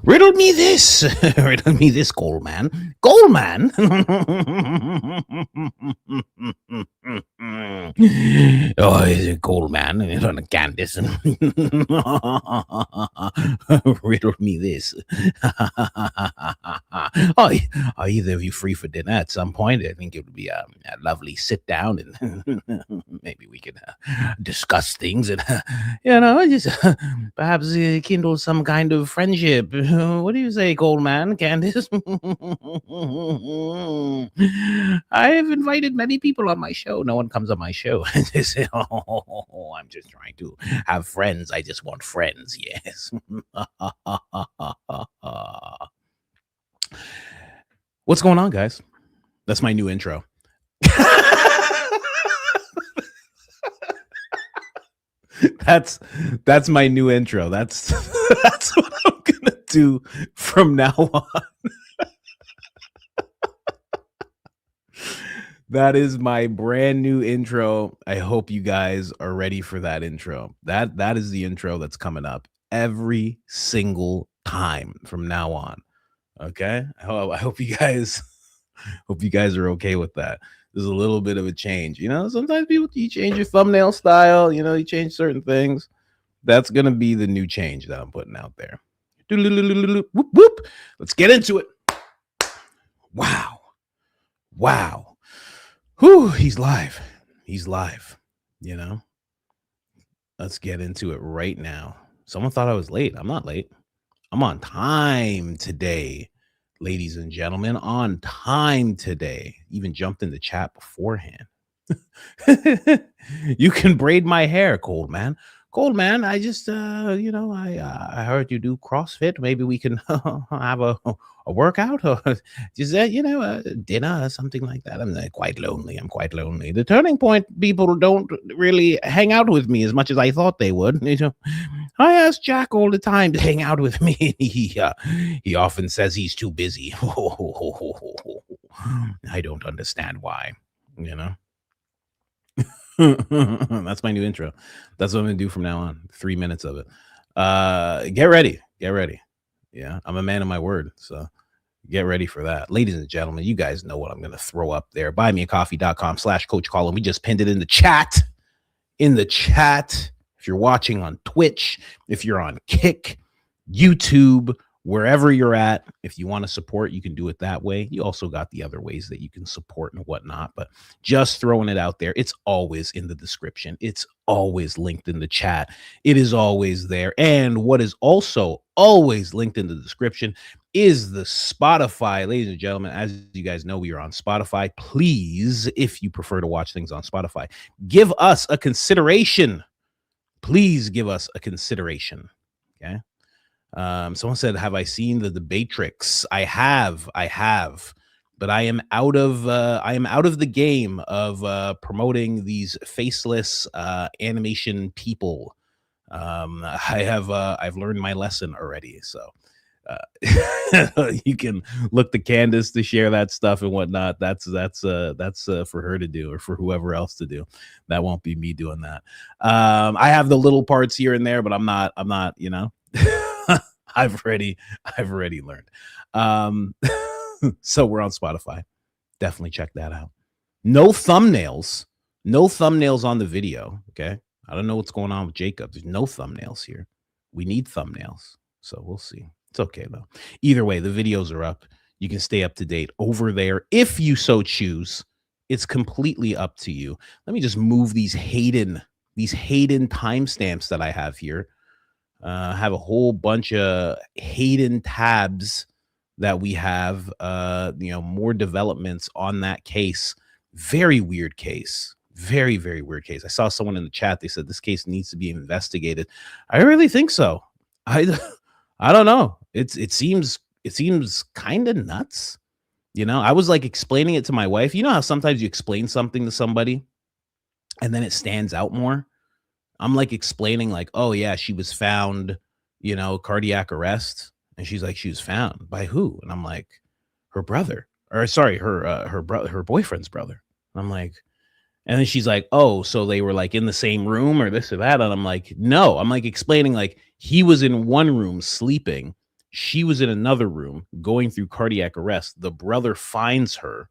Riddle me this. Riddle me this, Goldman. Goldman. Oh, is it Goldman? And on Candace. Riddle me this. Are either of you free for dinner at some point? I think it would be a lovely sit down and maybe we could discuss things and, just perhaps kindle some kind of friendship. What do you say, Goldman, Candace? I have invited many people on my show. No one comes on my show. They say, oh, I'm just trying to have friends. I just want friends. Yes. What's going on, guys? That's my new intro. That's my new intro. That's what I'm gonna do from now on. That is my brand new intro. I hope you guys are ready for that intro. That is the intro that's coming up every single time from now on. Okay? I hope you guys are okay with that. There's a little bit of a change. Sometimes you change your thumbnail style, you change certain things. That's gonna be the new change that I'm putting out there. Whoop, whoop. Let's get into it. Wow. Whew, he's live. Let's get into it right now. Someone thought I was late. I'm not late. I'm on time today, ladies and gentlemen, on time today. Even jumped in the chat beforehand. You can braid my hair, Coldman. Coldman, I just, I heard you do CrossFit. Maybe we can have a workout or just, dinner or something like that. I'm quite lonely. The Turning Point people don't really hang out with me as much as I thought they would. I ask Jack all the time to hang out with me. He often says he's too busy. I don't understand why, That's my new intro. That's what I'm gonna do from now on. 3 minutes of it. Get ready. Yeah, I'm a man of my word, so get ready for that. Ladies and gentlemen, you guys know what I'm gonna throw up there. Buymeacoffee.com/Coach Colin. We just pinned it in the chat. If you're watching on Twitch, if you're on Kick, YouTube, wherever you're at, if you want to support, you can do it that way. You also got the other ways that you can support and whatnot, but just throwing it out there. It's always in the description. It's always linked in the chat. It is always there. And what is also always linked in the description is the Spotify. Ladies and gentlemen, as you guys know, we are on Spotify. Please, if you prefer to watch things on Spotify, give us a consideration. Please give us a consideration. Okay. Someone said, have I seen the Debatrix? I have, but I am out of the game of promoting these faceless animation people. I've learned my lesson already. So you can look to Candace to share that stuff and whatnot. That's for her to do, or for whoever else to do. That won't be me doing that. I have the little parts here and there, but I'm not, I've already learned. So we're on Spotify. Definitely check that out. No thumbnails on the video. Okay. I don't know what's going on with Jacob. There's no thumbnails here. We need thumbnails. So we'll see. It's okay though. Either way, the videos are up. You can stay up to date over there if you so choose. It's completely up to you. Let me just move these Hayden timestamps that I have here. I have a whole bunch of Hayden tabs that we have, more developments on that case. Very weird case. Very, very weird case. I saw someone in the chat. They said this case needs to be investigated. I really think so. I don't know. It seems kind of nuts. I was like explaining it to my wife. You know how sometimes you explain something to somebody and then it stands out more? I'm like explaining like, oh yeah, she was found, cardiac arrest. And she's like, she was found by who? And I'm like, her brother, or sorry, her boyfriend's brother. And I'm like, and then she's like, oh, so they were like in the same room or this or that. And I'm like, no, I'm like explaining like he was in one room sleeping. She was in another room going through cardiac arrest. The brother finds her.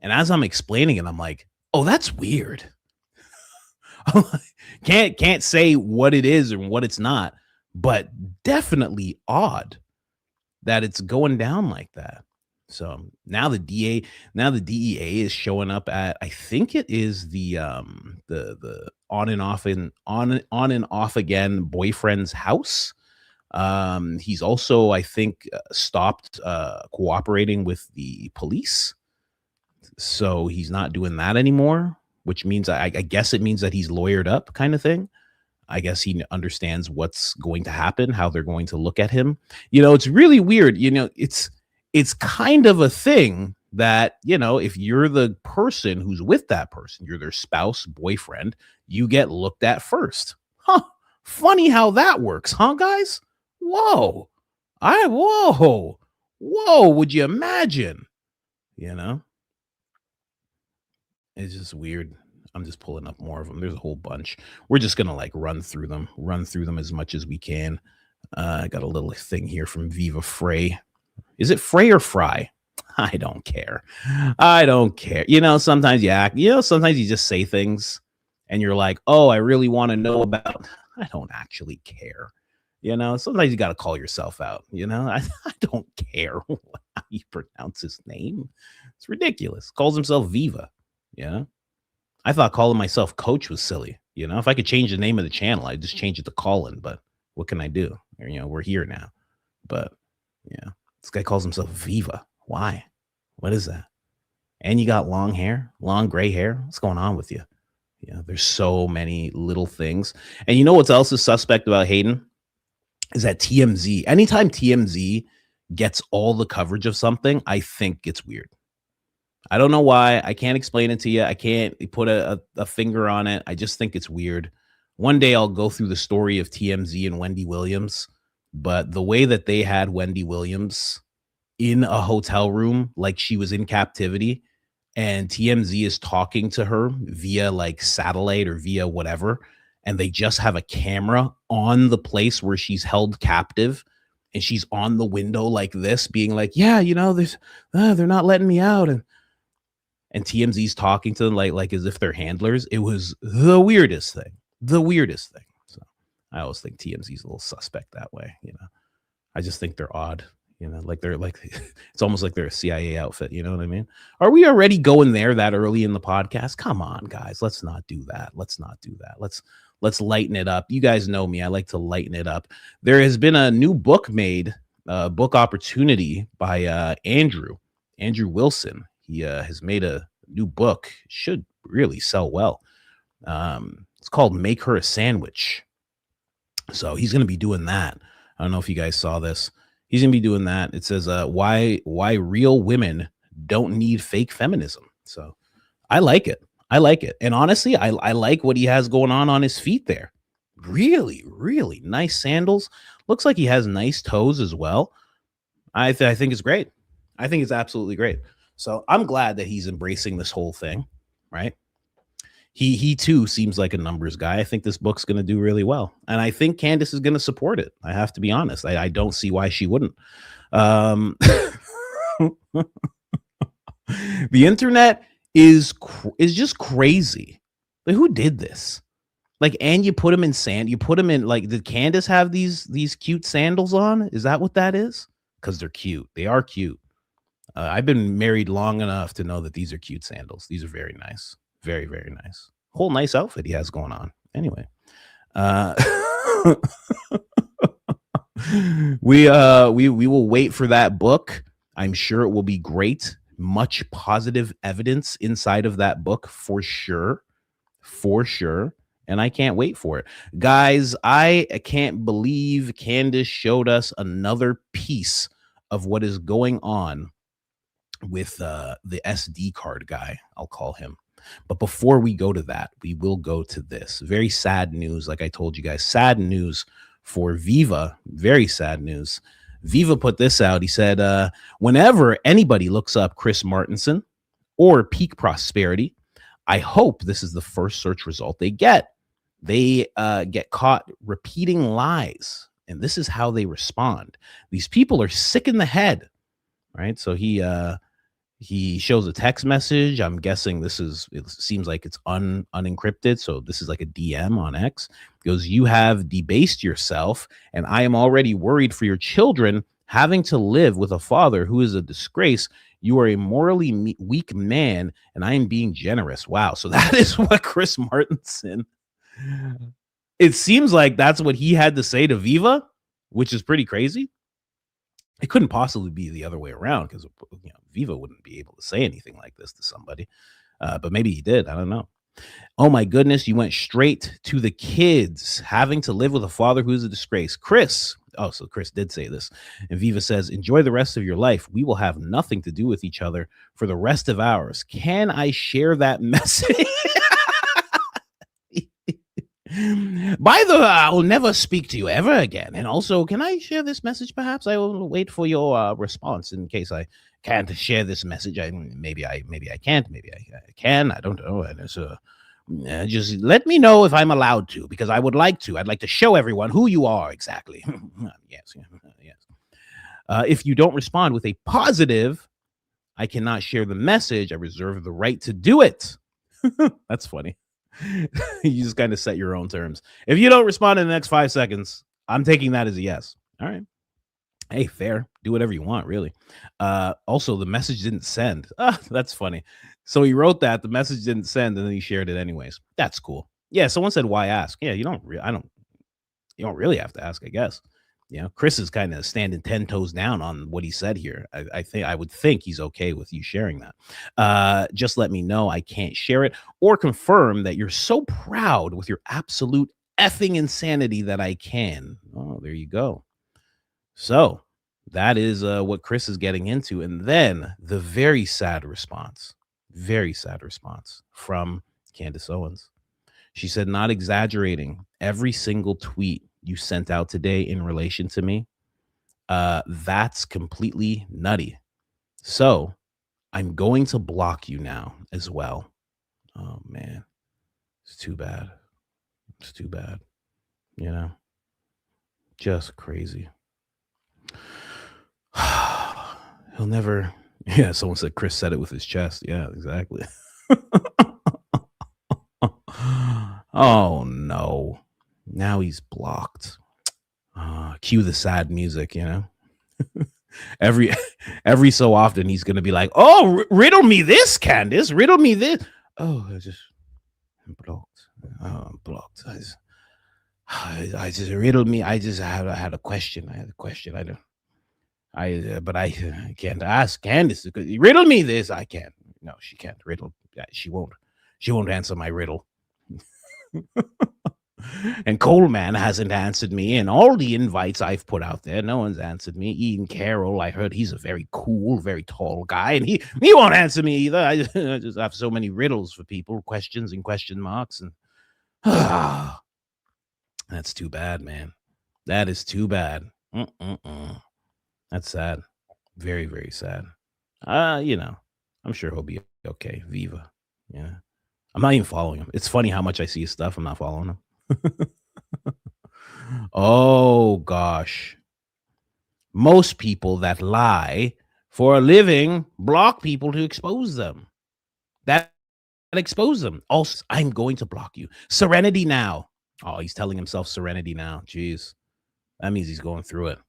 And as I'm explaining it, I'm like, oh, that's weird. Can't say what it is and what it's not, but definitely odd that it's going down like that. So now the DEA is showing up at, I think it is the on and off again boyfriend's house. He's also, I think, stopped cooperating with the police. So he's not doing that anymore, which means I guess it means that he's lawyered up kind of thing. I guess he understands what's going to happen, how they're going to look at him. It's really weird. It's kind of a thing that, if you're the person who's with that person, you're their spouse, boyfriend, you get looked at first. Huh. Funny how that works, huh, guys? Whoa. Whoa. Would you imagine? It's just weird. I'm just pulling up more of them. There's a whole bunch. We're just gonna run through them as much as we can. I got a little thing here from Viva Frey. Is it Frey or Fry? I don't care. Sometimes you act. Sometimes you just say things, and you're like, "Oh, I really want to know about." I don't actually care. Sometimes you got to call yourself out. I don't care how you pronounce his name. It's ridiculous. Calls himself Viva. I thought calling myself Coach was silly. If I could change the name of the channel, I'd just change it to Colin. But what can I do? We're here now. But yeah, this guy calls himself Viva. Why? What is that? And you got long hair, long gray hair. What's going on with you? There's so many little things. And you know what else is suspect about Hayden? Is that TMZ. Anytime TMZ gets all the coverage of something, I think it's weird. I don't know why. I can't explain it to you. I can't put a finger on it. I just think it's weird. One day I'll go through the story of TMZ and Wendy Williams, but the way that they had Wendy Williams in a hotel room like she was in captivity, and TMZ is talking to her via satellite or via whatever, and they just have a camera on the place where she's held captive, and she's on the window like this, being like, yeah, there's they're not letting me out, and TMZ's talking to them like as if they're handlers. It was the weirdest thing. So I always think TMZ's a little suspect that way. I just think they're odd. They're it's almost like they're a CIA outfit. You know what I mean? Are we already going there that early in the podcast? Come on, guys. Let's not do that. Let's lighten it up. You guys know me. I like to lighten it up. There has been a new book made, book opportunity by Andrew Wilson. He has made a new book. Should really sell well. It's called Make Her a Sandwich. So he's going to be doing that. I don't know if you guys saw this. He's going to be doing that. It says why real women don't need fake feminism. So I like it. And honestly, I like what he has going on his feet there. Really, really nice sandals. Looks like he has nice toes as well. I think it's great. I think it's absolutely great. So I'm glad that he's embracing this whole thing, right? He too seems like a numbers guy. I think this book's going to do really well. And I think Candace is going to support it. I have to be honest. I don't see why she wouldn't. The internet is just crazy. Who did this? And you put them in sand. You put them in did Candace have these cute sandals on? Is that what that is? Because they're cute. They are cute. I've been married long enough to know that these are cute sandals. These are very nice. Very, very nice. Whole nice outfit he has going on. Anyway, we will wait for that book. I'm sure it will be great. Much positive evidence inside of that book for sure. And I can't wait for it. Guys, I can't believe Candace showed us another piece of what is going on with the SD card guy, I'll call him. But before we go to that, we will go to this. Very sad news. Like I told you guys, sad news for Viva. Very sad news. Viva put this out. He said, whenever anybody looks up Chris Martenson or peak prosperity, I hope this is the first search result they get. They get caught repeating lies And this is how they respond. These people are sick in the head, right? So he shows a text message. I'm guessing it seems like it's unencrypted. So this is like a DM on X. It goes, "You have debased yourself, and I am already worried for your children having to live with a father who is a disgrace. You are a morally weak man, and I am being generous." Wow. So that is what Chris Martenson, it seems like that's what he had to say to Viva, which is pretty crazy. It couldn't possibly be the other way around because Viva wouldn't be able to say anything like this to somebody. But maybe he did. I don't know. "Oh my goodness, you went straight to the kids having to live with a father who's a disgrace." Chris, oh, so Chris did say this. And Viva says, "Enjoy the rest of your life. We will have nothing to do with each other for the rest of ours. Can I share that message?" "By the way, I will never speak to you ever again. And also, can I share this message perhaps? I will wait for your response in case I can't share this message. Maybe I can't. Maybe I can. I don't know. And so, just let me know if I'm allowed to, because I would like to. I'd like to show everyone who you are exactly." Yes. "If you don't respond with a positive, I cannot share the message. I reserve the right to do it." That's funny. You just kind of set your own terms. "If you don't respond in the next 5 seconds, I'm taking that as a yes." All right. Hey, fair. Do whatever you want, really. Also, the message didn't send. That's funny. So he wrote that, the message didn't send, and then he shared it anyways. That's cool. Yeah, someone said, "Why ask?" Yeah, you don't really have to ask, I guess. Chris is kind of standing 10 toes down on what he said here. I would think he's okay with you sharing that. "Just let me know I can't share it, or confirm that you're so proud with your absolute effing insanity that I can." Oh, there you go. So that is what Chris is getting into. And then the very sad response from Candace Owens. She said, "Not exaggerating, every single tweet you sent out today in relation to me, that's completely nutty. So I'm going to block you now as well." Oh, man. It's too bad. It's too bad. Just crazy. He'll never. Yeah, someone said Chris said it with his chest. Yeah, exactly. Oh, no. Now he's blocked. Cue the sad music, every every so often he's gonna be like, "Oh, riddle me this, Candace. Riddle me this." Oh, I'm blocked. Oh, I'm blocked. I just riddle me. I had a question. I had a question. I don't. But I can't ask Candace because riddle me this. I can't. No, she can't riddle. She won't. She won't answer my riddle. And Coleman hasn't answered me, and all the invites I've put out there, no one's answered me. Ian Carroll, I heard he's a very cool, very tall guy, and he won't answer me either. I just have so many riddles for people, questions and question marks, and that's too bad, man. That is too bad. That's sad. Very, very sad. I'm sure he'll be okay. Viva. Yeah. I'm not even following him. It's funny how much I see his stuff. I'm not following him. Oh, gosh. Most people that lie for a living block people to expose them. That expose them. Also, I'm going to block you. Serenity now. Oh, he's telling himself serenity now. Jeez. That means he's going through it.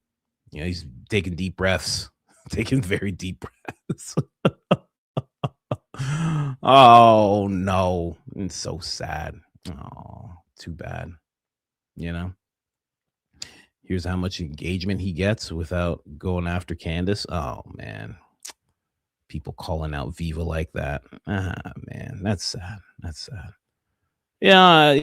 He's taking deep breaths, taking very deep breaths. Oh, no. It's so sad. Oh, too bad. Here's how much engagement he gets without going after Candace. Oh, man. People calling out Viva like that. Man, that's sad. That's sad. Yeah,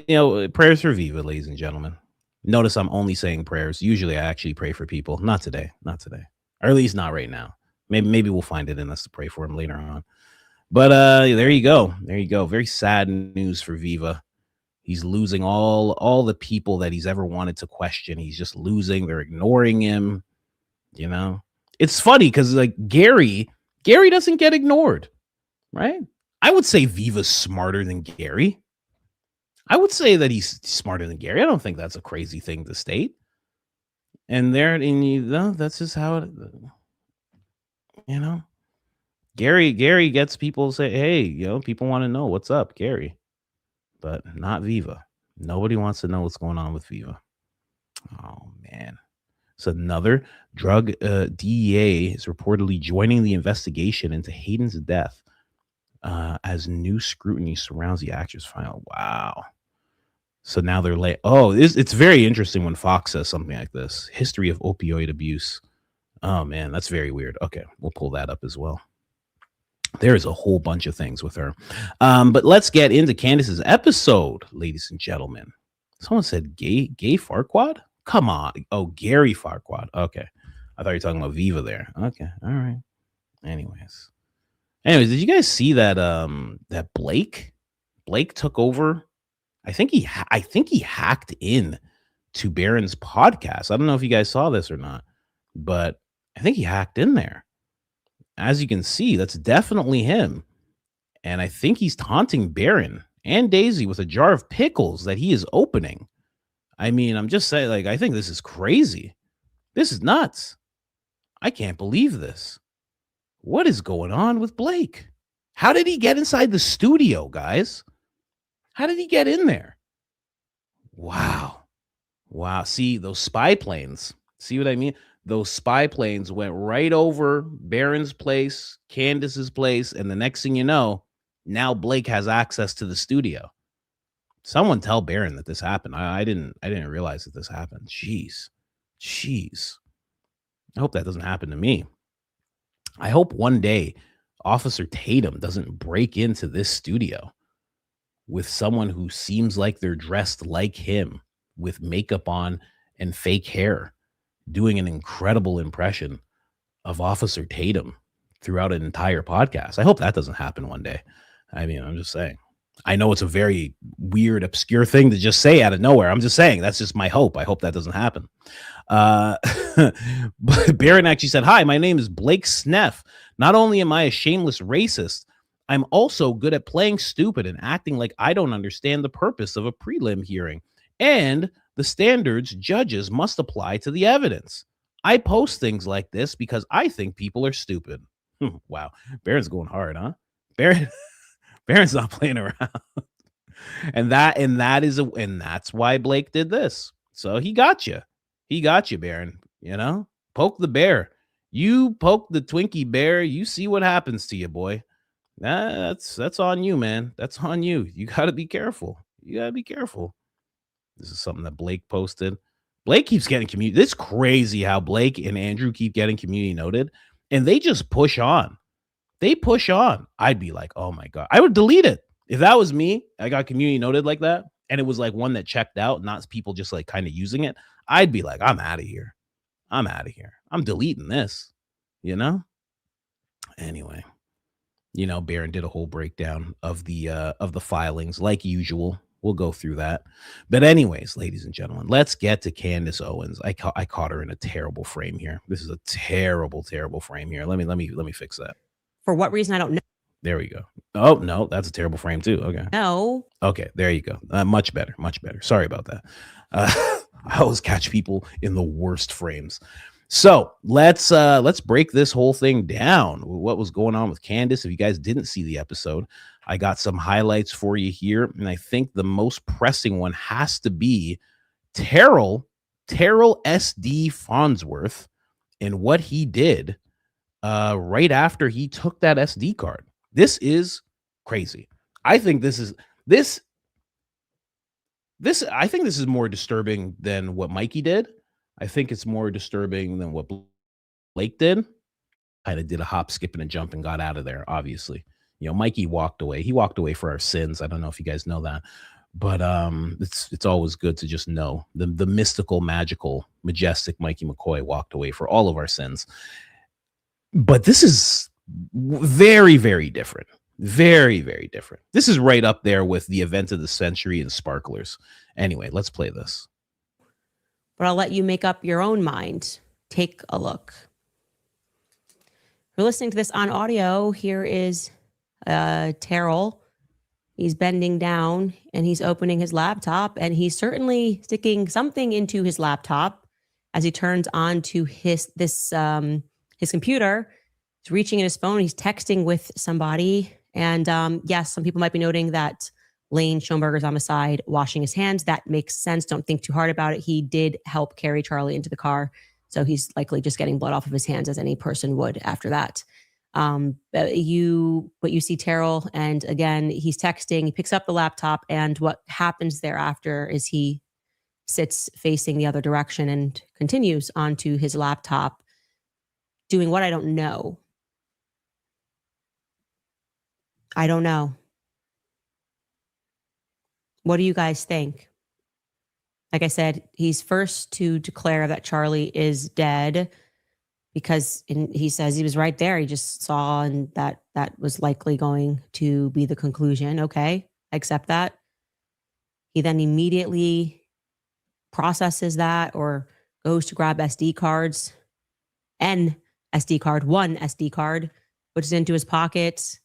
prayers for Viva, ladies and gentlemen. Notice I'm only saying prayers. Usually I actually pray for people. Not today. Not today. Or at least not right now. Maybe we'll find it in us to pray for him later on. But there you go. There you go. Very sad news for Viva. He's losing all the people that he's ever wanted to question. He's just losing. They're ignoring him. It's funny because like Gary doesn't get ignored, right? I would say Viva's smarter than Gary. I would say that he's smarter than Gary. I don't think that's a crazy thing to state. And there, and you know, that's just how it, you know. Gary gets people say, hey, people want to know what's up, Gary, but not Viva. Nobody wants to know what's going on with Viva. Oh man. So another drug DEA is reportedly joining the investigation into Hayden's death as new scrutiny surrounds the actor's final. Wow. So now they're like, oh, it's very interesting when Fox says something like this. History of opioid abuse. Oh man, that's very weird. Okay, we'll pull that up as well. There's a whole bunch of things with her. But let's get into Candace's episode, ladies and gentlemen. Someone said gay Farquaad? Come on. Oh, Gary Farquaad. Okay. I thought you were talking about Viva there. Okay. All right. Anyways, did you guys see that that Blake took over? I think he hacked in to Barron's podcast. I don't know if you guys saw this or not, but I think he hacked in there. As you can see, that's definitely him. And I think he's taunting Barron and Daisy with a jar of pickles that he is opening. I mean, I'm just saying, like, I think this is crazy. This is nuts. I can't believe this. What is going on with Blake? How did he get inside the studio, guys? How did he get in there? Wow. See, those spy planes. See what I mean? Those spy planes went right over Barron's place, Candace's place, and the next thing you know, now Blake has access to the studio. Someone tell Barron that this happened. I didn't realize that this happened. Jeez. I hope that doesn't happen to me. I hope one day Officer Tatum doesn't break into this studio with someone who seems like they're dressed like him with makeup on and fake hair, doing an incredible impression of Officer Tatum throughout an entire podcast. I hope that doesn't happen one day. I mean, I'm just saying. I know it's a very weird, obscure thing to just say out of nowhere. I'm just saying that's just my hope. I hope that doesn't happen. But Barron actually said, hi, my name is Blake Sneff. Not only am I a shameless racist, I'm also good at playing stupid and acting like I don't understand the purpose of a prelim hearing and the standards judges must apply to the evidence. I post things like this because I think people are stupid. Wow. Barron's going hard, huh? Barron's not playing around. and that's why Blake did this. So he got you. Barron. Poke the bear. You poke the Twinkie bear. You see what happens to you, boy. That's on you, man. That's on you. You got to be careful. This is something that Blake posted. Blake keeps getting community. It's crazy how Blake and Andrew keep getting community noted, and they just push on. I'd be like, oh my God. I would delete it. If that was me, I got community noted like that, and it was like one that checked out, not people just like kind of using it. I'd be like, I'm out of here. I'm deleting this, Anyway, Barron did a whole breakdown of the filings like usual. We'll go through that. But anyways, ladies and gentlemen, let's get to Candace Owens. I caught her in a terrible frame here. This is a terrible, terrible frame here. Let me fix that. For what reason? I don't know. There we go. Oh, no, that's a terrible frame too. Okay. No. Okay, there you go. Much better. Sorry about that. I always catch people in the worst frames. So let's break this whole thing down. What was going on with Candace? If you guys didn't see the episode, I got some highlights for you here. And I think the most pressing one has to be Terrell SD Farnsworth and what he did right after he took that SD card. This is crazy. I think this is more disturbing than what Mikey did. I think it's more disturbing than what Blake did. Kind of did a hop, skip, and a jump and got out of there, obviously. Mikey walked away. He walked away for our sins. I don't know if you guys know that. But it's always good to just know the mystical, magical, majestic Mikey McCoy walked away for all of our sins. But this is very, very different. Very, very different. This is right up there with the event of the century and Sparklers. Anyway, let's play this. But I'll let you make up your own mind. Take a look. If you're listening to this on audio, here is Terrell. He's bending down and he's opening his laptop, and he's certainly sticking something into his laptop. as he turns on to his computer. He's reaching in his phone. He's texting with somebody. And yes, some people might be noting that Lane Schoenberger's on the side washing his hands. That makes sense. Don't think too hard about it. He did help carry Charlie into the car. So he's likely just getting blood off of his hands, as any person would after that. You see Terrell, and again, he's texting. He picks up the laptop, and what happens thereafter is he sits facing the other direction and continues onto his laptop, doing what? I don't know. I don't know. What do you guys think? Like I said, he's first to declare that Charlie is dead because he says he was right there. He just saw, and that was likely going to be the conclusion. Okay, I accept that. He then immediately processes that or goes to grab SD cards, one SD card, puts it into his pocket,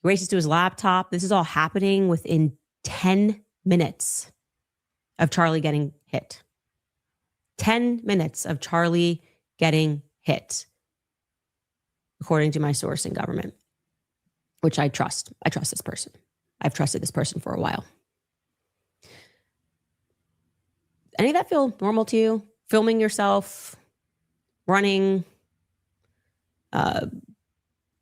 races to his laptop. This is all happening within 10 minutes of Charlie getting hit. 10 minutes of Charlie getting hit, according to my source in government, which I trust. I trust this person. I've trusted this person for a while. Any of that feel normal to you? Filming yourself, running,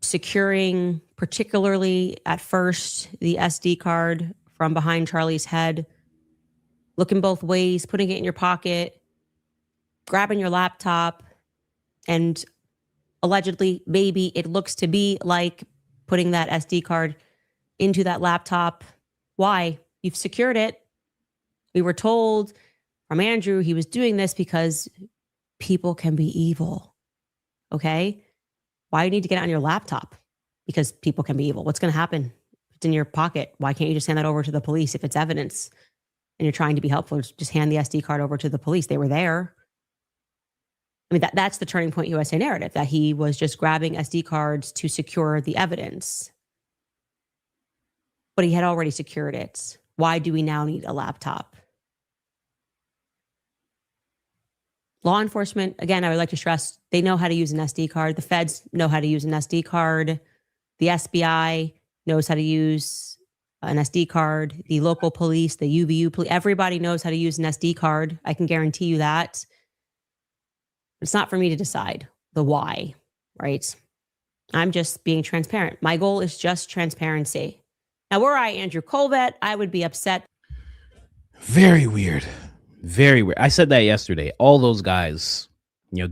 securing, particularly at first, the SD card from behind Charlie's head, looking both ways, putting it in your pocket, grabbing your laptop, and allegedly, maybe it looks to be like putting that SD card into that laptop. Why? You've secured it. We were told from Andrew he was doing this because people can be evil. Okay? Why do you need to get it on your laptop? Because people can be evil. What's going to happen? It's in your pocket. Why can't you just hand that over to the police if it's evidence and you're trying to be helpful? Just hand the SD card over to the police. They were there. I mean, that's the Turning Point USA narrative, that he was just grabbing SD cards to secure the evidence. But he had already secured it. Why do we now need a laptop? Law enforcement, again, I would like to stress, they know how to use an SD card. The feds know how to use an SD card. The SBI knows how to use an SD card. The local police, the UVU police, everybody knows how to use an SD card. I can guarantee you that. It's not for me to decide the why, right? I'm just being transparent. My goal is just transparency. Now, were I Andrew Colbert, I would be upset. Very weird. Very weird. I said that yesterday. All those guys,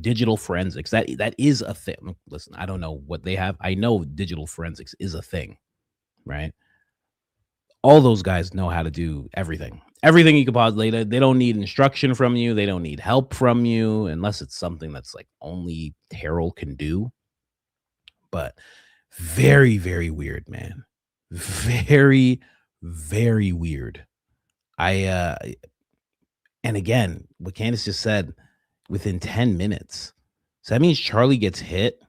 digital forensics, that is a thing. Listen, I don't know what they have. I know digital forensics is a thing, right? All those guys know how to do everything. Everything you could possibly. They don't need instruction from you. They don't need help from you unless it's something that's like only Terrell can do. But very, very weird, man. Very, very weird. And again, what Candace just said, within 10 minutes. So that means Charlie gets hit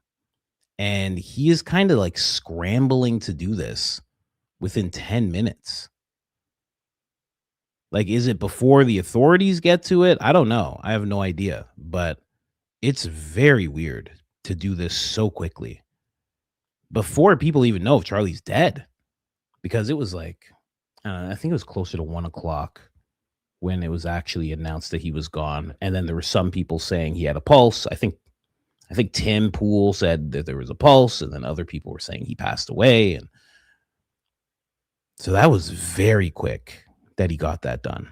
and he is kind of like scrambling to do this within 10 minutes. Like, is it before the authorities get to it? I don't know. I have no idea. But it's very weird to do this so quickly before people even know if Charlie's dead. Because it was like, I think it was closer to 1 o'clock when it was actually announced that he was gone. And then there were some people saying he had a pulse. I think Tim Pool said that there was a pulse, and then other people were saying he passed away. And so that was very quick that he got that done.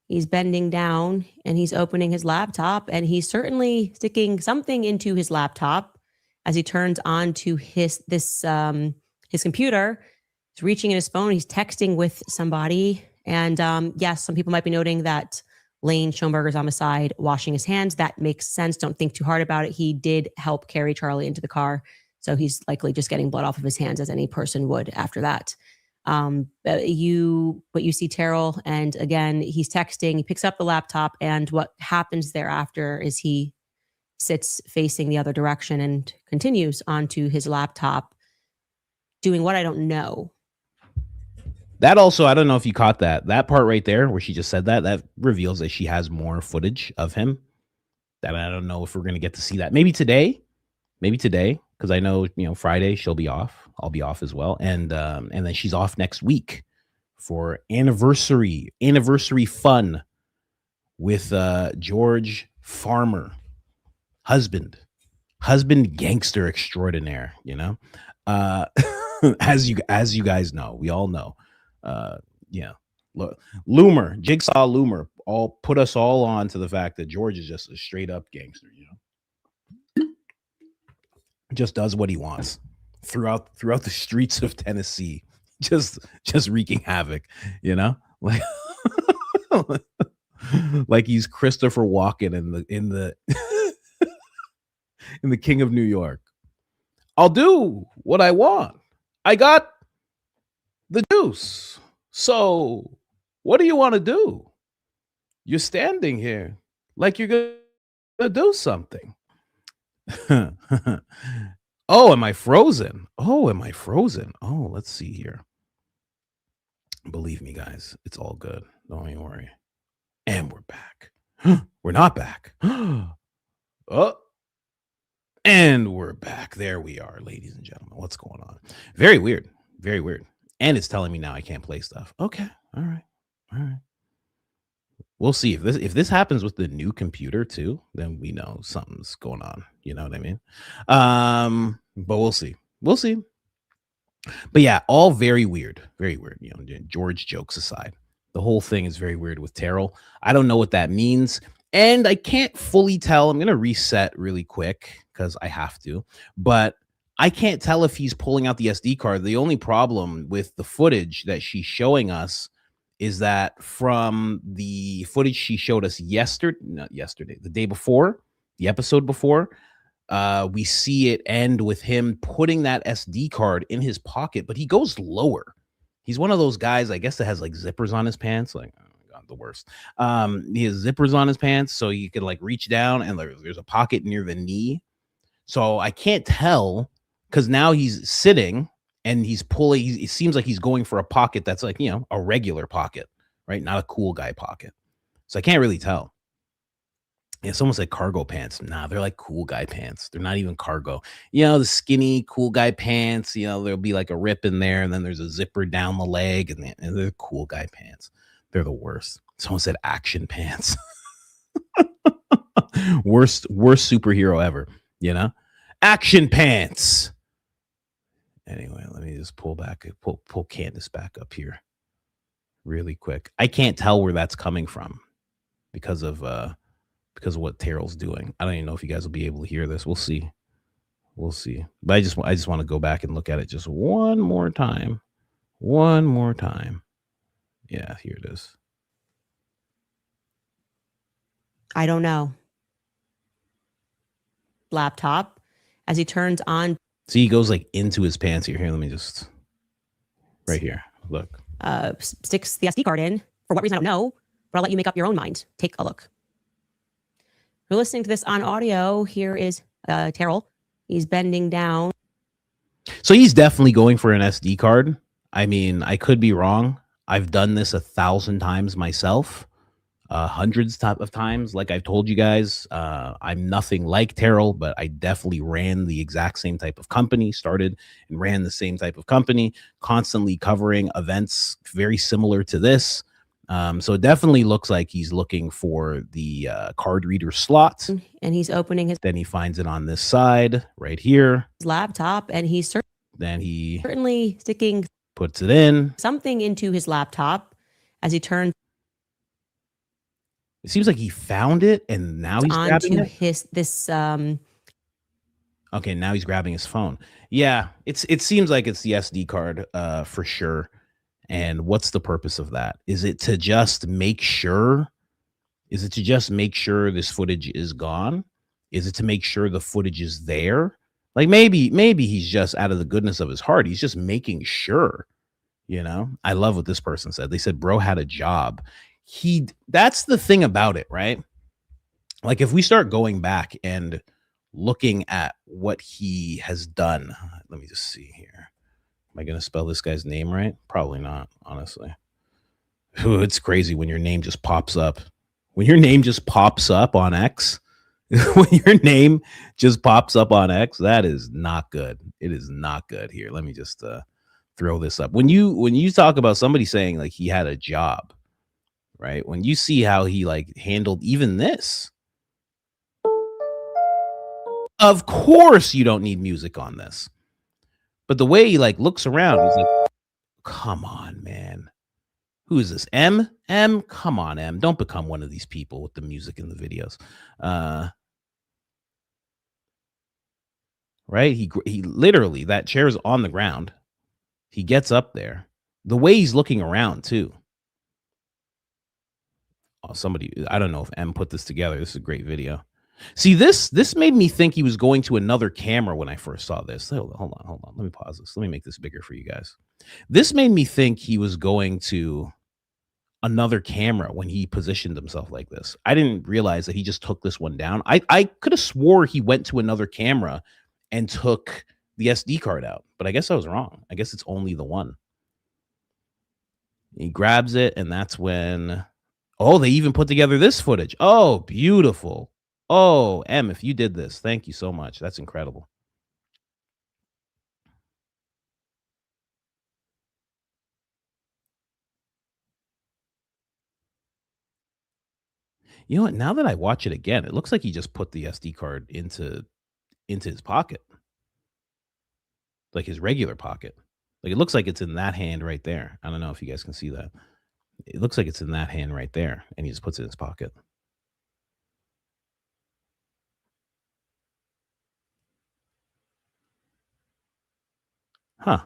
He's bending down and he's opening his laptop, and he's certainly sticking something into his laptop as he turns on to his computer. He's reaching in his phone. He's texting with somebody. And yes, some people might be noting that Lane Schoenberger's on the side washing his hands. That makes sense. Don't think too hard about it. He did help carry Charlie into the car. So he's likely just getting blood off of his hands, as any person would after that. You see Terrell, and again, he's texting. He picks up the laptop, and what happens thereafter is he sits facing the other direction and continues onto his laptop, doing what? I don't know. That also, I don't know if you caught that part right there where she just said that reveals that she has more footage of him. that I don't know if we're going to get to see that. Maybe today, because I know, Friday she'll be off. I'll be off as well. And then she's off next week for anniversary fun with George Farmer, husband gangster extraordinaire, as you guys know, we all know. Yeah. Look, Jigsaw Loomer all put us all on to the fact that George is just a straight up gangster, just does what he wants throughout the streets of Tennessee, just wreaking havoc, like like he's Christopher Walken in the in the King of New York. I'll do what I want. I got the juice. So what do you want to do? You're standing here like you're going to do something. Oh, am I frozen? Oh, let's see here. Believe me, guys, it's all good. Don't even worry. And we're back. We're not back. Oh, and we're back. There we are, ladies and gentlemen. What's going on? Very weird. Very weird. And it's telling me now I can't play stuff. Okay. All right. We'll see if this happens with the new computer too, then we know something's going on. You know what I mean? But we'll see. But yeah, all very weird. Very weird. George jokes aside, the whole thing is very weird with Terrell. I don't know what that means. And I can't fully tell. I'm going to reset really quick because I have to. But I can't tell if he's pulling out the SD card. The only problem with the footage that she's showing us is that from the footage she showed us the day before, the episode before, we see it end with him putting that SD card in his pocket, but he goes lower. He's one of those guys, I guess, that has like zippers on his pants. Like, oh my God, the worst. He has zippers on his pants, so you could like reach down and there's a pocket near the knee. So I can't tell because now he's sitting and he's pulling. It seems like he's going for a pocket that's like, a regular pocket, right? Not a cool guy pocket. So I can't really tell. Yeah, someone said cargo pants. Nah, they're like cool guy pants. They're not even cargo. The skinny cool guy pants, there'll be like a rip in there and then there's a zipper down the leg and they're cool guy pants. They're the worst. Someone said action pants. worst superhero ever, Action pants. Anyway, let me just pull Candace back up here really quick. I can't tell where that's coming from because of what Terrell's doing. I don't even know if you guys will be able to hear this. We'll see. But I just want to go back and look at it just one more time. Yeah, here it is. I don't know. Laptop as he turns on. See, he goes like into his pants here. Here, let me just right here. Look. Sticks the SD card in. For what reason, I don't know. But I'll let you make up your own mind. Take a look. You're listening to this on audio. Here is Terrell. He's bending down. So he's definitely going for an SD card. I mean, I could be wrong. I've done this 1,000 times myself. Hundreds of times. Like I've told you guys, I'm nothing like Terrell, but I definitely ran the exact same type of company, started and ran the same type of company, constantly covering events very similar to this. So it definitely looks like he's looking for the card reader slot. And he's opening his... Then he finds it on this side right here. His laptop, and he's certainly sticking... Puts it in. Something into his laptop as he turns... It seems like he found it, and now he's grabbing it. Okay, now he's grabbing his phone. Yeah, it seems like it's the SD card for sure. And what's the purpose of that? Is it to just make sure? This footage is gone? Is it to make sure the footage is there? Like maybe he's just out of the goodness of his heart. He's just making sure. I love what this person said. They said, bro had a job. That's the thing about it, right? Like if we start going back and looking at what he has done, let me just see here. Am I going to spell this guy's name right? Probably not, honestly. It's crazy when your name just pops up. When your name just pops up on X When your name just pops up on X, that is not good. It is not good. Here, let me just throw this up. When you talk about somebody saying like he had a job, right? When you see how he like handled even this, of course you don't need music on this. But the way he like looks around, he's like, come on, man. Who is this? M? M? Come on, M. Don't become one of these people with the music in the videos. Right? He literally, that chair's on the ground. He gets up there. The way he's looking around too. Oh, somebody, I don't know if M put this together. This is a great video. See, this made me think he was going to another camera when I first saw this. Hold on. Let me pause this. Let me make this bigger for you guys. This made me think he was going to another camera when he positioned himself like this. I didn't realize that he just took this one down. I could have swore he went to another camera and took the SD card out, but I guess I was wrong. I guess it's only the one. He grabs it, and that's when, oh, they even put together this footage. Oh, beautiful. Oh, M, if you did this, thank you so much. That's incredible. You know what? Now that I watch it again, it looks like he just put the SD card into his pocket, like his regular pocket. Like it looks like it's in that hand right there. I don't know if you guys can see that. It looks like it's in that hand right there, and he just puts it in his pocket. Huh.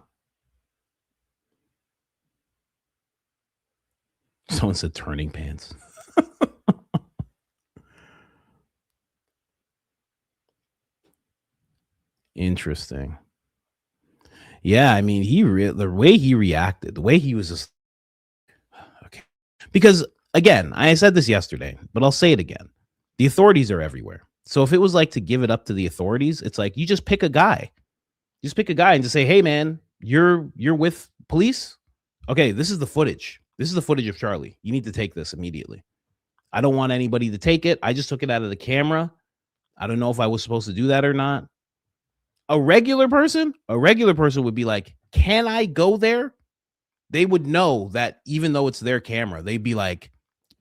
Someone said turning pants. Interesting. Yeah, I mean, the way he reacted, the way he was just okay. Because again, I said this yesterday, but I'll say it again. The authorities are everywhere. So if it was like to give it up to the authorities, it's like you just pick a guy. Just pick a guy and just say, "Hey man, you're with police? Okay, this is the footage. This is the footage of Charlie. You need to take this immediately. I don't want anybody to take it. I just took it out of the camera. I don't know if I was supposed to do that or not." A regular person would be like, "Can I go there?" They would know that even though it's their camera, they'd be like,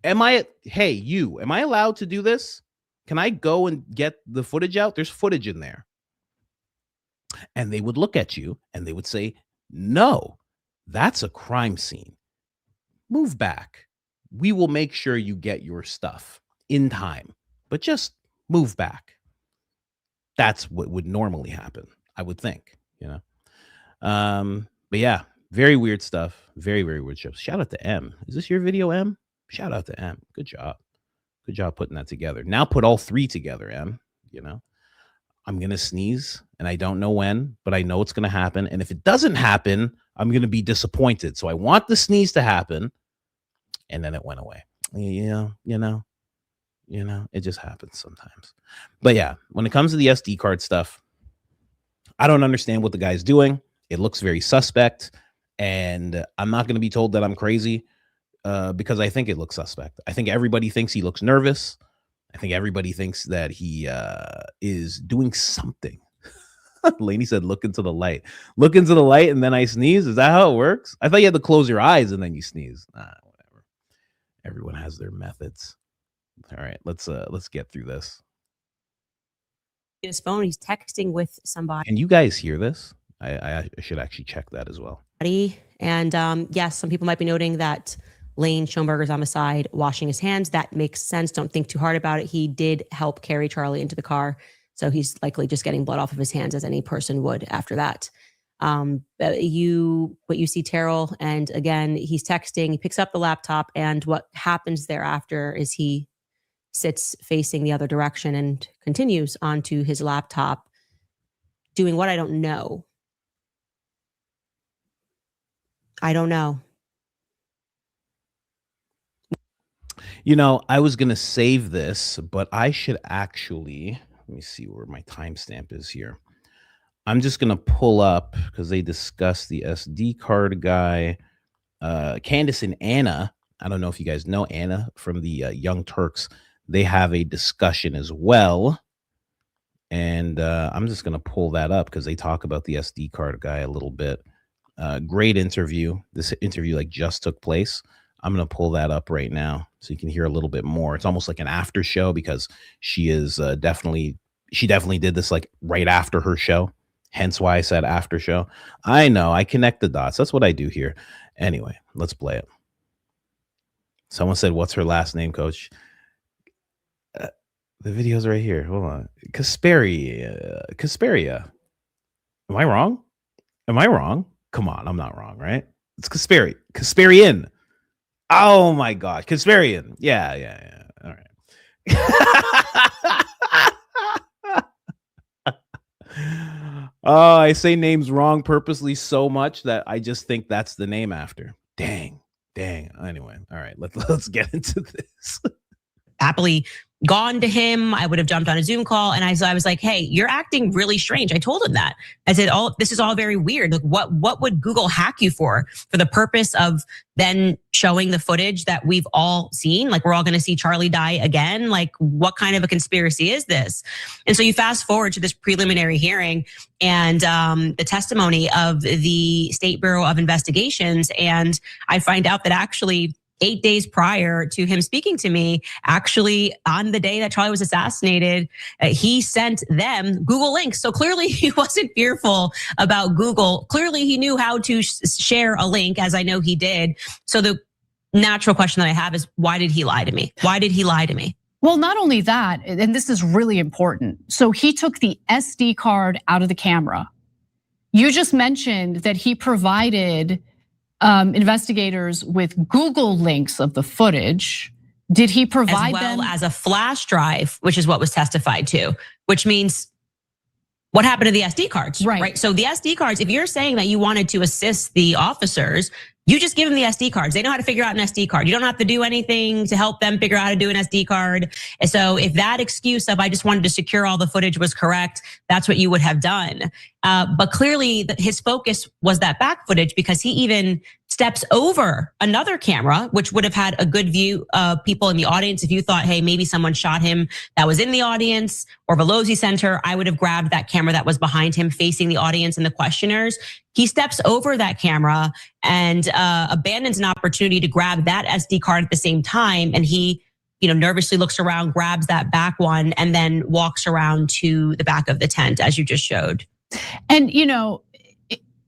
am I allowed to do this? Can I go and get the footage out? There's footage in there. And they would look at you and they would say, no, that's a crime scene. Move back. We will make sure you get your stuff in time, but just move back. That's what would normally happen, I would think, you know? But yeah, very weird stuff. Very, very weird stuff. Shout out to M. Is this your video, M? Shout out to M. Good job. Good job putting that together. Now put all three together, M. You know, I'm going to sneeze and I don't know when, but I know it's going to happen. And if it doesn't happen, I'm going to be disappointed. So I want the sneeze to happen. And then it went away. You know, it just happens sometimes. But yeah, when it comes to the SD card stuff, I don't understand what the guy's doing. It looks very suspect. And I'm not going to be told that I'm crazy because I think it looks suspect. I think everybody thinks he looks nervous. I think everybody thinks that he is doing something. Lainey said, look into the light. Look into the light and then I sneeze. Is that how it works? I thought you had to close your eyes and then you sneeze. Whatever. Everyone has their methods. All right, let's get through this. His phone, he's texting with somebody. Can you guys hear this? I should actually check that as well. And yes, some people might be noting that Lane Schoenberger's on the side washing his hands. That makes sense. Don't think too hard about it. He did help carry Charlie into the car. So he's likely just getting blood off of his hands as any person would after that. But you see Terrell, and again, he's texting, he picks up the laptop, and what happens thereafter is he sits facing the other direction and continues onto his laptop doing what? I don't know. You know, I was going to save this, but I should actually, let me see where my timestamp is here. I'm just going to pull up because they discussed the SD card guy, Candace and Anna. I don't know if you guys know Anna from the Young Turks. they have a discussion as well. And I'm just going to pull that up because they talk about the SD card guy a little bit. Great interview. This interview like just took place. I'm going to pull that up right now so you can hear a little bit more. It's almost like an after show because she is definitely did this like right after her show. Hence why I said after show. I know, I connect the dots. That's what I do here. Anyway, let's play it. Someone said, what's her last name, coach? The video's right here. Hold on. Casperia. Am I wrong? Come on, I'm not wrong, right? It's Kasperian. Oh my God, Kasperian. Yeah. All right. Oh, I say names wrong purposely so much that I just think that's the name after. Dang. Anyway, all right, let's get into this. Happily gone to him. I would have jumped on a Zoom call, and I was like, "Hey, you're acting really strange." I told him that. I said, this is all very weird. Like, what would Google hack you for the purpose of then showing the footage that we've all seen? Like, we're all going to see Charlie die again. Like, what kind of a conspiracy is this? And so you fast forward to this preliminary hearing and the testimony of the State Bureau of Investigations, and I find out that actually 8 days prior to him speaking to me, actually on the day that Charlie was assassinated, he sent them Google links. So clearly he wasn't fearful about Google. Clearly he knew how to share a link, as I know he did. So the natural question that I have is, why did he lie to me? Well, not only that, and this is really important. So he took the SD card out of the camera. You just mentioned that he provided investigators with Google links of the footage. Did he provide as well them as a flash drive, which is what was testified to, which means what happened to the SD cards, right? So the SD cards, if you're saying that you wanted to assist the officers, you just give them the SD cards. They know how to figure out an SD card. You don't have to do anything to help them figure out how to do an SD card. And so if that excuse of I just wanted to secure all the footage was correct, that's what you would have done. But clearly his focus was that back footage, because he even steps over another camera, which would have had a good view of people in the audience. If you thought, hey, maybe someone shot him that was in the audience or Veloci Center, I would have grabbed that camera that was behind him facing the audience and the questioners. He steps over that camera and abandons an opportunity to grab that SD card at the same time. And he, nervously looks around, grabs that back one, and then walks around to the back of the tent, as you just showed. And,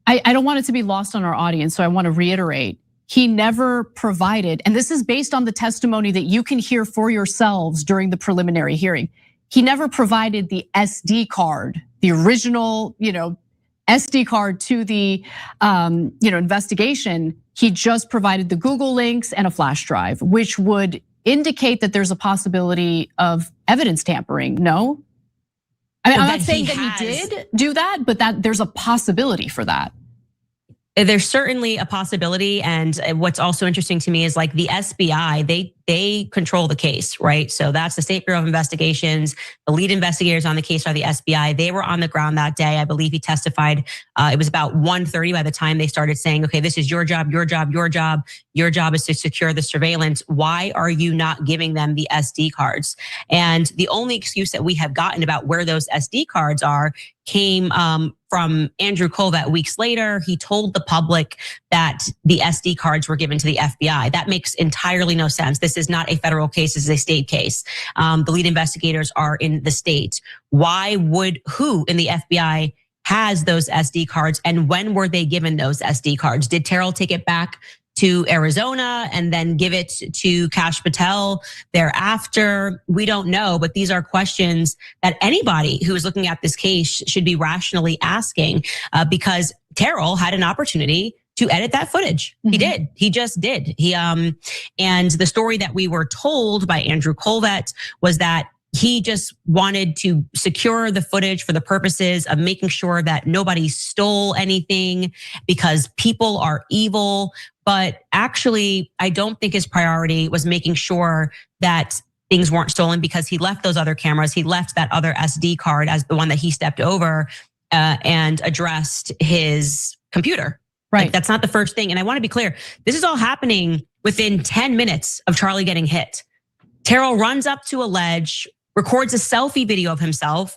I don't want it to be lost on our audience, so I want to reiterate. He never provided, and this is based on the testimony that you can hear for yourselves during the preliminary hearing. He never provided the SD card, the original, SD card to the investigation. He just provided the Google links and a flash drive, which would indicate that there's a possibility of evidence tampering. No? I mean, I'm not saying that he did do that, but that there's a possibility for that. There's certainly a possibility. And what's also interesting to me is like the SBI, they control the case, right? So that's the State Bureau of Investigations. The lead investigators on the case are the SBI. They were on the ground that day. I believe he testified. It was about 1:30 by the time they started saying, okay, this is your job, your job, your job. Your job is to secure the surveillance. Why are you not giving them the SD cards? And the only excuse that we have gotten about where those SD cards are came from Andrew Colvett weeks later. He told the public that the SD cards were given to the FBI. That makes entirely no sense. This is not a federal case, this is a state case. The lead investigators are in the state. Who in the FBI has those SD cards, and when were they given those SD cards? Did Terrell take it back to Arizona and then give it to Kash Patel thereafter? We don't know, but these are questions that anybody who is looking at this case should be rationally asking, because Terrell had an opportunity to edit that footage. He did. He just did. And the story that we were told by Andrew Colvett was that he just wanted to secure the footage for the purposes of making sure that nobody stole anything, because people are evil. But actually, I don't think his priority was making sure that things weren't stolen, because he left those other cameras. He left that other SD card as the one that he stepped over and addressed his computer. Right. Like, that's not the first thing. And I want to be clear, this is all happening within 10 minutes of Charlie getting hit. Terrell runs up to a ledge, records a selfie video of himself.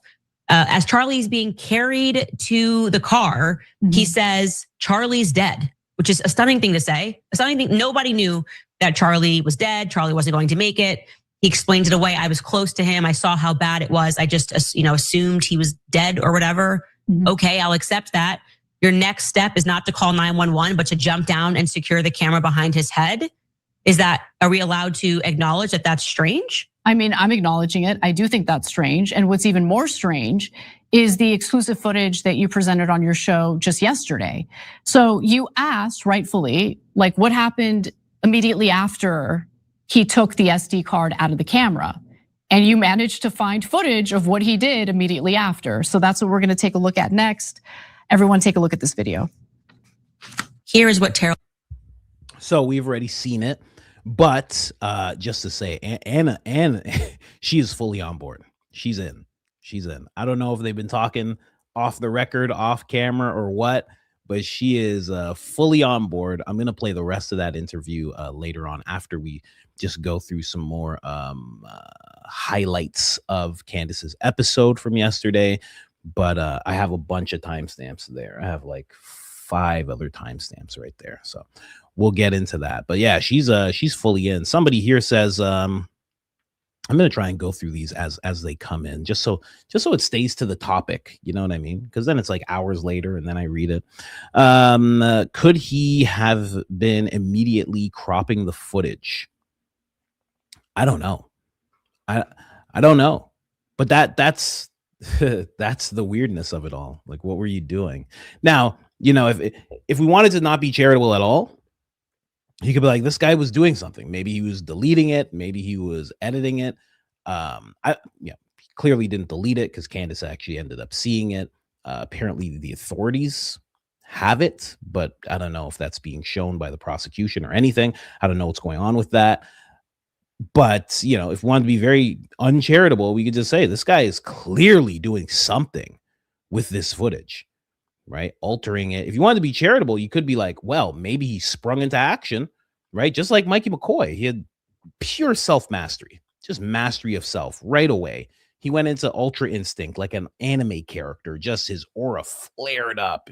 As Charlie's being carried to the car, he says, Charlie's dead, which is a stunning thing to say. A stunning thing. Nobody knew that Charlie was dead. Charlie wasn't going to make it. He explains it away. I was close to him. I saw how bad it was. I just, assumed he was dead or whatever. Okay, I'll accept that. Your next step is not to call 911, but to jump down and secure the camera behind his head. Are we allowed to acknowledge that that's strange? I mean, I'm acknowledging it. I do think that's strange. And what's even more strange is the exclusive footage that you presented on your show just yesterday. So you asked, rightfully, like what happened immediately after he took the SD card out of the camera. And you managed to find footage of what he did immediately after. So that's what we're gonna take a look at next. Everyone take a look at this video. Here is what Terrell. So we've already seen it, but just to say, Anna, she is fully on board. She's in. I don't know if they've been talking off the record, off camera or what, but she is fully on board. I'm going to play the rest of that interview later on after we just go through some more highlights of Candace's episode from yesterday. But I have a bunch of timestamps there. I have like 5 other timestamps right there. So we'll get into that. But yeah, she's fully in. Somebody here says, I'm gonna try and go through these as they come in, just so it stays to the topic. You know what I mean? Because then it's like hours later and then I read it. Could he have been immediately cropping the footage? I don't know. I don't know. But that's that's the weirdness of it all. Like, what were you doing? Now, if we wanted to not be charitable at all, you could be like, this guy was doing something. Maybe he was deleting it. Maybe he was editing it. He clearly didn't delete it because Candace actually ended up seeing it. Apparently the authorities have it, but I don't know if that's being shown by the prosecution or anything. I don't know what's going on with that. But, if we wanted to be very uncharitable, we could just say this guy is clearly doing something with this footage, right? Altering it. If you wanted to be charitable, you could be like, well, maybe he sprung into action, right? Just like Mikey McCoy. He had pure self-mastery, just mastery of self right away. He went into ultra instinct like an anime character, just his aura flared up,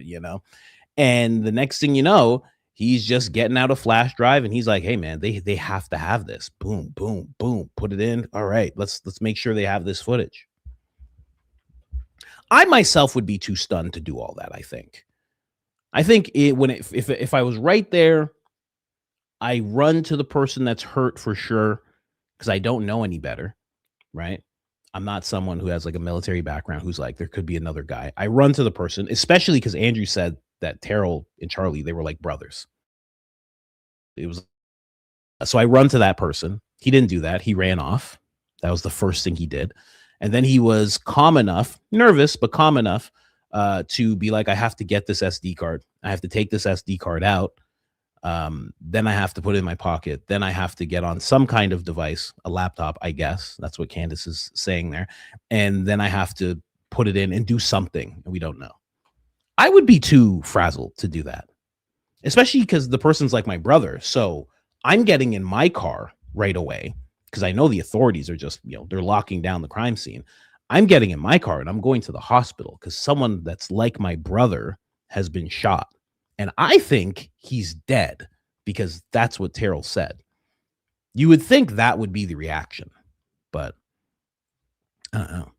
and the next thing you know, he's just getting out a flash drive and he's like, hey man, they have to have this. Boom, boom, boom, put it in. All right, let's make sure they have this footage. I myself would be too stunned to do all that. I think if I was right there, I run to the person that's hurt for sure, because I don't know any better, right? I'm not someone who has like a military background who's like, there could be another guy. I run to the person, especially because Andrew said that Terrell and Charlie, they were like brothers. So I run to that person. He didn't do that. He ran off. That was the first thing he did. And then he was calm enough, nervous, but calm enough to be like, I have to get this SD card. I have to take this SD card out. Then I have to put it in my pocket. Then I have to get on some kind of device, a laptop, I guess. That's what Candace is saying there. And then I have to put it in and do something. And we don't know. I would be too frazzled to do that, especially because the person's like my brother. So I'm getting in my car right away because I know the authorities are just, they're locking down the crime scene. I'm getting in my car and I'm going to the hospital because someone that's like my brother has been shot. And I think he's dead because that's what Terrell said. You would think that would be the reaction, but I don't know.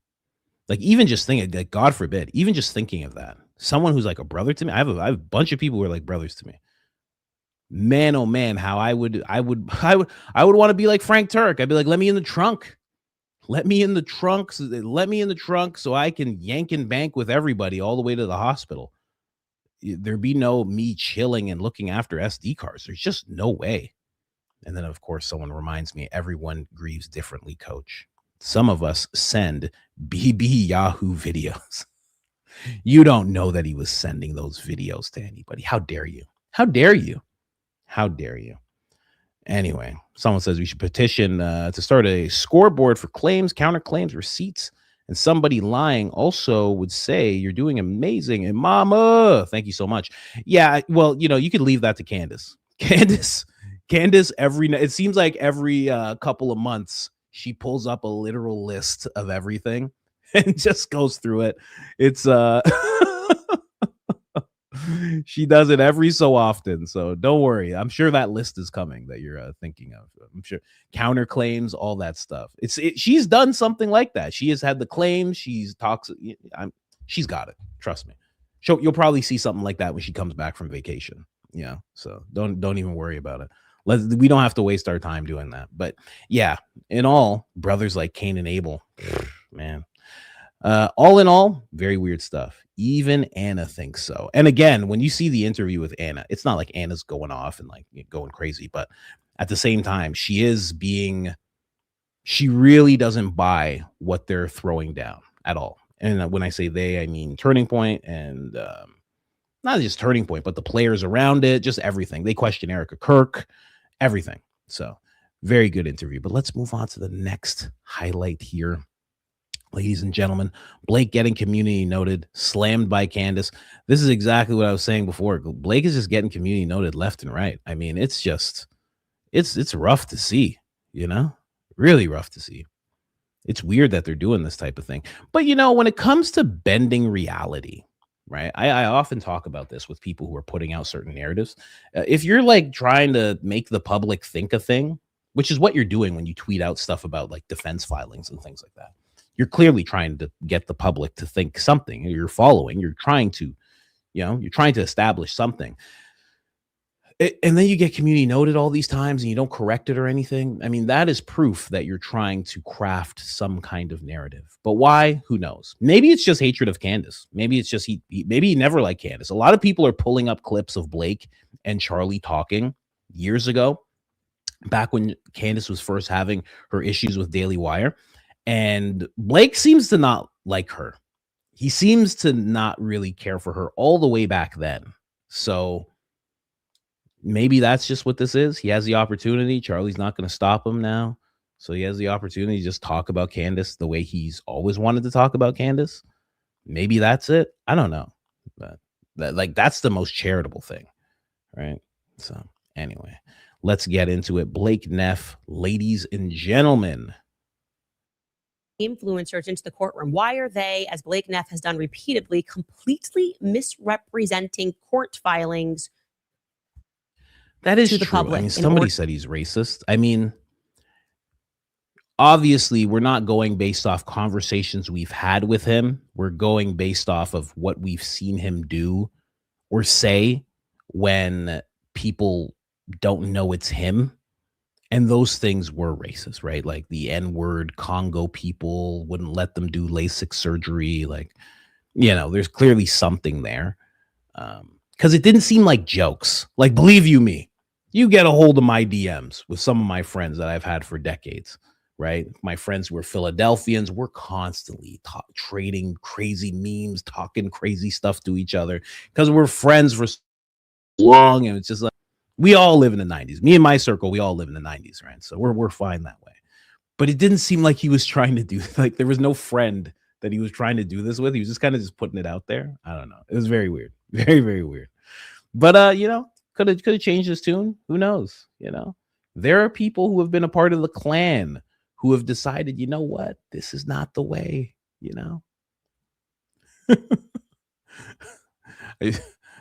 Like, even just thinking, like, God forbid, even just thinking of that, someone who's like a brother to me. I have a bunch of people who are like brothers to me. Man, oh man, how I would want to be like Frank Turk. I'd be like, let me in the trunk. Let me in the trunk. Let me in the trunk so I can yank and bank with everybody all the way to the hospital. There'd be no me chilling and looking after SD cards. There's just no way. And then, of course, someone reminds me, everyone grieves differently, coach. Some of us send BB Yahoo videos. You don't know that he was sending those videos to anybody. How dare you? How dare you? How dare you? Anyway, someone says we should petition to start a scoreboard for claims, counterclaims, receipts. And somebody lying also would say, you're doing amazing. And mama, thank you so much. Yeah, well, you could leave that to Candace. Candace, it seems like every couple of months, she pulls up a literal list of everything and just goes through it. It's she does it every so often, so don't worry. I'm sure that list is coming that you're thinking of. I'm sure counterclaims, all that stuff. She's done something like that. She has had the claims. She's got it. Trust me. You'll probably see something like that when she comes back from vacation. Yeah, so don't even worry about it. We don't have to waste our time doing that. But yeah, in all, brothers like Cain and Abel, man. All in all, very weird stuff. Even Anna thinks so. And again, when you see the interview with Anna, it's not like Anna's going off and like going crazy, but at the same time, she really doesn't buy what they're throwing down at all. And when I say they, I mean Turning Point and not just Turning Point, but the players around it, just everything. They question Erica Kirk, everything. So very good interview. But let's move on to the next highlight here. Ladies and gentlemen, Blake getting community noted, slammed by Candace. This is exactly what I was saying before. Blake is just getting community noted left and right. I mean, it's rough to see, really rough to see. It's weird that they're doing this type of thing. But, when it comes to bending reality, right? I often talk about this with people who are putting out certain narratives. If you're like trying to make the public think a thing, which is what you're doing when you tweet out stuff about like defense filings and things like that. You're clearly trying to get the public to think something. You're trying to establish something. And then you get community noted all these times and you don't correct it or anything. I mean, that is proof that you're trying to craft some kind of narrative. But why? Who knows? Maybe it's just hatred of Candace. Maybe it's just maybe he never liked Candace. A lot of people are pulling up clips of Blake and Charlie talking years ago, back when Candace was first having her issues with Daily Wire. And Blake seems to not like her. He seems to not really care for her all the way back then. So maybe that's just what this is. He has the opportunity. Charlie's not going to stop him now. So he has the opportunity to just talk about Candace the way he's always wanted to talk about Candace. Maybe that's it. I don't know. But that's the most charitable thing, right? So anyway, let's get into it. Blake Neff, ladies and gentlemen. Influencers into the courtroom. Why are they, as Blake Neff has done repeatedly, completely misrepresenting court filings? That is to the true. public? I mean, somebody said he's racist. I mean, obviously, we're not going based off conversations we've had with him. We're going based off of what we've seen him do or say when people don't know it's him. And those things were racist, right? Like the N-word, Congo people wouldn't let them do LASIK surgery. Like, there's clearly something there. Because it didn't seem like jokes. Like, believe you me, you get a hold of my DMs with some of my friends that I've had for decades, right? My friends who are Philadelphians, we're constantly trading crazy memes, talking crazy stuff to each other because we're friends for so long. And it's just like, we all live in the 90s. Me and my circle, we all live in the 90s, right? So we're fine that way. But it didn't seem like he was trying to do, like there was no friend that he was trying to do this with. He was just kind of just putting it out there. I don't know. It was very weird. Very, very weird. But could have changed his tune. Who knows? There are people who have been a part of the Klan who have decided, you know what? This is not the way,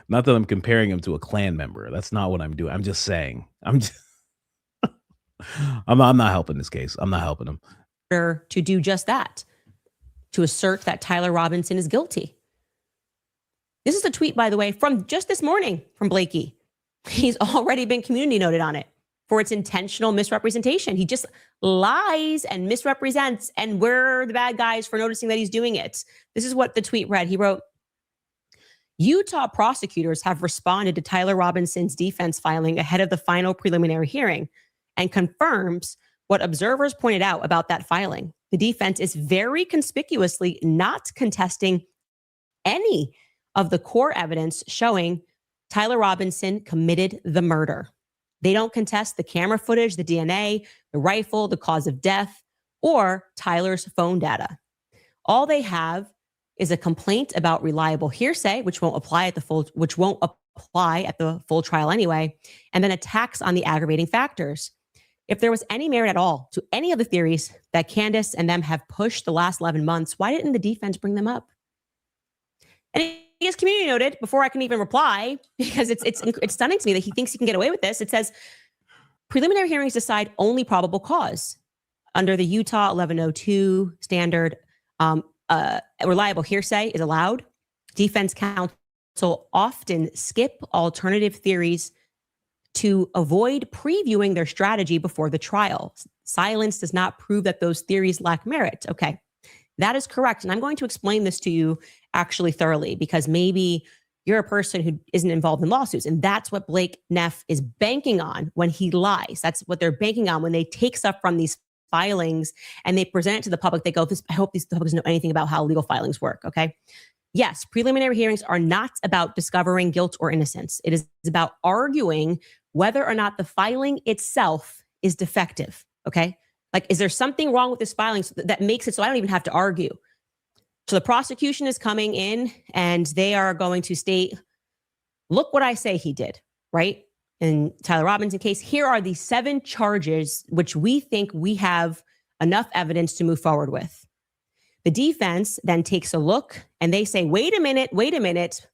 Not that I'm comparing him to a Klan member. That's not what I'm doing. I'm just saying. I'm not helping this case. I'm not helping him. To do just that, to assert that Tyler Robinson is guilty. This is a tweet, by the way, from just this morning from Blakey. He's already been community noted on it for its intentional misrepresentation. He just lies and misrepresents, and we're the bad guys for noticing that he's doing it. This is what the tweet read. He wrote, Utah prosecutors have responded to Tyler Robinson's defense filing ahead of the final preliminary hearing and confirms what observers pointed out about that filing. The defense is very conspicuously not contesting any of the core evidence showing Tyler Robinson committed the murder. They don't contest the camera footage, the DNA, the rifle, the cause of death, or Tyler's phone data. All they have is a complaint about reliable hearsay, which won't apply at the full trial anyway, and then attacks on the aggravating factors. If there was any merit at all to any of the theories that Candace and them have pushed the last 11 months, why didn't the defense bring them up? And he has community noted before I can even reply, because it's stunning to me that he thinks he can get away with this. It says preliminary hearings decide only probable cause under the Utah 1102 standard. Reliable hearsay is allowed. Defense counsel often skip alternative theories to avoid previewing their strategy before the trial. Silence does not prove that those theories lack merit. Okay, that is correct. And I'm going to explain this to you actually thoroughly, because maybe you're a person who isn't involved in lawsuits. And that's what Blake Neff is banking on when he lies. That's what they're banking on when they take stuff from these filings and they present it to the public. They go, I hope these public doesn't know anything about how legal filings work. Okay. Yes, preliminary hearings are not about discovering guilt or innocence. It is about arguing whether or not the filing itself is defective. Okay. Like, is there something wrong with this filing that makes it so I don't even have to argue? So the prosecution is coming in and they are going to state, look what I say he did, right? In Tyler Robinson case, here are the 7 charges which we think we have enough evidence to move forward with. The defense then takes a look and they say, wait a minute.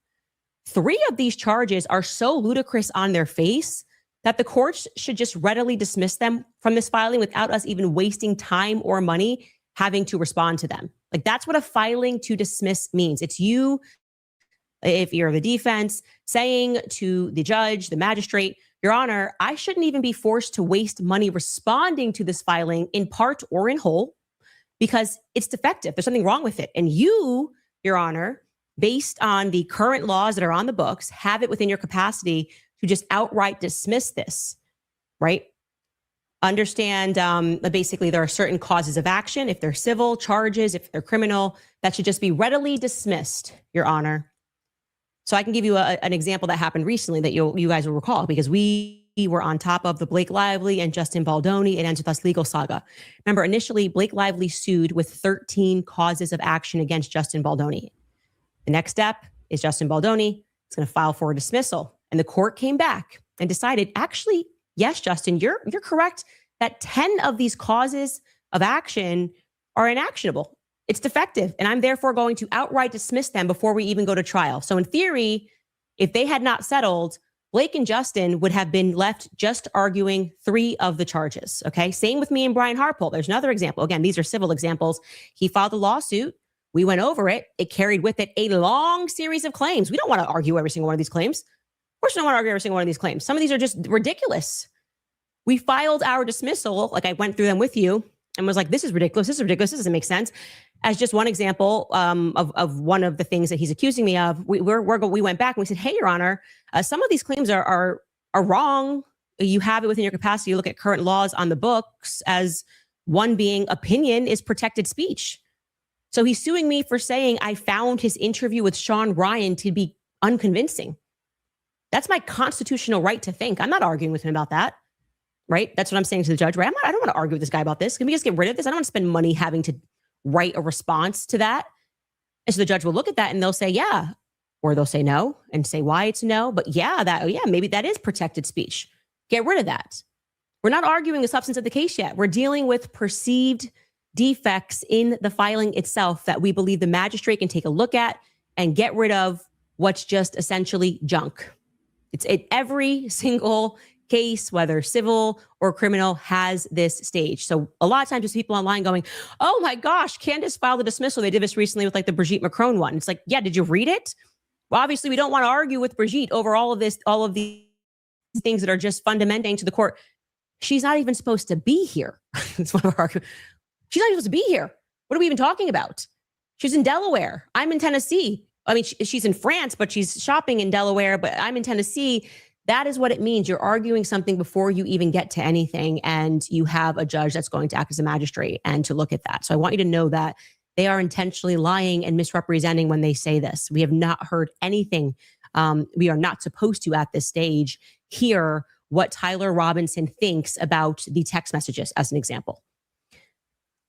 3 of these charges are so ludicrous on their face that the courts should just readily dismiss them from this filing without us even wasting time or money having to respond to them. Like, that's what a filing to dismiss means. It's you, if you're the defense, saying to the judge, the magistrate, Your Honor, I shouldn't even be forced to waste money responding to this filing in part or in whole because it's defective. There's something wrong with it. And you, Your Honor, based on the current laws that are on the books, have it within your capacity to just outright dismiss this, right? Understand, basically, there are certain causes of action. If they're civil charges, if they're criminal, that should just be readily dismissed, Your Honor. So I can give you an example that happened recently that you guys will recall, because we were on top of the Blake Lively and Justin Baldoni and Ends With Us legal saga. Remember, initially, Blake Lively sued with 13 causes of action against Justin Baldoni. The next step is Justin Baldoni is going to file for a dismissal. And the court came back and decided, actually, yes, Justin, you're correct that 10 of these causes of action are inactionable. It's defective. And I'm therefore going to outright dismiss them before we even go to trial. So in theory, if they had not settled, Blake and Justin would have been left just arguing 3 of the charges. Okay. Same with me and Brian Harpole. There's another example. Again, these are civil examples. He filed a lawsuit. We went over it. It carried with it a long series of claims. We don't want to argue every single one of these claims. Of course, we don't want to argue every single one of these claims. Some of these are just ridiculous. We filed our dismissal, like I went through them with you and was like, this is ridiculous. This is ridiculous. This doesn't make sense. As just one example of one of the things that he's accusing me of, we went back and we said, hey, Your Honor, some of these claims are wrong. You have it within your capacity to look at current laws on the books, as one being opinion is protected speech. So he's suing me for saying I found his interview with Sean Ryan to be unconvincing. That's my constitutional right to think. I'm not arguing with him about that, right? That's what I'm saying to the judge, right? I don't want to argue with this guy about this. Can we just get rid of this? I don't want to spend money having to write a response to that. And so the judge will look at that and they'll say, yeah, or they'll say no and say why it's no. But yeah, maybe that is protected speech. Get rid of that. We're not arguing the substance of the case yet. We're dealing with perceived defects in the filing itself that we believe the magistrate can take a look at and get rid of what's just essentially junk. It's every single case, whether civil or criminal, has this stage. So a lot of times there's people online going, oh my gosh, Candace filed a dismissal. They did this recently with like the Brigitte Macron one. It's like, yeah, did you read it? Well, obviously we don't want to argue with Brigitte over all of these things that are just fundamental to the court. She's not even supposed to be here. That's one of our arguments. She's not even supposed to be here. What are we even talking about? She's in Delaware. I'm in Tennessee. I mean, she's in France, but she's shopping in Delaware, but I'm in Tennessee. That is what it means. You're arguing something before you even get to anything. And you have a judge that's going to act as a magistrate and to look at that. So I want you to know that they are intentionally lying and misrepresenting when they say this. We have not heard anything. We are not supposed to, at this stage, hear what Tyler Robinson thinks about the text messages, as an example.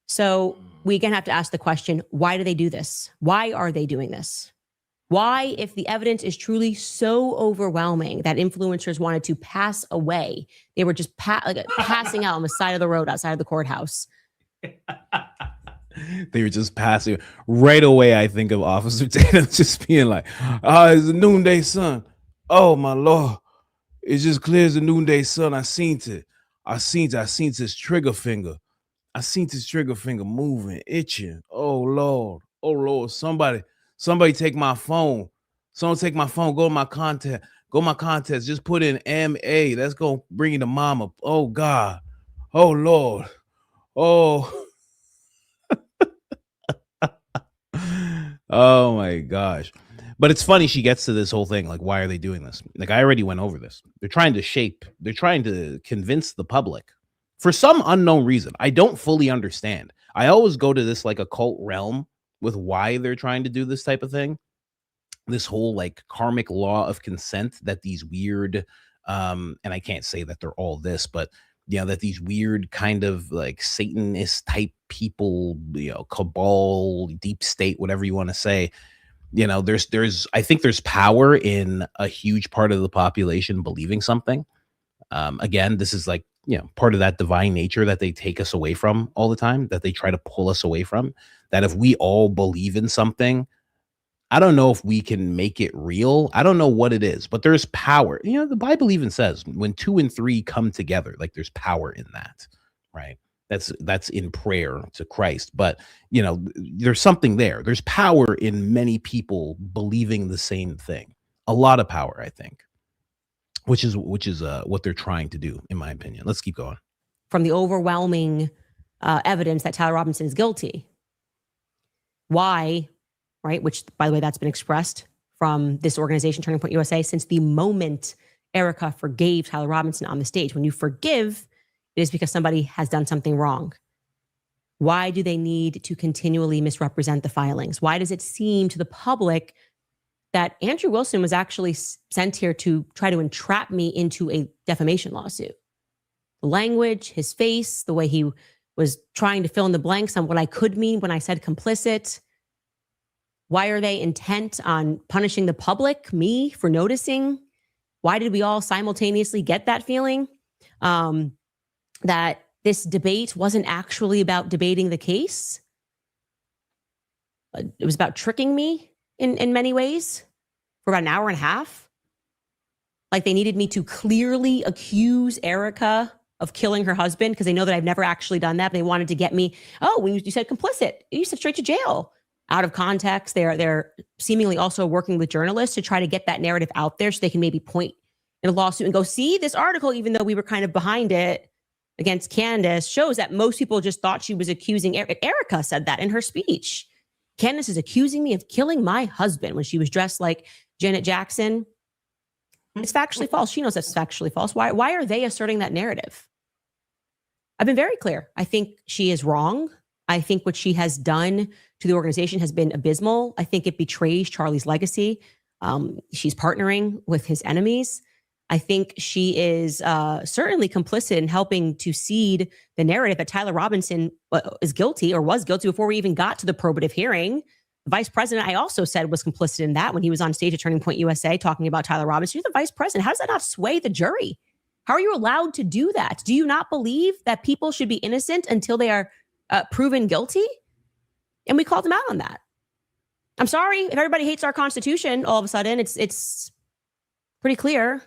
So we again have to ask the question, why do they do this? Why are they doing this? Why, if the evidence is truly so overwhelming that influencers wanted to pass away, they were just passing out on the side of the road outside of the courthouse. They were just passing right away. I think of Officer Tatum just being like, it's the noonday sun. Oh my Lord. It's just clear as the noonday sun. I seen it. I seen his trigger finger. I seen his trigger finger moving, itching. Oh Lord. Oh Lord. Somebody take my phone. Someone take my phone. Go to my contact. Go to my contacts. Just put in MA. Let's go bring it to mama. Oh God. Oh Lord. Oh. Oh my gosh. But it's funny she gets to this whole thing. Like, why are they doing this? Like, I already went over this. They're trying to convince the public for some unknown reason. I don't fully understand. I always go to this like occult realm with why they're trying to do this type of thing. This whole like karmic law of consent that these weird, and I can't say that they're all this, but that these weird kind of like Satanist type people, cabal, deep state, whatever you want to say, I think there's power in a huge part of the population believing something. Again, this is like, part of that divine nature that they take us away from all the time, that they try to pull us away from, that if we all believe in something, I don't know if we can make it real. I don't know what it is, but there's power. The Bible even says when 2 and 3 come together, like there's power in that, right? That's in prayer to Christ. But, there's something there. There's power in many people believing the same thing. A lot of power, I think, which is what they're trying to do, in my opinion. Let's keep going. From the overwhelming evidence that Tyler Robinson is guilty. Why? Right, which, by the way, that's been expressed from this organization, Turning Point USA, since the moment Erica forgave Tyler Robinson on the stage. When you forgive, it is because somebody has done something wrong. Why do they need to continually misrepresent the filings? Why does it seem to the public that Andrew Wilson was actually sent here to try to entrap me into a defamation lawsuit? The language, his face, the way he was trying to fill in the blanks on what I could mean when I said complicit. Why are they intent on punishing the public, me, for noticing? Why did we all simultaneously get that feeling that this debate wasn't actually about debating the case? It was about tricking me in many ways for about an hour and a half. Like they needed me to clearly accuse Erica of killing her husband because they know that I've never actually done that. But they wanted to get me, when you said complicit, you said straight to jail. Out of context, they're seemingly also working with journalists to try to get that narrative out there so they can maybe point in a lawsuit and go, see, this article, even though we were kind of behind it against Candace, shows that most people just thought she was accusing Erica said that in her speech. Candace is accusing me of killing my husband when she was dressed like Janet Jackson. It's factually false. She knows that's factually false. Why are they asserting that narrative? I've been very clear. I think she is wrong. I think what she has done to the organization has been abysmal. I think it betrays Charlie's legacy. She's partnering with his enemies. I think she is certainly complicit in helping to seed the narrative that Tyler Robinson is guilty or was guilty before we even got to the probative hearing. The vice president, I also said, was complicit in that when he was on stage at Turning Point USA talking about Tyler Robinson. You're the vice president. How does that not sway the jury? How are you allowed to do that? Do you not believe that people should be innocent until they are proven guilty? And we called them out on that. I'm sorry if everybody hates our Constitution all of a sudden. It's pretty clear.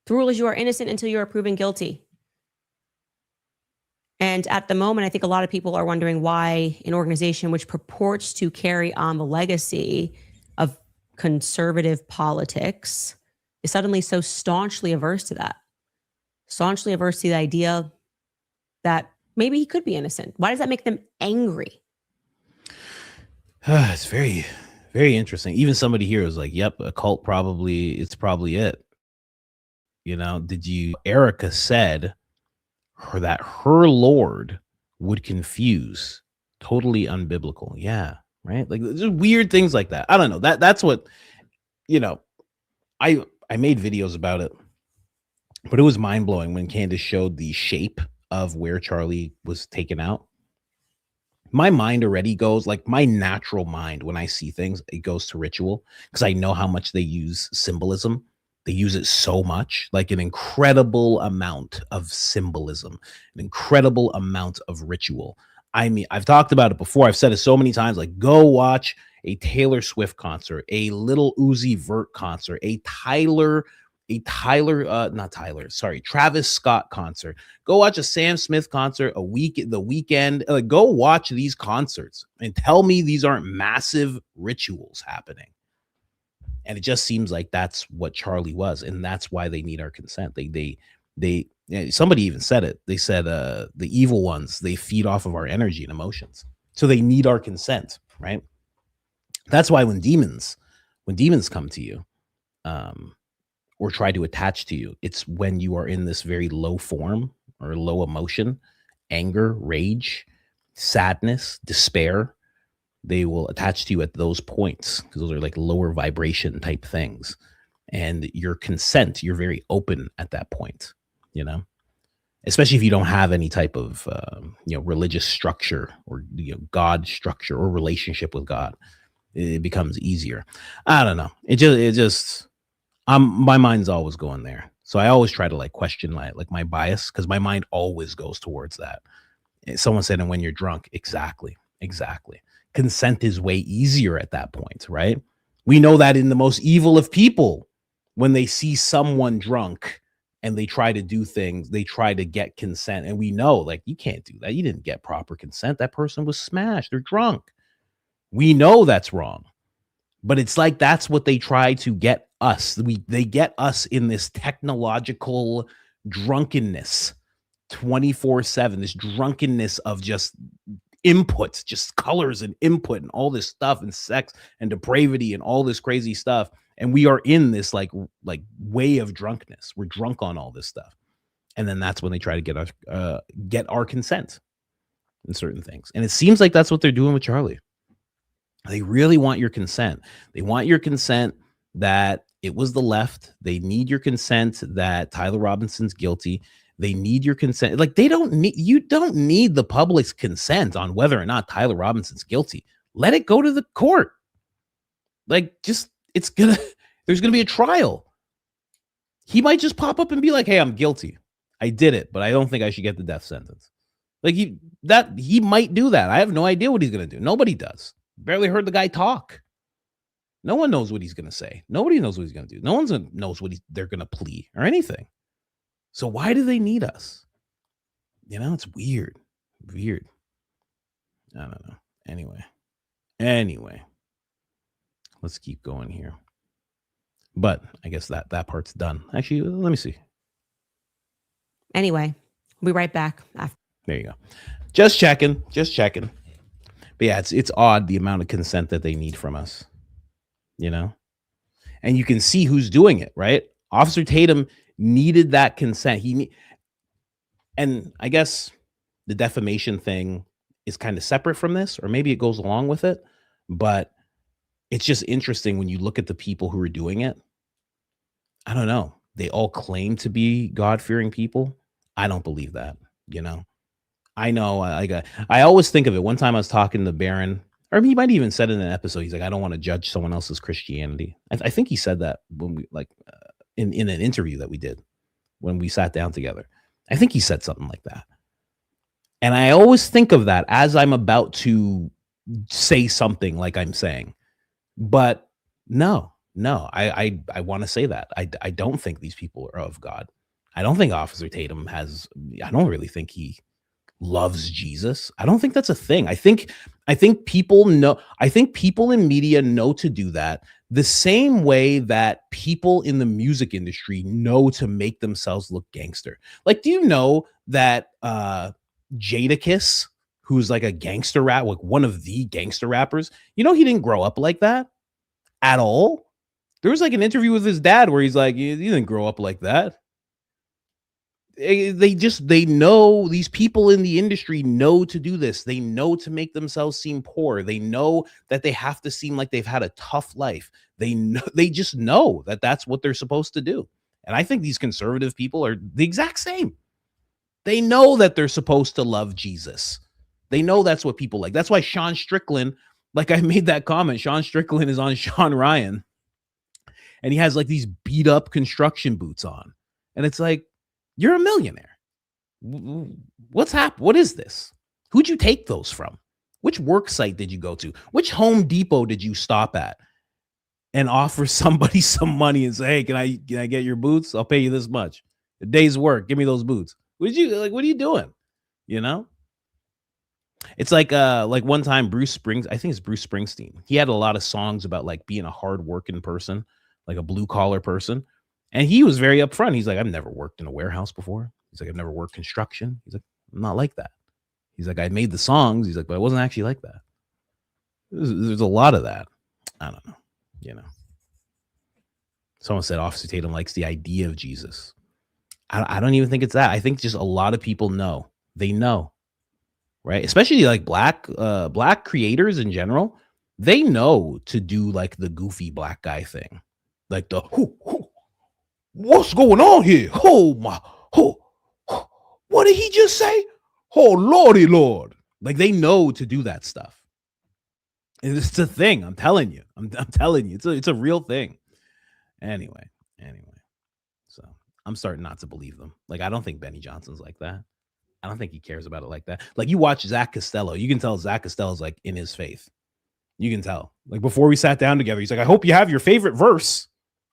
The rule is you are innocent until you are proven guilty. And at the moment, I think a lot of people are wondering why an organization which purports to carry on the legacy of conservative politics is suddenly so staunchly averse to that. Staunchly averse to the idea that maybe he could be innocent. Why does that make them angry? It's very, very interesting. Even somebody here was like, yep, a cult it's probably it. Erica said that her Lord would confuse, totally unbiblical. Yeah, right? Like just weird things like that. I don't know. That's what, I made videos about it, but it was mind-blowing when Candace showed the shape of where Charlie was taken out. my mind already goes, like, my natural mind when I see things, it goes to ritual because I know how much they use symbolism. They use it so much, like an incredible amount of symbolism, an incredible amount of ritual. I mean, I've talked about it before. I've said it so many times, like, go watch a Taylor Swift concert, a Little Uzi Vert concert, not Tyler, sorry, Travis Scott concert. Go watch a Sam Smith concert, the weekend. Go watch these concerts and tell me these aren't massive rituals happening. And it just seems like that's what Charlie was, and that's why they need our consent. Somebody even said it. They said the evil ones, they feed off of our energy and emotions, so they need our consent, right? That's why when demons come to you, or try to attach to you, it's when you are in this very low form or low emotion, anger, rage, sadness, despair. They will attach to you at those points because those are like lower vibration type things. And your consent, you're very open at that point, especially if you don't have any type of, religious structure or, God structure or relationship with God. It becomes easier. I don't know. It just my mind's always going there. So I always try to like question my bias because my mind always goes towards that. Someone said, and when you're drunk, exactly. Consent is way easier at that point, right? We know that in the most evil of people, when they see someone drunk and they try to do things, they try to get consent. And we know, like, you can't do that. You didn't get proper consent. That person was smashed. They're drunk. We know that's wrong. But it's like that's what they try to get us. They get us in this technological drunkenness 24/7, this drunkenness of just inputs, just colors and input and all this stuff and sex and depravity and all this crazy stuff. And we are in this like way of drunkenness. We're drunk on all this stuff. And then that's when they try to get our consent in certain things. And it seems like that's what they're doing with Charlie. They really want your consent. They want your consent that it was the left. They need your consent that Tyler Robinson's guilty. They need your consent. Like, you don't need the public's consent on whether or not Tyler Robinson's guilty. Let it go to the court. Like, there's gonna be a trial. He might just pop up and be like, hey, I'm guilty. I did it, but I don't think I should get the death sentence. Like, he might do that. I have no idea what he's gonna do. Nobody does. Barely heard the guy talk. No one knows what he's gonna say. Nobody knows what he's gonna do. No one knows what they're gonna plea or anything. So why do they need us? It's weird. I don't know. Anyway, let's keep going here. But I guess that part's done. Actually, let me see. Anyway, we'll be right back after. There you go. Just checking. But yeah, it's odd the amount of consent that they need from us, and you can see who's doing it, right? Officer Tatum needed that consent. And I guess the defamation thing is kind of separate from this, or maybe it goes along with it, but it's just interesting when you look at the people who are doing it. I don't know. They all claim to be God-fearing people. I don't believe that, I know. I always think of it. One time I was talking to Barron, or he might even said in an episode, he's like, I don't want to judge someone else's Christianity. I think he said that when we in an interview that we did when we sat down together. I think he said something like that. And I always think of that as I'm about to say something like I'm saying. But no, I want to say that. I don't think these people are of God. I don't think Officer Tatum I don't really think he loves Jesus. I don't think that's a thing. I think people know. I think people in media know to do that the same way that people in the music industry know to make themselves look gangster. Like, do you know that Jadakiss, who's like a gangster rap, like one of the gangster rappers, he didn't grow up like that at all. There was like an interview with his dad where he's like, you didn't grow up like that. They know, these people in the industry know to do this. They know to make themselves seem poor. They know that they have to seem like they've had a tough life. They just know that that's what they're supposed to do. And I think these conservative people are the exact same. They know that they're supposed to love Jesus. They know that's what people like. That's why Sean Strickland, like I made that comment, Sean Strickland is on Sean Ryan and he has like these beat up construction boots on. And it's like, you're a millionaire. What's happened? What is this? Who'd you take those from? Which work site did you go to? Which Home Depot did you stop at and offer somebody some money and say, hey, can I get your boots? I'll pay you this much. A day's work. Give me those boots. What are you doing? You know? It's like one time I think it's Bruce Springsteen. He had a lot of songs about like being a hardworking person, like a blue collar person. And he was very upfront. He's like, I've never worked in a warehouse before. He's like, I've never worked construction. He's like, I'm not like that. He's like, I made the songs. He's like, but I wasn't actually like that. There's a lot of that. I don't know. You know, someone said Officer Tatum likes the idea of Jesus. I don't even think it's that. I think just a lot of people know. They know, right? Especially like black creators in general. They know to do like the goofy black guy thing, like the what's going on here? What did he just say? Oh lordy lord! Like they know to do that stuff. And it's a thing. I'm telling you. I'm telling you. It's a real thing. Anyway. So I'm starting not to believe them. Like I don't think Benny Johnson's like that. I don't think he cares about it like that. Like you watch Zach Costello, you can tell Zach Costello's like in his faith. You can tell. Like before we sat down together, he's like, I hope you have your favorite verse.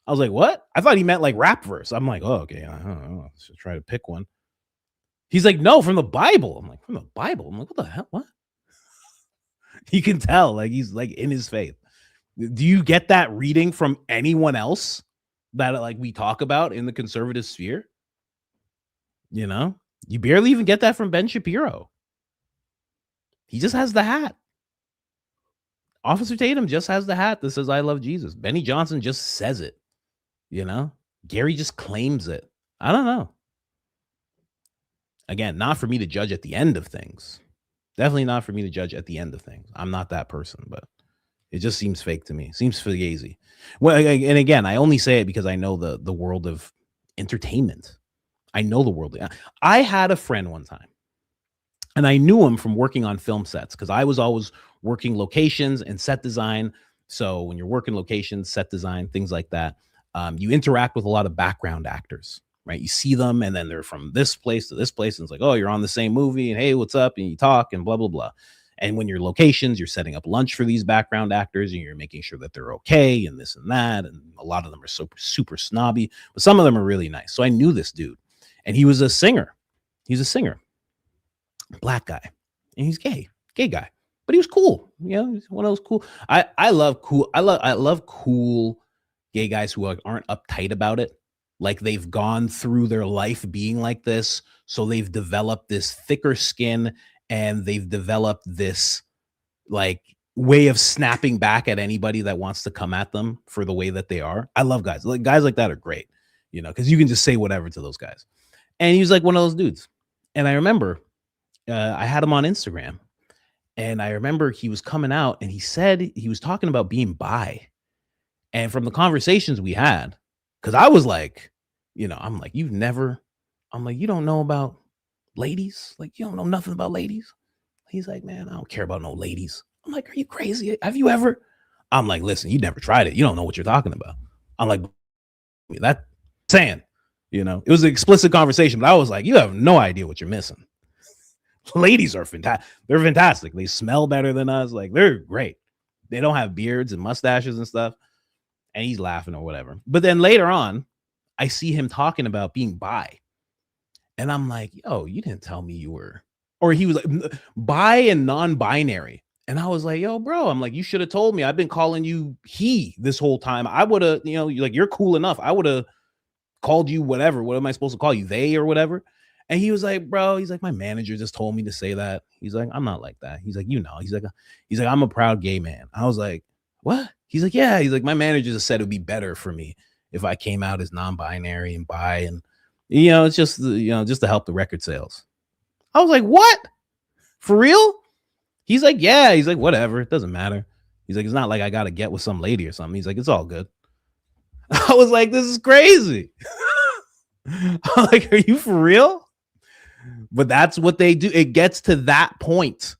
I was like, what? I thought he meant like rap verse. I'm like, oh, okay. I don't know. Let's try to pick one. He's like, no, from the Bible. I'm like, from the Bible? I'm like, what the hell? What? You can tell, like he's like in his faith. Do you get that reading from anyone else that like we talk about in the conservative sphere? You know, you barely even get that from Ben Shapiro. He just has the hat. Officer Tatum just has the hat that says, I love Jesus. Benny Johnson just says it. You know, Gary just claims it. I don't know. Again, not for me to judge at the end of things. Definitely not for me to judge at the end of things. I'm not that person, but it just seems fake to me. Seems fugazi. Well, and again, I only say it because I know the world of entertainment. I know the world. I had a friend one time, and I knew him from working on film sets because I was always working locations and set design. So when you're working locations, set design, things like that, you interact with a lot of background actors. Right. You see them and then they're from this place to this place. And it's like, oh, you're on the same movie and hey, what's up? And you talk and blah, blah, blah. And when you're locations, you're setting up lunch for these background actors and you're making sure that they're okay and this and that. And a lot of them are super snobby, but some of them are really nice. So I knew this dude and he was a singer. He's a singer, black guy, and he's gay guy, but he was cool. You know, he's one of those cool. I love cool gay guys who aren't uptight about it. Like they've gone through their life being like this. So they've developed this thicker skin and they've developed this like way of snapping back at anybody that wants to come at them for the way that they are. I love guys like that are great, you know, because you can just say whatever to those guys. And he was like one of those dudes. And I remember I had him on Instagram and I remember he was coming out and he said he was talking about being bi. And from the conversations we had, because I was like, you know, I'm like, you don't know about ladies? Like, you don't know nothing about ladies? He's like, man, I don't care about no ladies. I'm like, are you crazy? Have you ever? I'm like, listen, you never tried it. You don't know what you're talking about. I'm like, that saying, you know, it was an explicit conversation, but I was like, you have no idea what you're missing. Ladies are fantastic. They're fantastic. They smell better than us. Like, they're great. They don't have beards and mustaches and stuff. And he's laughing or whatever. But then later on, I see him talking about being bi. And I'm like, yo, you didn't tell me you were. Or he was like, bi and non-binary. And I was like, yo, bro, I'm like, you should have told me. I've been calling you he this whole time. I would have, you know, like, you're cool enough. I would have called you whatever. What am I supposed to call you? They or whatever. And he was like, bro, he's like, my manager just told me to say that. He's like, I'm not like that. He's like, you know, he's like, I'm a proud gay man. I was like, what? He's like, yeah. He's like, my manager just said it would be better for me if I came out as non-binary and bi, and you know, it's just, you know, just to help the record sales. I was like, what? For real? He's like, yeah. He's like, whatever. It doesn't matter. He's like, it's not like I got to get with some lady or something. He's like, it's all good. I was like, this is crazy. I'm like, are you for real? But that's what they do. It gets to that point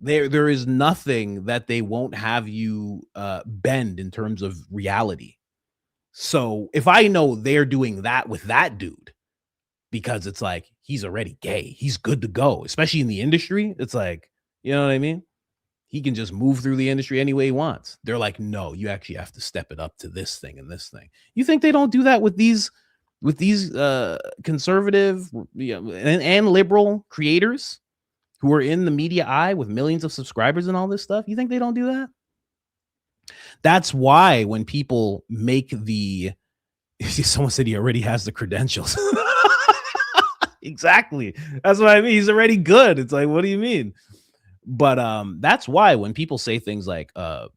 There is nothing that they won't have you bend in terms of reality. So if I know they're doing that with that dude, because it's like he's already gay, he's good to go, especially in the industry. It's like, you know what I mean? He can just move through the industry any way he wants. They're like, no, you actually have to step it up to this thing and this thing. You think they don't do that with these conservative, and liberal creators who are in the media eye with millions of subscribers and all this stuff? You think they don't do that? That's why when people make someone said he already has the credentials. Exactly. That's what I mean. He's already good. It's like, what do you mean? But that's why when people say things like, that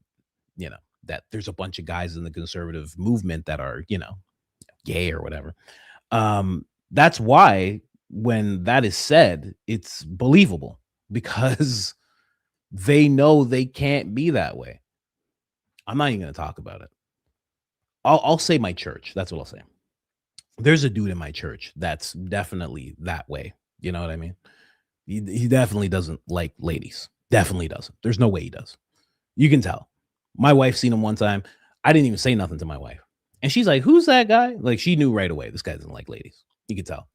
there's a bunch of guys in the conservative movement that are, gay or whatever. That's why when that is said, it's believable, because they know they can't be that way. I'm not even going to talk about it. I'll say my church. That's what I'll say. There's a dude in my church that's definitely that way. You know what I mean? He definitely doesn't like ladies. Definitely doesn't. There's no way he does. You can tell. My wife seen him one time. I didn't even say nothing to my wife. And she's like, who's that guy? Like, she knew right away. This guy doesn't like ladies. You could tell.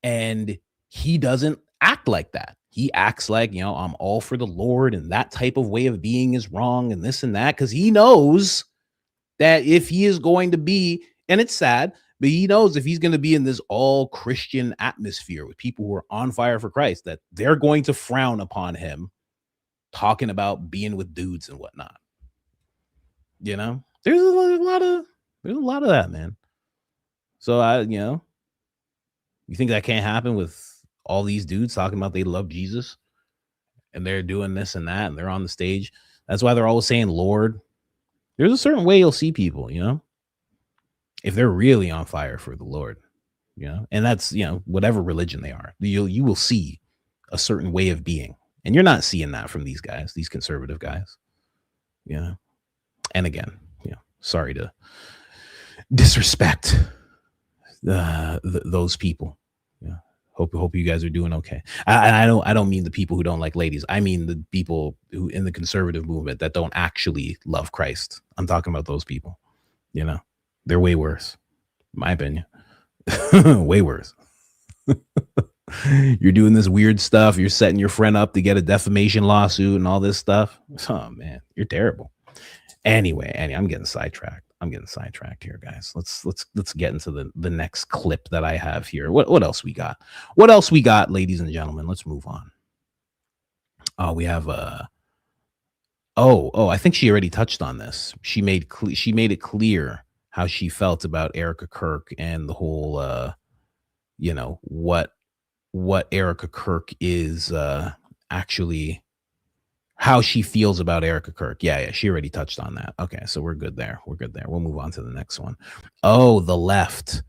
And he doesn't act like that. He acts like, I'm all for the Lord, and that type of way of being is wrong and this and that, because he knows that if he is going to be, and it's sad, but he knows if he's going to be in this all Christian atmosphere with people who are on fire for Christ, that they're going to frown upon him talking about being with dudes and whatnot. There's a lot of that, man. So you think that can't happen with all these dudes talking about they love Jesus and they're doing this and that and they're on the stage? That's why they're always saying Lord. There's a certain way you'll see people, if they're really on fire for the Lord, and that's, whatever religion they are, you will see a certain way of being. And you're not seeing that from these guys, these conservative guys. And again, sorry to disrespect those people. Hope you guys are doing okay. I don't mean the people who don't like ladies. I mean the people who in the conservative movement that don't actually love Christ. I'm talking about those people. They're way worse, in my opinion. Way worse. You're doing this weird stuff. You're setting your friend up to get a defamation lawsuit and all this stuff. Oh man, you're terrible. Anyway, I'm getting sidetracked. Here, guys. Let's get into the next clip that I have here. What else we got? What else we got, ladies and gentlemen? Let's move on. We have I think she already touched on this. She made it clear how she felt about Erica Kirk and the whole what Erica Kirk is actually, how she feels about Erica Kirk. Yeah, she already touched on that. Okay, so we're good there. We'll move on to the next one. Oh, the left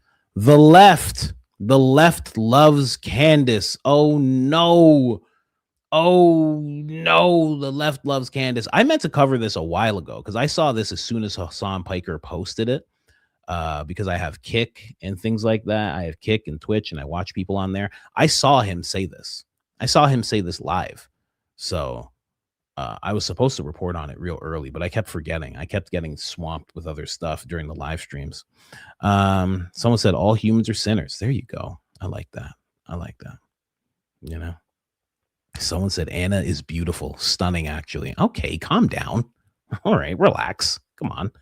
loves Candace. Oh no, the left loves Candace. I meant to cover this a while ago because I saw this as soon as Hassan Piker posted it. Because I have Kick and things like that. I have Kick and Twitch, and I watch people on there. I saw him say this. Live. So I was supposed to report on it real early, but I kept forgetting. I kept getting swamped with other stuff during the live streams. Someone said all humans are sinners. There you go. I like that. Someone said Anna is beautiful, stunning, actually. Okay, calm down. All right, relax. Come on.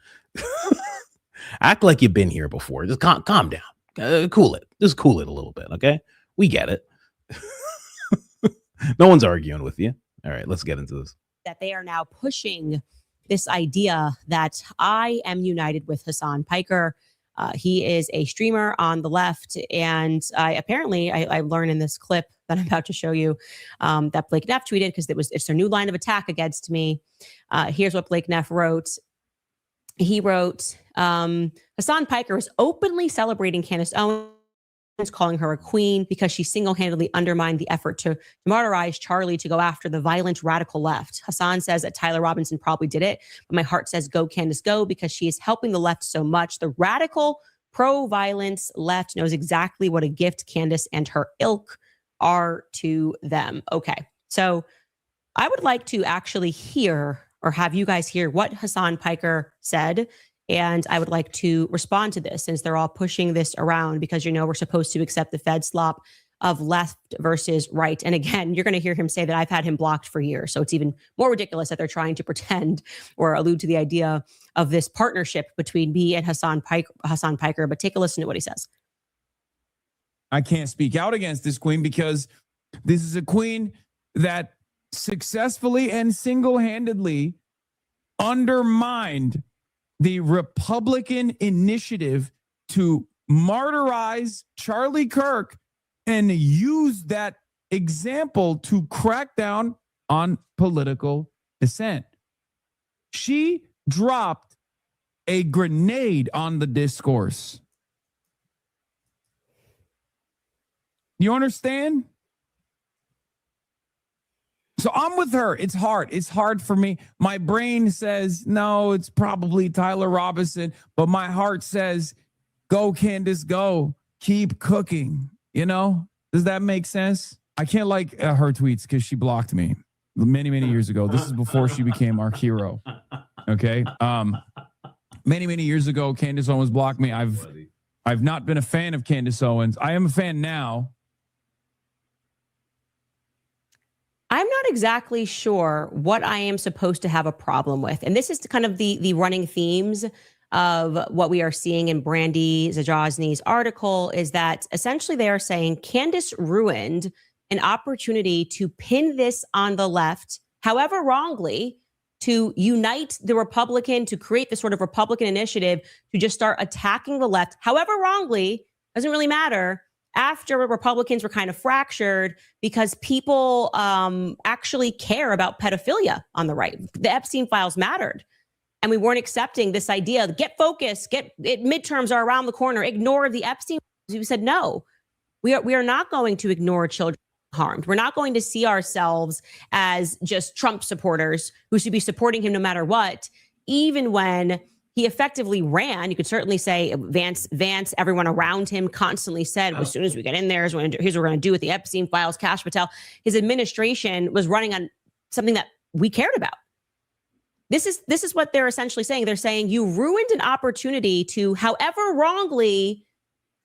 Act like you've been here before. Just calm down. Cool it. Just cool it a little bit, okay? We get it. No one's arguing with you. All right, let's get into this. That they are now pushing this idea that I am united with Hassan Piker. He is a streamer on the left, and I learned in this clip that I'm about to show you that Blake Neff tweeted, because it's their new line of attack against me. Here's what Blake Neff wrote. He wrote, Hassan Piker is openly celebrating Candace Owens, calling her a queen because she single-handedly undermined the effort to martyrize Charlie to go after the violent radical left. Hassan says that Tyler Robinson probably did it, but my heart says go Candace go, because she is helping the left so much. The radical pro-violence left knows exactly what a gift Candace and her ilk are to them. Okay, so I would like to actually hear or have you guys hear what Hassan Piker said. And I would like to respond to this since they're all pushing this around because, we're supposed to accept the Fed slop of left versus right. And again, you're going to hear him say that I've had him blocked for years. So it's even more ridiculous that they're trying to pretend or allude to the idea of this partnership between me and Hassan Piker. But take a listen to what he says. I can't speak out against this queen because this is a queen that successfully and single-handedly undermined the Republican initiative to martyrize Charlie Kirk and use that example to crack down on political dissent. She dropped a grenade on the discourse. You understand? So I'm with her. It's hard. It's hard for me. My brain says, no, it's probably Tyler Robinson. But my heart says, go, Candace, go. Keep cooking. Does that make sense? I can't like her tweets because she blocked me many, many years ago. This is before she became our hero. Okay. Many, many years ago, Candace Owens blocked me. I've not been a fan of Candace Owens. I am a fan now. I'm not exactly sure what I am supposed to have a problem with. And this is kind of the running themes of what we are seeing in Brandy Zajazny's article is that essentially they are saying Candace ruined an opportunity to pin this on the left, however wrongly, to unite the Republican, to create this sort of Republican initiative to just start attacking the left, however wrongly, doesn't really matter, after Republicans were kind of fractured because people actually care about pedophilia on the right. The Epstein files mattered. And we weren't accepting this idea, get focused, midterms are around the corner, ignore the Epstein. We said, no, we are not going to ignore children harmed. We're not going to see ourselves as just Trump supporters who should be supporting him no matter what, even when he effectively ran. You could certainly say Vance, everyone around him constantly said, as soon as we get in there, here's what we're going to do with the Epstein files, Kash Patel. His administration was running on something that we cared about. This is what they're essentially saying. They're saying you ruined an opportunity to, however wrongly,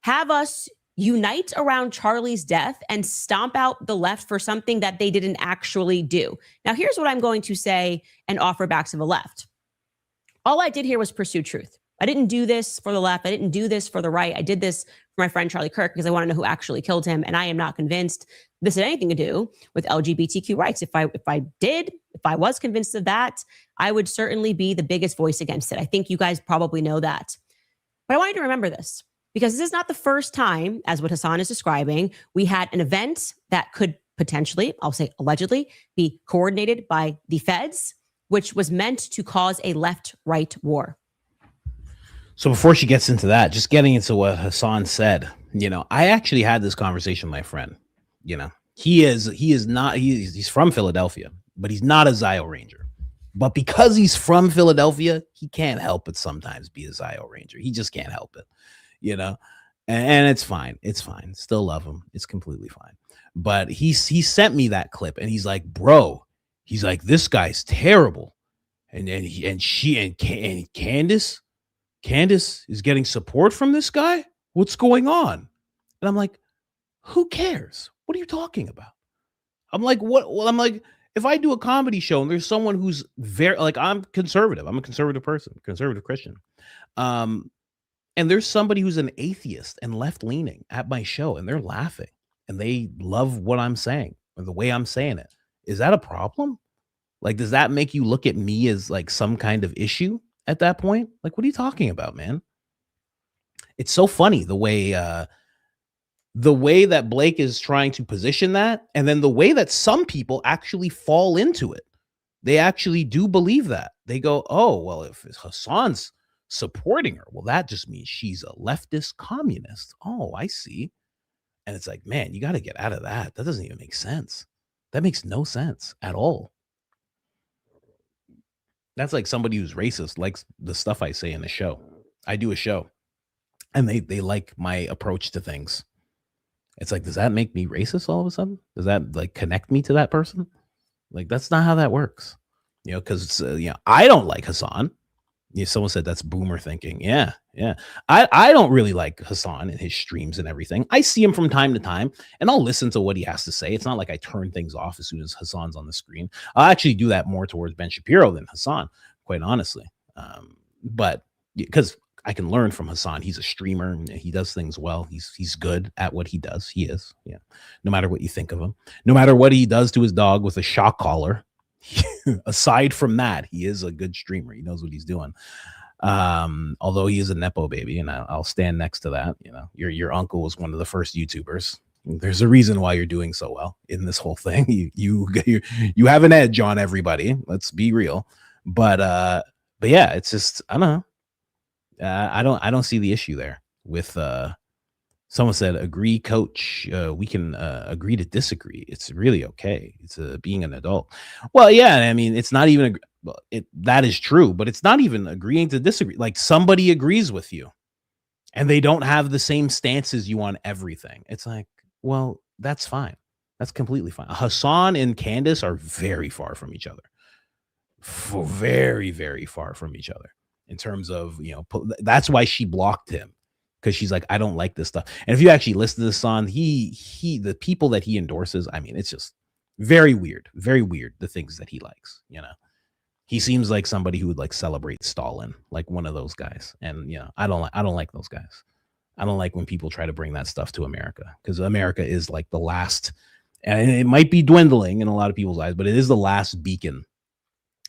have us unite around Charlie's death and stomp out the left for something that they didn't actually do. Now, here's what I'm going to say and offer back to the left. All I did here was pursue truth. I didn't do this for the left. I didn't do this for the right. I did this for my friend Charlie Kirk because I want to know who actually killed him. And I am not convinced this had anything to do with LGBTQ rights. If I was convinced of that, I would certainly be the biggest voice against it. I think you guys probably know that. But I want you to remember this because this is not the first time, as what Hassan is describing, we had an event that could potentially, I'll say allegedly, be coordinated by the feds, which was meant to cause a left-right war. So before she gets into that, just getting into what Hassan said, I actually had this conversation with my friend. He's from Philadelphia, but he's not a Zio Ranger. But because he's from Philadelphia, he can't help but sometimes be a Zio Ranger. He just can't help it, and it's fine. It's fine. Still love him. It's completely fine. But he sent me that clip and he's like, bro, he's like, this guy's terrible. And Candace is getting support from this guy. What's going on? And I'm like, who cares? What are you talking about? I'm like, what? Well, I'm like, if I do a comedy show and there's someone who's very I'm conservative. I'm a conservative person, conservative Christian. And there's somebody who's an atheist and left leaning at my show and they're laughing and they love what I'm saying or the way I'm saying it. Is that a problem? Does that make you look at me as some kind of issue at that point? What are you talking about, man? It's so funny the way that Blake is trying to position that, and then the way that some people actually fall into it. They actually do believe that. They go, oh, well, if Hassan's supporting her, well, that just means she's a leftist communist. Oh, I see. And it's like, man, you got to get out of that. That doesn't even make sense. That makes no sense at all. That's like somebody who's racist likes the stuff I say in the show. I do a show and they like my approach to things. It's like, does that make me racist all of a sudden? Does that connect me to that person? Like, that's not how that works. Because I don't like Hassan. Someone said that's boomer thinking. Yeah. I don't really like Hassan and his streams and everything. I see him from time to time, and I'll listen to what he has to say. It's not like I turn things off as soon as Hassan's on the screen. I'll actually do that more towards Ben Shapiro than Hassan, quite honestly. But because I can learn from Hassan. He's a streamer and he does things well. He's good at what he does. He is. Yeah. No matter what you think of him, no matter what he does to his dog with a shock collar, aside from that, he is a good streamer. He knows what he's doing. Although he is a Nepo baby, and I'll stand next to that. Your uncle was one of the first YouTubers. There's a reason why you're doing so well in this whole thing. You have an edge on everybody. Let's be real. But yeah, it's just, I don't know. I don't see the issue there with someone said, agree, coach. We can agree to disagree. It's really okay. It's being an adult. Well, yeah, I mean, it's not even that is true, but it's not even agreeing to disagree. Like, somebody agrees with you and they don't have the same stance as you on everything. It's like, well, that's fine. That's completely fine. Hassan and Candace are very far from each other. Very, very far from each other in terms of, that's why she blocked him. Because she's like, I don't like this stuff. And if you actually listen to the song, the people that he endorses, I mean, it's just very weird, the things that he likes. He seems like somebody who would like celebrate Stalin, like one of those guys. And I don't like those guys. I don't like when people try to bring that stuff to America, because America is like the last, and it might be dwindling in a lot of people's eyes, but it is the last beacon.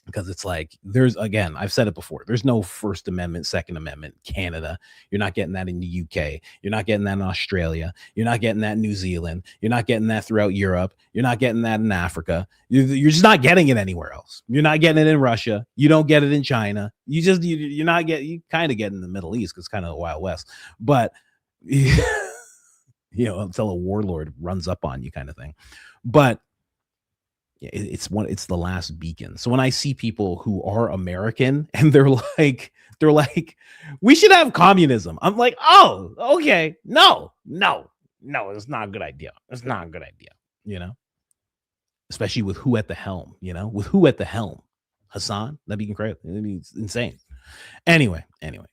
Because it's like, again, I've said it before, there's no First Amendment, Second Amendment, Canada. You're not getting that in the UK. You're not getting that in Australia. You're not getting that in New Zealand. You're not getting that throughout Europe. You're not getting that in Africa. You're just not getting it anywhere else. You're not getting it in Russia. You don't get it in China. You're not getting, you kind of get in the Middle East, because it's kind of the Wild West. But, until a warlord runs up on you, kind of thing. But it's the last beacon. So when I see people who are American and they're like, we should have communism, I'm like, oh, okay, no, it's not a good idea. It's not a good idea, especially with who at the helm, Hassan, that'd be incredible. It'd be insane. Anyway,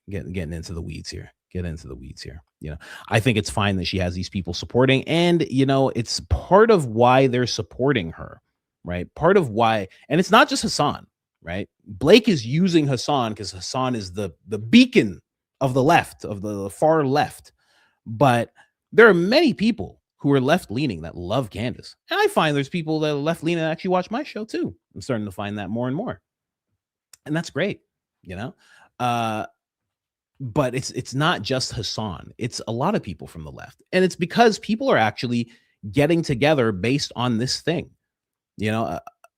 getting into the weeds here. I think it's fine that she has these people supporting, and it's part of why they're supporting her. Right. Part of why, and it's not just Hassan, right? Blake is using Hassan because Hassan is the beacon of the left, of the far left. But there are many people who are left leaning that love Candace. And I find there's people that are left leaning that actually watch my show too. I'm starting to find that more and more. And that's great, but it's not just Hassan. It's a lot of people from the left. And it's because people are actually getting together based on this thing.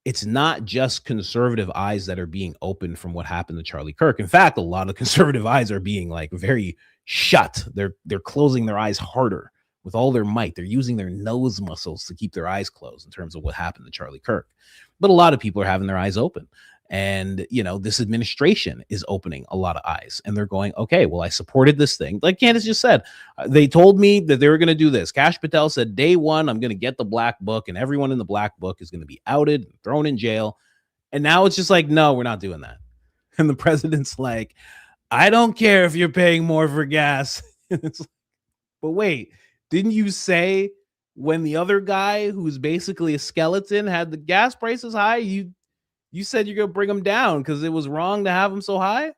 It's not just conservative eyes that are being opened from what happened to Charlie Kirk. In fact, a lot of conservative eyes are being like very shut. They're closing their eyes harder with all their might. They're using their nose muscles to keep their eyes closed in terms of what happened to Charlie Kirk. But a lot of people are having their eyes open. And, this administration is opening a lot of eyes, and they're going, okay, well, I supported this thing. Like Candace just said, they told me that they were going to do this. Kash Patel said, day one, I'm going to get the black book, and everyone in the black book is going to be outed, thrown in jail. And now it's just like, no, we're not doing that. And the president's like, I don't care if you're paying more for gas. It's like, but wait, didn't you say when the other guy who's basically a skeleton had the gas prices high, you said you're going to bring them down because it was wrong to have them so high?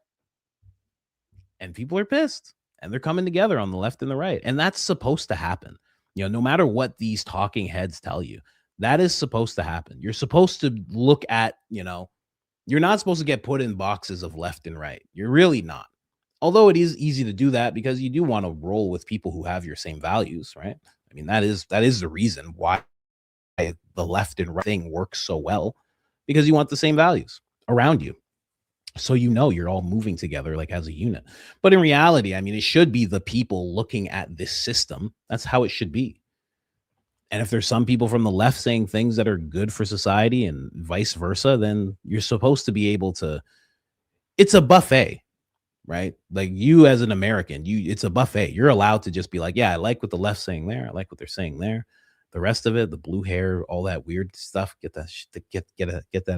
And people are pissed, and they're coming together on the left and the right. And that's supposed to happen. No matter what these talking heads tell you, that is supposed to happen. You're supposed to look at, you're not supposed to get put in boxes of left and right. You're really not. Although it is easy to do that because you do want to roll with people who have your same values, right? I mean, that is the reason why the left and right thing works so well. Because you want the same values around you. So you're all moving together like as a unit. But in reality, I mean, it should be the people looking at this system. That's how it should be. And if there's some people from the left saying things that are good for society and vice versa, then you're supposed to be able to, it's a buffet, right? Like you as an American, it's a buffet. You're allowed to just be like, yeah, I like what the left's saying there. I like what they're saying there. The rest of it, the blue hair, all that weird stuff, get that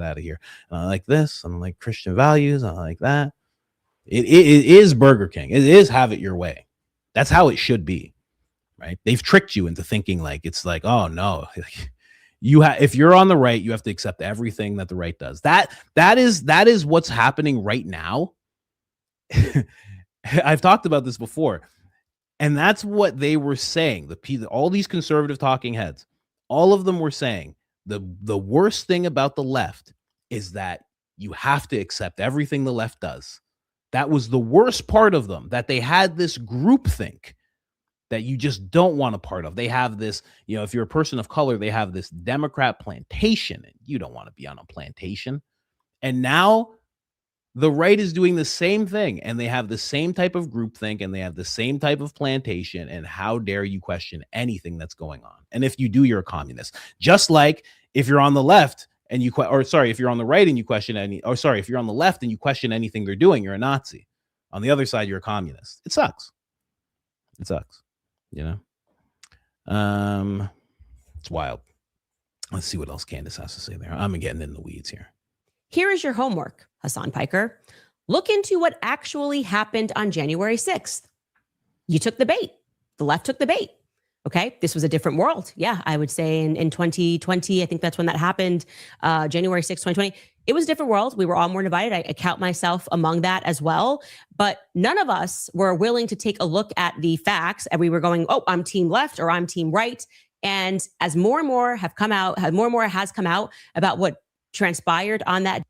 out of here. And I like this. I like Christian values. I like that. It is Burger King. It is have it your way. That's how it should be, right? They've tricked you into thinking like it's like, oh no, if you're on the right, you have to accept everything that the right does. That is what's happening right now. I've talked about this before. And that's what they were saying. All these conservative talking heads, all of them were saying the worst thing about the left is that you have to accept everything the left does. That was the worst part of them, that they had this groupthink that you just don't want a part of. They have this, if you're a person of color, they have this Democrat plantation, and you don't want to be on a plantation. And now the right is doing the same thing, and they have the same type of groupthink, and they have the same type of plantation. And how dare you question anything that's going on? And if you do, you're a communist. Just like if you're on the left and if you're on the right and you question if you're on the left and you question anything they're doing, you're a Nazi. On the other side, you're a communist. It sucks. It sucks. It's wild. Let's see what else Candace has to say there. I'm getting in the weeds here. Here is your homework, Hassan Piker. Look into what actually happened on January 6th. You took the bait. The left took the bait. Okay, this was a different world. Yeah, I would say in 2020, I think that's when that happened, January 6th, 2020. It was a different world. We were all more divided. I count myself among that as well. But none of us were willing to take a look at the facts. And we were going, oh, I'm team left or I'm team right. And as more and more has come out about what transpired on that,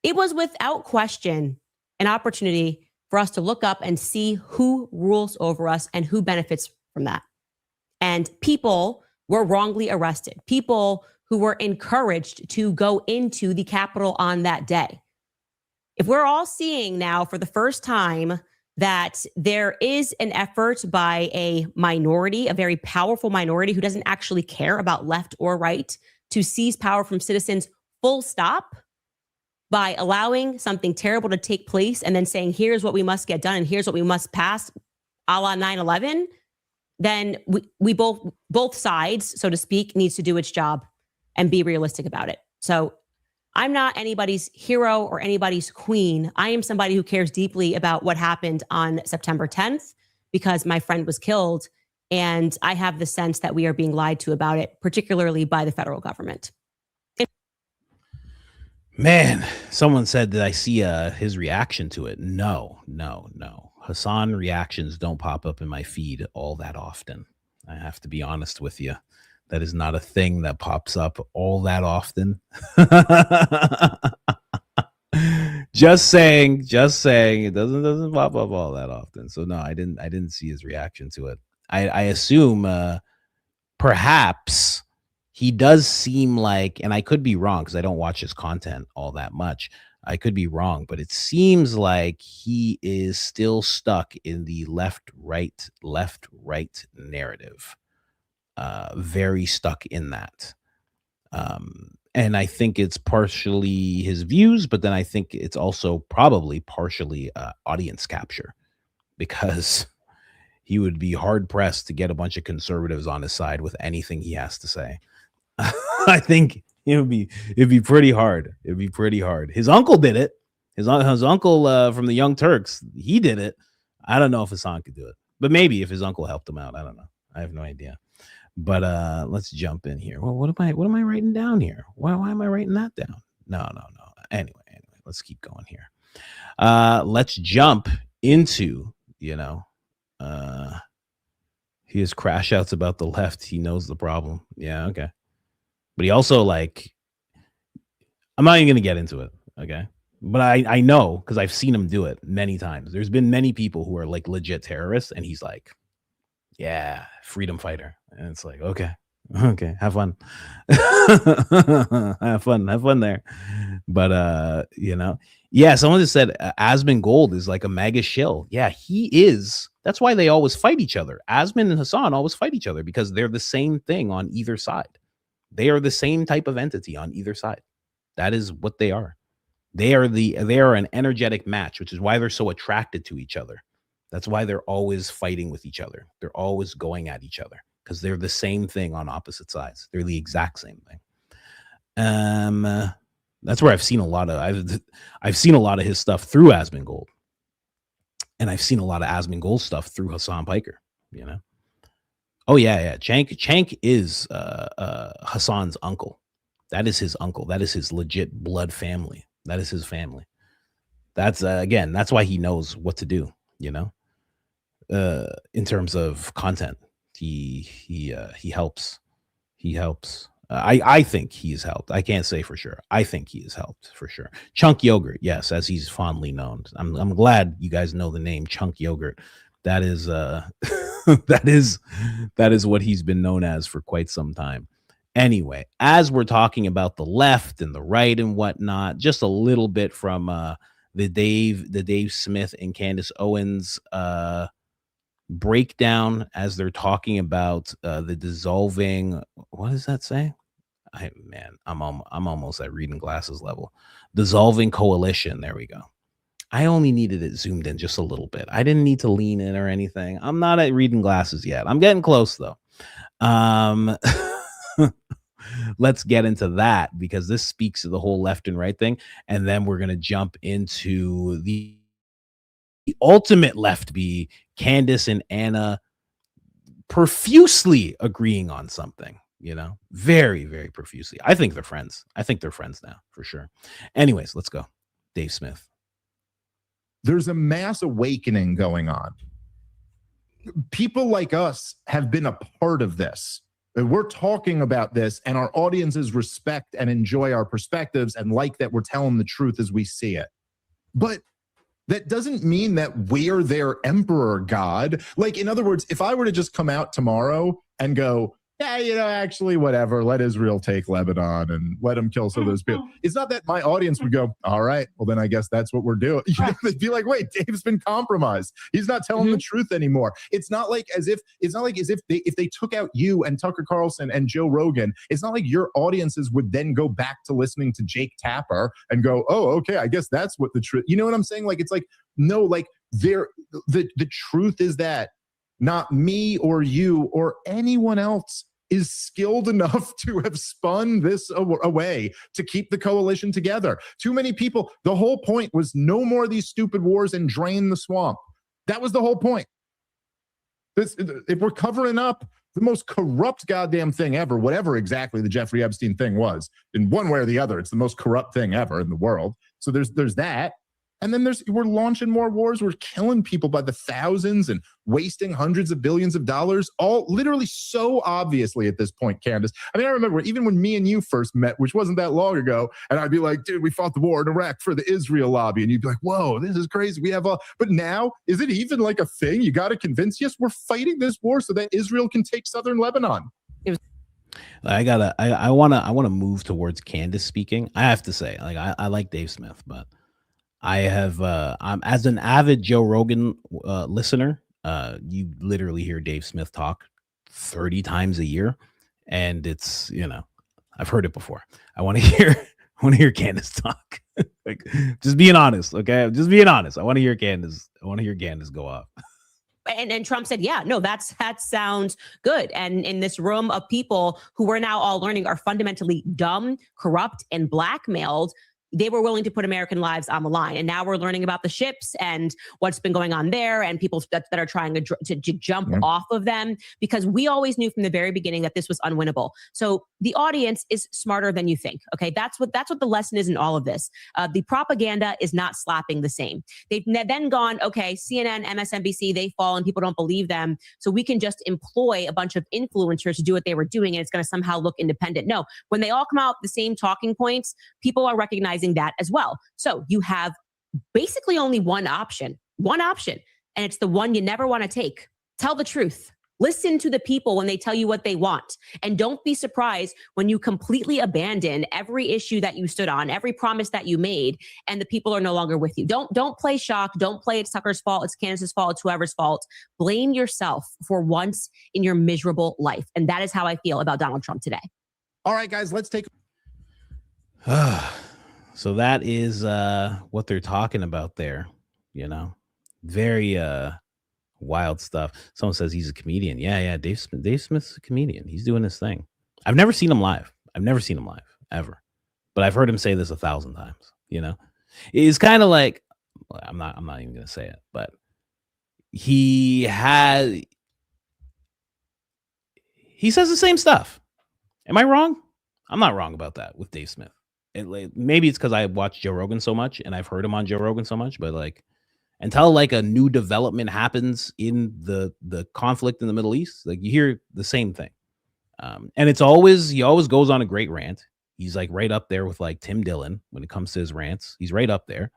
it was without question an opportunity for us to look up and see who rules over us and who benefits from that. And people were wrongly arrested. People who were encouraged to go into the Capitol on that day. If we're all seeing now for the first time that there is an effort by a minority, a very powerful minority who doesn't actually care about left or right, to seize power from citizens full stop, by allowing something terrible to take place and then saying, here's what we must get done and here's what we must pass, a la 9/11, then we both sides, so to speak, needs to do its job and be realistic about it. So I'm not anybody's hero or anybody's queen. I am somebody who cares deeply about what happened on September 10th because my friend was killed. And I have the sense that we are being lied to about it, particularly by the federal government. Man, someone said, did I see his reaction to it? No. Hassan reactions don't pop up in my feed all that often. I have to be honest with you. That is not a thing that pops up all that often. Just saying. It doesn't pop up all that often. So no, I didn't see his reaction to it. I assume perhaps he does seem like, and I could be wrong because I don't watch his content all that much. I could be wrong, but it seems like he is still stuck in the left, right narrative. Very stuck in that. And I think it's partially his views, but then I think it's also probably partially audience capture, because he would be hard pressed to get a bunch of conservatives on his side with anything he has to say. I think it'd be pretty hard. It'd be pretty hard. His uncle did it. His uncle from the Young Turks, he did it. I don't know if Hassan could do it, but maybe if his uncle helped him out. I don't know. I have no idea. But let's jump in here. Well, what am I writing down here? Why am I writing that down? No. Anyway, let's keep going here. Let's jump into, he has crash outs about the left. He knows the problem. Yeah, okay. But he also, I'm not even going to get into it, okay? But I know, because I've seen him do it many times. There's been many people who are like legit terrorists, and he's like, yeah, freedom fighter. And it's like, okay, have fun. have fun there. But, yeah, someone just said Asman Gold is like a MAGA shill. Yeah, he is. That's why they always fight each other. Asman and Hassan always fight each other, because they're the same thing on either side. They are the same type of entity on either side. That is what they are. They are an energetic match, which is why they're so attracted to each other. That's why they're always fighting with each other. They're always going at each other. because they're the same thing on opposite sides. They're the exact same thing. That's where I've seen a lot of his stuff through Asmongold, and I've seen a lot of Asmongold stuff through Hassan Piker. You know. Oh yeah. Chank is Hassan's uncle. That is his uncle. That is his legit blood family. That is his family. That's again, that's why he knows what to do, you know, in terms of content. He helps. He helps. I think he's helped. I can't say for sure. I think he has helped for sure. Chunk Yogurt, yes, as he's fondly known. I'm glad you guys know the name Chunk Yogurt. That is that is what he's been known as for quite some time. Anyway, as we're talking about the left and the right and whatnot, just a little bit from the Dave Smith and Candace Owens breakdown as they're talking about the dissolving. What does that say? I'm almost at reading glasses level. Dissolving coalition. There we go. I only needed it zoomed in just a little bit. I didn't need to lean in or anything. I'm not at reading glasses yet. I'm getting close though. Let's get into that because this speaks to the whole left and right thing. And then we're going to jump into the ultimate left be Candace and Anna profusely agreeing on something, you know, very, very profusely. I think they're friends. I think they're friends now for sure. Anyways, let's go. Dave Smith. There's a mass awakening going on. People like us have been a part of this. We're talking about this, and our audiences respect and enjoy our perspectives and like that we're telling the truth as we see it. But that doesn't mean that we're their emperor god. Like, in other words, if I were to just come out tomorrow and go, yeah, you know, actually, whatever, let Israel take Lebanon and let them kill some of those people. It's not that my audience would go, all right, well, then I guess that's what we're doing. You know, they'd be like, wait, Dave's been compromised. He's not telling the truth anymore. It's not like as if they took out you and Tucker Carlson and Joe Rogan, it's not like your audiences would then go back to listening to Jake Tapper and go, oh, okay, I guess that's what the truth, you know what I'm saying? Like, it's like, no, like the truth is that not me or you or anyone else is skilled enough to have spun this away to keep the coalition together. Too many people, the whole point was no more of these stupid wars and drain the swamp. That was the whole point. If we're covering up the most corrupt goddamn thing ever, whatever exactly the Jeffrey Epstein thing was, in one way or the other, it's the most corrupt thing ever in the world. So there's that. And then we're launching more wars. We're killing people by the thousands and wasting hundreds of billions of dollars, all literally so obviously at this point, Candace. I mean, I remember even when me and you first met, which wasn't that long ago, and I'd be like, dude, we fought the war in Iraq for the Israel lobby. And you'd be like, whoa, this is crazy. We have all, but now, is it even like a thing? You got to convince us we're fighting this war so that Israel can take southern Lebanon. I want to move towards Candace speaking. I have to say, like, I like Dave Smith, but I have, I'm as an avid Joe Rogan listener, you literally hear Dave Smith talk 30 times a year, and it's, you know, I've heard it before. I want to hear Candace talk. Like, just being honest, okay? Just being honest. I want to hear Candace go off. And Trump said, yeah, no, that sounds good. And in this room of people who we're now all learning are fundamentally dumb, corrupt, and blackmailed, they were willing to put American lives on the line. And now we're learning about the ships and what's been going on there and people that are trying to jump off of them, because we always knew from the very beginning that this was unwinnable. So the audience is smarter than you think. Okay, that's what the lesson is in all of this. The propaganda is not slapping the same. They've then gone, okay, CNN, MSNBC, they fall and people don't believe them. So we can just employ a bunch of influencers to do what they were doing and it's going to somehow look independent. No, when they all come out with the same talking points, people are recognizing that as well. So you have basically only one option, and it's the one you never want to take. Tell the truth. Listen to the people when they tell you what they want. And don't be surprised when you completely abandon every issue that you stood on, every promise that you made, and the people are no longer with you. Don't play shock. Don't play it's Tucker's fault, it's Candace's fault, it's whoever's fault. Blame yourself for once in your miserable life. And that is how I feel about Donald Trump today. All right, guys, let's take So that is what they're talking about there, you know. Very Wild stuff. Someone says he's a comedian. Yeah. Dave Smith's a comedian. He's doing his thing. I've never seen him live. Ever. But I've heard him say this 1,000 times. It's kind of like, I'm not even gonna say it, but he says the same stuff. Am I wrong? I'm not wrong about that with Dave Smith. Maybe it's because I watched Joe Rogan so much and I've heard him on Joe Rogan so much, but like until like a new development happens in the conflict in the Middle East, like you hear the same thing. And he always goes on a great rant. He's like right up there with like Tim Dillon when it comes to his rants. He's right up there,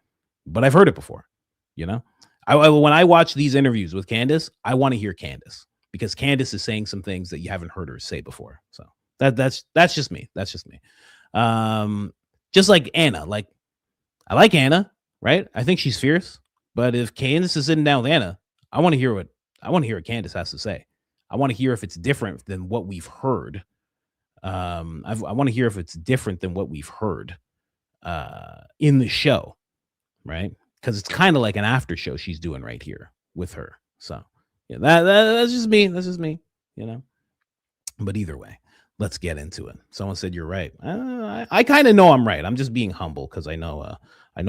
but I've heard it before. When I watch these interviews with Candace, I want to hear Candace because Candace is saying some things that you haven't heard her say before. So that's just me. Just like Anna, like I like Anna, right? I think she's fierce, but if Candace is sitting down with Anna, I want to hear what Candace has to say. I want to hear if it's different than what we've heard. I want to hear if it's different than what we've heard in the show, right? Because it's kind of like an after show she's doing right here with her. So yeah, that's just me. But either way, let's get into it. Someone said you're right. I kind of know I'm right. I'm just being humble because I know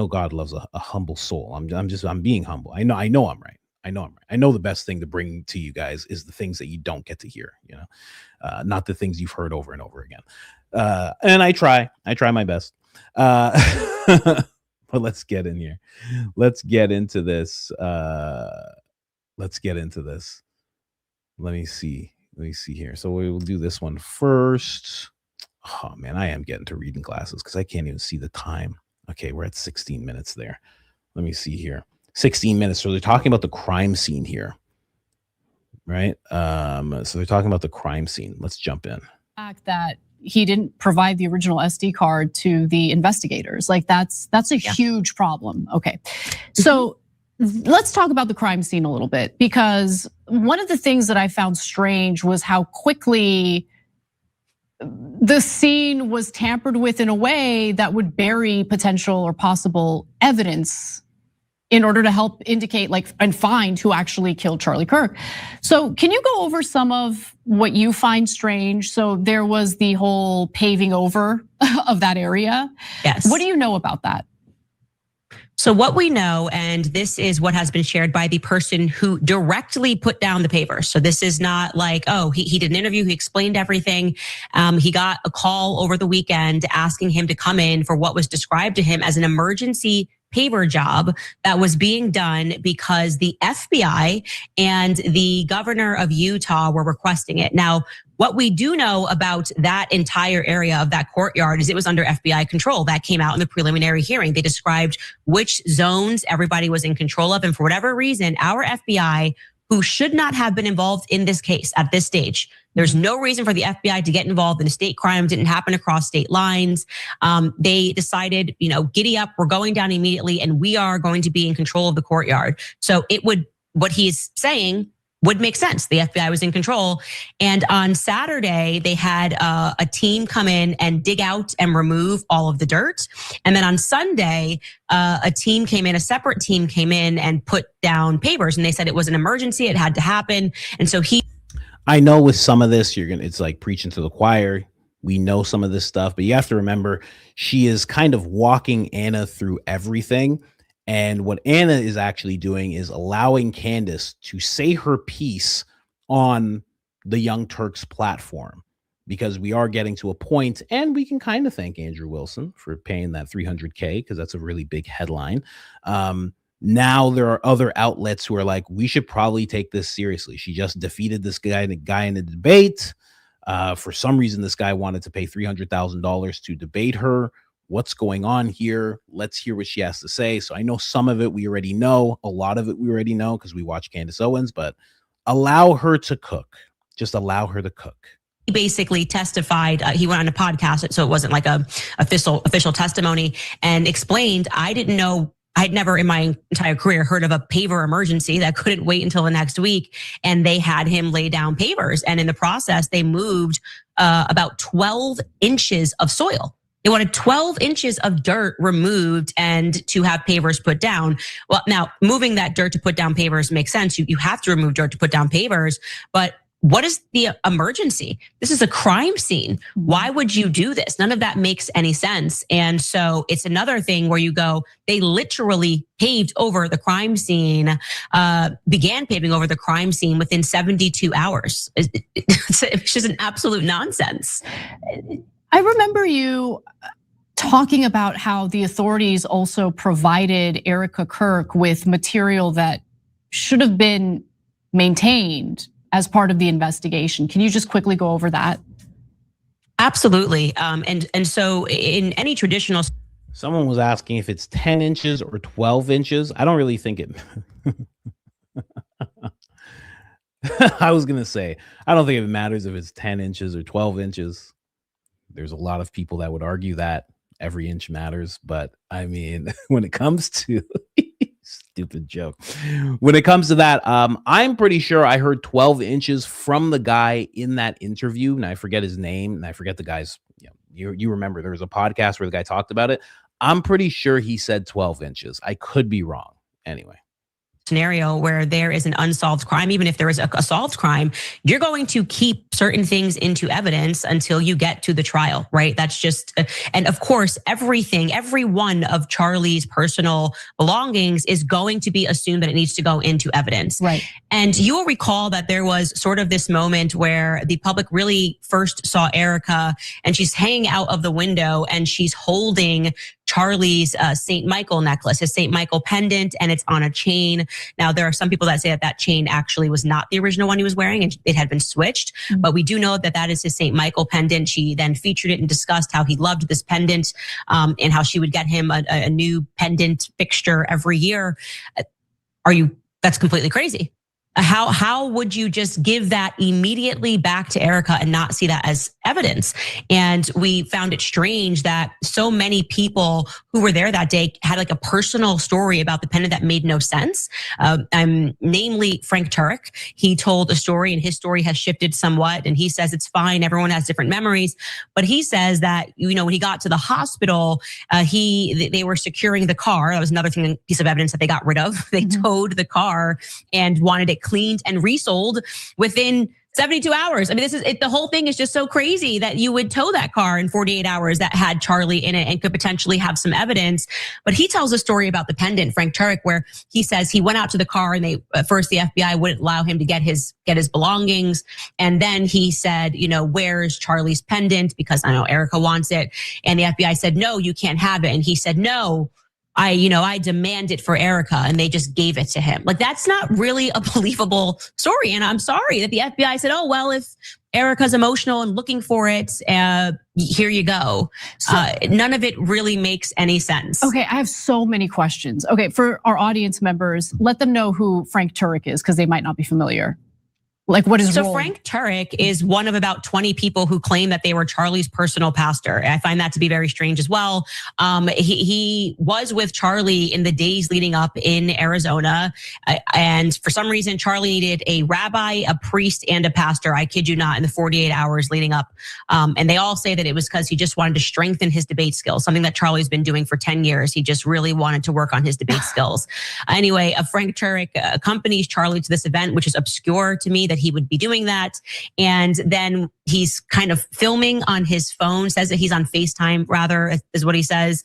God loves a humble soul. I'm being humble. I know I'm right. I know the best thing to bring to you guys is the things that you don't get to hear, not the things you've heard over and over again. And I try my best. But let's get in here. Let's get into this. Let me see here. So we will do this one first. Oh man, I am getting to reading glasses because I can't even see the time. Okay, we're at 16 minutes there. Let me see here. 16 minutes. So they're talking about the crime scene here, right? So they're talking about the crime scene. Let's jump in. Fact that he didn't provide the original SD card to the investigators. Like that's a huge problem. Okay. So let's talk about the crime scene a little bit, because one of the things that I found strange was how quickly the scene was tampered with in a way that would bury potential or possible evidence in order to help indicate and find who actually killed Charlie Kirk. So can you go over some of what you find strange? So there was the whole paving over of that area. Yes. What do you know about that? So what we know, and this is what has been shared by the person who directly put down the paper. So this is not like, oh, he did an interview, he explained everything. He got a call over the weekend asking him to come in for what was described to him as an emergency paver job that was being done because the FBI and the governor of Utah were requesting it. Now, what we do know about that entire area of that courtyard is it was under FBI control. That came out in the preliminary hearing. They described which zones everybody was in control of. And for whatever reason, our FBI, who should not have been involved in this case at this stage, there's no reason for the FBI to get involved in a state crime. Didn't happen across state lines. They decided, giddy up, we're going down immediately and we are going to be in control of the courtyard. So what he's saying would make sense. The FBI was in control. And on Saturday, they had a team come in and dig out and remove all of the dirt. And then on Sunday, a separate team came in and put down pavers. And they said it was an emergency. It had to happen. And so I know with some of this, it's like preaching to the choir. We know some of this stuff, but you have to remember she is kind of walking Anna through everything. And what Anna is actually doing is allowing Candace to say her piece on the Young Turks platform, because we are getting to a point, and we can kind of thank Andrew Wilson for paying that $300K because that's a really big headline. Now there are other outlets who are like, we should probably take this seriously. She just defeated this guy in a debate. For some reason, this guy wanted to pay $300,000 to debate her. What's going on here? Let's hear what she has to say. So I know some of it we already know. A lot of it we already know because we watch Candace Owens, but allow her to cook. Just allow her to cook. He basically testified. He went on a podcast, so it wasn't like a official testimony, and explained, I didn't know. I'd never in my entire career heard of a paver emergency that couldn't wait until the next week. And they had him lay down pavers. And in the process, they moved about 12 inches of soil. They wanted 12 inches of dirt removed and to have pavers put down. Well, now moving that dirt to put down pavers makes sense. You have to remove dirt to put down pavers, but what is the emergency? This is a crime scene. Why would you do this? None of that makes any sense. And so it's another thing where you go, they literally paved over the crime scene, began paving over the crime scene within 72 hours. It's just an absolute nonsense. I remember you talking about how the authorities also provided Erica Kirk with material that should have been maintained as part of the investigation. Can you just quickly go over that? Absolutely. And so in any traditional. Someone was asking if it's 10 inches or 12 inches. I don't really think it. I was going to say, I don't think it matters if it's 10 inches or 12 inches. There's a lot of people that would argue that every inch matters. But I mean, when it comes to stupid joke. When it comes to that, I'm pretty sure I heard 12 inches from the guy in that interview, and I forget his name, and I forget the guy's. You remember there was a podcast where the guy talked about it. I'm pretty sure he said 12 inches. I could be wrong. Anyway. Scenario where there is an unsolved crime, even if there is a solved crime, you're going to keep certain things into evidence until you get to the trial, right? That's just, and of course, every one of Charlie's personal belongings is going to be assumed that it needs to go into evidence. Right. And you will recall that there was sort of this moment where the public really first saw Erica and she's hanging out of the window and she's holding Charlie's St. Michael necklace, his St. Michael pendant, and it's on a chain. Now, there are some people that say that chain actually was not the original one he was wearing and it had been switched, but we do know that is his St. Michael pendant. She then featured it and discussed how he loved this pendant and how she would get him a new pendant fixture every year. That's completely crazy. How would you just give that immediately back to Erica and not see that as evidence? And we found it strange that so many people who were there that day had like a personal story about the pendant that made no sense. Namely Frank Turek. He told a story and his story has shifted somewhat. And he says it's fine. Everyone has different memories. But he says that, when he got to the hospital, they were securing the car. That was another piece of evidence that they got rid of. They towed the car and wanted it cleaned and resold within 72 hours. I mean, the whole thing is just so crazy that you would tow that car in 48 hours that had Charlie in it and could potentially have some evidence. But he tells a story about the pendant, Frank Turek, where he says he went out to the car and first the FBI wouldn't allow him to get his belongings. And then he said, where's Charlie's pendant? Because I know Erica wants it. And the FBI said, no, you can't have it. And he said, no, I demand it for Erica, and they just gave it to him. Like, that's not really a believable story. And I'm sorry that the FBI said, oh, well, if Erica's emotional and looking for it, here you go. None of it really makes any sense. Okay, I have so many questions. Okay, for our audience members, let them know who Frank Turek is because they might not be familiar. Like, what is role? Frank Turek is one of about 20 people who claim that they were Charlie's personal pastor. I find that to be very strange as well. He was with Charlie in the days leading up in Arizona. And for some reason, Charlie needed a rabbi, a priest, and a pastor. I kid you not, in the 48 hours leading up. And they all say that it was because he just wanted to strengthen his debate skills, something that Charlie's been doing for 10 years. He just really wanted to work on his debate skills. Anyway, Frank Turek accompanies Charlie to this event, which is obscure to me that he would be doing that. And then he's kind of filming on his phone, says that he's on FaceTime, rather, is what he says,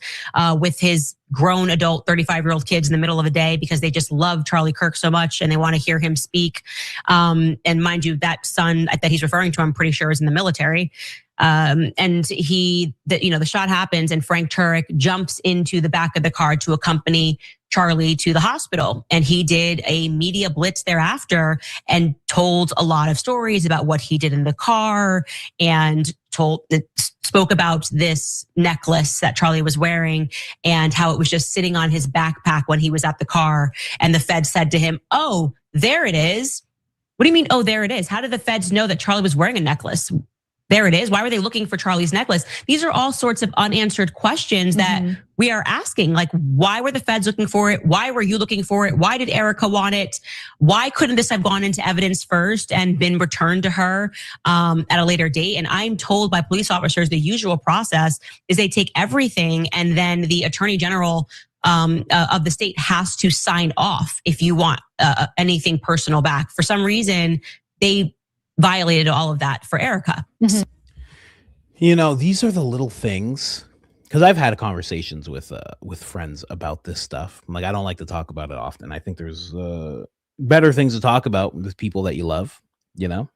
with his grown adult 35-year-old kids in the middle of the day because they just love Charlie Kirk so much and they want to hear him speak. And mind you, that son that he's referring to, I'm pretty sure, is in the military. And the shot happens and Frank Turek jumps into the back of the car to accompany Charlie to the hospital. And he did a media blitz thereafter and told a lot of stories about what he did in the car and spoke about this necklace that Charlie was wearing and how it was just sitting on his backpack when he was at the car. And the Fed said to him, oh, there it is. What do you mean, oh, there it is? How did the Feds know that Charlie was wearing a necklace? there it is. Why were they looking for Charlie's necklace? These are all sorts of unanswered questions that we are asking. Like, why were the feds looking for it? Why were you looking for it? Why did Erica want it? Why couldn't this have gone into evidence first and been returned to her at a later date? And I'm told by police officers the usual process is they take everything and then the attorney general of the state has to sign off if you want anything personal back. For some reason, they violated all of that for Erica. You know, these are the little things, because I've had conversations with friends about this stuff. Like, I don't like to talk about it often. I think there's better things to talk about with people that you love, you know.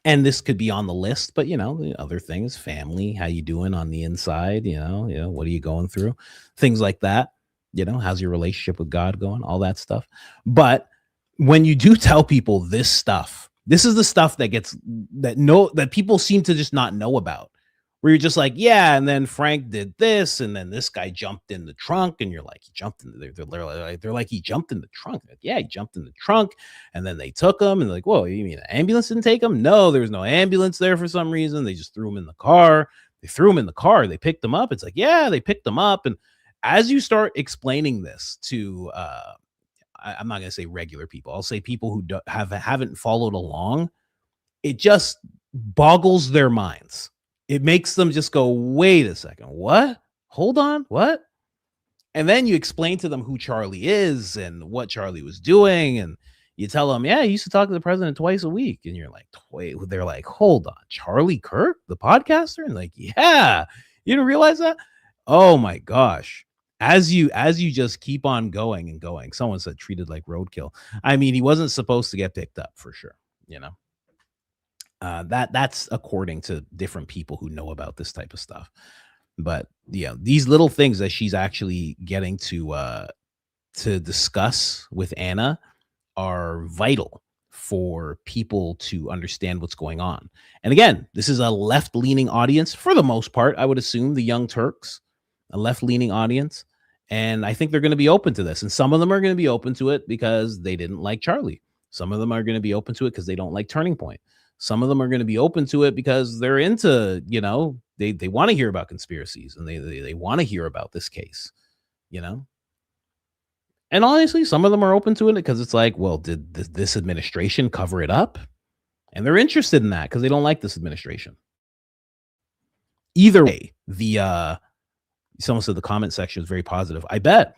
And this could be on the list, but you know, the other things, family, how you doing on the inside, you know, what are you going through? Things like that. You know, how's your relationship with God going? All that stuff. But when you do tell people this stuff, this is the stuff that people seem to just not know about, where you're just like, yeah, and then Frank did this, and then this guy jumped in the trunk, and you're like, he jumped in they're like, he jumped in the trunk. Like, yeah, he jumped in the trunk, and then they took him, and they're like, whoa, you mean the ambulance didn't take him? No, there was no ambulance there for some reason. They just threw him in the car. They picked him up. It's like, yeah, they picked him up. And as you start explaining this to I'm not going to say regular people. I'll say people who haven't followed along. It just boggles their minds. It makes them just go, wait a second. What? Hold on. What? And then you explain to them who Charlie is and what Charlie was doing. And you tell them, yeah, he used to talk to the president twice a week. And you're like, wait, they're like, hold on. Charlie Kirk, the podcaster? And like, yeah, you didn't realize that? Oh my gosh. As you just keep on going and going, someone said treated like roadkill. I mean, he wasn't supposed to get picked up for sure, you know. That's according to different people who know about this type of stuff. But yeah, these little things that she's actually getting to discuss with Anna are vital for people to understand what's going on. And again, this is a left-leaning audience for the most part. I would assume the Young Turks, a left-leaning audience. And I think they're going to be open to this. And some of them are going to be open to it because they didn't like Charlie. Some of them are going to be open to it because they don't like Turning Point. Some of them are going to be open to it because they're into, you know, they want to hear about conspiracies and they want to hear about this case, you know. And honestly, some of them are open to it because it's like, well, did this administration cover it up? And they're interested in that because they don't like this administration. Either way, someone said the comment section is very positive. I bet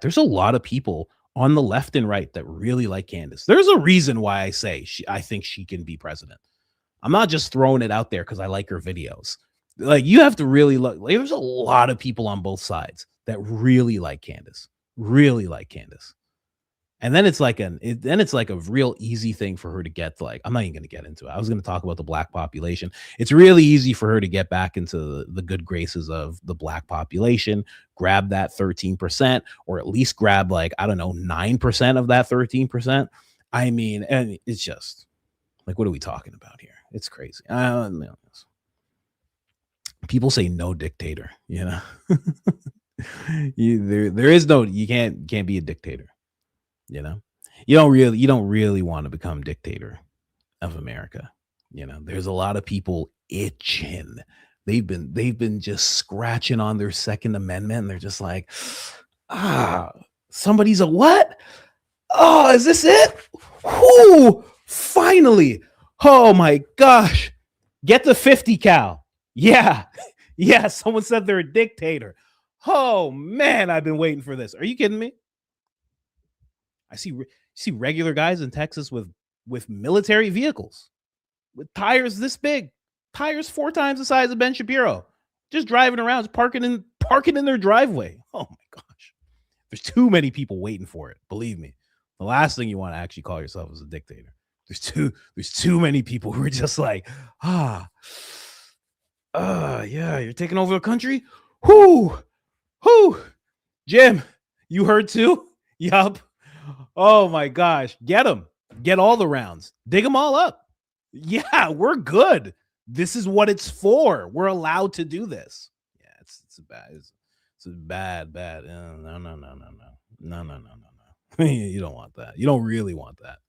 there's a lot of people on the left and right that really like Candace. There's a reason why I say I think she can be president. I'm not just throwing it out there because I like her videos. Like, you have to really look. Like, there's a lot of people on both sides that really like Candace. And then it's like a real easy thing for her to get to, like, I'm not even going to get into it. I was going to talk about the black population. It's really easy for her to get back into the good graces of the black population, grab that 13%, or at least grab, like, I don't know, 9% of that 13%. I mean, and it's just like, what are we talking about here? It's crazy. People say no dictator, you know. You can't be a dictator. You know, you don't really want to become dictator of America. You know, there's a lot of people itching. They've been just scratching on their Second Amendment. And they're just like, somebody's a what? Oh, is this it? Whoo, finally. Oh my gosh. Get the 50 cal. Yeah. Yeah. Someone said they're a dictator. Oh man, I've been waiting for this. Are you kidding me? I see regular guys in Texas with military vehicles, with tires this big, tires 4 times the size of Ben Shapiro, just driving around, just parking in their driveway. Oh my gosh, there's too many people waiting for it. Believe me, the last thing you want to actually call yourself is a dictator. There's too many people who are just like, yeah, you're taking over the country. Whoo, Jim, you heard too? Yup. Oh my gosh. Get them. Get all the rounds. Dig them all up. Yeah, we're good. This is what it's for. We're allowed to do this. Yeah, it's bad. No. You don't want that. You don't really want that.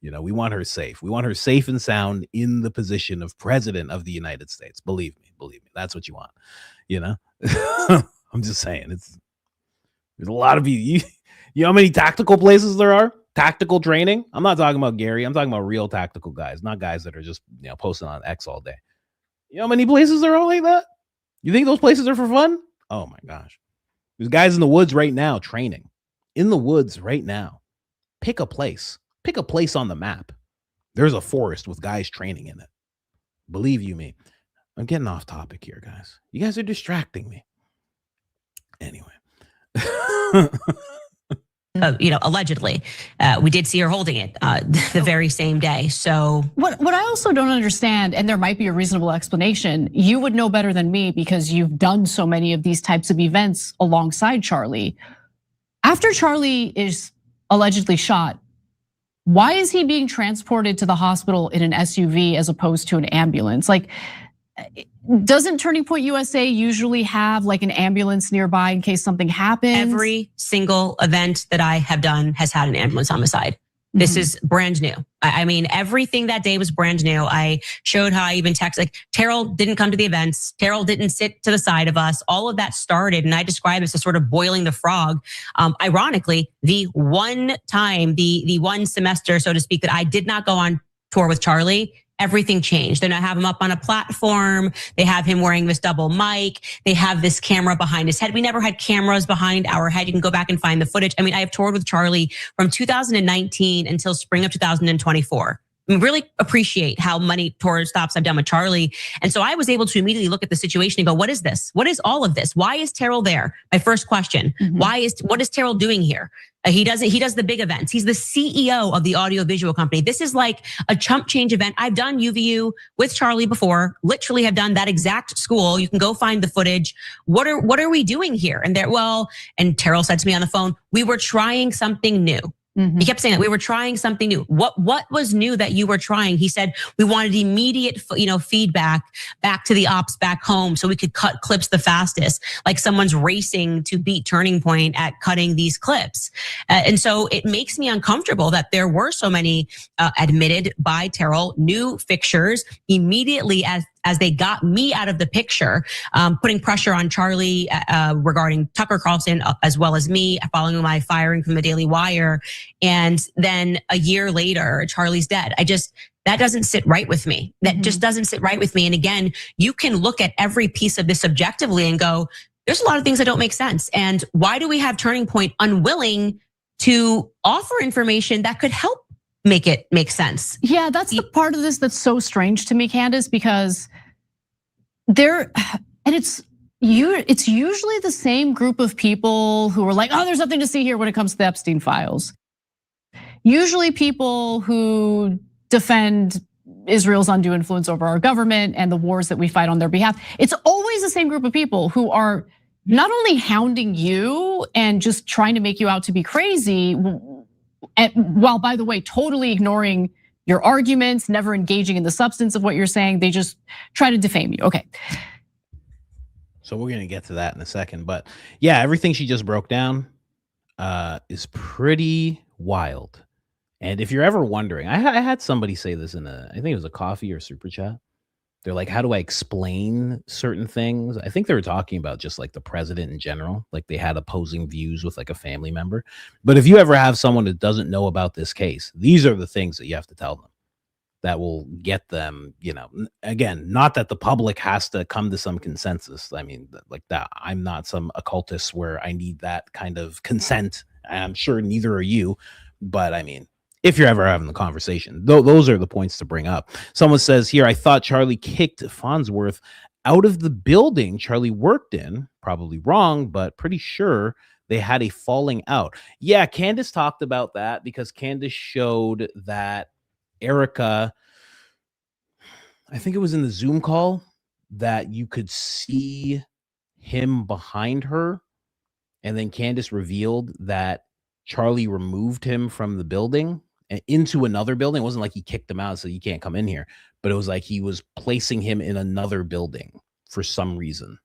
You know, we want her safe. We want her safe and sound in the position of president of the United States. Believe me, that's what you want. You know, I'm just saying, there's a lot of you know how many tactical places there are? Tactical training. I'm not talking about Gary. I'm talking about real tactical guys, not guys that are just, you know, posting on X all day. You know how many places there are like that? You think those places are for fun? Oh my gosh. There's guys in the woods right now training. In the woods right now. Pick a place. Pick a place on the map. There's a forest with guys training in it. Believe you me. I'm getting off topic here, guys. You guys are distracting me. Anyway. You know, allegedly, we did see her holding it the very same day. So what I also don't understand, and there might be a reasonable explanation, you would know better than me because you've done so many of these types of events alongside Charlie. After Charlie is allegedly shot, why is he being transported to the hospital in an SUV as opposed to an ambulance? Like, doesn't Turning Point USA usually have like an ambulance nearby in case something happens? Every single event that I have done has had an ambulance homicide. This is brand new. I mean, everything that day was brand new. I showed how I even texted, like, Terrell didn't come to the events. Terrell didn't sit to the side of us. All of that started, and I describe this as sort of boiling the frog. Ironically, the one time, the one semester, so to speak, that I did not go on tour with Charlie, everything changed. They now have him up on a platform. They have him wearing this double mic. They have this camera behind his head. We never had cameras behind our head. You can go back and find the footage. I mean, I have toured with Charlie from 2019 until spring of 2024. I really appreciate how many tour stops I've done with Charlie. And so I was able to immediately look at the situation and go, what is this? What is all of this? Why is Terrell there? My first question. What is Terrell doing here? He does the big events. He's the CEO of the audiovisual company. This is like a chump change event. I've done UVU with Charlie before, literally have done that exact school. You can go find the footage. What are we doing here? And Terrell said to me on the phone, we were trying something new. He kept saying that we were trying something new. What was new that you were trying? He said we wanted immediate, feedback back to the ops back home so we could cut clips the fastest, like someone's racing to beat Turning Point at cutting these clips. And so it makes me uncomfortable that there were so many admitted by Terrell new fixtures immediately as they got me out of the picture, putting pressure on Charlie regarding Tucker Carlson, as well as me, following my firing from the Daily Wire. And then a year later, Charlie's dead. That doesn't sit right with me. That just doesn't sit right with me. And again, you can look at every piece of this objectively and go, there's a lot of things that don't make sense. And why do we have Turning Point unwilling to offer information that could help make it make sense? Yeah, that's the part of this that's so strange to me, Candace, because it's usually the same group of people who are like, oh, there's nothing to see here when it comes to the Epstein files. Usually people who defend Israel's undue influence over our government and the wars that we fight on their behalf. It's always the same group of people who are not only hounding you and just trying to make you out to be crazy, while, by the way, totally ignoring your arguments, never engaging in the substance of what you're saying. They just try to defame you. Okay. So we're going to get to that in a second. But yeah, everything she just broke down is pretty wild. And if you're ever wondering, I had somebody say this I think it was a coffee or super chat. They're like, how do I explain certain things? I think they were talking about just like the president in general. Like they had opposing views with like a family member. But if you ever have someone that doesn't know about this case, these are the things that you have to tell them that will get them, again, not that the public has to come to some consensus. I mean, like that, I'm not some occultist where I need that kind of consent. I'm sure neither are you, but I mean, if you're ever having the conversation, those are the points to bring up. Someone says here, I thought Charlie kicked Farnsworth out of the building Charlie worked in. Probably wrong, but pretty sure they had a falling out. Yeah, Candace talked about that because Candace showed that Erica, I think it was in the Zoom call, that you could see him behind her. And then Candace revealed that Charlie removed him from the building and into another building. It wasn't like he kicked him out, so you can't come in here. But it was like he was placing him in another building for some reason.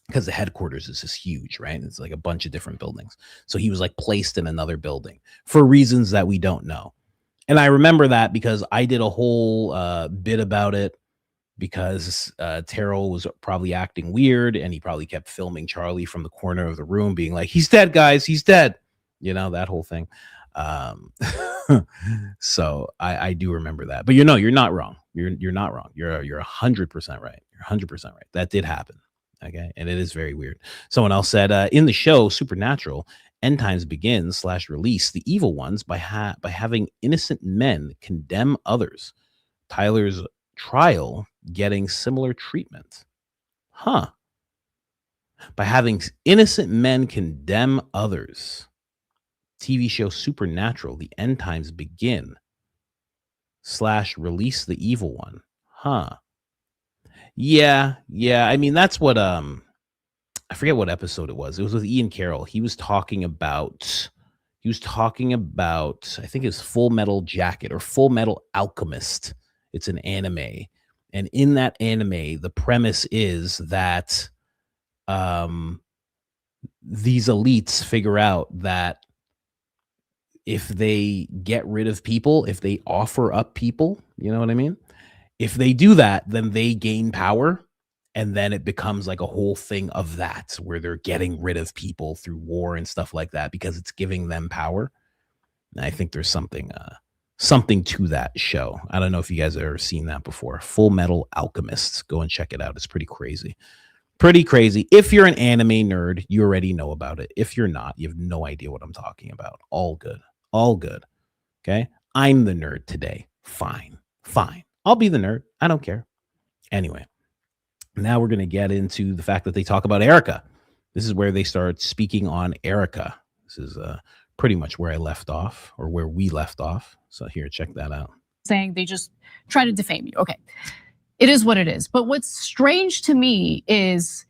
Because the headquarters is just huge, right? It's like a bunch of different buildings. So he was like placed in another building for reasons that we don't know. And I remember that because I did a whole bit about it, because Terrell was probably acting weird, and he probably kept filming Charlie from the corner of the room being like, he's dead, guys, he's dead, that whole thing. So I do remember that. But you're not wrong. You're not wrong. You're 100% right. You're 100% right. That did happen. Okay. And it is very weird. Someone else said, in the show Supernatural, end times begins / release the evil ones by having innocent men condemn others. Tyler's trial getting similar treatment. By having innocent men condemn others. TV show Supernatural, the end times begin / release the evil one. Yeah. I mean, that's what I forget what episode it was. It was with Ian Carroll. He was talking about I think it's Full Metal Jacket or Full Metal Alchemist. It's an anime. And in that anime, the premise is that these elites figure out that if they get rid of people, if they offer up people, you know what I mean? If they do that, then they gain power. And then it becomes like a whole thing of that, where they're getting rid of people through war and stuff like that, because it's giving them power. And I think there's something to that show. I don't know if you guys have ever seen that before. Full Metal Alchemist. Go and check it out. It's pretty crazy. Pretty crazy. If you're an anime nerd, you already know about it. If you're not, you have no idea what I'm talking about. All good. All good. Okay? I'm the nerd today. Fine. I'll be the nerd. I don't care. Anyway, now we're going to get into the fact that they talk about Erica. This is where they start speaking on Erica. This is pretty much where I left off, or where we left off. So here, check that out. Saying they just try to defame you. Okay. It is what it is. But what's strange to me is,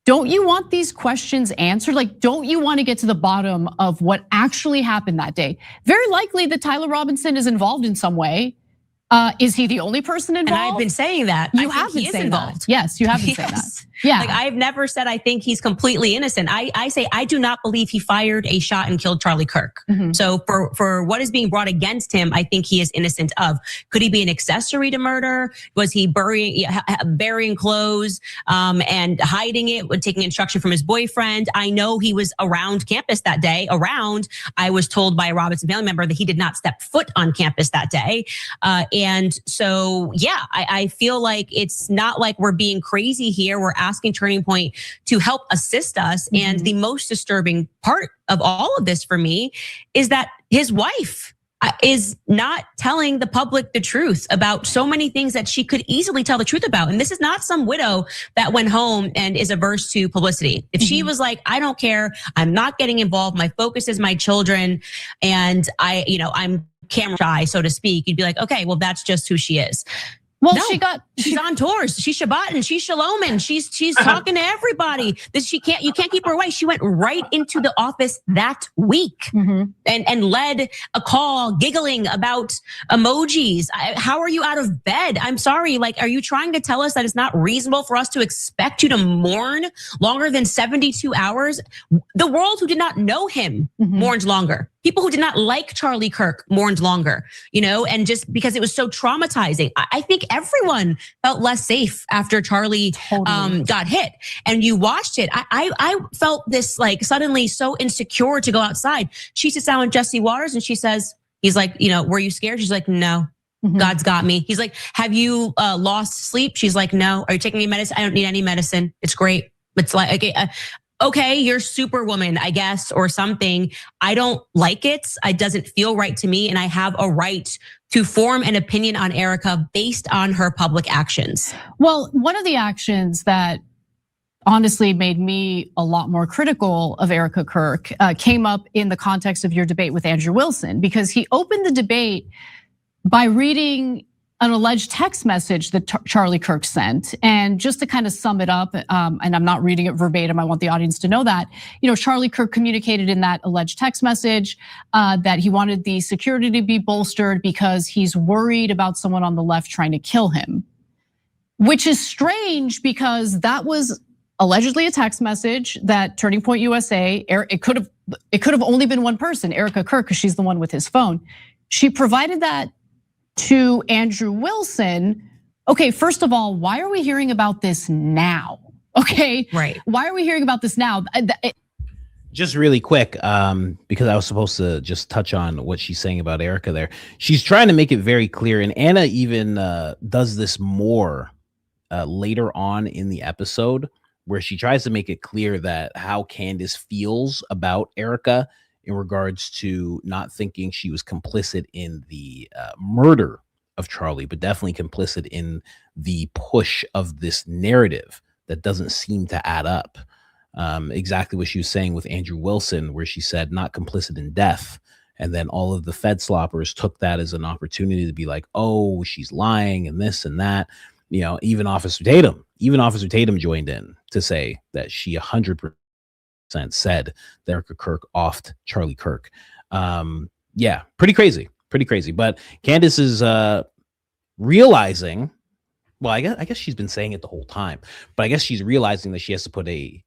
don't you want these questions answered? Like, don't you want to get to the bottom of what actually happened that day? Very likely that Tyler Robinson is involved in some way. Is he the only person involved? And I've been saying that. You have been saying that. Yes, you have been saying that. Yeah. Like, I've never said I think he's completely innocent. I say I do not believe he fired a shot and killed Charlie Kirk. Mm-hmm. So for what is being brought against him, I think he is innocent of. Could he be an accessory to murder? Was he burying clothes and hiding it, taking instruction from his boyfriend? I know he was around campus that day. I was told by a Robinson family member that he did not step foot on campus that day. And so, yeah, I feel like it's not like we're being crazy here. We're asking Turning Point to help assist us. Mm-hmm. And the most disturbing part of all of this for me is that his wife is not telling the public the truth about so many things that she could easily tell the truth about. And this is not some widow that went home and is averse to publicity. If she was like, I don't care, I'm not getting involved, my focus is my children, and I'm camera shy, so to speak, you'd be like, okay, well, that's just who she is. Well, no, she's on tours. She's Shabbat and she's Shalom and she's talking to everybody. You can't keep her away. She went right into the office that week and led a call giggling about emojis. How are you out of bed? I'm sorry. Like, are you trying to tell us that it's not reasonable for us to expect you to mourn longer than 72 hours? The world who did not know him mourned longer. People who did not like Charlie Kirk mourned longer, and just because it was so traumatizing. I think everyone felt less safe after Charlie got hit. And you watched it. I felt this like suddenly so insecure to go outside. She sits down with Jesse Waters and she says, he's like, were you scared? She's like, no. God's got me. He's like, have you lost sleep? She's like, no. Are you taking any medicine? I don't need any medicine. It's great. It's like, okay, you're Superwoman, I guess, or something. I don't like it. It doesn't feel right to me. And I have a right to form an opinion on Erica based on her public actions. Well, one of the actions that honestly made me a lot more critical of Erica Kirk came up in the context of your debate with Andrew Wilson, because he opened the debate by reading an alleged text message that Charlie Kirk sent. And just to kind of sum it up, and I'm not reading it verbatim, I want the audience to know that, Charlie Kirk communicated in that alleged text message that he wanted the security to be bolstered because he's worried about someone on the left trying to kill him. Which is strange because that was allegedly a text message that Turning Point USA, it could have only been one person, Erica Kirk, because she's the one with his phone. She provided that to Andrew Wilson. Okay, first of all, why are we hearing about this now? Okay, Right. Why are we hearing about this now? Just really quick, because I was supposed to just touch on what she's saying about Erica there. She's trying to make it very clear, and Anna even does this more later on in the episode, where she tries to make it clear that how Candace feels about Erica in regards to not thinking she was complicit in the murder of Charlie, but definitely complicit in the push of this narrative that doesn't seem to add up. Exactly what she was saying with Andrew Wilson, where she said not complicit in death. And then all of the Fed sloppers took that as an opportunity to be like, oh, she's lying and this and that. You know, even Officer Tatum joined in to say that she 100% said that Erica Kirk offed Charlie Kirk. Yeah, pretty crazy. But Candace is realizing, well, I guess she's been saying it the whole time, but I guess she's realizing that she has to put a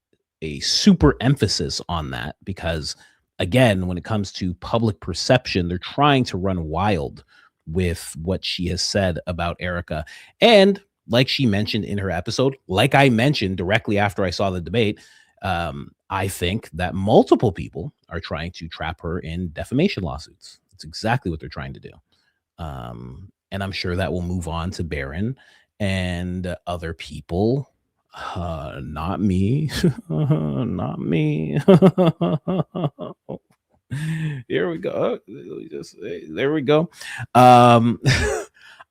super emphasis on that, because again, when it comes to public perception, they're trying to run wild with what she has said about Erica. And like she mentioned in her episode, like I mentioned directly after I saw the debate, I think that multiple people are trying to trap her in defamation lawsuits. That's exactly what they're trying to do. And I'm sure that will move on to Barron and other people. Not me. Not me. Here we go. There we go.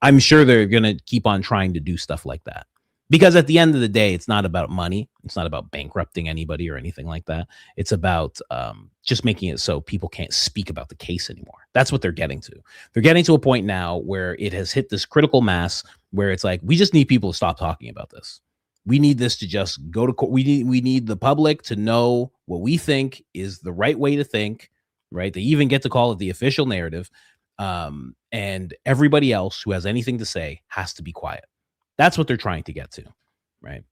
I'm sure they're going to keep on trying to do stuff like that, because at the end of the day, it's not about money. It's not about bankrupting anybody or anything like that. It's about just making it so people can't speak about the case anymore. That's what they're getting to. They're getting to a point now where it has hit this critical mass where it's like, we just need people to stop talking about this. We need this to just go to court. We need the public to know what we think is the right way to think, right? They even get to call it the official narrative. And everybody else who has anything to say has to be quiet. That's what they're trying to get to, right?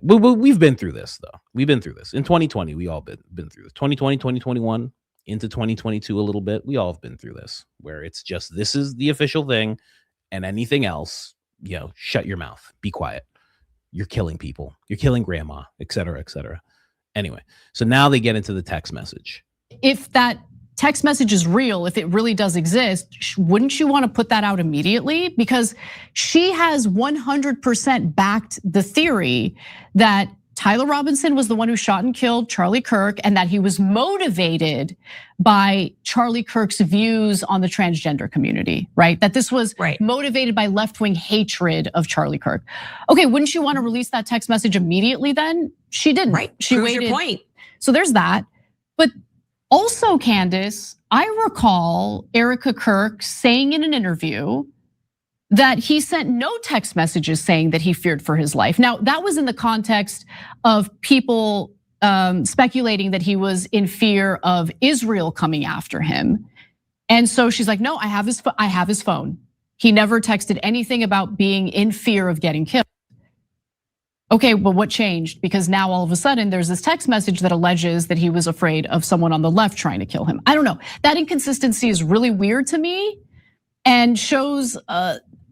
We've been through this, though. We've been through this. In 2020, we all been through this. 2020, 2021, into 2022 a little bit. We all have been through this, where it's just, this is the official thing, and anything else, you know, shut your mouth. Be quiet. You're killing people. You're killing grandma, et cetera, et cetera. Anyway, so now they get into the text message. If that text message is real, if it really does exist, wouldn't you want to put that out immediately? Because she has 100% backed the theory that Tyler Robinson was the one who shot and killed Charlie Kirk, and that he was motivated by Charlie Kirk's views on the transgender community, right? That this was motivated by left-wing hatred of Charlie Kirk. Okay, wouldn't you want to release that text message immediately then? She didn't. Right. She Proves waited. your point. So there's that. But also, Candace, I recall Erica Kirk saying in an interview that he sent no text messages saying that he feared for his life. Now, that was in the context of people speculating that he was in fear of Israel coming after him. And so she's like, no, I have his phone. He never texted anything about being in fear of getting killed. Okay, but what changed? Because now all of a sudden there's this text message that alleges that he was afraid of someone on the left trying to kill him. I don't know. That inconsistency is really weird to me and shows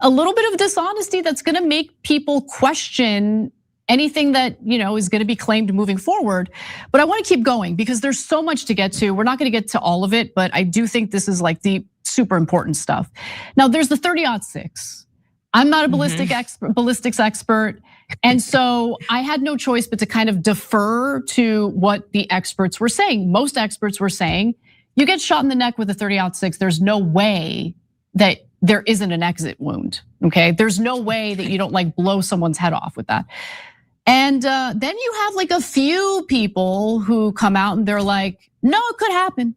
a little bit of dishonesty that's gonna make people question anything that is gonna be claimed moving forward. But I wanna keep going because there's so much to get to. We're not gonna get to all of it, but I do think this is like the super important stuff. Now there's the 30-06. I'm not a ballistics expert. And so I had no choice but to kind of defer to what the experts were saying. Most experts were saying, you get shot in the neck with a 30-06, there's no way that there isn't an exit wound, okay? There's no way that you don't like blow someone's head off with that. And then you have like a few people who come out and they're like, no, it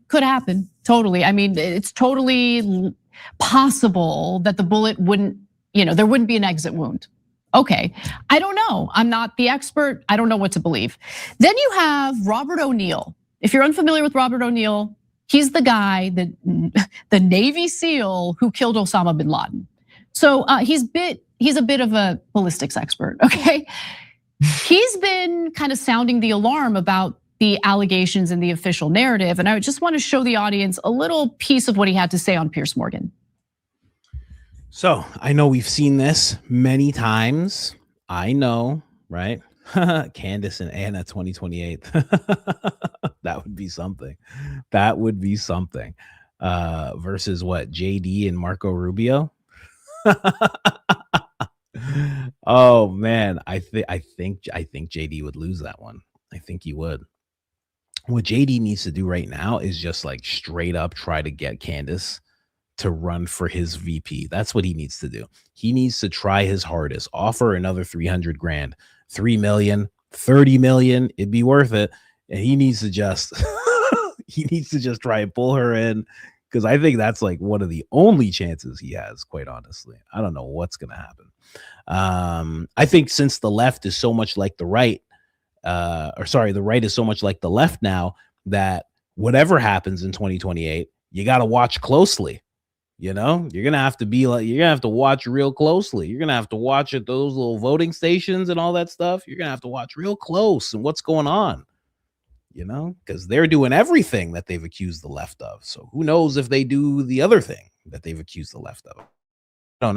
could happen, totally. I mean, it's totally possible that the bullet wouldn't, there wouldn't be an exit wound. Okay, I don't know. I'm not the expert. I don't know what to believe. Then you have Robert O'Neill. If you're unfamiliar with Robert O'Neill, he's the guy, the Navy SEAL who killed Osama bin Laden. So he's a bit of a ballistics expert, okay? He's been kind of sounding the alarm about the allegations in the official narrative. And I just want to show the audience a little piece of what he had to say on Piers Morgan. So I know we've seen this many times. I know, right? Candace and Anna 2028. That would be something. That would be something. Versus what? JD and Marco Rubio. Oh man, I think JD would lose that one. I think he would. What JD needs to do right now is just like straight up try to get Candace to run for his VP. That's what he needs to do. He needs to try his hardest, offer another 300 grand, 3 million, 30 million. It'd be worth it. And he needs to just, he needs to just try and pull her in. Cause I think that's like one of the only chances he has, quite honestly. I don't know what's going to happen. I think since the left is so much like the right, the right is so much like the left now, that whatever happens in 2028, you got to watch closely. You know, you're going to have to be like, you're going to have to watch real closely. You're going to have to watch at those little voting stations and all that stuff. You're going to have to watch real close and what's going on, you know, because they're doing everything that they've accused the left of. So who knows if they do the other thing that they've accused the left of? I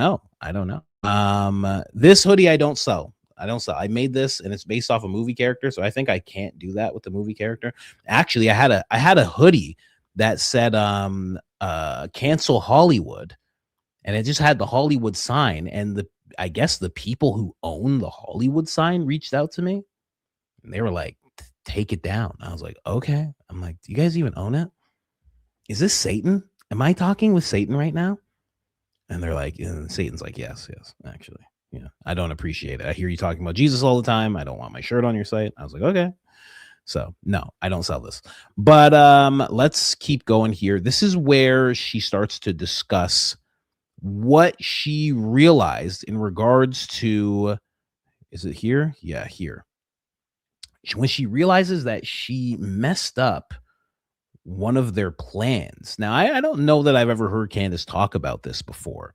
don't know. This hoodie I don't sell. I made this and it's based off a movie character, so I think I can't do that with the movie character. Actually, I had a hoodie that said cancel Hollywood, and it just had the Hollywood sign, and I guess the people who own the Hollywood sign reached out to me and they were like, take it down. I was like, okay. I'm like, do you guys even own it? Is this Satan? Am I talking with Satan right now? And they're like, and Satan's like, yes, actually. Yeah, I don't appreciate it. I hear you talking about Jesus all the time. I don't want my shirt on your site. I was like, okay. So no, I don't sell this. But let's keep going here. This is where she starts to discuss what she realized in regards to, is it here? Yeah, here. When she realizes that she messed up one of their plans. Now, I don't know that I've ever heard Candace talk about this before,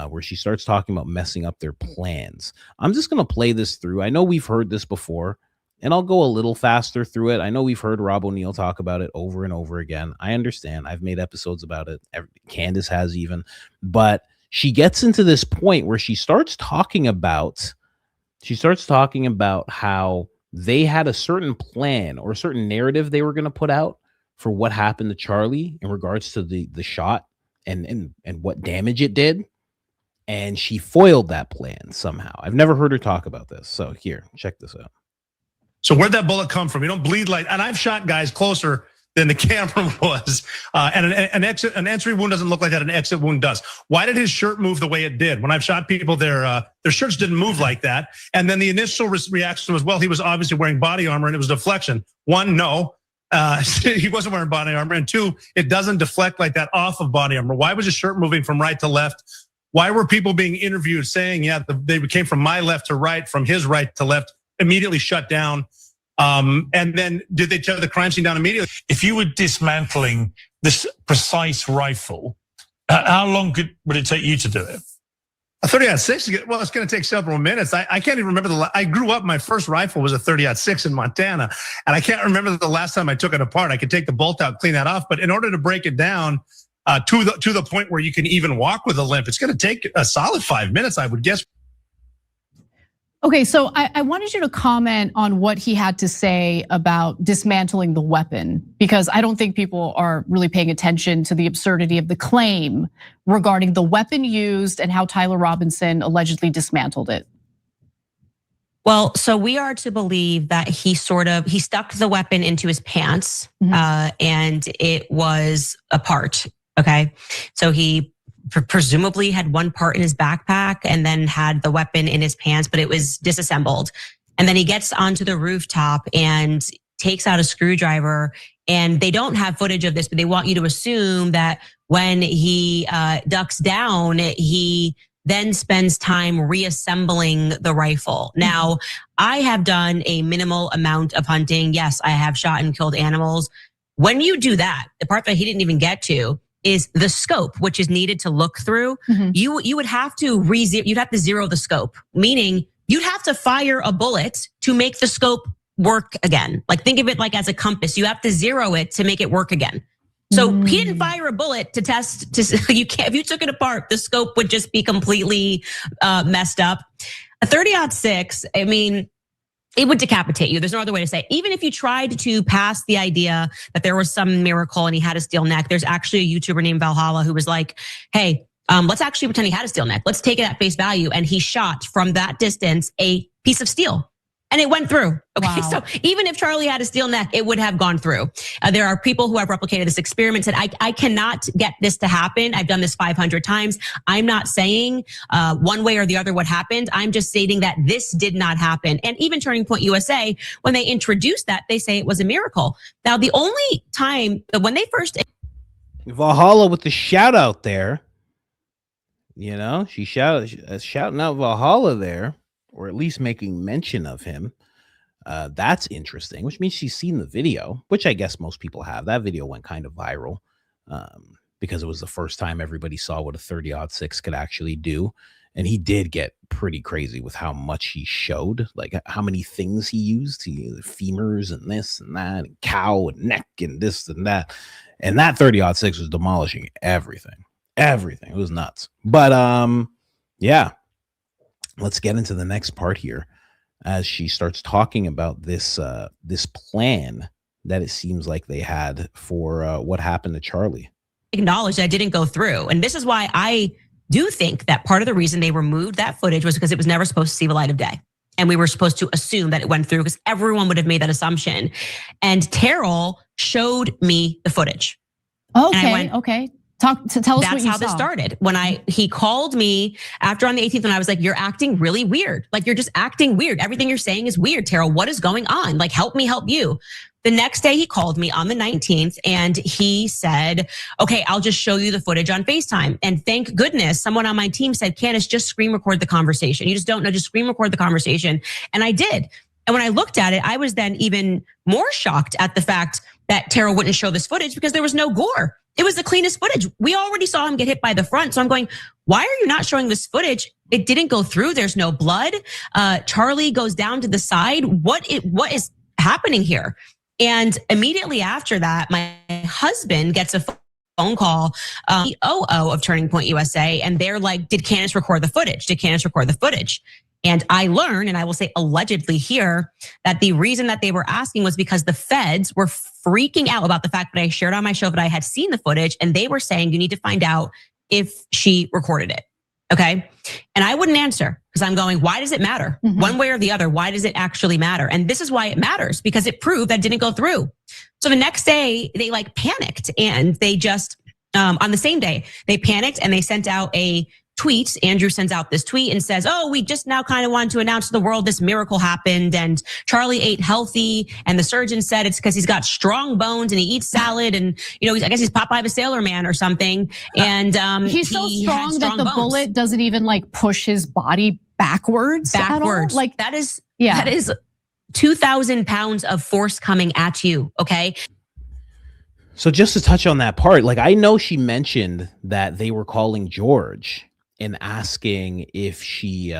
where she starts talking about messing up their plans. I'm just going to play this through. I know we've heard this before, and I'll go a little faster through it. I know we've heard Rob O'Neill talk about it over and over again. I understand. I've made episodes about it. Candace has even. But she gets into this point where she starts talking about how they had a certain plan or a certain narrative they were going to put out for what happened to Charlie in regards to the shot and what damage it did. And she foiled that plan somehow. I've never heard her talk about this. So here, check this out. So where'd that bullet come from? You don't bleed like, and I've shot guys closer than the camera was. And an entry wound doesn't look like that. An exit wound does. Why did his shirt move the way it did? When I've shot people, their shirts didn't move like that. And then the initial reaction was, well, he was obviously wearing body armor and it was deflection. One, no. He wasn't wearing body armor. And two, it doesn't deflect like that off of body armor. Why was his shirt moving from right to left? Why were people being interviewed saying, yeah, they came from my left to right, from his right to left, immediately shut down? And then did they shut the crime scene down immediately? If you were dismantling this precise rifle, how long would it take you to do it? A 30-06, well, it's going to take several minutes. I can't even remember I grew up, my first rifle was a 30-06 in Montana. And I can't remember the last time I took it apart. I could take the bolt out, clean that off. But in order to break it down to the point where you can even walk with a limp, it's going to take a solid 5 minutes, I would guess. Okay, so I wanted you to comment on what he had to say about dismantling the weapon, because I don't think people are really paying attention to the absurdity of the claim regarding the weapon used and how Tyler Robinson allegedly dismantled it. Well, so we are to believe that he stuck the weapon into his pants, and it was apart. Okay, so he presumably had one part in his backpack and then had the weapon in his pants, but it was disassembled. And then he gets onto the rooftop and takes out a screwdriver. And they don't have footage of this, but they want you to assume that when he ducks down, he then spends time reassembling the rifle. Now, I have done a minimal amount of hunting. Yes, I have shot and killed animals. When you do that, the part that he didn't even get to is the scope, which is needed to look through. You would have to zero the scope, meaning you'd have to fire a bullet to make the scope work again. Like, think of it like as a compass. You have to zero it to make it work again. So he didn't fire a bullet to test. You can't. If you took it apart, the scope would just be completely messed up. A 30-06. I mean, it would decapitate you. There's no other way to say it. Even if you tried to pass the idea that there was some miracle and he had a steel neck, there's actually a YouTuber named Valhalla who was like, "Hey, let's actually pretend he had a steel neck. Let's take it at face value." And he shot from that distance a piece of steel. And it went through. Okay, Wow. so even if Charlie had a steel neck, it would have gone through. There are people who have replicated this experiment, said, I cannot get this to happen. I've done this 500 times. I'm not saying one way or the other what happened. I'm just stating that this did not happen. And even Turning Point USA, when they introduced that, they say it was a miracle. Now, the only time when they first... Valhalla with the shout out there. You know, she's shouting out Valhalla there, or at least making mention of him. That's interesting, which means she's seen the video, which I guess most people have. That video went kind of viral because it was the first time everybody saw what a 30-06 could actually do. And he did get pretty crazy with how much he showed, like how many things he used. He used femurs and this and that, and cow and neck and this and that. And that 30-06 was demolishing everything. Everything. It was nuts. But yeah. Let's get into the next part here as she starts talking about this this plan that it seems like they had for what happened to Charlie. Acknowledge that it didn't go through. And this is why I do think that part of the reason they removed that footage was because it was never supposed to see the light of day. And we were supposed to assume that it went through because everyone would have made that assumption. And Terrell showed me the footage. Okay, okay. Tell us what you saw. That's how this started. When he called me after on the 18th, and I was like, "You're acting really weird. Like you're just acting weird. Everything you're saying is weird, Terrell. What is going on? Like help me help you." The next day he called me on the 19th and he said, "Okay, I'll just show you the footage on FaceTime." And thank goodness someone on my team said, "Candace, just screen record the conversation. You just don't know, just screen record the conversation." And I did. And when I looked at it, I was then even more shocked at the fact that Terrell wouldn't show this footage because there was no gore. It was the cleanest footage. We already saw him get hit by the front. So I'm going, why are you not showing this footage? It didn't go through. There's no blood. Charlie goes down to the side. What is happening here? And immediately after that, my husband gets a phone call, the OO of Turning Point USA. And they're like, did Candace record the footage? Did Candace record the footage? And I learned, and I will say allegedly here, that the reason that they were asking was because the feds were freaking out about the fact that I shared on my show that I had seen the footage, and they were saying, you need to find out if she recorded it, okay? And I wouldn't answer because I'm going, why does it matter? One way or the other, why does it actually matter? And this is why it matters, because it proved that it didn't go through. So the next day, they like panicked, and they just, on the same day, they panicked and they sent out a tweet. Andrew sends out this tweet and says, "Oh, we just now kind of wanted to announce to the world this miracle happened, and Charlie ate healthy, and the surgeon said it's because he's got strong bones and he eats salad, and I guess he's Popeye the Sailor Man or something." And he's so strong that the bullet doesn't even like push his body backwards. At all. Like that is 2,000 pounds of force coming at you. Okay. So just to touch on that part, like I know she mentioned that they were calling George and asking if she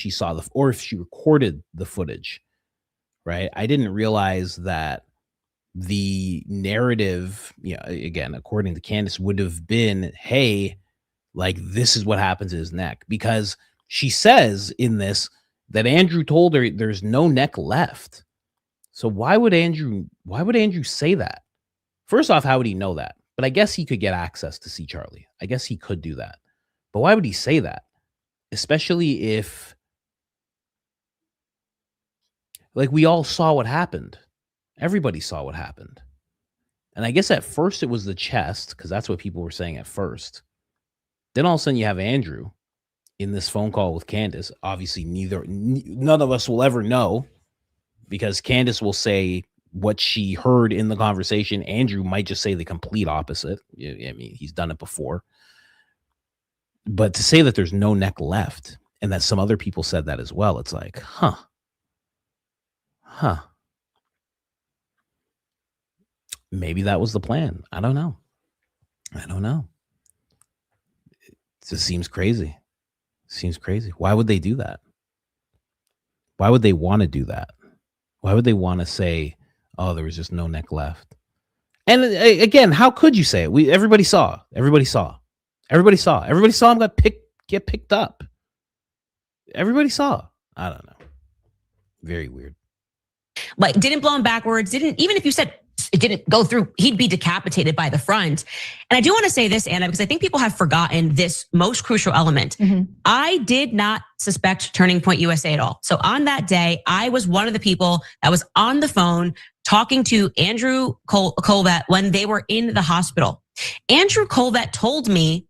saw or if she recorded the footage, right? I didn't realize that the narrative, again, according to Candace, would have been, hey, like this is what happened to his neck, because she says in this that Andrew told her there's no neck left. So why would Andrew say that? First off, how would he know that? But I guess he could get access to see Charlie. I guess he could do that. But why would he say that? Especially if, like, we all saw what happened. Everybody saw what happened. And I guess at first it was the chest, because that's what people were saying at first. Then all of a sudden you have Andrew in this phone call with Candace. Obviously, none of us will ever know, because Candace will say what she heard in the conversation. Andrew might just say the complete opposite. I mean, he's done it before. But to say that there's no neck left and that some other people said that as well, it's like, huh. Maybe that was the plan. I don't know. It just seems crazy. Why would they do that? Why would they want to do that? Why would they want to say, oh, there was just no neck left? And again, how could you say it? Everybody saw him get picked up. Everybody saw. I don't know. Very weird. Like, didn't blow him backwards. Didn't, even if you said it didn't go through, he'd be decapitated by the front. And I do want to say this, Anna, because I think people have forgotten this most crucial element. I did not suspect Turning Point USA at all. So on that day, I was one of the people that was on the phone talking to Andrew Colvett when they were in the hospital. Andrew Colvett told me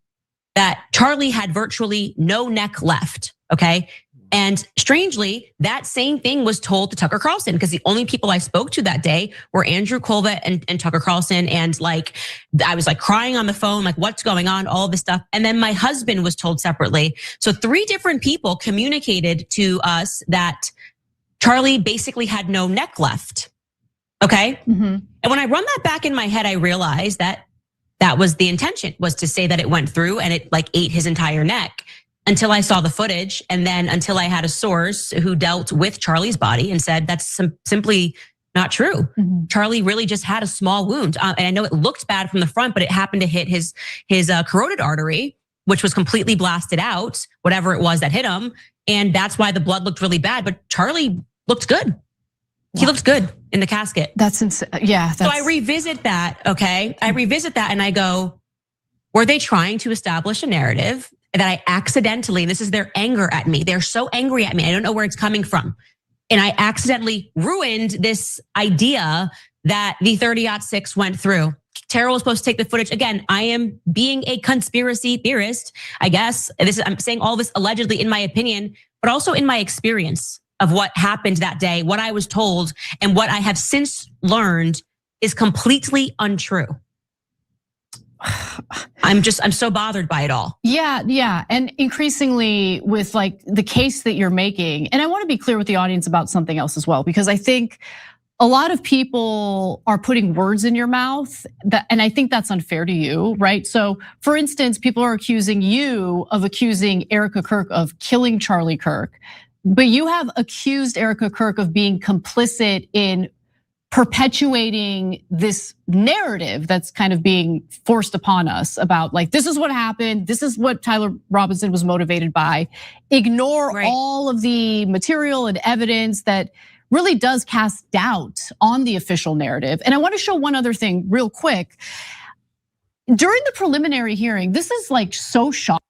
that Charlie had virtually no neck left, okay? And strangely, that same thing was told to Tucker Carlson, because the only people I spoke to that day were Andrew Colvett and Tucker Carlson. And like, I was like crying on the phone, like, what's going on, all this stuff. And then my husband was told separately. So 3 different people communicated to us that Charlie basically had no neck left, okay? And when I run that back in my head, I realized that that was the intention, was to say that it went through and it like ate his entire neck. Until I saw the footage, and then until I had a source who dealt with Charlie's body and said that's simply not true. Charlie really just had a small wound. And I know it looked bad from the front, but it happened to hit his carotid artery, which was completely blasted out, whatever it was that hit him. And that's why the blood looked really bad. But Charlie looked good. He looked good in the casket. That's insane. Yeah. So I revisit that, okay? I revisit that and I go, were they trying to establish a narrative that I accidentally, and this is their anger at me, they're so angry at me, I don't know where it's coming from. And I accidentally ruined this idea that the 30-06 went through. Terrell was supposed to take the footage. Again, I am being a conspiracy theorist, I guess. I'm saying all this allegedly in my opinion, but also in my experience of what happened that day, what I was told, and what I have since learned is completely untrue. I'm so bothered by it all. Yeah. And increasingly with like the case that you're making, and I want to be clear with the audience about something else as well, because I think a lot of people are putting words in your mouth, and I think that's unfair to you, right? So for instance, people are accusing you of accusing Erica Kirk of killing Charlie Kirk, but you have accused Erica Kirk of being complicit in perpetuating this narrative that's kind of being forced upon us about like, this is what happened. This is what Tyler Robinson was motivated by. Ignore all of the material and evidence that really does cast doubt on the official narrative. And I want to show one other thing real quick. During the preliminary hearing, this is like so shocking.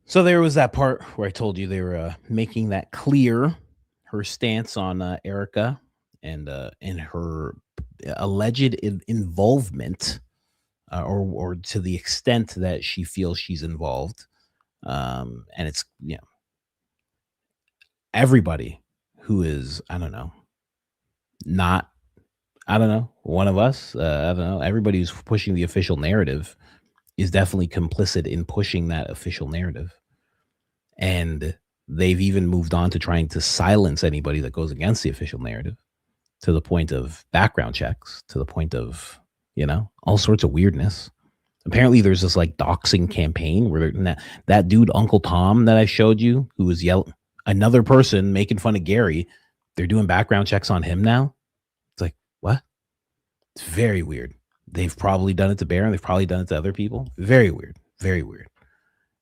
So there was that part where I told you they were making that clear, her stance on Erica and her alleged involvement, or to the extent that she feels she's involved, and it's everybody who is one of us. Everybody who's pushing the official narrative is definitely complicit in pushing that official narrative, and they've even moved on to trying to silence anybody that goes against the official narrative, to the point of background checks, to the point of, all sorts of weirdness. Apparently there's this like doxing campaign where that dude, Uncle Tom, that I showed you, who was another person making fun of Gary, they're doing background checks on him now. It's like, what? It's very weird. They've probably done it to Bear, and they've probably done it to other people. Very weird. Very weird.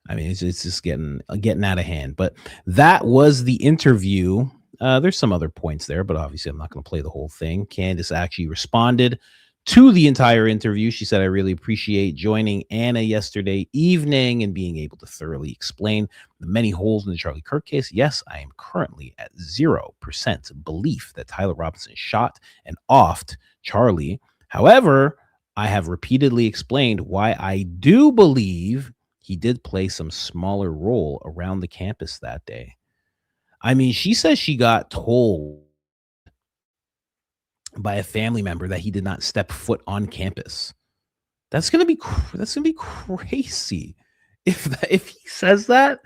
I mean, it's just getting out of hand. But that was the interview. There's some other points there, but obviously I'm not going to play the whole thing. Candace actually responded to the entire interview. She said, I really appreciate joining Anna yesterday evening and being able to thoroughly explain the many holes in the Charlie Kirk case. Yes, I am currently at 0% belief that Tyler Robinson shot and offed Charlie. However, I have repeatedly explained why I do believe he did play some smaller role around the campus that day. I mean, she says she got told by a family member that he did not step foot on campus. That's gonna be crazy if he says that.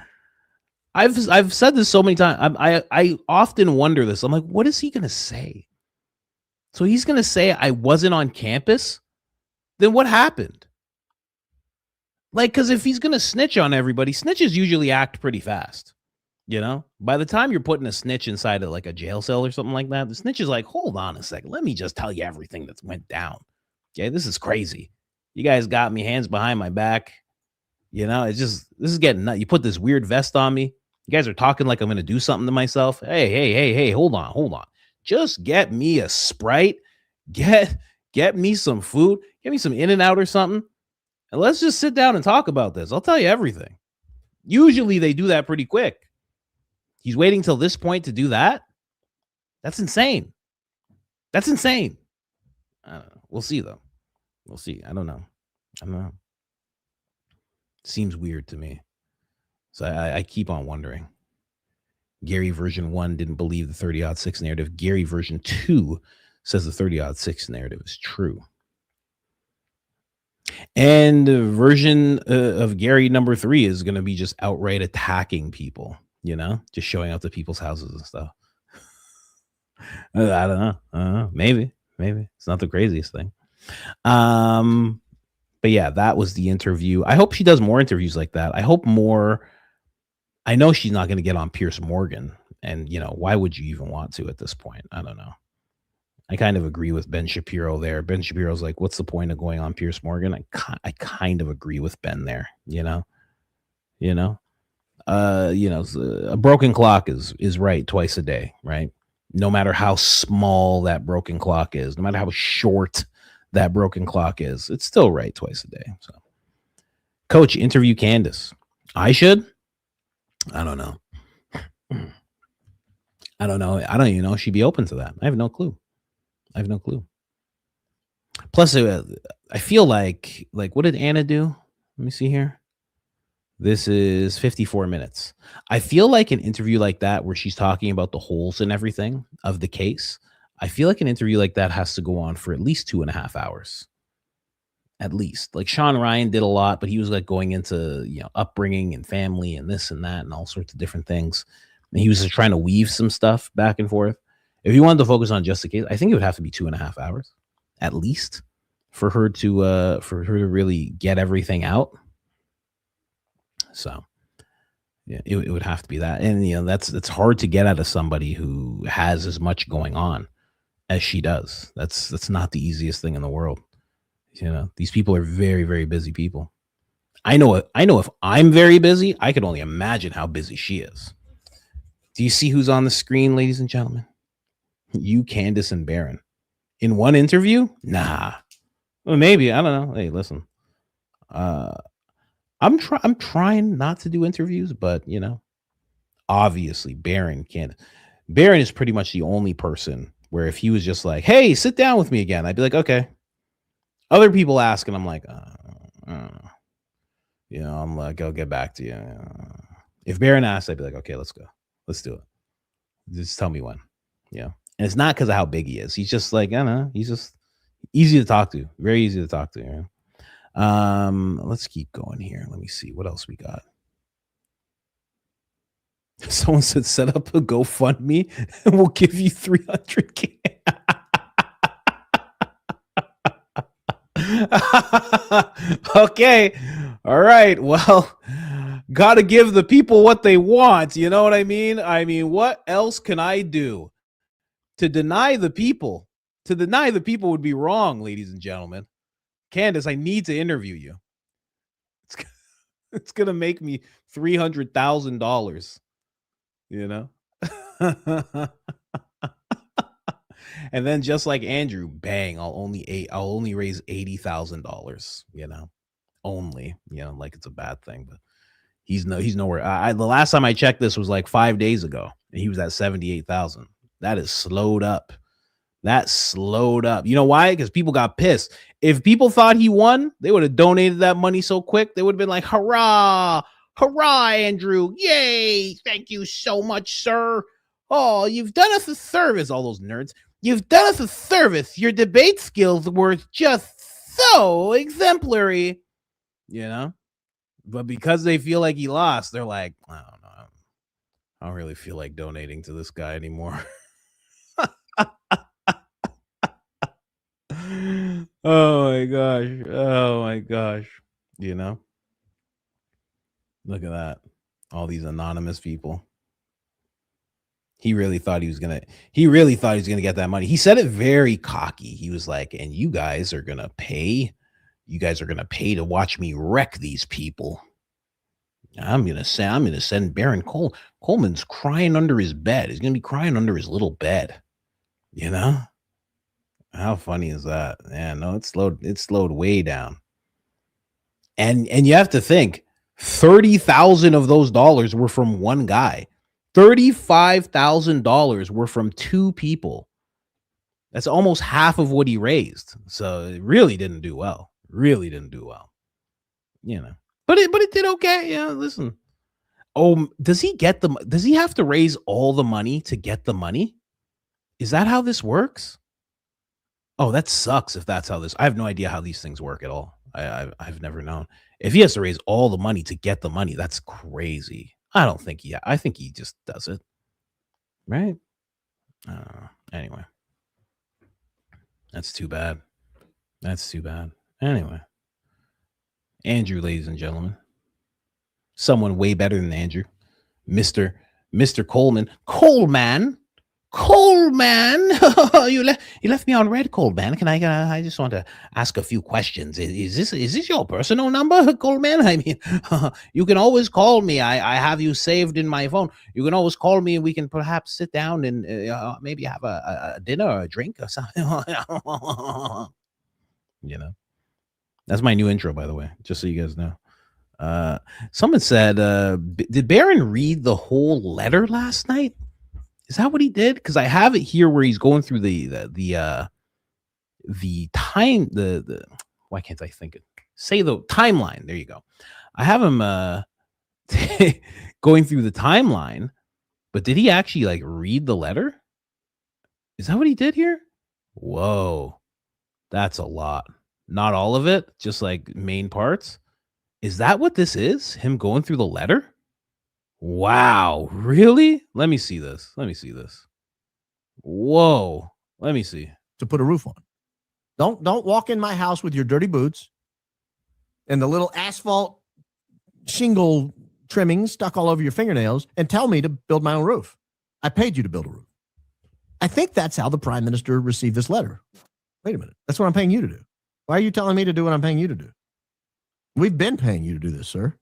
I've said this so many times. I often wonder this. I'm like, what is he gonna say? So he's gonna say I wasn't on campus. Then what happened? Like, because if he's gonna snitch on everybody, snitches usually act pretty fast. By the time you're putting a snitch inside of like a jail cell or something like that, the snitch is like, hold on a second, let me just tell you everything that went down. Okay, this is crazy. You guys got me hands behind my back. It's just, this is getting nuts. You put this weird vest on me. You guys are talking like I'm going to do something to myself. Hey, hold on. Just get me a Sprite. Get me some food. Get me some In-N-Out or something. And let's just sit down and talk about this. I'll tell you everything. Usually they do that pretty quick. He's waiting till this point to do that. That's insane. I don't know. We'll see, though. We'll see. I don't know. Seems weird to me. So I keep on wondering. Gary version 1 didn't believe the 30-6 narrative. Gary version 2 says the 30-6 narrative is true. And the version of Gary number 3 is going to be just outright attacking people, just showing up to people's houses and stuff. I don't know. Maybe. It's not the craziest thing. But yeah, that was the interview. I hope she does more interviews like that. I hope more. I know she's not going to get on Piers Morgan. And, why would you even want to at this point? I don't know. I kind of agree with Ben Shapiro there. Ben Shapiro's like, what's the point of going on Piers Morgan? I kind of agree with Ben there, a broken clock is right twice a day, right? No matter how small that broken clock is, no matter how short that broken clock is, it's still right twice a day. So, Coach, interview Candace. I should? I don't know. I don't even know if she'd be open to that. I have no clue. Plus, I feel like what did Anna do? Let me see here. This is 54 minutes. I feel like an interview like that, where she's talking about the holes and everything of the case, I feel like an interview like that has to go on for at least 2.5 hours. At least. Like Sean Ryan did a lot, but he was like going into, upbringing and family and this and that and all sorts of different things. And he was just trying to weave some stuff back and forth. If you wanted to focus on just the case, I think it would have to be 2.5 hours at least for her to really get everything out. So yeah, it would have to be that. And it's hard to get out of somebody who has as much going on as she does. That's not the easiest thing in the world. These people are very, very busy people. I know if I'm very busy, I could only imagine how busy she is. Do you see who's on the screen, ladies and gentlemen? You, Candace, and Barron. In one interview? Nah. Well, maybe. I don't know. Hey, listen. I'm trying not to do interviews, but obviously Barron can't. Barron is pretty much the only person where if he was just like, hey, sit down with me again, I'd be like, okay. Other people ask, and I'm like, I'm like, I'll get back to you. If Barron asks, I'd be like, okay, let's go. Let's do it. Just tell me when. And it's not because of how big he is. He's just like, I don't know. He's just easy to talk to. Very easy to talk to. Let's keep going here. Let me see what else we got. Someone said set up a GoFundMe and we'll give you $300K. Okay. All right. Well, gotta give the people what they want. You know what I mean? What else can I do? To deny the people would be wrong, ladies and gentlemen. Candace, I need to interview you. It's gonna make me $300,000. And then just like Andrew, bang, I'll only raise $80,000. Only, like it's a bad thing, but he's nowhere. The last time I checked, this was like 5 days ago, and he was at 78,000. That is slowed up. That slowed up. You know why? Because people got pissed. If people thought he won, they would have donated that money so quick. They would have been like, hurrah, hurrah, Andrew. Yay. Thank you so much, sir. Oh, you've done us a service. All those nerds. You've done us a service. Your debate skills were just so exemplary. But because they feel like he lost, they're like, I don't know. I don't really feel like donating to this guy anymore. Oh my gosh. Look at that. All these anonymous people. He really thought he was gonna get that money. He said it very cocky. He was like, and you guys are gonna pay. You guys are gonna pay to watch me wreck these people. I'm gonna send Baron Coleman's crying under his bed. He's gonna be crying under his little bed. You know? How funny is that? Yeah, no, it's slowed way down. And you have to think 30,000 of those dollars were from one guy. $35,000 were from two people. That's almost half of what he raised. So it really didn't do well. Really didn't do well. You know. But it did okay. Yeah, listen. Oh, does he have to raise all the money to get the money? Is that how this works? Oh, that sucks if that's how this. I have no idea how these things work at all. I've never known. If he has to raise all the money to get the money, that's crazy. I think he just does it. Right? Anyway. That's too bad. Anyway. Andrew, ladies and gentlemen. Someone way better than Andrew. Mr. Coleman. Coleman, you left me on red, Coleman. I just want to ask a few questions. Is this your personal number, Coleman? I mean, you can always call me. I have you saved in my phone. You can always call me, and we can perhaps sit down and maybe have a dinner or a drink or something. You know, that's my new intro, by the way, just so you guys know. Someone said, did Baron read the whole letter last night? Is that what he did? Because I have it here where he's going through the time, the why can't I think it? Say the timeline. There you go. I have him going through the timeline, but did he actually like read the letter? Is that what he did here? Whoa, that's a lot. Not all of it, just like main parts. Is that what this is? Him going through the letter? Wow, really? Let me see this. Whoa, let me see. To put a roof on. Don't walk in my house with your dirty boots and the little asphalt shingle trimmings stuck all over your fingernails and tell me to build my own roof. I paid you to build a roof. I think that's how the prime minister received this letter. Wait a minute. That's what I'm paying you to do. Why are you telling me to do what I'm paying you to do? We've been paying you to do this, sir.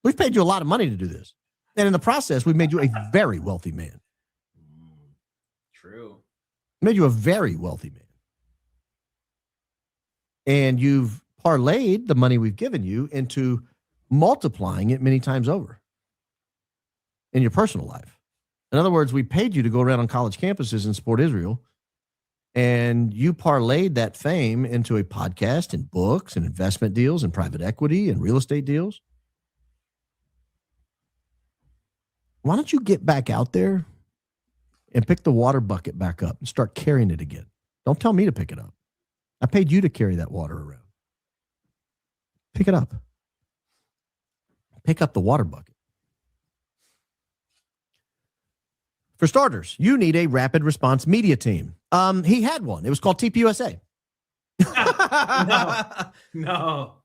We've paid you a lot of money to do this. And in the process, we've made you a very wealthy man. True. Made you a very wealthy man. And you've parlayed the money we've given you into multiplying it many times over in your personal life. In other words, we paid you to go around on college campuses and support Israel. And you parlayed that fame into a podcast and books and investment deals and private equity and real estate deals. Why don't you get back out there and pick the water bucket back up and start carrying it again? Don't tell me to pick it up. I paid you to carry that water around. Pick it up. Pick up the water bucket. For starters, you need a rapid response media team. He had one. It was called TPUSA. No.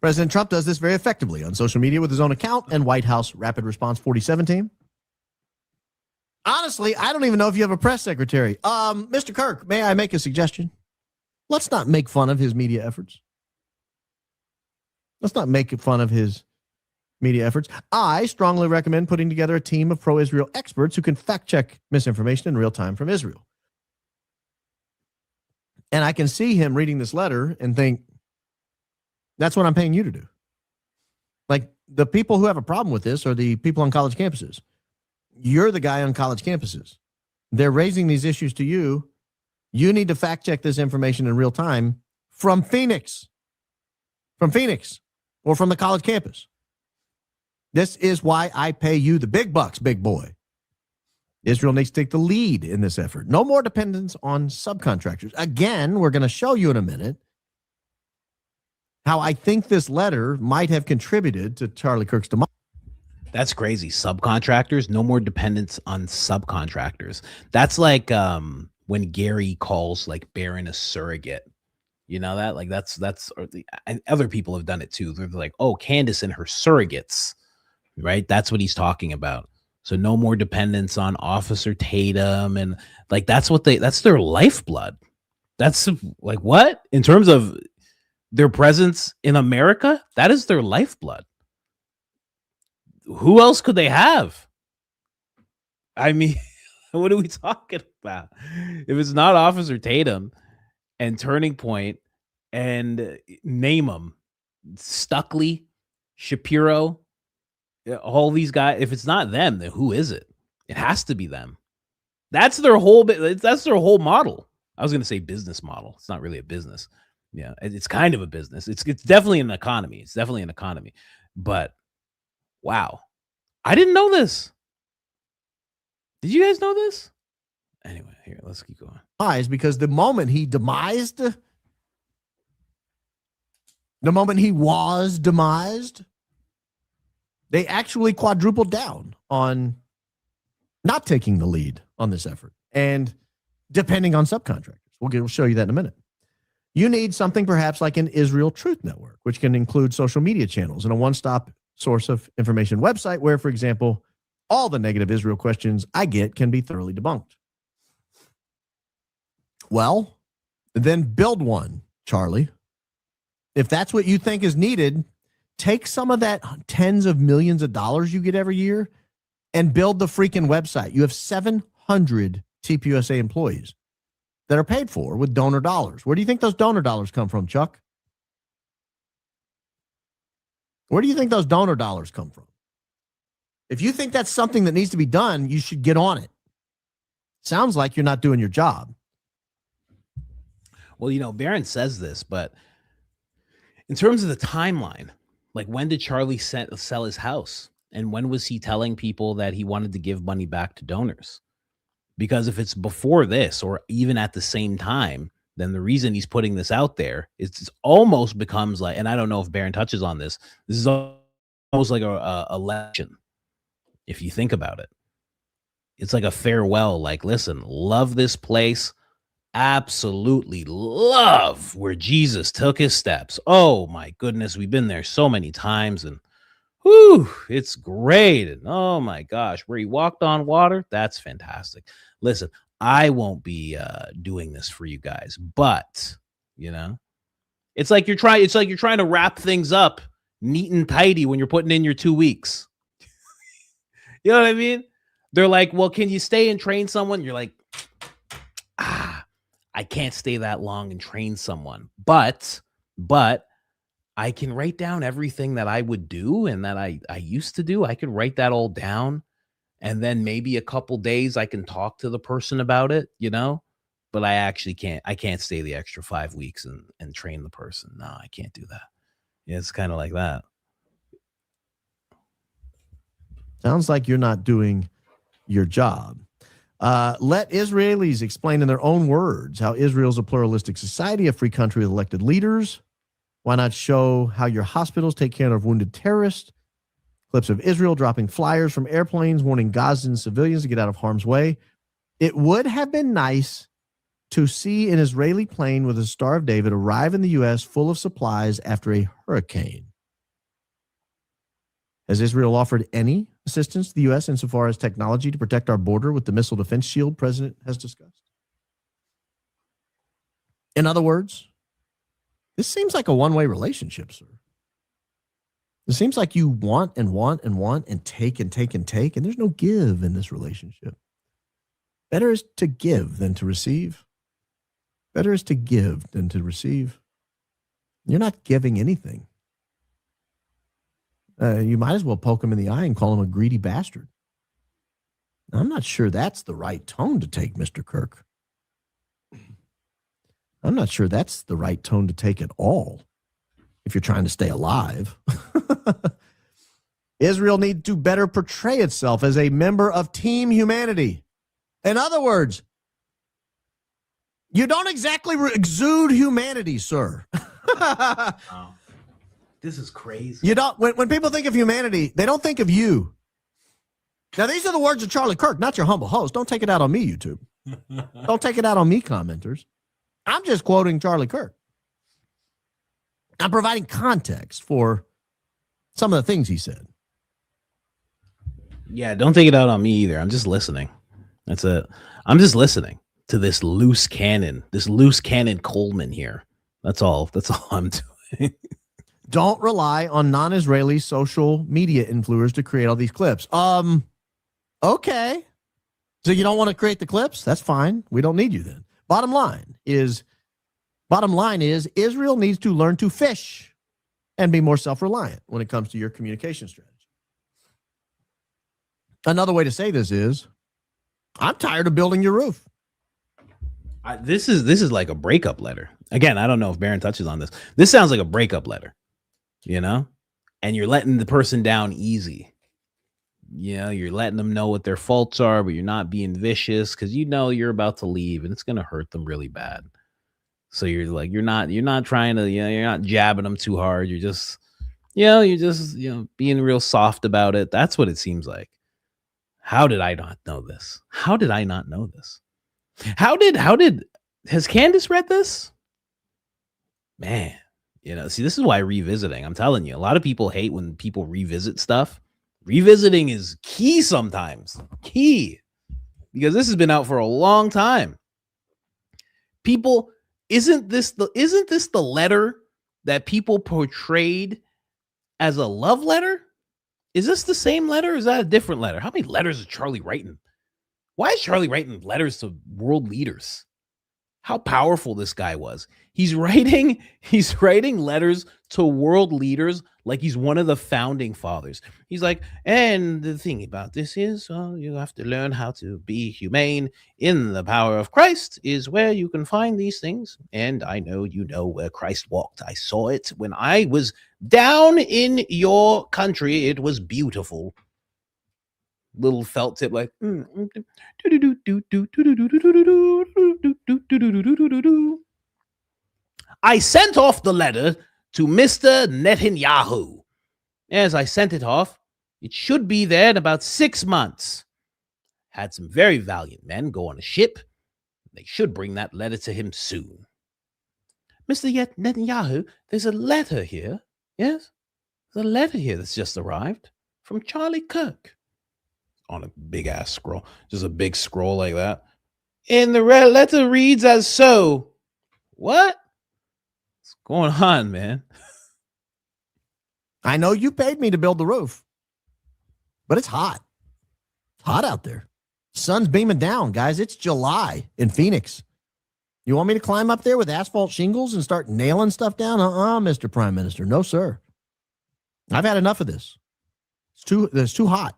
President Trump does this very effectively on social media with his own account and White House Rapid Response 47 team. Honestly, I don't even know if you have a press secretary. Mr. Kirk, may I make a suggestion? Let's not make fun of his media efforts. I strongly recommend putting together a team of pro-Israel experts who can fact-check misinformation in real time from Israel. And I can see him reading this letter and think, that's what I'm paying you to do. Like, the people who have a problem with this are the people on college campuses. You're the guy on college campuses. They're raising these issues to you. You need to fact check this information in real time from Phoenix. Or from the college campus. This is why I pay you the big bucks, big boy. Israel needs to take the lead in this effort. No more dependence on subcontractors. Again, we're going to show you in a minute how I think this letter might have contributed to Charlie Kirk's demise. That's crazy. Subcontractors, no more dependence on subcontractors. That's like when Gary calls like Barron a surrogate. You know that? Like that's and other people have done it too. They're like, oh, Candace and her surrogates, right? That's what he's talking about. So no more dependence on Officer Tatum. And like, that's their lifeblood. That's like, what? In terms of their presence in America, that is their lifeblood. Who else could they have? I mean, what are we talking about? If it's not Officer Tatum and Turning Point and name them, Stuckley, Shapiro, all these guys, if it's not them, then who is it? It has to be them. That's their whole model. I was going to say business model. It's not really a business. Yeah, it's kind of a business. It's definitely an economy. It's definitely an economy. But wow, I didn't know this. Did you guys know this? Anyway, here, let's keep going. Because the moment he demised, the moment he was demised, they actually quadrupled down on not taking the lead on this effort and depending on subcontractors. We'll show you that in a minute. You need something perhaps like an Israel Truth Network, which can include social media channels and a one-stop source of information website where, for example, all the negative Israel questions I get can be thoroughly debunked. Well, then build one, Charlie. If that's what you think is needed, take some of that tens of millions of dollars you get every year and build the freaking website. You have 700 TPUSA employees that are paid for with donor dollars. Where do you think those donor dollars come from, Chuck? Where do you think those donor dollars come from? If you think that's something that needs to be done, you should get on it. Sounds like you're not doing your job. Well, you know, Barron says this, but in terms of the timeline, like when did Charlie sell his house? And when was he telling people that he wanted to give money back to donors? Because if it's before this or even at the same time, then the reason he's putting this out there is it almost becomes like, and I don't know if Barron touches on this, this is almost like a election. If you think about it, it's like a farewell, like, listen, love this place. Absolutely love where Jesus took his steps. Oh my goodness. We've been there so many times and whew, it's great. And oh my gosh, where he walked on water. That's fantastic. Listen, I won't be doing this for you guys, but you know, it's like you're trying to wrap things up neat and tidy when you're putting in your 2 weeks. You know what I mean? They're like, well, can you stay and train someone? You're like, I can't stay that long and train someone, but I can write down everything that I would do and that I used to do. I could write that all down. And then maybe a couple days I can talk to the person about it, you know, but I can't stay the extra 5 weeks and train the person. No, I can't do that. Yeah, it's kind of like that. Sounds like you're not doing your job. Let Israelis explain in their own words how Israel's a pluralistic society, a free country with elected leaders. Why not show how your hospitals take care of wounded terrorists? Clips of Israel dropping flyers from airplanes warning Gazan civilians to get out of harm's way. It would have been nice to see an Israeli plane with a Star of David arrive in the U.S. full of supplies after a hurricane. Has Israel offered any assistance to the U.S. insofar as technology to protect our border with the missile defense shield President has discussed? In other words, this seems like a one-way relationship, sir. It seems like you want and want and want and take and take and take, and there's no give in this relationship. Better is to give than to receive. Better is to give than to receive. You're not giving anything. You might as well poke him in the eye and call him a greedy bastard. I'm not sure that's the right tone to take, Mr. Kirk. I'm not sure that's the right tone to take at all if you're trying to stay alive. Israel needs to better portray itself as a member of Team Humanity. In other words, you don't exactly exude humanity, sir. Wow. This is crazy. You don't. When people think of humanity, they don't think of you. Now, these are the words of Charlie Kirk, not your humble host. Don't take it out on me, YouTube. Don't take it out on me, commenters. I'm just quoting Charlie Kirk. I'm providing context for some of the things he said. Yeah, don't take it out on me either. I'm just listening. That's it. I'm just listening to this loose cannon Coleman here. That's all I'm doing. Don't rely on non-Israeli social media influencers to create all these clips. Okay. So you don't want to create the clips? That's fine. We don't need you then. Bottom line is Israel needs to learn to fish and be more self-reliant when it comes to your communication strategy. Another way to say this is, I'm tired of building your roof. This is like a breakup letter. Again, I don't know if Barron touches on this. This sounds like a breakup letter, you know? And you're letting the person down easy. You know, you're letting them know what their faults are, but you're not being vicious because you know you're about to leave and it's going to hurt them really bad. So you're like, you're not trying to, you're not jabbing them too hard. You're just, being real soft about it. That's what it seems like. How did I not know this? How did I not know this? Has Candace read this? Man, see, this is why revisiting, I'm telling you, a lot of people hate when people revisit stuff. Revisiting is key sometimes. Key. Because this has been out for a long time. People, isn't this the letter that people portrayed as a love letter? Is this the same letter or is that a different letter? How many letters is Charlie writing? Why is Charlie writing letters to world leaders? How powerful this guy was. He's writing letters to world leaders like he's one of the founding fathers. He's like, and the thing about this is, you have to learn how to be humane. In the power of Christ is where you can find these things. And I know you know where Christ walked. I saw it when I was down in your country. It was beautiful. Little felt tip like I sent off the letter to Mr. Netanyahu. As I sent it off, it should be there in about 6 months. Had some very valiant men go on a ship. They should bring that letter to him soon. Mr. Netanyahu, there's a letter here. Yes? There's a letter here that's just arrived from Charlie Kirk. On a big ass scroll, just a big scroll like that. And the letter reads as so. What? What's going on, man? I know you paid me to build the roof, but it's hot. It's hot out there. Sun's beaming down, guys. It's July in Phoenix. You want me to climb up there with asphalt shingles and start nailing stuff down? Mr. Prime Minister. No, sir. I've had enough of this. It's too hot.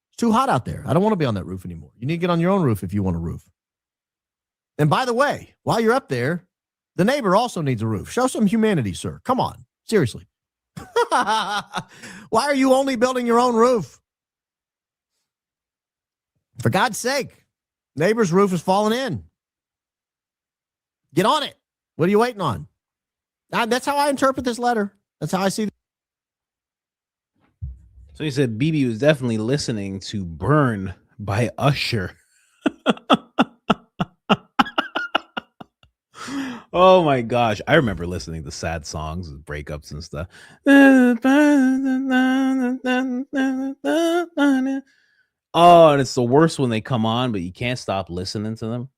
It's too hot out there. I don't want to be on that roof anymore. You need to get on your own roof if you want a roof. And by the way, while you're up there, the neighbor also needs a roof. Show some humanity, sir. Come on. Seriously. Why are you only building your own roof? For God's sake, neighbor's roof is falling in. Get on it. What are you waiting on? That's how I interpret this letter. That's how I see it. So he said BB was definitely listening to Burn by Usher. Oh my gosh. I remember listening to sad songs and breakups and stuff. Oh, and it's the worst when they come on, but you can't stop listening to them.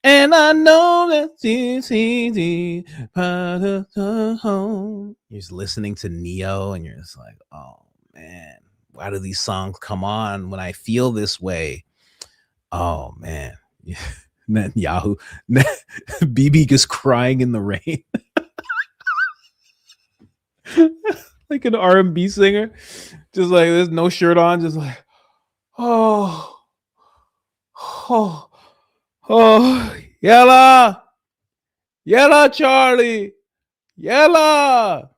And I know that it's easy. You're just listening to Neo and you're just like, oh man, why do these songs come on when I feel this way? Oh man. Yahoo. BB just crying in the rain. Like an R&B singer. Just like there's no shirt on, just like, oh, yella, Charlie, yella.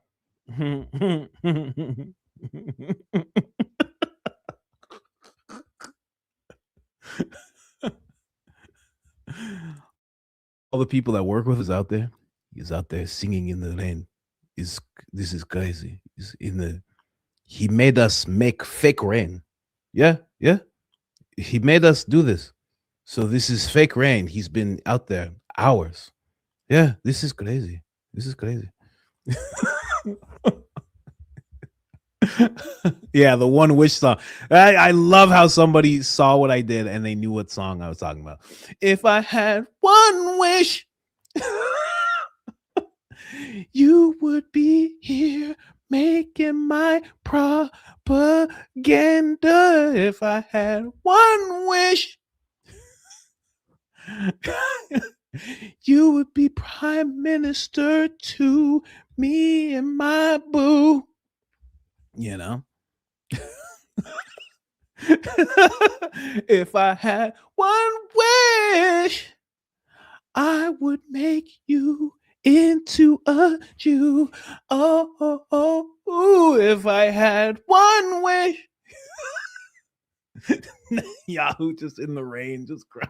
All the people that work with us out there, he's out there singing in the rain. This is crazy. He made us make fake rain. Yeah. He made us do this. So this is fake rain. He's been out there hours. Yeah, this is crazy. Yeah, the One Wish song. I love how somebody saw what I did and they knew what song I was talking about. If I had one wish, you would be here making my propaganda. If I had one wish, you would be prime minister to me and my boo. You know? If I had one wish, I would make you into a Jew. Oh, if I had one wish. Yahoo just in the rain, just crying.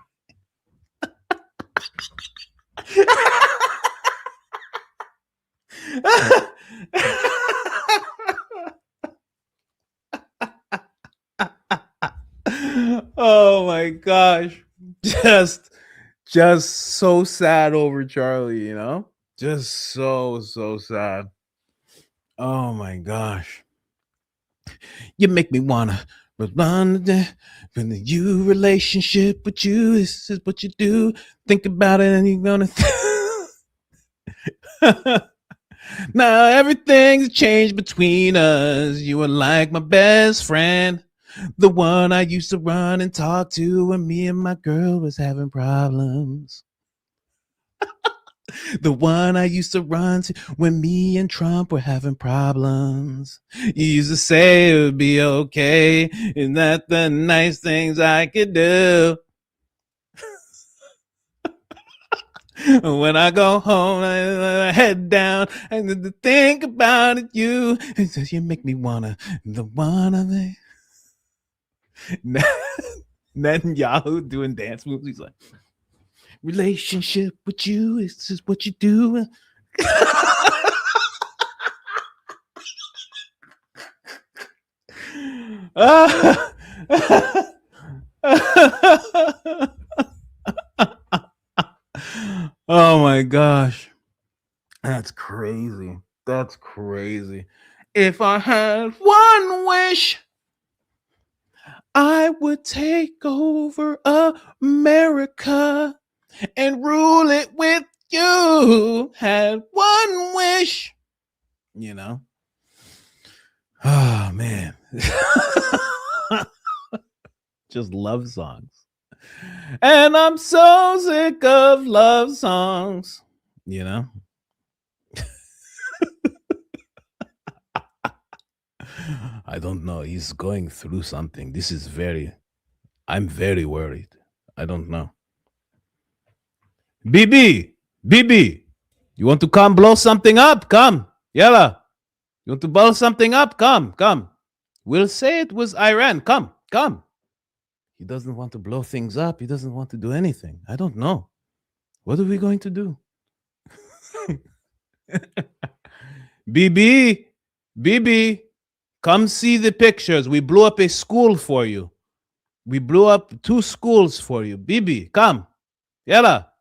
Oh my gosh. Just so sad over Charlie, you know? Just so sad. Oh my gosh. You make me wanna run the you relationship with you. This is what you do. Think about it and you're gonna now everything's changed between us. You were like my best friend, the one I used to run and talk to when me and my girl was having problems. The one I used to run to when me and Trump were having problems. You used to say it would be okay, and that the nice things I could do. When I go home, I head down and think about it, you. It says you make me wanna the one of the. Netanyahu doing dance moves. He's like, relationship with you is just what you do. Oh my gosh. That's crazy. That's crazy. If I had one wish, I would take over America and rule it with you. Had one wish, you know. Oh man. Just love songs. And I'm so sick of love songs, you know. I don't know. He's going through something. This is I'm very worried. I don't know. BB, you want to come blow something up? Come. Yalla. You want to blow something up? Come. We'll say it was Iran. Come. He doesn't want to blow things up. He doesn't want to do anything. I don't know. What are we going to do? BB, come see the pictures. We blew up a school for you. We blew up 2 schools for you. BB, come. Yalla.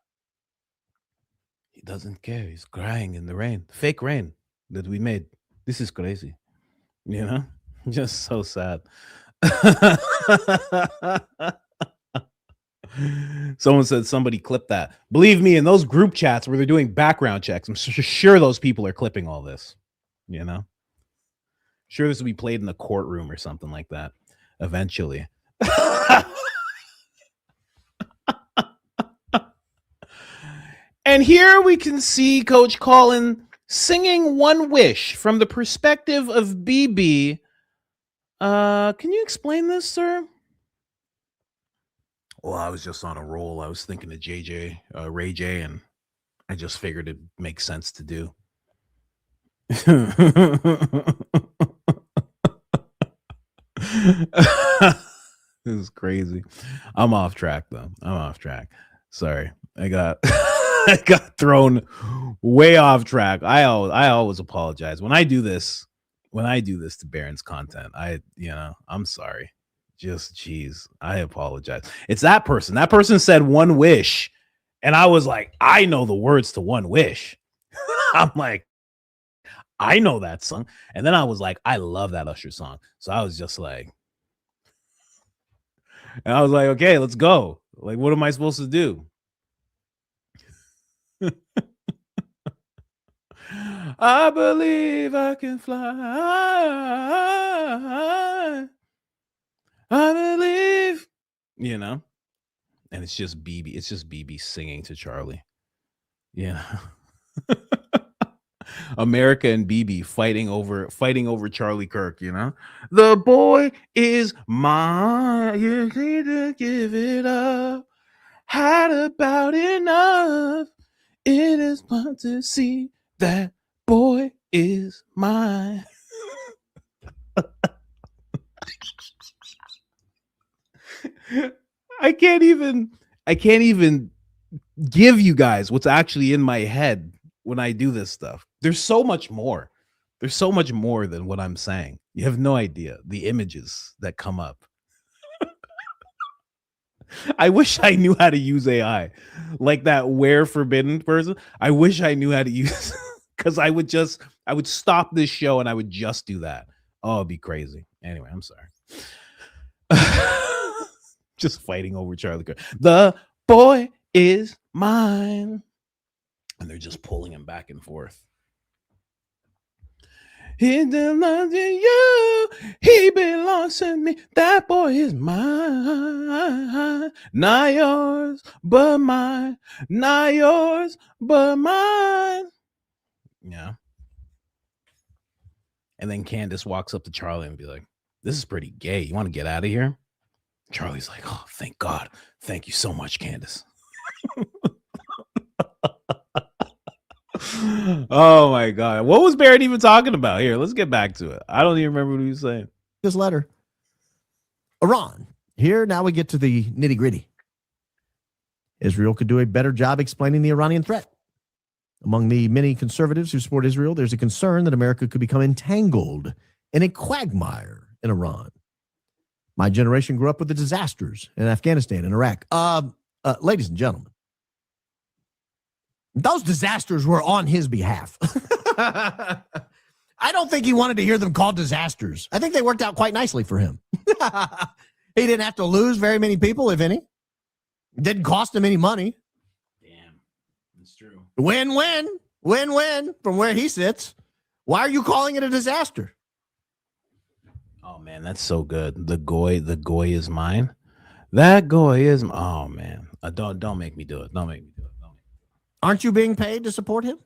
He doesn't care. He's crying in the rain. Fake rain that we made. This is crazy. You know? Just so sad. Someone said somebody clipped that. Believe me, in those group chats where they're doing background checks, I'm sure those people are clipping all this. You know? Sure, this will be played in the courtroom or something like that eventually. And here we can see Coach Colin singing One Wish from the perspective of BB. Can you explain this, sir? Well, I was just on a roll. I was thinking of Ray J, and I just figured it makes sense to do. This is crazy. I'm off track though. Sorry. I got I got thrown way off track. I always apologize when I do this to Baron's content. I'm sorry. Just geez, I apologize. It's that person. That person said one wish, and I was like, I know the words to One Wish. I'm like, I know that song. And then I was like, I love that Usher song. So I was just like, and I was like, okay, let's go. Like, what am I supposed to do? I believe I can fly. I believe, and it's just BB. It's just BB singing to Charlie. America and BB fighting over Charlie Kirk. The boy is mine. You need to give it up. Had about enough. It is fun to see that boy is mine. I can't even give you guys what's actually in my head when I do this stuff. There's so much more. There's so much more than what I'm saying. You have no idea the images that come up. I wish I knew how to use AI, like that Where Forbidden person. I wish I knew how to use, because I would stop this show and I would just do that. Oh, it'd be crazy. Anyway, I'm sorry. Just fighting over Charlie Kirk. The boy is mine. And they're just pulling him back and forth. He belongs to you. He belongs to me. That boy is mine. Not yours, but mine. Not yours, but mine. Yeah. And then Candace walks up to Charlie and be like, this is pretty gay. You want to get out of here? Charlie's like, oh, thank God. Thank you so much, Candace. Oh my God. What was Barrett even talking about? Here, let's get back to it. I don't even remember what he was saying. This letter. Iran. Here, now we get to the nitty gritty. Israel could do a better job explaining the Iranian threat. Among the many conservatives who support Israel, there's a concern that America could become entangled in a quagmire in Iran. My generation grew up with the disasters in Afghanistan and Iraq. Ladies and gentlemen, those disasters were on his behalf. I don't think he wanted to hear them called disasters. I think they worked out quite nicely for him. He didn't have to lose very many people, if any. Didn't cost him any money. Damn, that's true. Win-win. Win-win from where he sits. Why are you calling it a disaster? Oh man, that's so good. The goy is mine. That goy is. Oh man, don't make me do it. Don't make me do it. Aren't you being paid to support him?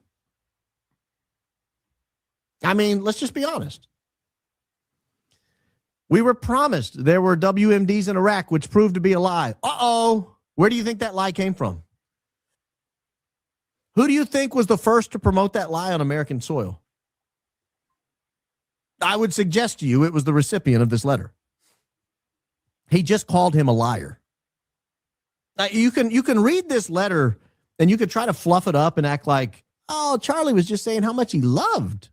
I mean, let's just be honest. We were promised there were WMDs in Iraq, which proved to be a lie. Uh-oh. Where do you think that lie came from? Who do you think was the first to promote that lie on American soil? I would suggest to you it was the recipient of this letter. He just called him a liar. Now, you can read this letter and you could try to fluff it up and act like, oh, Charlie was just saying how much he loved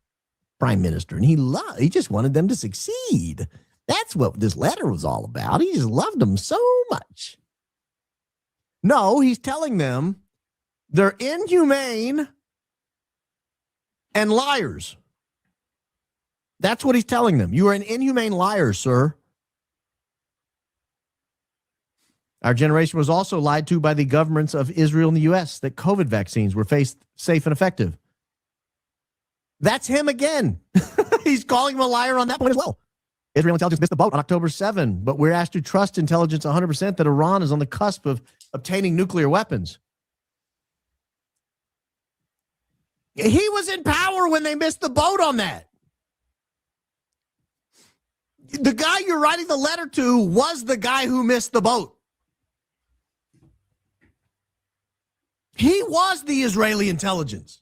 Prime Minister and he just wanted them to succeed. That's what this letter was all about. He just loved them so much. No, he's telling them they're inhumane and liars. That's what he's telling them. You are an inhumane liar, sir. Our generation was also lied to by the governments of Israel and the U.S. that COVID vaccines were safe and effective. That's him again. He's calling him a liar on that point as well. Israel intelligence missed the boat on October 7, but we're asked to trust intelligence 100% that Iran is on the cusp of obtaining nuclear weapons. He was in power when they missed the boat on that. The guy you're writing the letter to was the guy who missed the boat. He was the Israeli intelligence.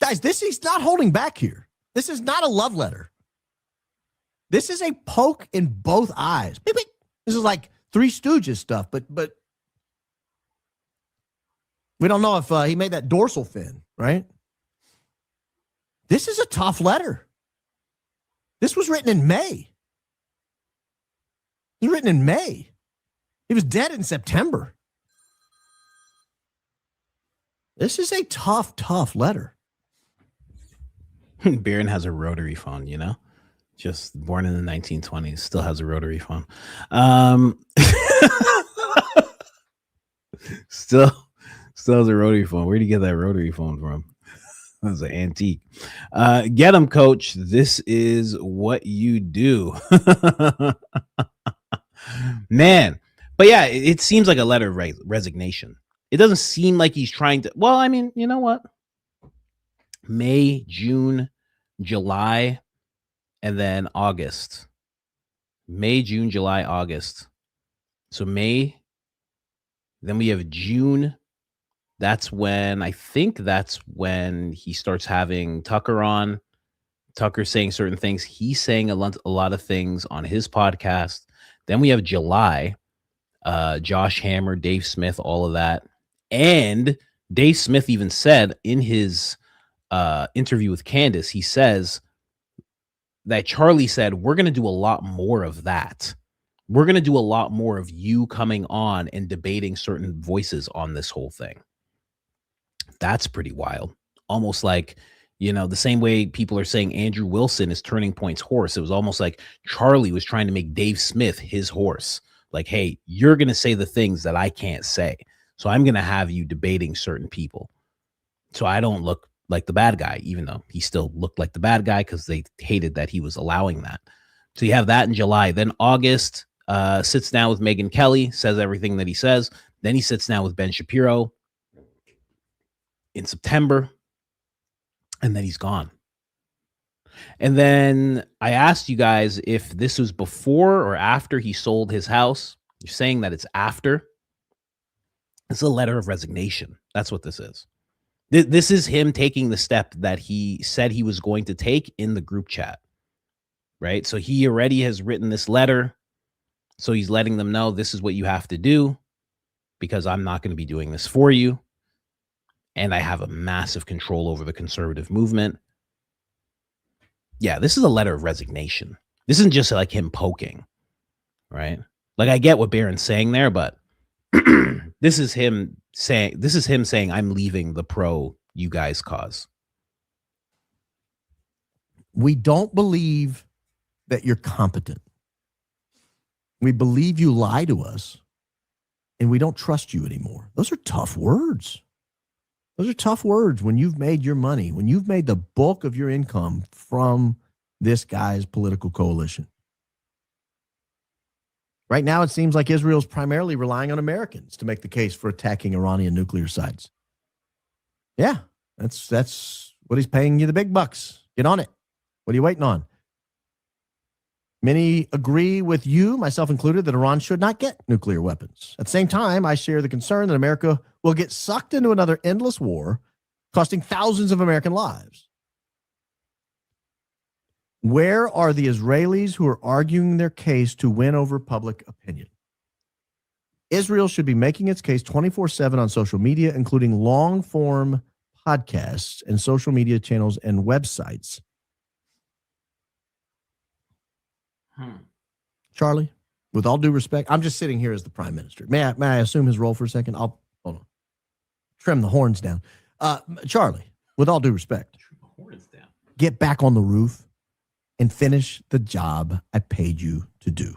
Guys, he's not holding back here. This is not a love letter. This is a poke in both eyes. Beep, beep. This is like Three Stooges stuff, but we don't know if he made that dorsal fin, right? This is a tough letter. This was written in May. It was written in May. He was dead in September. This is a tough letter. Barron has a rotary phone, you know, just born in the 1920s, still has a rotary phone. Still has a rotary phone. Where'd you get that rotary phone from? That was an antique. Get him, coach. This is what you do. Man. But yeah, it seems like a letter of resignation. It doesn't seem like he's trying to. Well, I mean, you know what? May, June, July, and then August. May, June, July, August. So May, then we have June. That's when he starts having Tucker on. Tucker saying certain things. He's saying a lot of things on his podcast. Then we have July. Josh Hammer, Dave Smith, all of that. And Dave Smith even said in his interview with Candace, he says that Charlie said, we're going to do a lot more of that. We're going to do a lot more of you coming on and debating certain voices on this whole thing. That's pretty wild. Almost like, you know, the same way people are saying Andrew Wilson is Turning Point's horse. It was almost like Charlie was trying to make Dave Smith his horse. Like, hey, you're going to say the things that I can't say. So I'm going to have you debating certain people. So I don't look like the bad guy, even though he still looked like the bad guy because they hated that he was allowing that. So you have that in July. Then August, sits down with Megyn Kelly, says everything that he says. Then he sits down with Ben Shapiro in September. And then he's gone. And then I asked you guys if this was before or after he sold his house. You're saying that it's after. It's a letter of resignation. That's what this is. This is him taking the step that he said he was going to take in the group chat, right? So he already has written this letter. So he's letting them know this is what you have to do because I'm not going to be doing this for you. And I have a massive control over the conservative movement. Yeah, this is a letter of resignation. This isn't just like him poking, right? Like I get what Barron's saying there, but this is him saying I'm leaving the pro you guys cause. We don't believe that you're competent. We believe you lie to us and we don't trust you anymore. Those are tough words. Those are tough words when you've made your money, when you've made the bulk of your income from this guy's political coalition. Right now, it seems like Israel's primarily relying on Americans to make the case for attacking Iranian nuclear sites. Yeah, that's what he's paying you the big bucks. Get on it. What are you waiting on? Many agree with you, myself included, that Iran should not get nuclear weapons. At the same time, I share the concern that America will get sucked into another endless war, costing thousands of American lives. Where are the Israelis who are arguing their case to win over public opinion? Israel should be making its case 24/7 on social media, including long-form podcasts and social media channels and websites. Charlie, with all due respect, I'm just sitting here as the prime minister. May I assume his role for a second? I'll hold on. Trim the horns down. Charlie, with all due respect, get back on the roof and finish the job I paid you to do.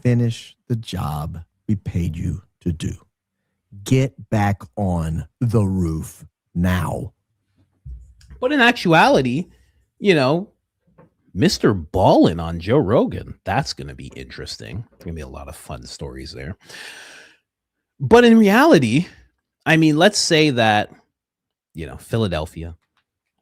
Finish the job we paid you to do. Get back on the roof now. But in actuality, you know, Mr. Ballin on Joe Rogan, that's going to be interesting. There's going to be a lot of fun stories there. But in reality, I mean, let's say that, you know, Philadelphia,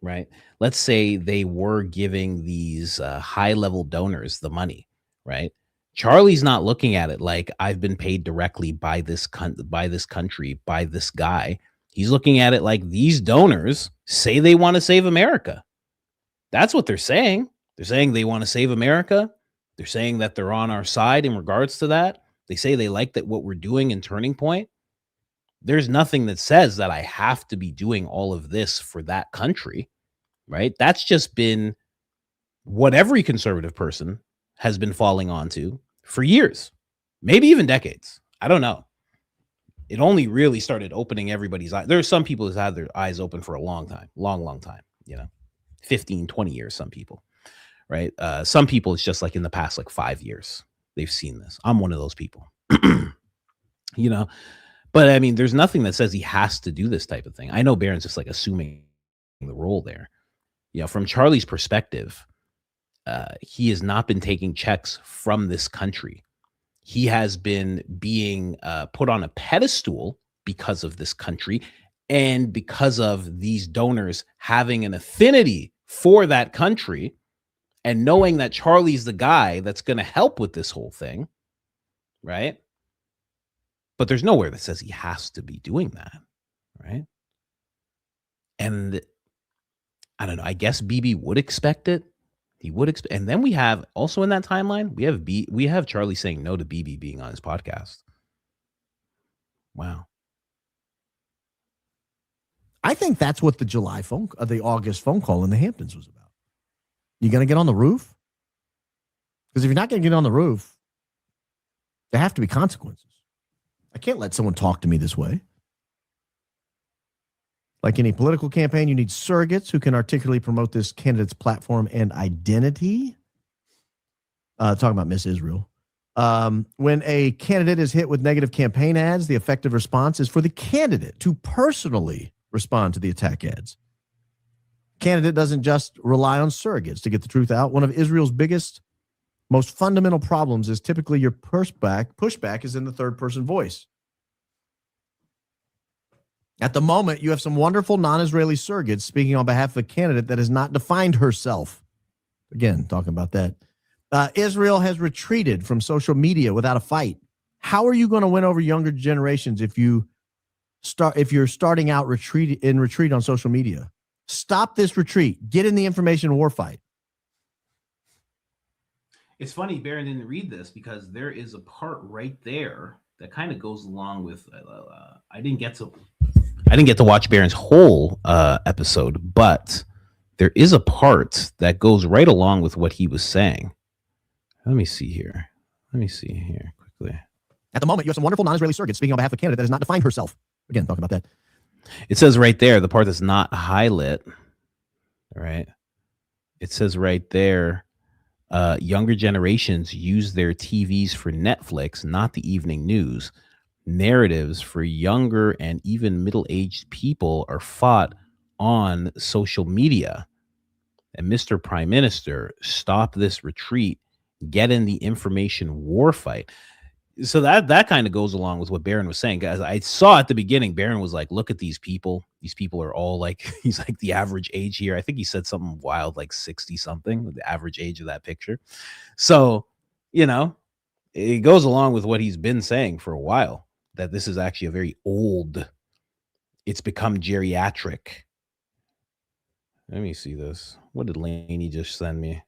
right? Let's say they were giving these high-level donors the money, right? Charlie's not looking at it like I've been paid directly by this country, by this guy. He's looking at it like these donors say they want to save America. That's what they're saying. They're saying they want to save America. They're saying that they're on our side in regards to that. They say they like that what we're doing in Turning Point. There's nothing that says that I have to be doing all of this for that country, right? That's just been what every conservative person has been falling onto for years, maybe even decades. I don't know. It only really started opening everybody's eyes. There are some people who've had their eyes open for a long time, long time, 15, 20 years, some people, right? Some people, it's just like in the past, like 5 years, they've seen this. I'm one of those people, but I mean, there's nothing that says he has to do this type of thing. I know Barron's just like assuming the role there. From Charlie's perspective, he has not been taking checks from this country. He has been being put on a pedestal because of this country and because of these donors having an affinity for that country and knowing that Charlie's the guy that's going to help with this whole thing, right? But there's nowhere that says he has to be doing that, right? And I don't know. I guess BB would expect it. He would expect, and then we have also in that timeline, we have Charlie saying no to BB being on his podcast. Wow. I think that's what the August phone call in the Hamptons was about. You going to get on the roof? Because if you're not going to get on the roof, there have to be consequences. I can't let someone talk to me this way. Like any political campaign, you need surrogates who can articulately promote this candidate's platform and identity. Talking about Miss Israel. When a candidate is hit with negative campaign ads, the effective response is for the candidate to personally respond to the attack ads. Candidate doesn't just rely on surrogates to get the truth out. One of Israel's biggest, most fundamental problems is typically your pushback is in the third person voice. At the moment, you have some wonderful non-Israeli surrogates speaking on behalf of a candidate that has not defined herself. Again, talking about that. Israel has retreated from social media without a fight. How are you going to win over younger generations if you're starting out retreat on social media? Stop this retreat. Get in the information war fight. It's funny, Barron didn't read this because there is a part right there that kind of goes along with. I didn't get to watch Barron's whole episode, but there is a part that goes right along with what he was saying. Let me see here quickly. At the moment, you have some wonderful non-Israeli surrogates speaking on behalf of a candidate that has not defined herself. Again, talking about that. It says right there, the part that's not highlit, right? It says right there, younger generations use their TVs for Netflix, not the evening news. Narratives for younger and even middle-aged people are fought on social media. And Mr. Prime Minister, stop this retreat, get in the information war fight. So that kind of goes along with what Barron was saying. Guys, I saw at the beginning, Barron was like, look at these people. These people are all like, he's like the average age here. I think he said something wild, like 60 something, the average age of that picture. So, it goes along with what he's been saying for a while, that this is actually a very old, it's become geriatric. Let me see this. What did Lainey just send me?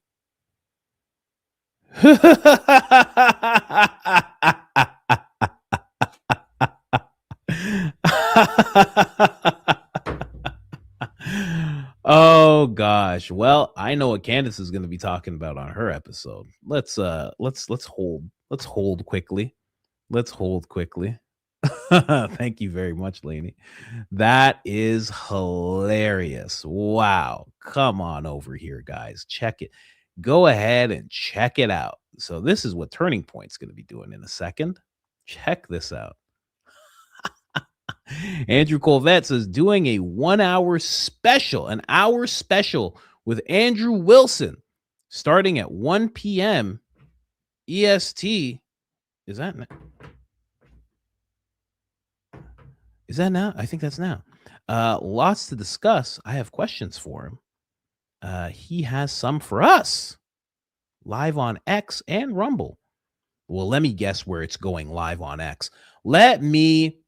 Oh gosh. Well, I know what Candace is going to be talking about on her episode. Let's hold quickly. Thank you very much, Lainey. That is hilarious. Wow. Come on over here, guys. Check it. Go ahead and check it out. So this is what Turning Point's going to be doing in a second. Check this out. Andrew Colvette says doing a 1 hour special, an hour special with Andrew Wilson starting at 1 p.m. EST. Is that now? I think that's now. Lots to discuss. I have questions for him. He has some for us live on X and Rumble. Well, let me guess where it's going live on X. Let me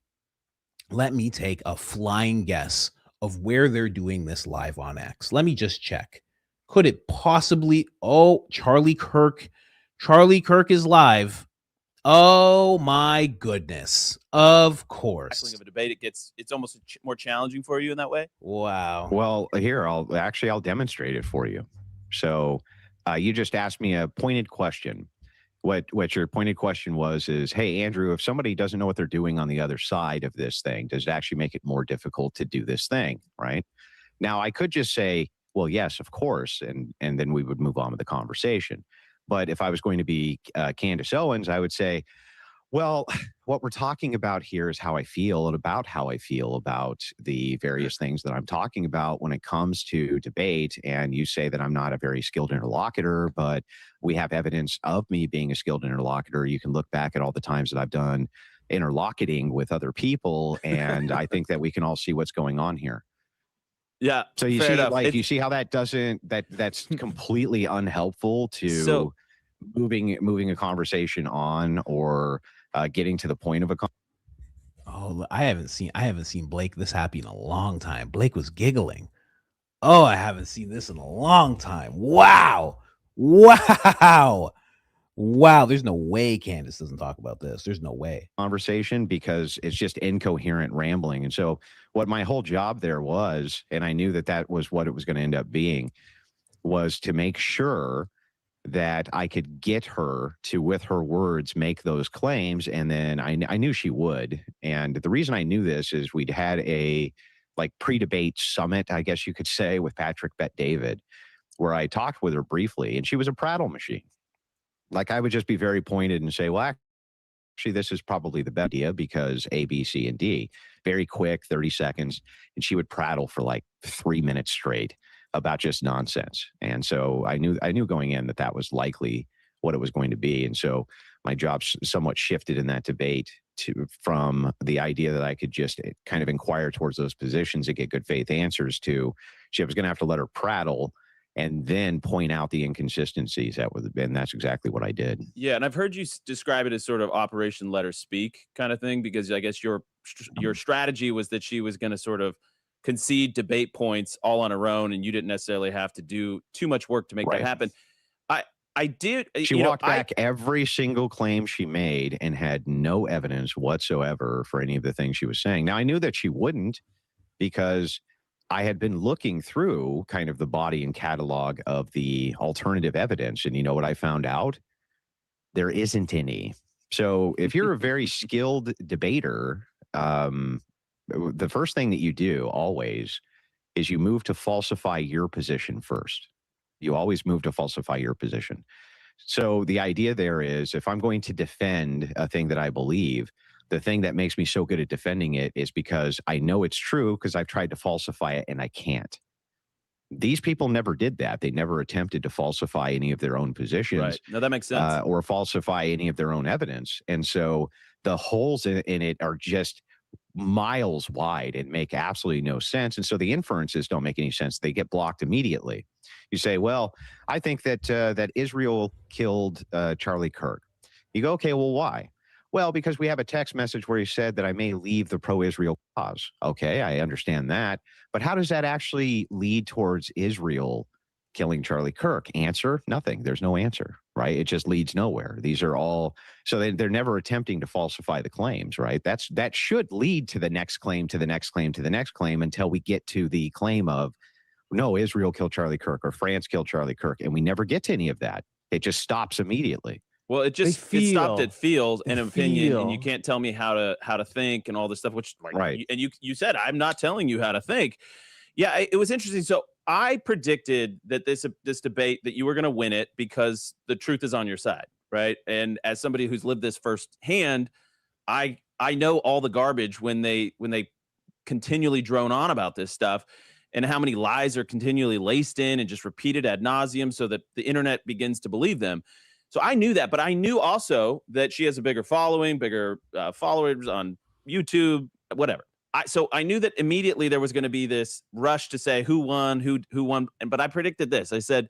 take a flying guess of where they're doing this live on X. Let me just check. Could it possibly? Oh, Charlie Kirk. Charlie Kirk is live. Oh my goodness. Of course. Of a debate, it's almost more challenging for you in that way. Wow. Well, here, I'll demonstrate it for you. So you just asked me a pointed question. what your pointed question was is, hey, Andrew, if somebody doesn't know what they're doing on the other side of this thing, does it actually make it more difficult to do this thing, right? Now, I could just say, well, yes, of course, and then we would move on with the conversation. But if I was going to be Candace Owens, I would say, well, what we're talking about here is how I feel and about how I feel about the various things that I'm talking about when it comes to debate. And you say that I'm not a very skilled interlocutor, but we have evidence of me being a skilled interlocutor. You can look back at all the times that I've done interlocuting with other people, and I think that we can all see what's going on here. Yeah. So you fair see, enough. like, you see how that doesn't that's completely unhelpful to So- moving a conversation on or getting to the point of a Oh, I haven't seen Blake this happy in a long time. Blake was giggling. Oh, I haven't seen this in a long time. Wow. Wow. Wow. There's no way Candace doesn't talk about this. There's no way. conversation because it's just incoherent rambling. And so what my whole job there was, and I knew that that was what it was going to end up being, was to make sure that I could get her to, with her words, make those claims. And then I knew she would. And the reason I knew this is we'd had a like pre-debate summit, I guess you could say, with Patrick Bet-David, where I talked with her briefly, and she was a prattle machine. Like, I would just be very pointed and say, well, actually, this is probably the best idea because A, B, C, and D. Very quick, 30 seconds. And she would prattle for like 3 minutes straight about just nonsense. And so I knew going in that was likely what it was going to be. And so my job somewhat shifted in that debate from the idea that I could just kind of inquire towards those positions and get good faith answers to, she was going to have to let her prattle and then point out the inconsistencies and that's exactly what I did. Yeah, and I've heard you describe it as sort of Operation Let Her Speak kind of thing, because I guess your strategy was that she was going to sort of concede debate points all on her own, and you didn't necessarily have to do too much work to make that happen. I did. She walked back every single claim she made and had no evidence whatsoever for any of the things she was saying. Now, I knew that she wouldn't because I had been looking through kind of the body and catalog of the alternative evidence. And you know what I found out? There isn't any. So if you're a very skilled debater, the first thing that you do always is you move to falsify your position first. You always move to falsify your position. So the idea there is, if I'm going to defend a thing that I believe, the thing that makes me so good at defending it is because I know it's true because I've tried to falsify it and I can't. These people never did that. They never attempted to falsify any of their own positions. Right. No, that makes sense. Or falsify any of their own evidence. And so the holes in it are just miles wide and make absolutely no sense. And so the inferences don't make any sense. They get blocked immediately. You say, well, I think that that Israel killed Charlie Kirk. You go, okay, well, why? Well, because we have a text message where he said that I may leave the pro-Israel cause. Okay, I understand that. But how does that actually lead towards Israel killing Charlie Kirk? Answer, nothing. There's no answer, right? It just leads nowhere. These are all, so they're never attempting to falsify the claims, right? That should lead to the next claim, to the next claim, to the next claim until we get to the claim of, no, Israel killed Charlie Kirk or France killed Charlie Kirk. And we never get to any of that. It just stops immediately. Well, it stopped at field and opinion, and you can't tell me how to think and all this stuff. Which, like, right? And you said I'm not telling you how to think. Yeah, it was interesting. So I predicted that this debate that you were going to win it because the truth is on your side, right? And as somebody who's lived this firsthand, I know all the garbage when they continually drone on about this stuff, and how many lies are continually laced in and just repeated ad nauseum, so that the internet begins to believe them. So I knew that, but I knew also that she has a bigger following, bigger followers on YouTube, whatever. So I knew that immediately there was going to be this rush to say who won, who won. But I predicted this. I said,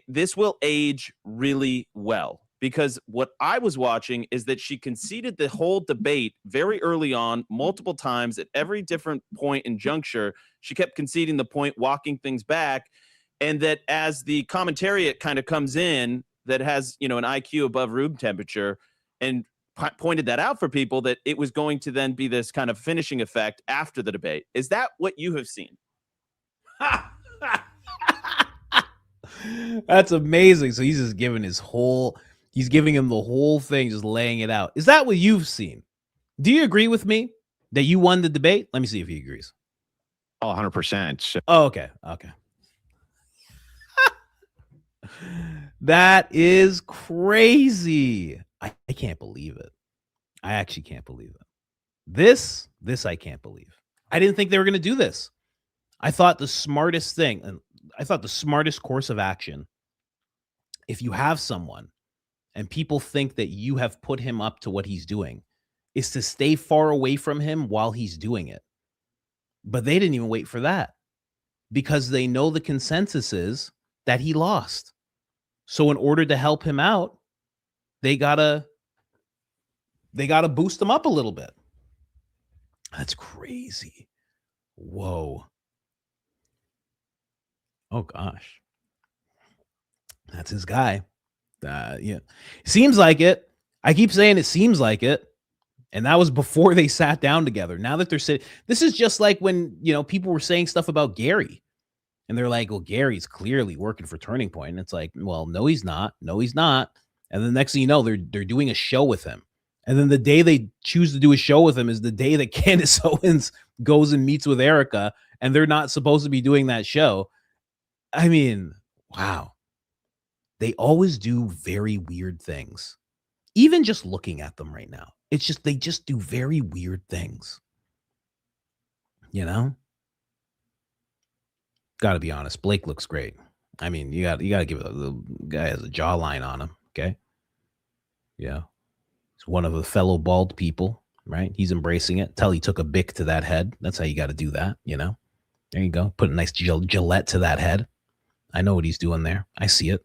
this will age really well, because what I was watching is that she conceded the whole debate very early on, multiple times at every different point and juncture. She kept conceding the point, walking things back. And that as the commentariat kind of comes in, that has, an IQ above room temperature, and pointed that out for people, that it was going to then be this kind of finishing effect after the debate. Is that what you have seen? That's amazing. So he's just giving his whole He's giving him the whole thing, just laying it out. Is that what you've seen? Do you agree with me that you won the debate? Let me see if he agrees. Oh, 100%. So Oh, okay. Okay. That is crazy. I can't believe it. I actually can't believe it. This I can't believe. I didn't think they were going to do this. I thought the smartest thing, and I thought the smartest course of action, if you have someone and people think that you have put him up to what he's doing, is to stay far away from him while he's doing it. But they didn't even wait for that because they know the consensus is that he lost. So in order to help him out, they gotta boost him up a little bit. That's crazy. Whoa. Oh gosh. That's his guy. Yeah. Seems like it. I keep saying it seems like it. And that was before they sat down together. Now that they're sitting, this is just like when, people were saying stuff about Gary. And they're like, well, Gary's clearly working for Turning Point. And it's like, well, no, he's not. No, he's not. And the next thing you know, they're doing a show with him. And then the day they choose to do a show with him is the day that Candace Owens goes and meets with Erica, and they're not supposed to be doing that show. I mean, wow. They always do very weird things. Even just looking at them right now, it's just, they just do very weird things. Got to be honest. Blake looks great. I mean, you got to give it. The guy has a jawline on him. Okay. Yeah. He's one of the fellow bald people, right? He's embracing it. Tell he took a bic to that head. That's how you got to do that. There you go. Put a nice Gillette to that head. I know what he's doing there. I see it.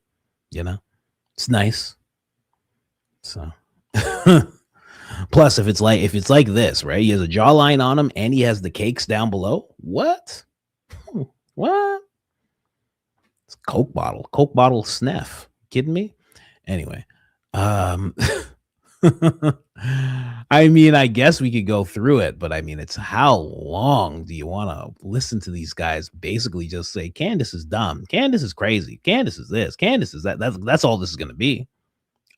It's nice. So, plus if it's like this, right? He has a jawline on him and he has the cakes down below. What? It's Coke bottle sniff. Kidding me? Anyway, I mean, I guess we could go through it, but I mean, it's how long do you want to listen to these guys basically just say Candace is dumb, Candace is crazy, Candace is this, Candace is that. That's all this is going to be,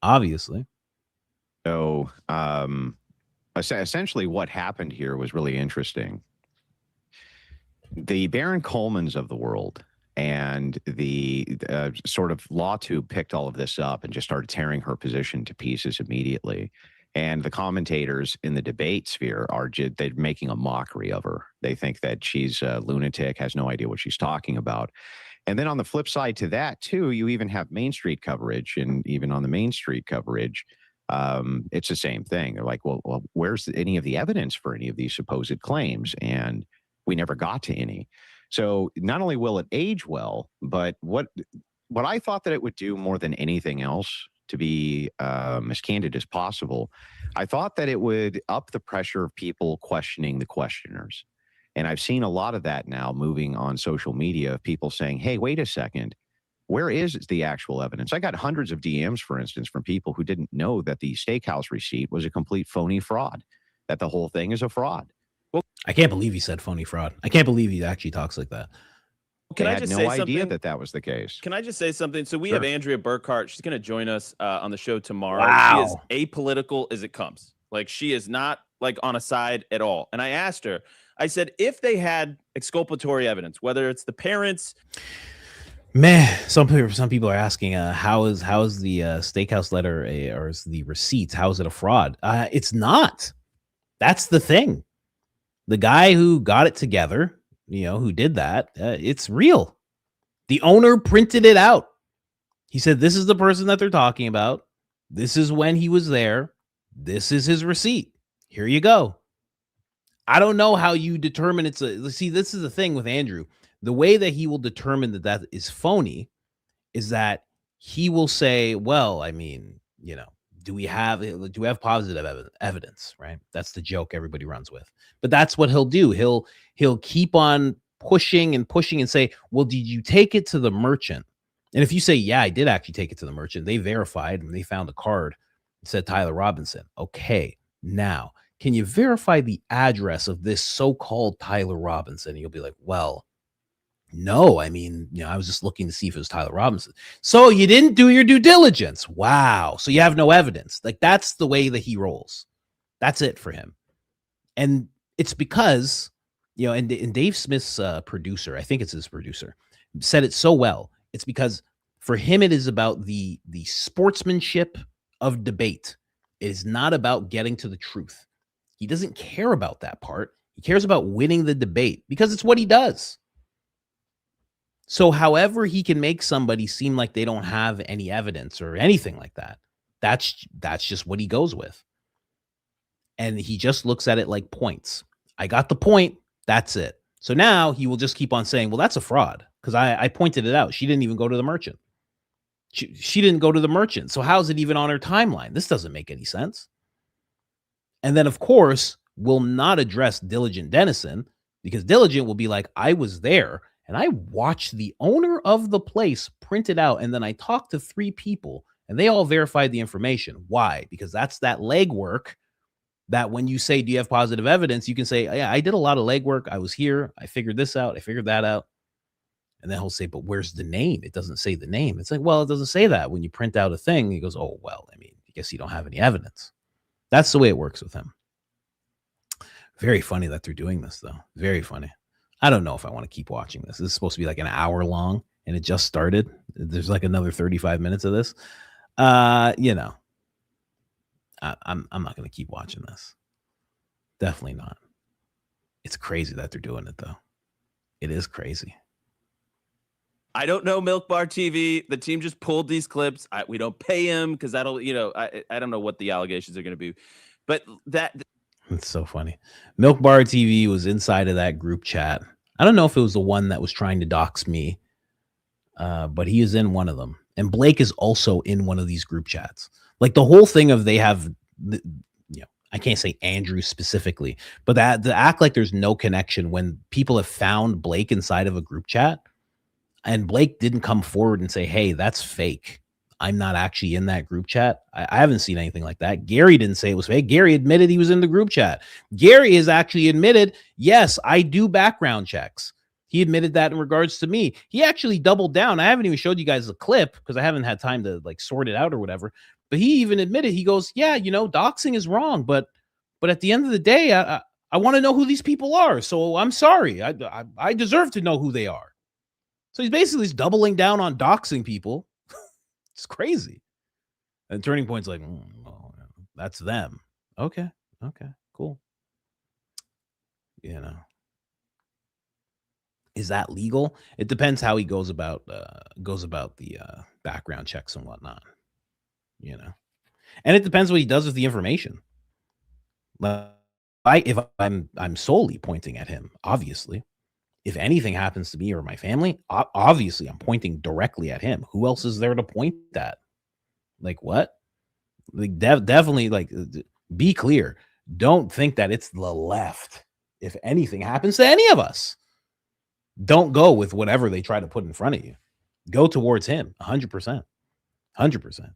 obviously. So, essentially, what happened here was really interesting. The Baron Colemans of the world and the sort of law tube picked all of this up and just started tearing her position to pieces immediately. And the commentators in the debate sphere they're making a mockery of her. They think that she's a lunatic, has no idea what she's talking about. And then on the flip side to that, too, you even have Main Street coverage. And even on the Main Street coverage, it's the same thing. They're like, well, where's any of the evidence for any of these supposed claims? And we never got to any. So not only will it age well, but what I thought that it would do more than anything else, to be as candid as possible, I thought that it would up the pressure of people questioning the questioners. And I've seen a lot of that now moving on social media of people saying, hey, wait a second, where is the actual evidence? I got hundreds of DMs, for instance, from people who didn't know that the steakhouse receipt was a complete phony fraud, that the whole thing is a fraud. Well, I can't believe he said phony fraud. I can't believe he actually talks like that. Can I had just no say idea something? that was the case. Can I just say something? So we Sure. have Andrea Burkhart. She's going to join us on the show tomorrow. Wow. She is apolitical as it comes. Like, she is not like on a side at all. And I asked her, I said, if they had exculpatory evidence, whether it's the parents. Man, some people are asking, how is the steakhouse letter or is the receipts? How is it a fraud? It's not. That's the thing. The guy who got it together, who did that, it's real. The owner printed it out. He said, this is the person that they're talking about. This is when he was there. This is his receipt. Here you go. I don't know how you determine this is the thing with Andrew. The way that he will determine that is phony is that he will say, well, I mean, do we have positive evidence, right? That's the joke everybody runs with. But that's what he'll do. He'll keep on pushing and say, well, did you take it to the merchant? And if you say, yeah, I did actually take it to the merchant, they verified and they found a card that said Tyler Robinson. Okay, now, can you verify the address of this so-called Tyler Robinson? And you'll be like, well, no, I mean, I was just looking to see if it was Tyler Robinson. So you didn't do your due diligence. Wow. So you have no evidence. Like, that's the way that he rolls. That's it for him. And it's because, and Dave Smith's producer, I think it's his producer, said it so well. It's because for him, it is about the sportsmanship of debate. It is not about getting to the truth. He doesn't care about that part. He cares about winning the debate because it's what he does. So however he can make somebody seem like they don't have any evidence or anything like that, that's just what he goes with. And he just looks at it like points. I got the point. That's it. So now he will just keep on saying, well, that's a fraud because I pointed it out. She didn't even go to the merchant. She didn't go to the merchant. So how's it even on her timeline? This doesn't make any sense. And then, of course, will not address Diligent Dennison because Diligent will be like, I was there and I watched the owner of the place print it out. And then I talked to 3 people and they all verified the information. Why? Because that's that legwork that when you say, do you have positive evidence? You can say, yeah, I did a lot of legwork. I was here. I figured this out. I figured that out. And then he'll say, but where's the name? It doesn't say the name. It's like, well, it doesn't say that. When you print out a thing, he goes, oh, well, I mean, I guess you don't have any evidence. That's the way it works with him. Very funny that they're doing this, though. Very funny. I don't know if I want to keep watching this. This is supposed to be like an hour long, and it just started. There's like another 35 minutes of this. I'm not going to keep watching this. Definitely not. It's crazy that they're doing it, though. It is crazy. I don't know Milk Bar TV. The team just pulled these clips. We don't pay him because that'll, I don't know what the allegations are going to be, but it's so funny. Milk Bar TV was inside of that group chat. I don't know if it was the one that was trying to dox me, but he is in one of them. And Blake is also in one of these group chats. Like the whole thing of they have, I can't say Andrew specifically, but that to act like there's no connection when people have found Blake inside of a group chat. And Blake didn't come forward and say, hey, that's fake. I'm not actually in that group chat. I haven't seen anything like that. Gary didn't say it was fake. Gary admitted he was in the group chat. Gary has actually admitted, yes, I do background checks. He admitted that in regards to me. He actually doubled down. I haven't even showed you guys the clip because I haven't had time to like sort it out or whatever. But he even admitted, he goes, yeah, doxing is wrong. But at the end of the day, I want to know who these people are. So I'm sorry. I deserve to know who they are. So he's basically doubling down on doxing people. It's crazy. And Turning Point's like, well, that's them. Okay, cool. Is that legal? It depends how he goes about the background checks and whatnot. And it depends what he does with the information. If I'm solely pointing at him, obviously. If anything happens to me or my family, obviously I'm pointing directly at him. Who else is there to point at? Like what? Like definitely, like, be clear. Don't think that it's the left. If anything happens to any of us, don't go with whatever they try to put in front of you. Go towards him 100%. 100%.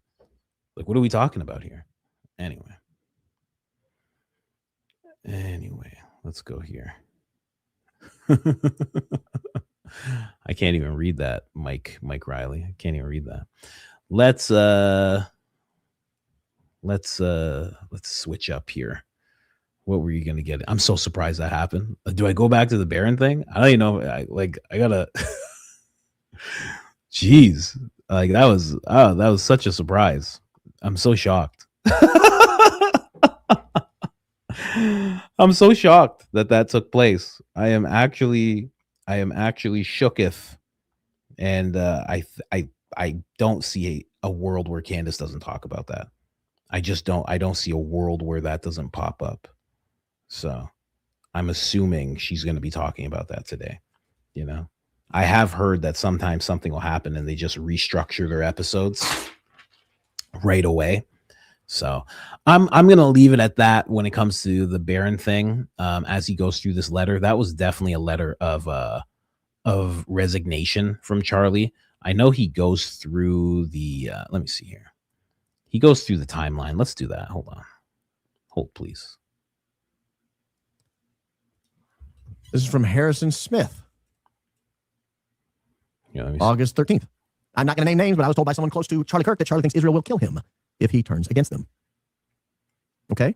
Like, what are we talking about here? Anyway, let's go here. I can't even read that, Mike Riley. I can't even read that. Let's switch up here. What were you gonna get? I'm so surprised that happened. Do I go back to the Baron thing? I don't even know. I gotta. Jeez, like that was such a surprise. I'm so shocked. I'm so shocked that took place. I am actually shooketh, and I don't see a world where Candace doesn't talk about that. I don't see a world where that doesn't pop up. So I'm assuming she's going to be talking about that today. I have heard that sometimes something will happen and they just restructure their episodes right away. So I'm going to leave it at that when it comes to the Baron thing. As he goes through this letter, that was definitely a letter of resignation from Charlie. I know he goes through the, let me see here. He goes through the timeline. Let's do that. Hold on. Hold, please. This is from Harrison Smith. August 13th. I'm not going to name names, but I was told by someone close to Charlie Kirk that Charlie thinks Israel will kill him if he turns against them. Okay.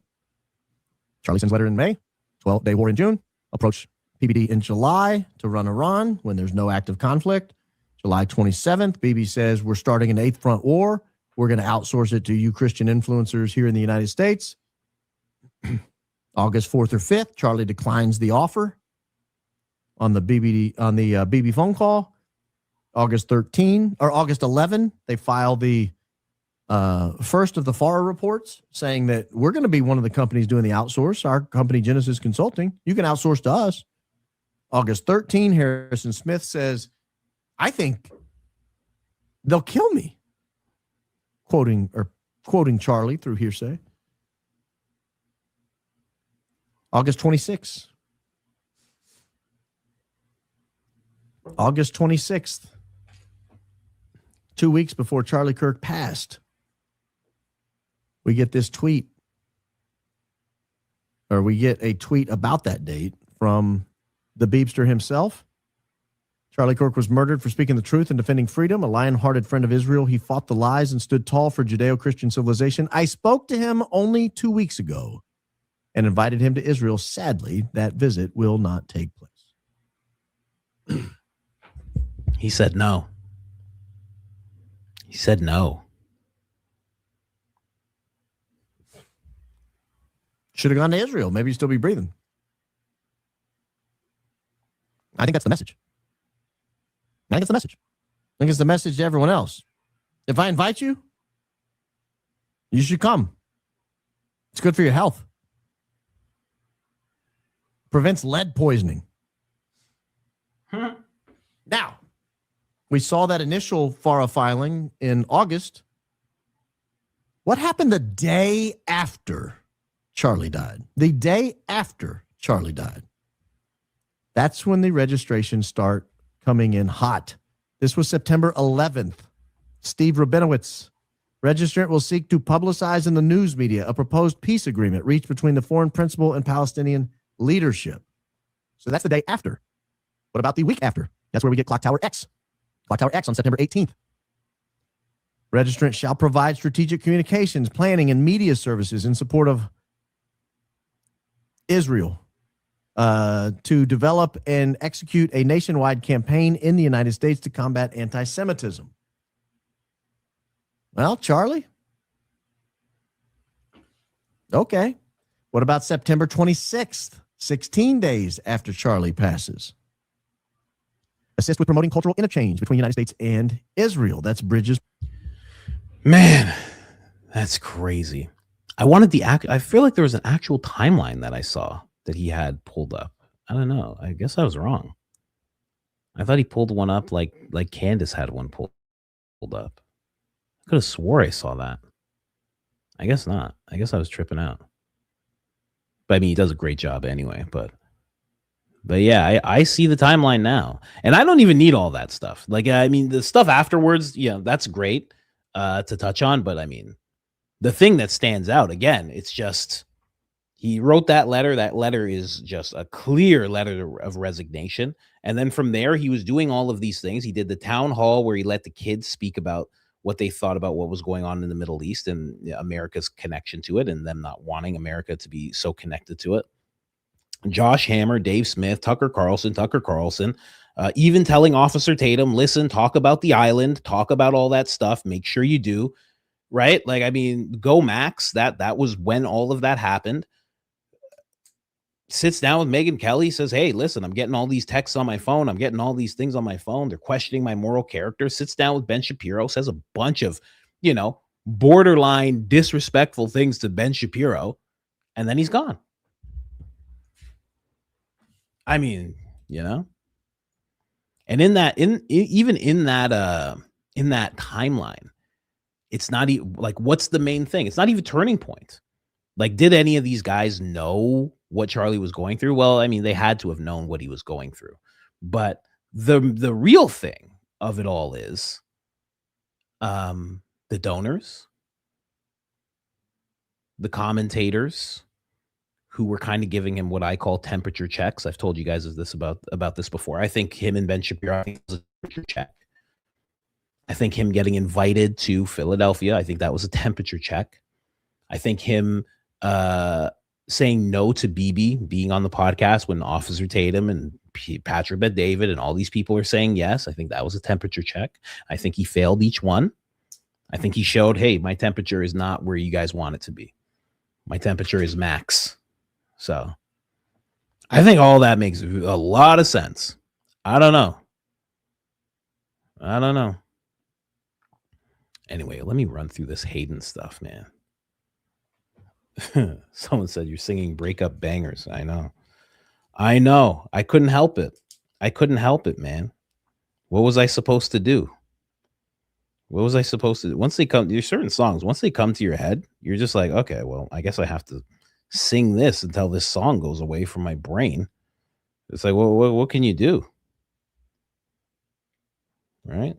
Charlie sends letter in May, 12-day war in June, approach PBD in July to run Iran when there's no active conflict. July 27th, Bibi says we're starting an 8th front war. We're going to outsource it to you Christian influencers here in the United States. August 4th or 5th, Charlie declines the offer on the Bibi phone call. August 11, they file the first of the FARA reports saying that we're going to be one of the companies doing the outsource. Our company, Genesis Consulting, you can outsource to us. August 13, Harrison Smith says, I think they'll kill me. Quoting Charlie through hearsay. August 26th. August 26th. 2 weeks before Charlie Kirk passed, we get this tweet, or we get a tweet about that date from the Beebster himself. Charlie Kirk was murdered for speaking the truth and defending freedom, a lion-hearted friend of Israel. He fought the lies and stood tall for Judeo-Christian civilization. I spoke to him only 2 weeks ago and invited him to Israel. Sadly, that visit will not take place. He said no. He said no. Should have gone to Israel. Maybe he'd still be breathing. I think that's the message. I think it's the message. I think it's the message to everyone else. If I invite you, you should come. It's good for your health. Prevents lead poisoning. Now, we saw that initial FARA filing in August. What happened the day after Charlie died? The day after Charlie died. That's when the registrations start coming in hot. This was September 11th. Steve Rabinowitz, registrant will seek to publicize in the news media a proposed peace agreement reached between the foreign principal and Palestinian leadership. So that's the day after. What about the week after? That's where we get Clock Tower X. Clock Tower X on September 18th. Registrant shall provide strategic communications, planning, and media services in support of Israel to develop and execute a nationwide campaign in the United States to combat anti-Semitism. Well, Charlie? Okay. What about September 26th, 16 days after Charlie passes? Assist with promoting cultural interchange between the United States and Israel. That's Bridges. Man, that's crazy. I feel like there was an actual timeline that I saw that he had pulled up. I don't know. I guess I was wrong. I thought he pulled one up like Candace had one pulled up. I could have swore I saw that. I guess not. I guess I was tripping out. But I mean, he does a great job anyway. But yeah, I see the timeline now. And I don't even need all that stuff. Like, I mean, the stuff afterwards, yeah, that's great to touch on. But I mean, the thing that stands out, again, it's just he wrote that letter. That letter is just a clear letter of resignation. And then from there, he was doing all of these things. He did the town hall where he let the kids speak about what they thought about what was going on in the Middle East and America's connection to it and them not wanting America to be so connected to it. Josh Hammer, Dave Smith, Tucker Carlson, even telling Officer Tatum, listen, talk about the island, talk about all that stuff. Make sure you do. Right. Like, I mean, go Max. That was when all of that happened. Sits down with Megyn Kelly, says, hey, listen, I'm getting all these texts on my phone. I'm getting all these things on my phone. They're questioning my moral character. Sits down with Ben Shapiro, says a bunch of, borderline disrespectful things to Ben Shapiro. And then he's gone. I mean, and in that timeline, it's not even like, what's the main thing? It's not even turning point. Like, did any of these guys know what Charlie was going through? Well, I mean, they had to have known what he was going through. But the real thing of it all is the donors, the commentators who were kind of giving him what I call temperature checks. I've told you guys about this before. I think him and Ben Shapiro, I think it was a temperature check. I think him getting invited to Philadelphia, I think that was a temperature check. I think him saying no to BB being on the podcast when Officer Tatum and Patrick Bet-David and all these people are saying yes. I think that was a temperature check. I think he failed each one. I think he showed, hey, my temperature is not where you guys want it to be. My temperature is max. So I think all that makes a lot of sense. I don't know. Anyway, let me run through this Hayden stuff, man. Someone said you're singing breakup bangers. I know. I couldn't help it. Man. What was I supposed to do? Once they come, there's certain songs, once they come to your head, you're just like, okay, well, I guess I have to sing this until this song goes away from my brain. It's like, well, what can you do? Right?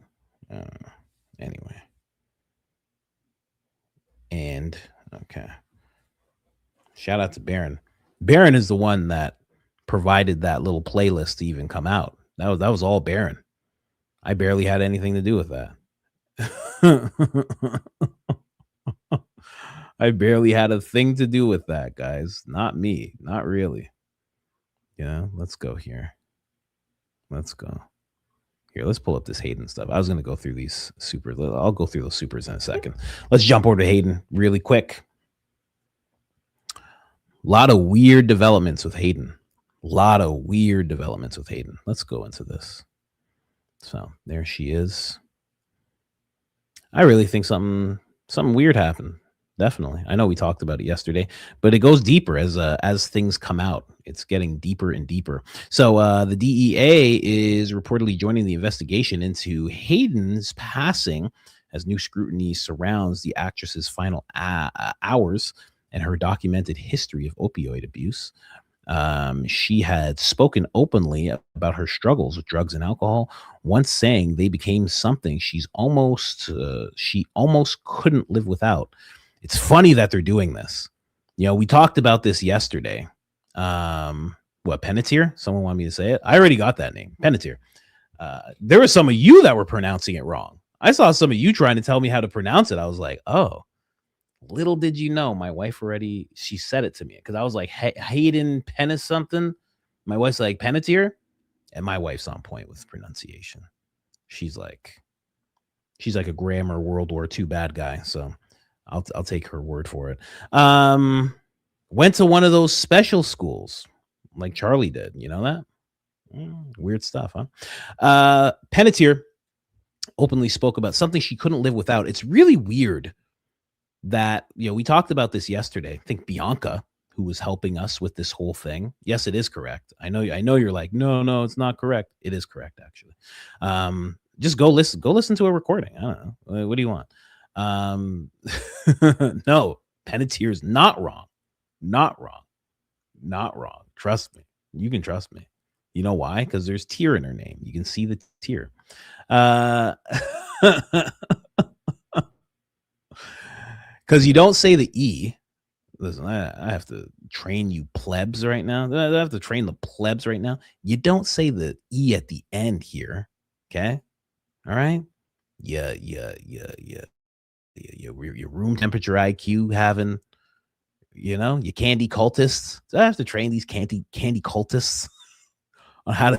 Anyway. And, okay. Shout out to Baron. Baron is the one that provided that little playlist to even come out. That was all Baron. I barely had anything to do with that. I barely had a thing to do with that, guys. Not me. Not really. Yeah, let's go here. Let's go. Here, let's pull up this Hayden stuff. I was going to go through these supers. I'll go through those supers in a second. Let's jump over to Hayden really quick. A lot of weird developments with Hayden. Let's go into this. So there she is. I really think something weird happened. Definitely. I know we talked about it yesterday, but it goes deeper as things come out. It's getting deeper and deeper. So the DEA is reportedly joining the investigation into Hayden's passing as new scrutiny surrounds the actress's final hours and her documented history of opioid abuse. She had spoken openly about her struggles with drugs and alcohol, once saying they became something she almost couldn't live without. It's funny that they're doing this. You know, we talked about this yesterday. Panettiere? Someone wanted me to say it. I already got that name, Panettiere. There were some of you that were pronouncing it wrong. I saw some of you trying to tell me how to pronounce it. I was like, oh, little did you know, my wife she said it to me because I was like, Hayden Pennis something. My wife's like, Panettiere, and my wife's on point with pronunciation. She's like a grammar World War II bad guy. So I'll take her word for it. Went to one of those special schools like Charlie did. You know that? Weird stuff, huh? Panettiere openly spoke about something she couldn't live without. It's really weird that, we talked about this yesterday. I think Bianca, who was helping us with this whole thing. Yes, it is correct. I know you're like, no, it's not correct. It is correct, actually. Just go listen to a recording. I don't know. What do you want? No, Panettiere's not wrong. Trust me. You can trust me. You know why? Because there's tear in her name. You can see the tear. Because you don't say the E. Listen, I have to train you plebs right now. I have to train the plebs right now. You don't say the E at the end here. Okay? All right? Yeah. Your room temperature IQ having, you candy cultists. So I have to train these candy cultists on how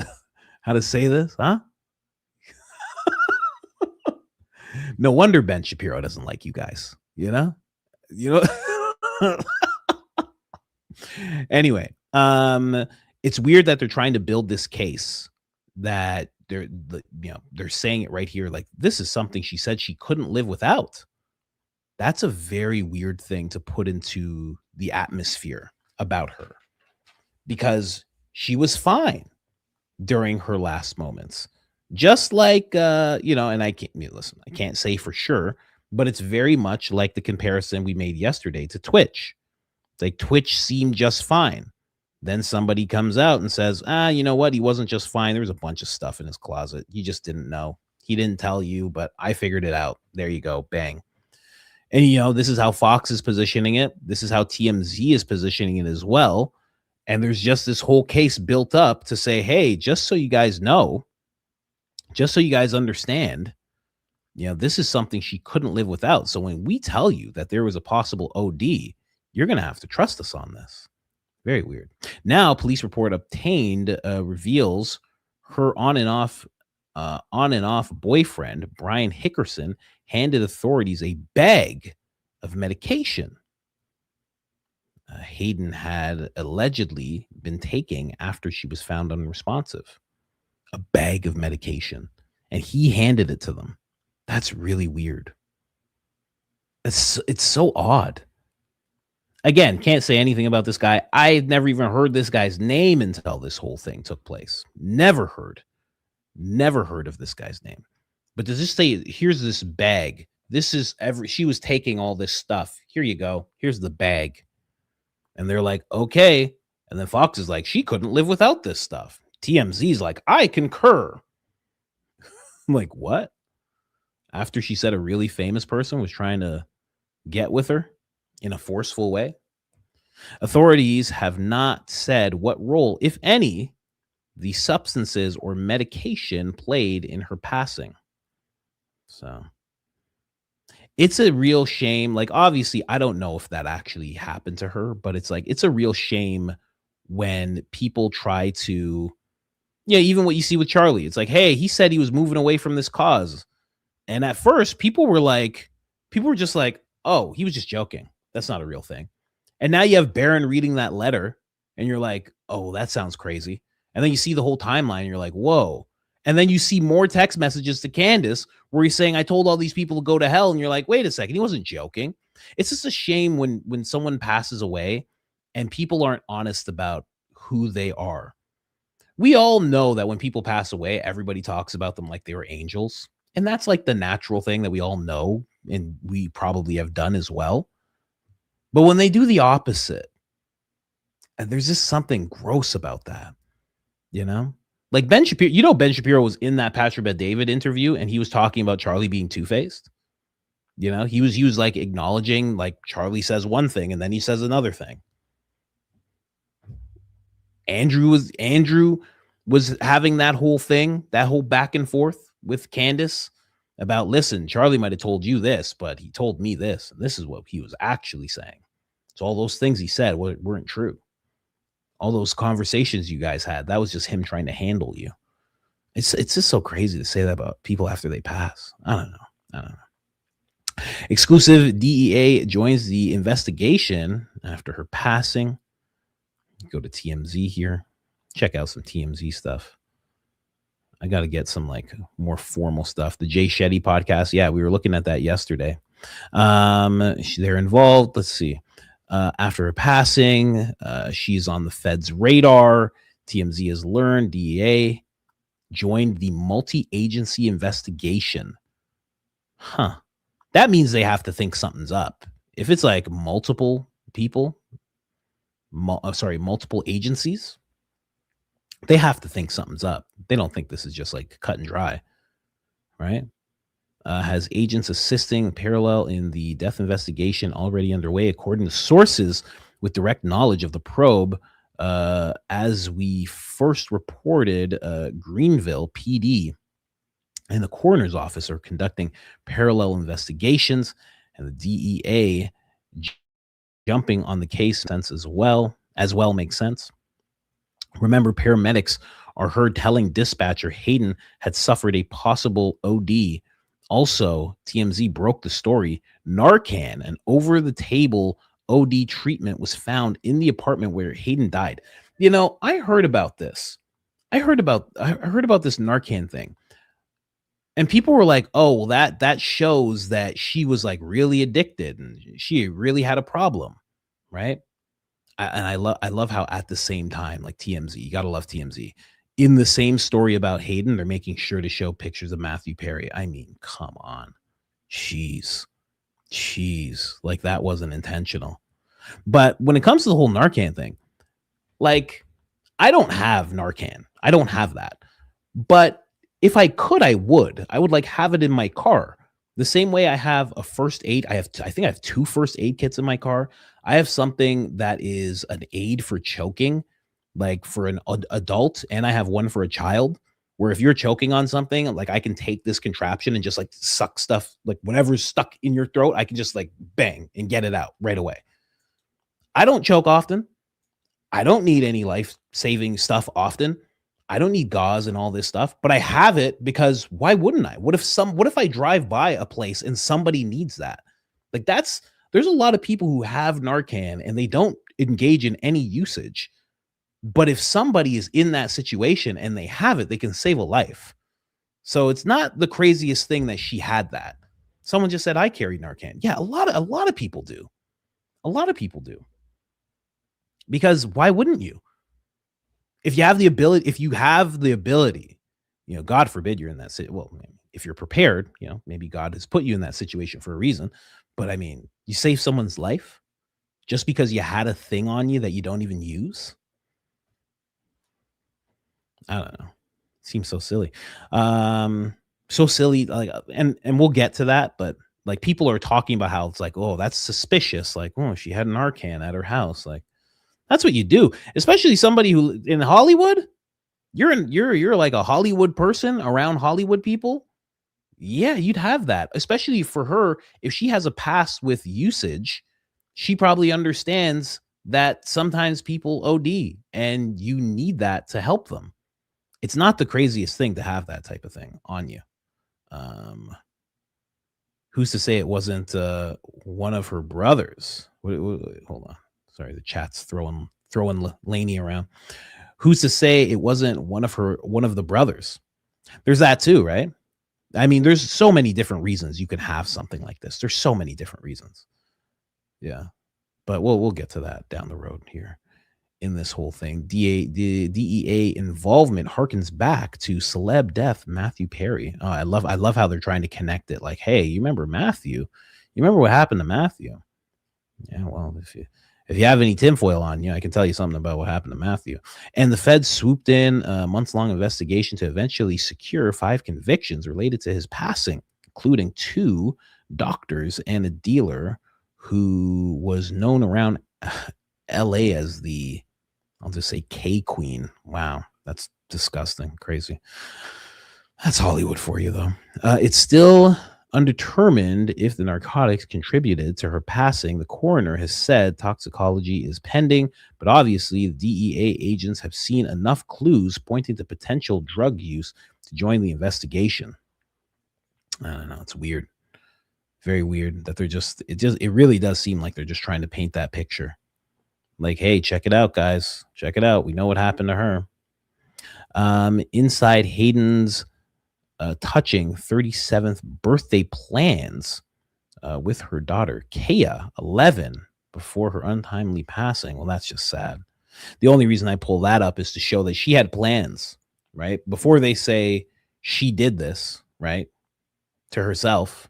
to say this, huh? No wonder Ben Shapiro doesn't like you guys. Anyway, it's weird that they're trying to build this case that they're saying it right here. Like, this is something she said she couldn't live without. That's a very weird thing to put into the atmosphere about her, because she was fine during her last moments. Just like, and I can't say for sure, but it's very much like the comparison we made yesterday to Twitch. It's like Twitch seemed just fine. Then somebody comes out and says, you know what? He wasn't just fine. There was a bunch of stuff in his closet. You just didn't know. He didn't tell you, but I figured it out. There you go. Bang. And, this is how Fox is positioning it. This is how TMZ is positioning it as well. And there's just this whole case built up to say, hey, just so you guys know, just so you guys understand, You know, this is something she couldn't live without. So when we tell you that there was a possible OD, you're going to have to trust us on this. Very weird. Now, police report obtained reveals her on and off boyfriend, Brian Hickerson, handed authorities a bag of medication Hayden had allegedly been taking after she was found unresponsive. A bag of medication. And he handed it to them. That's really weird. It's so odd. Again, can't say anything about this guy. I've never even heard this guy's name until this whole thing took place. Never heard of this guy's name. But does this say, here's this bag. This is she was taking all this stuff. Here you go. Here's the bag. And they're like, okay. And then Fox is like, she couldn't live without this stuff. TMZ's like, I concur. I'm like, what? After she said a really famous person was trying to get with her in a forceful way. Authorities have not said what role, if any, the substances or medication played in her passing. So it's a real shame. Like, obviously, I don't know if that actually happened to her, but it's like, it's a real shame when people try to, yeah, even what you see with Charlie. It's like, hey, he said he was moving away from this cause. And at first, people were just like, oh, he was just joking. That's not a real thing. And now you have Barron reading that letter and you're like, oh, that sounds crazy. And then you see the whole timeline and you're like, whoa. And then you see more text messages to Candace where he's saying, I told all these people to go to hell. And you're like, wait a second, he wasn't joking. It's just a shame when someone passes away and people aren't honest about who they are. We all know that when people pass away, everybody talks about them like they were angels. And that's like the natural thing that we all know and we probably have done as well. But when they do the opposite, and there's just something gross about that, you know? Like Ben Shapiro, Ben Shapiro was in that Patrick Bet-David interview and he was talking about Charlie being two-faced. You know, he was like acknowledging like Charlie says one thing and then he says another thing. Andrew was having that whole thing, that whole back and forth with Candace about, listen, Charlie might have told you this, but he told me this. And this is what he was actually saying. So all those things he said weren't true. All those conversations you guys had, that was just him trying to handle you. It's just so crazy to say that about people after they pass. I don't know. Exclusive: DEA joins the investigation after her passing. Go to TMZ here. Check out some TMZ stuff. I got to get some like more formal stuff. The Jay Shetty podcast. Yeah, we were looking at that yesterday. They're involved. Let's see. After her passing, she's on the Fed's radar. TMZ has learned DEA joined the multi-agency investigation. Huh. That means they have to think something's up. If it's like multiple people, multiple agencies, they have to think something's up. They don't think this is just like cut and dry, right? Has agents assisting parallel in the death investigation already underway, according to sources with direct knowledge of the probe. As we first reported, Greenville PD and the coroner's office are conducting parallel investigations, and the DEA jumping on the case sense as well makes sense. Remember, paramedics are heard telling dispatcher Hayden had suffered a possible OD. Also, TMZ broke the story. Narcan, an over-the-table OD treatment, was found in the apartment where Hayden died. You know, I heard about this. I heard about this Narcan thing. And people were like, oh, well, that shows that she was like really addicted and she really had a problem, right? I love how at the same time, like TMZ, you got to love TMZ. In the same story about Hayden, they're making sure to show pictures of Matthew Perry. I mean, come on. Jeez. Like that wasn't intentional. But when it comes to the whole Narcan thing, like I don't have Narcan. I don't have that. But if I could, I would like have it in my car. The same way I have a first aid. I think I have 2 first aid kits in my car. I have something that is an aid for choking, like for an adult, and I have one for a child where if you're choking on something, like I can take this contraption and just like suck stuff, like whatever's stuck in your throat, I can just like bang and get it out right away. I don't choke often. I don't need any life-saving stuff often. I don't need gauze and all this stuff, but I have it because why wouldn't I? What if I drive by a place and somebody needs that? Like there's a lot of people who have Narcan and they don't engage in any usage. But if somebody is in that situation and they have it, they can save a life. So it's not the craziest thing that she had that. Someone just said, I carry Narcan. Yeah, a lot of people do. A lot of people do. Because why wouldn't you? If you have the ability, you know, God forbid you're in that situation. Well, if you're prepared, you know, maybe God has put you in that situation for a reason. But I mean, you save someone's life just because you had a thing on you that you don't even use. I don't know. Seems so silly. So silly. Like, and we'll get to that, but like people are talking about how it's like, oh, that's suspicious. Like, oh, she had an Narcan at her house. Like, that's what you do, especially somebody who in Hollywood. You're like a Hollywood person around Hollywood people. Yeah, you'd have that, especially for her. If she has a past with usage, she probably understands that sometimes people OD and you need that to help them. It's not the craziest thing to have that type of thing on you. Who's to say it wasn't one of her brothers? Wait, hold on. Sorry, the chat's throwing Laney around. Who's to say it wasn't one of the brothers? There's that too, right? I mean, there's so many different reasons you can have something like this. There's so many different reasons. Yeah, but we'll get to that down the road here. In this whole thing, the DEA involvement harkens back to celeb death Matthew Perry. Oh, I love how they're trying to connect it. Like, hey, you remember Matthew? You remember what happened to Matthew? Yeah, well, if you have any tinfoil on you, I can tell you something about what happened to Matthew. And the feds swooped in a months-long investigation to eventually secure 5 convictions related to his passing, including 2 doctors and a dealer who was known around LA as the, I'll just say, K Queen. Wow, that's disgusting, crazy. That's Hollywood for you, though. It's still undetermined if the narcotics contributed to her passing. The coroner has said toxicology is pending, but obviously the DEA agents have seen enough clues pointing to potential drug use to join the investigation. I don't know. It's weird. Very weird that it really does seem like they're just trying to paint that picture. Like, hey, check it out, guys. Check it out. We know what happened to her. Inside Hayden's touching 37th birthday plans with her daughter, Kaya, 11, before her untimely passing. Well, that's just sad. The only reason I pull that up is to show that she had plans, right? Before they say she did this, right, to herself,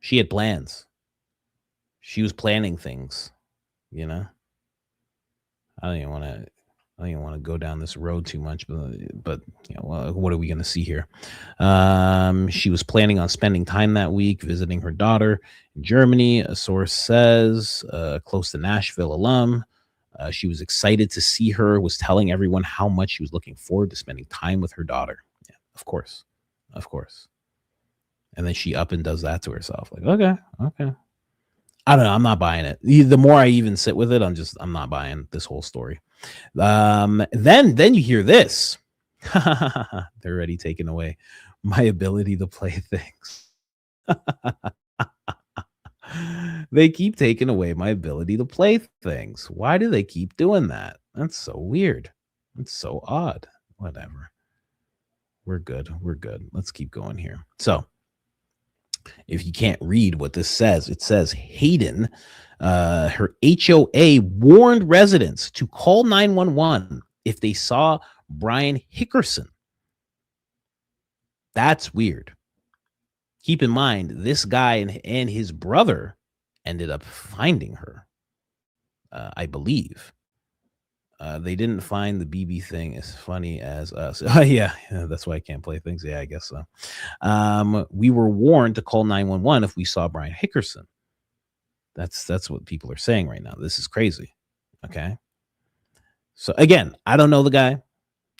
she had plans. She was planning things, you know? I don't even want to go down this road too much, but you know, what are we going to see here? She was planning on spending time that week visiting her daughter in Germany. A source says, close to Nashville alum. She was excited to see her, was telling everyone how much she was looking forward to spending time with her daughter. Yeah, of course. And then she up and does that to herself. Like, okay. I don't know. I'm not buying it. The more I even sit with it, I'm not buying this whole story. Then you hear this. They're already taking away my ability to play things. They keep taking away my ability to play things. Why do they keep doing that? That's so weird. It's so odd. Whatever. We're good. Let's keep going here. So, if you can't read what this says, it says Hayden, her HOA warned residents to call 911 if they saw Brian Hickerson. That's weird. Keep in mind, this guy and his brother ended up finding her, I believe. They didn't find the BB thing as funny as us. Yeah, that's why I can't play things. Yeah, I guess so. We were warned to call 911 if we saw Brian Hickerson. That's what people are saying right now. This is crazy. Okay. So again, I don't know the guy.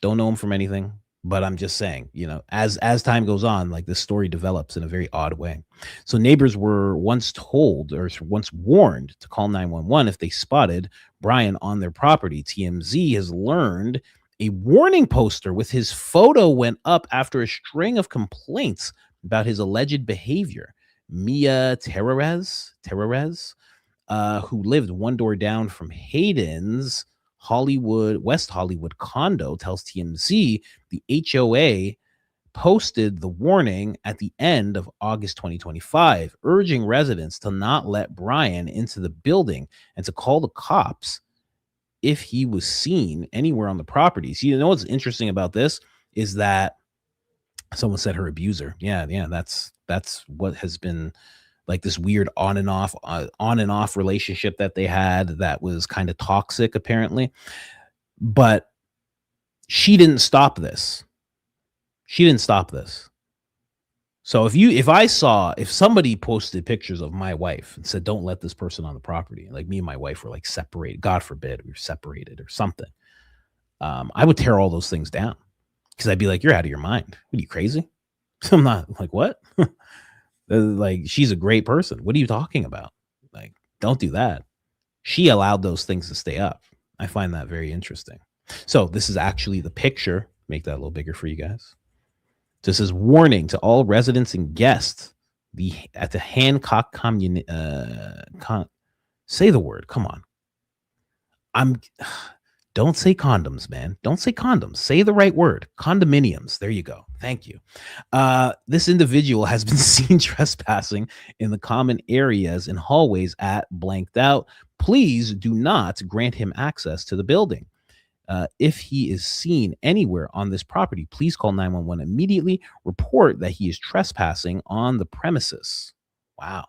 Don't know him from anything. But I'm just saying, as time goes on, like this story develops in a very odd way. So neighbors were once told or once warned to call 911 if they spotted Brian on their property. TMZ has learned a warning poster with his photo went up after a string of complaints about his alleged behavior. Mia Terrarez, who lived one door down from Hayden's West Hollywood condo, tells TMZ the HOA posted the warning at the end of August 2025, urging residents to not let Brian into the building and to call the cops if he was seen anywhere on the property. So, what's interesting about this is that someone said her abuser. Yeah, that's what has been like this weird on and off relationship that they had that was kind of toxic apparently. But she didn't stop this. So if somebody posted pictures of my wife and said, don't let this person on the property, like me and my wife were like separated, God forbid we were separated or something, I would tear all those things down because I'd be like, you're out of your mind. What are you, crazy? I'm not. Like, what? Like, she's a great person. What are you talking about? Like, don't do that. She allowed those things to stay up. I find that very interesting. So this is actually the picture. Make that a little bigger for you guys. This is warning to all residents and guests at the Hancock say the word. Come on. Don't say condoms, man. Don't say condoms. Say the right word. Condominiums. There you go. Thank you. This individual has been seen trespassing in the common areas and hallways at blanked out. Please do not grant him access to the building. If he is seen anywhere on this property, please call 911 immediately. Report that he is trespassing on the premises. Wow.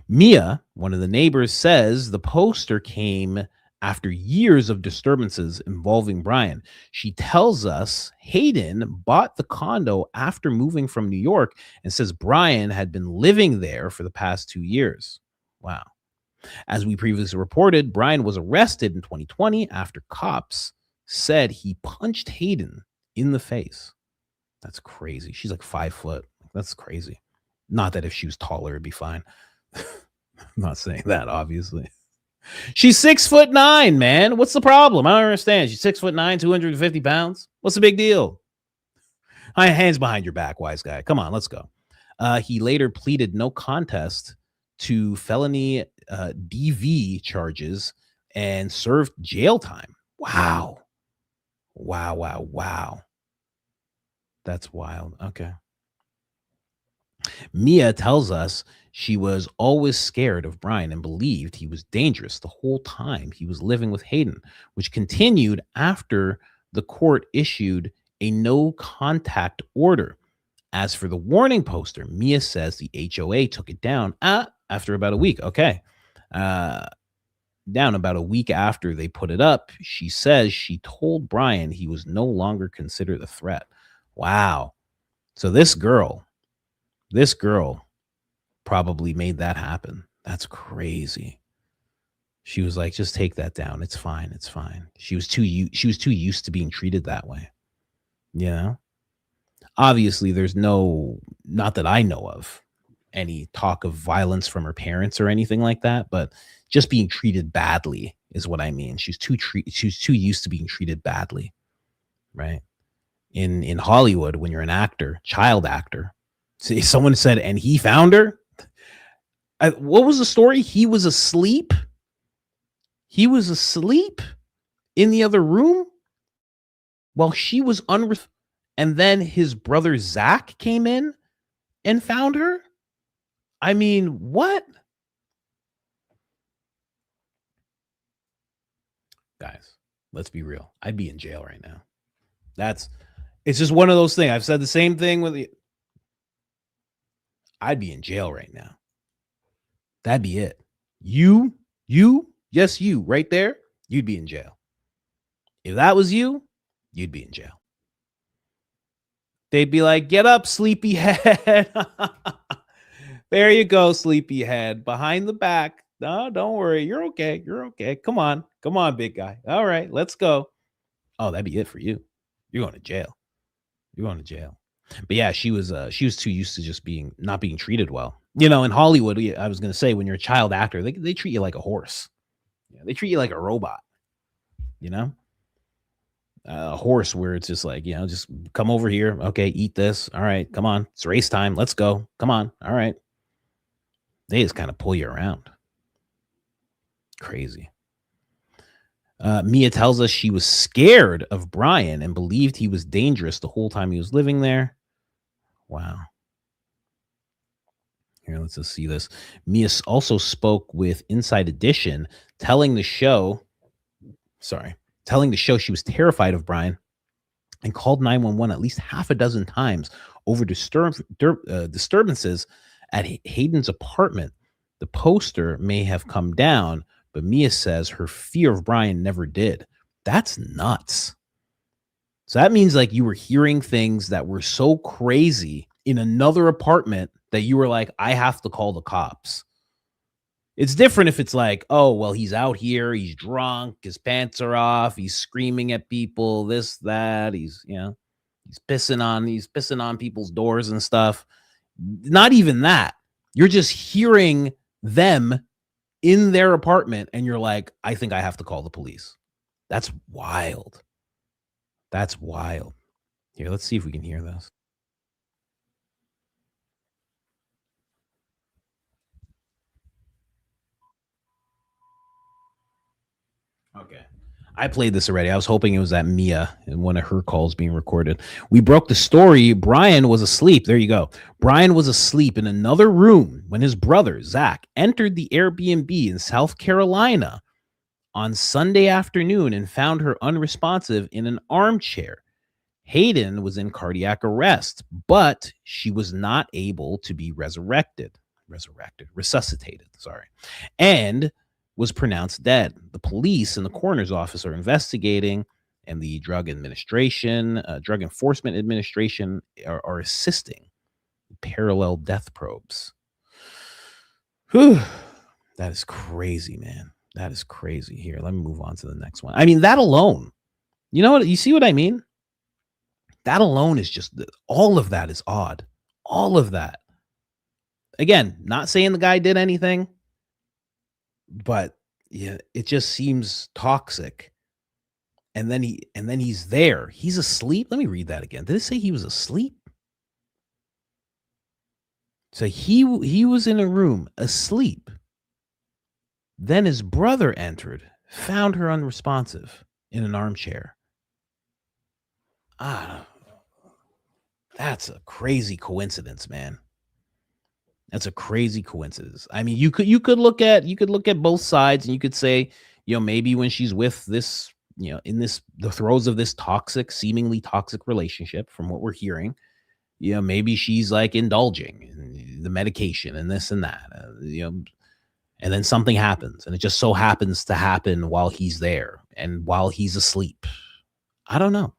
Mia, one of the neighbors, says the poster came after years of disturbances involving Brian. She tells us Hayden bought the condo after moving from New York and says Brian had been living there for the past 2 years. Wow. As we previously reported, Brian was arrested in 2020 after cops said he punched Hayden in the face. That's crazy. She's like 5 foot. That's crazy. Not that if she was taller, it'd be fine. I'm not saying that, obviously. She's 6'9", man. What's the problem? I don't understand. She's 6'9", 250 pounds. What's the big deal? Hands behind your back, wise guy. Come on, let's go. He later pleaded no contest to felony DV charges and served jail time. Wow. That's wild. Okay. Mia tells us she was always scared of Brian and believed he was dangerous the whole time he was living with Hayden, which continued after the court issued a no contact order. As for the warning poster, Mia says the HOA took it down after about a week. Okay. Down about a week after they put it up, she says she told Brian he was no longer considered a threat. Wow. So this girl probably made that happen. That's crazy. She was like, just take that down. It's fine. It's fine. She was too used to being treated that way. Obviously there's not that I know of, any talk of violence from her parents or anything like that, but just being treated badly is what I mean. She's too used to being treated badly, right? In Hollywood, when you're an actor, child actor, see, someone said, and he found her. What was the story? He was asleep in the other room while she was and then his brother Zach came in and found her. I mean, what? Guys, let's be real. I'd be in jail right now. It's just one of those things. I've said the same thing with you. I'd be in jail right now. That'd be it. Yes, you right there, you'd be in jail. If that was you, you'd be in jail. They'd be like, get up, sleepyhead. There you go, sleepyhead. Behind the back. No, don't worry. You're okay. You're okay. Come on, big guy. All right, let's go. Oh, that'd be it for you. You're going to jail. You're going to jail. But yeah, she was too used to just not being treated well. You know, in Hollywood, I was going to say, when you're a child actor, they treat you like a horse. Yeah, they treat you like a robot. You know, a horse where it's just like, you know, just come over here. Okay, eat this. All right, come on. It's race time. Let's go. Come on. All right. They just kind of pull you around. Crazy. Mia tells us she was scared of Brian and believed he was dangerous the whole time he was living there. Wow. Here, let's just see this. Mia also spoke with Inside Edition, telling the show she was terrified of Brian and called 911 at least half a dozen times over disturbances at Hayden's apartment. The poster may have come down, but Mia says her fear of Brian never did. That's nuts. So that means like you were hearing things that were so crazy in another apartment that you were like, I have to call the cops. It's different if it's like, oh, well, he's out here, he's drunk, his pants are off, he's screaming at people, this, that, he's pissing on people's doors and stuff. Not even that. You're just hearing them in their apartment and you're like, I think I have to call the police. That's wild. That's wild. Here, let's see if we can hear this. Okay. I played this already. I was hoping it was that Mia and one of her calls being recorded. We broke the story. Brian was asleep. There you go. Brian was asleep in another room when his brother, Zach, entered the Airbnb in South Carolina on Sunday afternoon and found her unresponsive in an armchair. Hayden was in cardiac arrest, but she was not able to be resuscitated, and was pronounced dead. The police and the coroner's office are investigating, and the Drug Enforcement Administration are assisting parallel death probes. Whew. That is crazy, man. That is crazy. Here, let me move on to the next one. I mean, that alone, you know what? You see what I mean? That alone is just, all of that is odd. All of that. Again, not saying the guy did anything, but yeah, it just seems toxic. And then he's there. He's asleep. Let me read that again. Did it say he was asleep? So he was in a room asleep. Then his brother entered, found her unresponsive in an armchair. That's a crazy coincidence, man. That's a crazy coincidence. I mean, you could look at both sides, and you could say, you know, maybe when she's with this, you know, in the throes of this seemingly toxic relationship, from what we're hearing, you know, maybe she's like indulging in the medication and this and that, you know, and then something happens, and it just so happens to happen while he's there and while he's asleep. I don't know,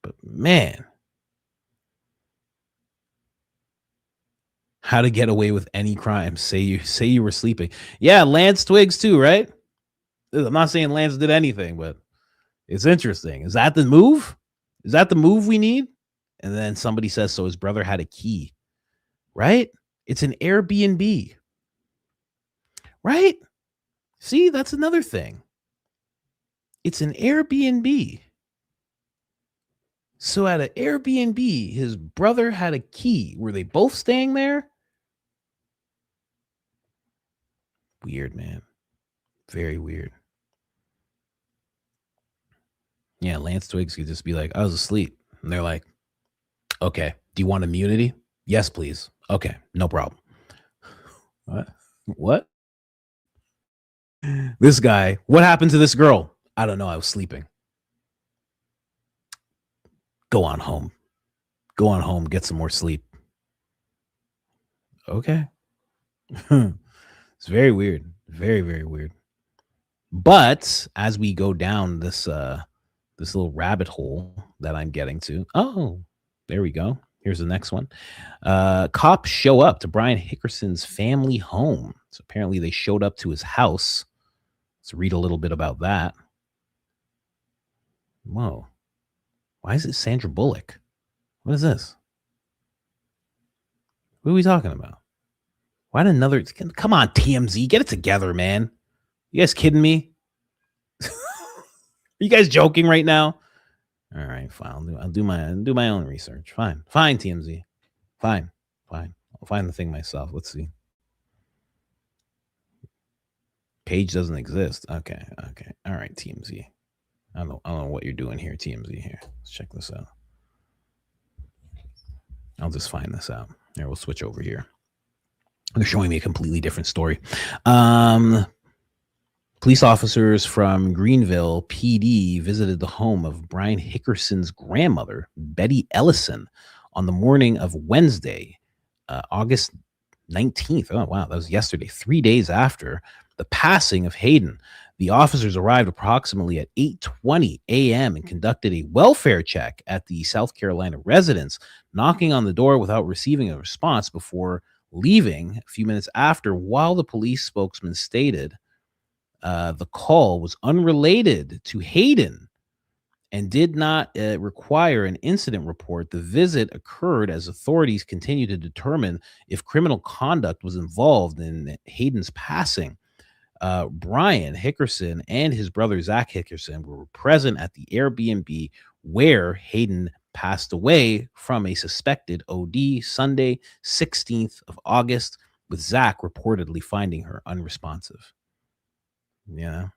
but man. How to get away with any crime. Say you were sleeping. Yeah, Lance Twiggs too, right? I'm not saying Lance did anything, but it's interesting. Is that the move? Is that the move we need? And then somebody says, so his brother had a key, right? It's an Airbnb, right? See, that's another thing. It's an Airbnb. So at an Airbnb, his brother had a key. Were they both staying there? Weird, man. Very weird. Yeah, Lance Twiggs could just be like, I was asleep. And they're like, okay, do you want immunity? Yes, please. Okay, no problem. What? This guy, what happened to this girl? I don't know. I was sleeping. Go on home. Go on home. Get some more sleep. Okay. It's very weird. Very, very weird. But as we go down this little rabbit hole that I'm getting to, oh, there we go. Here's the next one. Cops show up to Brian Hickerson's family home. So apparently they showed up to his house. Let's read a little bit about that. Whoa. Why is it Sandra Bullock? What is this? What are we talking about? Why did another? Come on, TMZ, get it together, man. You guys kidding me? Are you guys joking right now? All right, fine. I'll do my own research. Fine, TMZ. Fine. I'll find the thing myself. Let's see. Page doesn't exist. Okay. All right, TMZ. I don't know what you're doing here, TMZ. Here, let's check this out. I'll just find this out. Here, we'll switch over here. They're showing me a completely different story. Police officers from Greenville PD visited the home of Brian Hickerson's grandmother, Betty Ellison, on the morning of Wednesday, August 19th. Oh, wow. That was yesterday, 3 days after the passing of Hayden. The officers arrived approximately at 8:20 a.m. and conducted a welfare check at the South Carolina residence, knocking on the door without receiving a response before leaving a few minutes after. While the police spokesman stated the call was unrelated to Hayden and did not require an incident report, the visit occurred as authorities continue to determine if criminal conduct was involved in Hayden's passing. Brian Hickerson and his brother Zach Hickerson were present at the Airbnb where Hayden passed away from a suspected OD Sunday, 16th of August, with Zach reportedly finding her unresponsive. Yeah.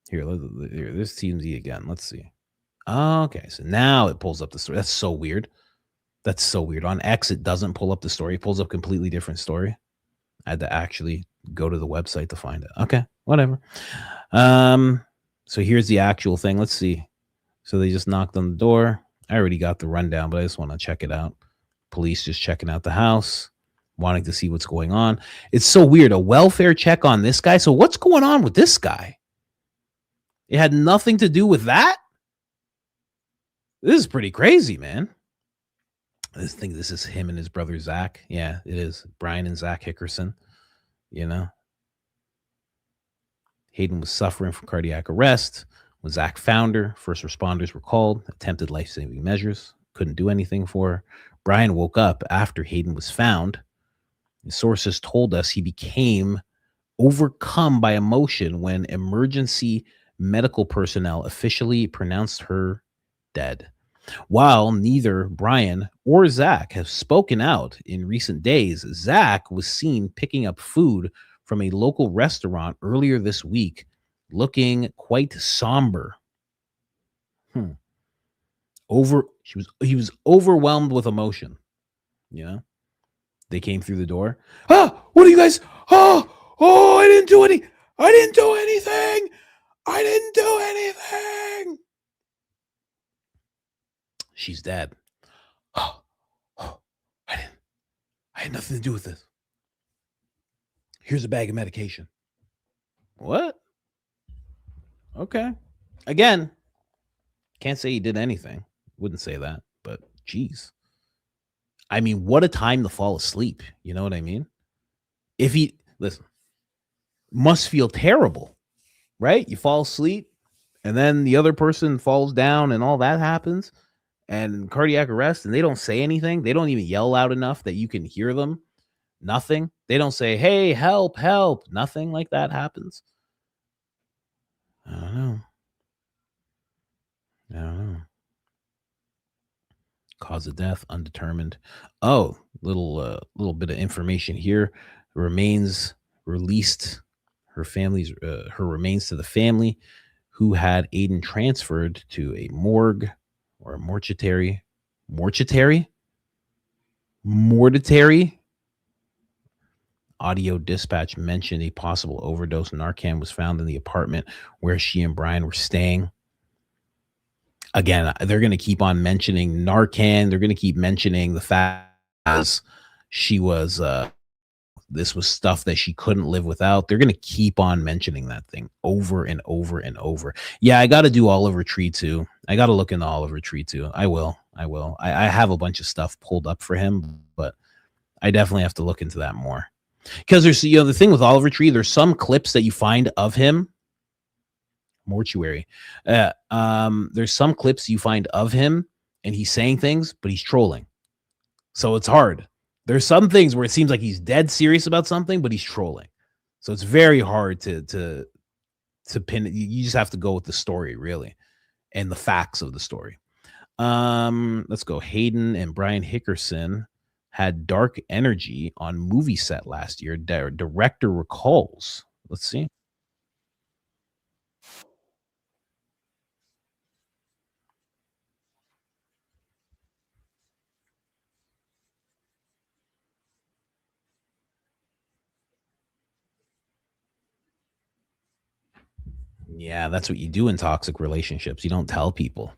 Here, this TMZ again. Let's see. Okay, so now it pulls up the story. That's so weird. On X, it doesn't pull up the story. It pulls up a completely different story. I had to actually go to the website to find it. Okay, whatever. So here's the actual thing. Let's see. So they just knocked on the door. I already got the rundown, but I just want to check it out. Police just checking out the house, wanting to see what's going on. It's so weird. A welfare check on this guy. So what's going on with this guy? It had nothing to do with that? This is pretty crazy, man. This is him and his brother Zach. Yeah, it is. Brian and Zach Hickerson. You know, Hayden was suffering from cardiac arrest. When Zach found her, first responders were called, attempted life-saving measures, couldn't do anything for her. Brian woke up after Hayden was found. The sources told us he became overcome by emotion when emergency medical personnel officially pronounced her dead. While neither Brian or Zach have spoken out in recent days, Zach was seen picking up food from a local restaurant earlier this week, looking quite somber. He was overwhelmed with emotion. You know, they came through the door. What are you guys? I didn't do anything. I didn't do anything. She's dead. I had nothing to do with this. Here's a bag of medication. What? Okay. Again, can't say he did anything. Wouldn't say that, but geez. I mean, what a time to fall asleep. You know what I mean? Must feel terrible, right? You fall asleep and then the other person falls down and all that happens. And cardiac arrest, and they don't say anything. They don't even yell loud enough that you can hear them. Nothing. They don't say, hey, help, help. Nothing like that happens. I don't know. Cause of death, undetermined. Oh, little bit of information here. Remains released. Her remains to the family who had Hayden transferred to a morgue or a mortuary. Audio dispatch mentioned a possible overdose. Narcan was found in the apartment where she and Brian were staying. Again, they're going to keep on mentioning Narcan. They're going to keep mentioning the fact as she was, this was stuff that she couldn't live without. They're going to keep on mentioning that thing over and over and over. Yeah, I got to do Oliver Tree too. I got to look into Oliver Tree too. I will. I have a bunch of stuff pulled up for him, but I definitely have to look into that more. Because there's, the thing with Oliver Tree, there's some clips that you find of him mortuary. There's some clips you find of him and he's saying things, but he's trolling. So it's hard. There's some things where it seems like he's dead serious about something, but he's trolling. So it's very hard to pin it. You just have to go with the story, really, and the facts of the story. Let's go. Hayden and Brian Hickerson had dark energy on movie set last year. Director recalls. Let's see. Yeah, that's what you do in toxic relationships. You don't tell people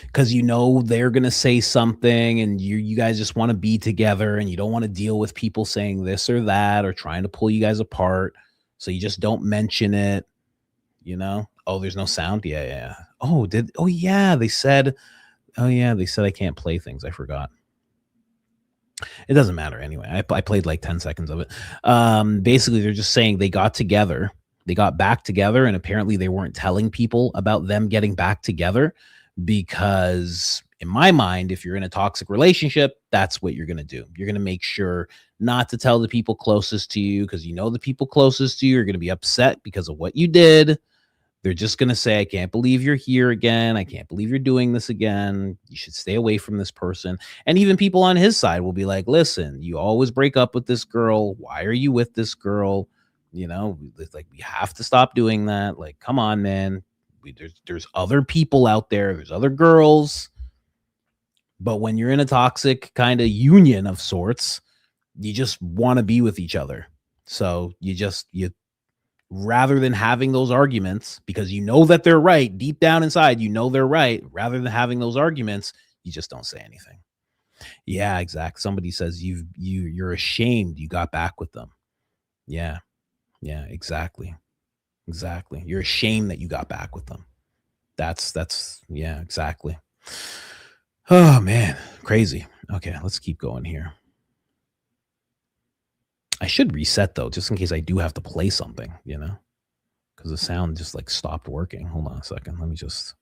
because you know they're going to say something and you guys just want to be together and you don't want to deal with people saying this or that or trying to pull you guys apart. So you just don't mention it, you know? Oh, there's no sound. Yeah. Oh, yeah, they said I can't play things. I forgot. It doesn't matter anyway. I played like 10 seconds of it. Basically, they're just saying they got together. They got back together, and apparently they weren't telling people about them getting back together because, in my mind, if you're in a toxic relationship, that's what you're going to do. You're going to make sure not to tell the people closest to you because you know the people closest to you are going to be upset because of what you did. They're just going to say, I can't believe you're here again. I can't believe you're doing this again. You should stay away from this person. And even people on his side will be like, listen, you always break up with this girl. Why are you with this girl? You know, it's like, we have to stop doing that. Like, come on, man. There's other people out there. There's other girls. But when you're in a toxic kind of union of sorts, you just want to be with each other. So you rather than having those arguments, because you know that they're right, deep down inside, you know they're right, rather than having those arguments, you just don't say anything. Yeah, exactly. Somebody says you're ashamed you got back with them. Yeah, exactly. You're ashamed that you got back with them. That's yeah, exactly. Oh man, crazy. Okay, let's keep going here. I should reset though, just in case I do have to play something, you know, because the sound just like stopped working. Hold on a second. Let me just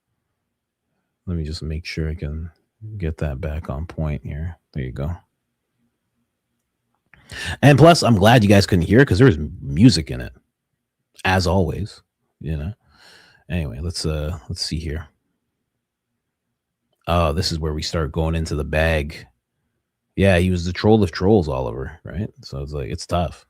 make sure I can get that back on point here. There you go. And plus, I'm glad you guys couldn't hear because there was music in it, as always, you know. Anyway, let's see here. Oh, this is where we start going into the bag. Yeah, he was the troll of trolls, Oliver, right? So it's like, it's tough.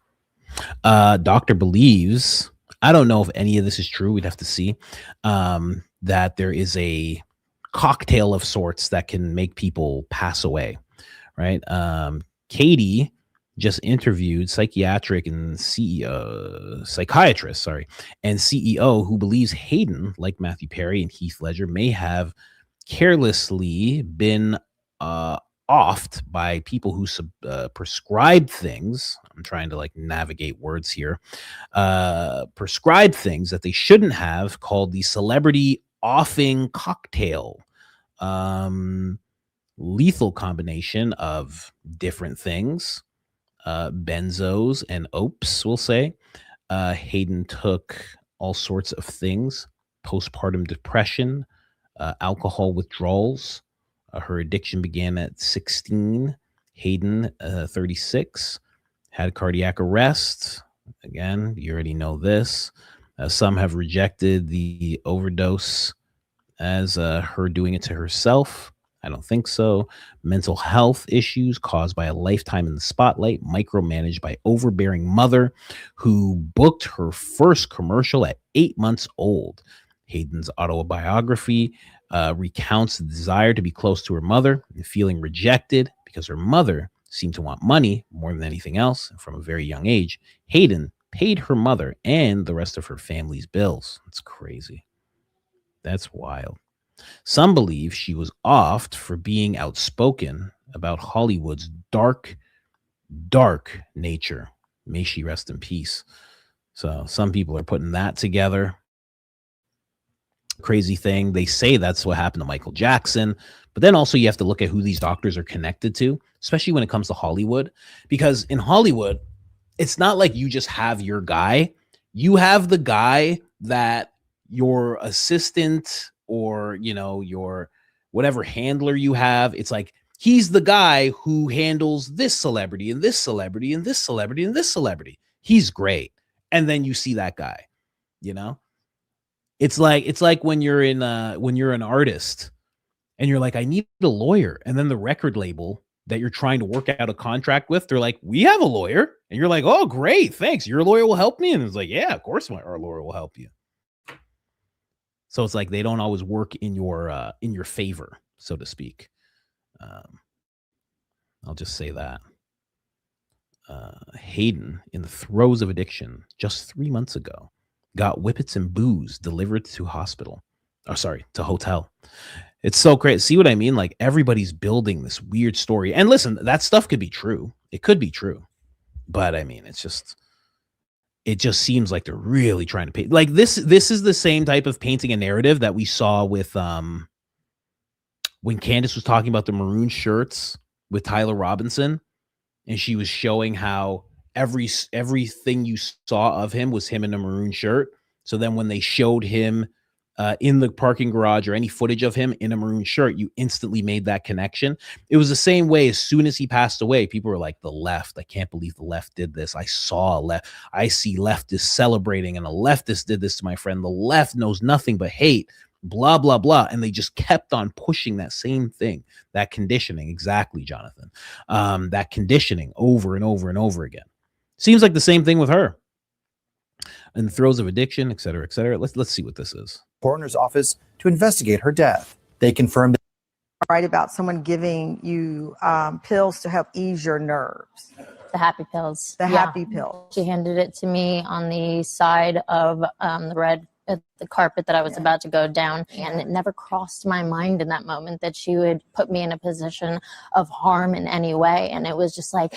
Doctor believes, I don't know if any of this is true, we'd have to see, that there is a cocktail of sorts that can make people pass away, right? Katie just interviewed psychiatrist and CEO who believes Hayden, like Matthew Perry and Heath Ledger, may have carelessly been offed by people who prescribed things. I'm trying to like navigate words here. Prescribed things that they shouldn't have, called the celebrity offing cocktail. Lethal combination of different things, benzos and opes, we'll say. Hayden took all sorts of things: postpartum depression, alcohol withdrawals. Her addiction began at 16. Hayden, 36, had cardiac arrest. Again, you already know this. Some have rejected the overdose as her doing it to herself. I don't think so. Mental health issues caused by a lifetime in the spotlight, micromanaged by overbearing mother who booked her first commercial at 8 months old. Hayden's autobiography recounts the desire to be close to her mother and feeling rejected because her mother seemed to want money more than anything else. From a very young age, Hayden paid her mother and the rest of her family's bills. That's crazy. That's wild. Some believe she was offed for being outspoken about Hollywood's dark nature. May she rest in peace. So some people are putting that together. Crazy thing. They say that's what happened to Michael Jackson, but then also you have to look at who these doctors are connected to, especially when it comes to Hollywood, because in Hollywood, it's not like you just have your guy. You have the guy that your assistant or, you know, your whatever handler you have, it's like, he's the guy who handles this celebrity and this celebrity and this celebrity and this celebrity. He's great. And then you see that guy, you know, it's like when you're an artist and you're like, I need a lawyer. And then the record label that you're trying to work out a contract with, they're like, we have a lawyer. And you're like, oh, great. Thanks. Your lawyer will help me. And it's like, yeah, of course our lawyer will help you. So it's like they don't always work in your favor, so to speak. I'll just say that. Hayden, in the throes of addiction, just 3 months ago, got whippets and booze delivered to hospital. Oh, sorry, to hotel. It's so great. See what I mean? Like everybody's building this weird story. And listen, that stuff could be true. It could be true. But I mean, it just seems like they're really trying to paint. Like this is the same type of painting a narrative that we saw with when Candace was talking about the maroon shirts with Tyler Robinson, and she was showing how everything you saw of him was him in a maroon shirt. So then when they showed him in the parking garage or any footage of him in a maroon shirt, you instantly made that connection. It was the same way. As soon as he passed away, people were like, the left, I can't believe the left did this. I see leftists celebrating, and a leftist did this to my friend. The left knows nothing but hate, blah, blah, blah. And they just kept on pushing that same thing, that conditioning. Exactly, Jonathan. That conditioning over and over and over again. Seems like the same thing with her. In the throes of addiction, et cetera, et cetera. Let's see what this is. Coroner's office to investigate her death. They confirmed that right about someone giving you pills to help ease your nerves. The happy pills. The happy pills. She handed it to me on the side of the carpet that I was about to go down, and it never crossed my mind in that moment that she would put me in a position of harm in any way. And it was just like,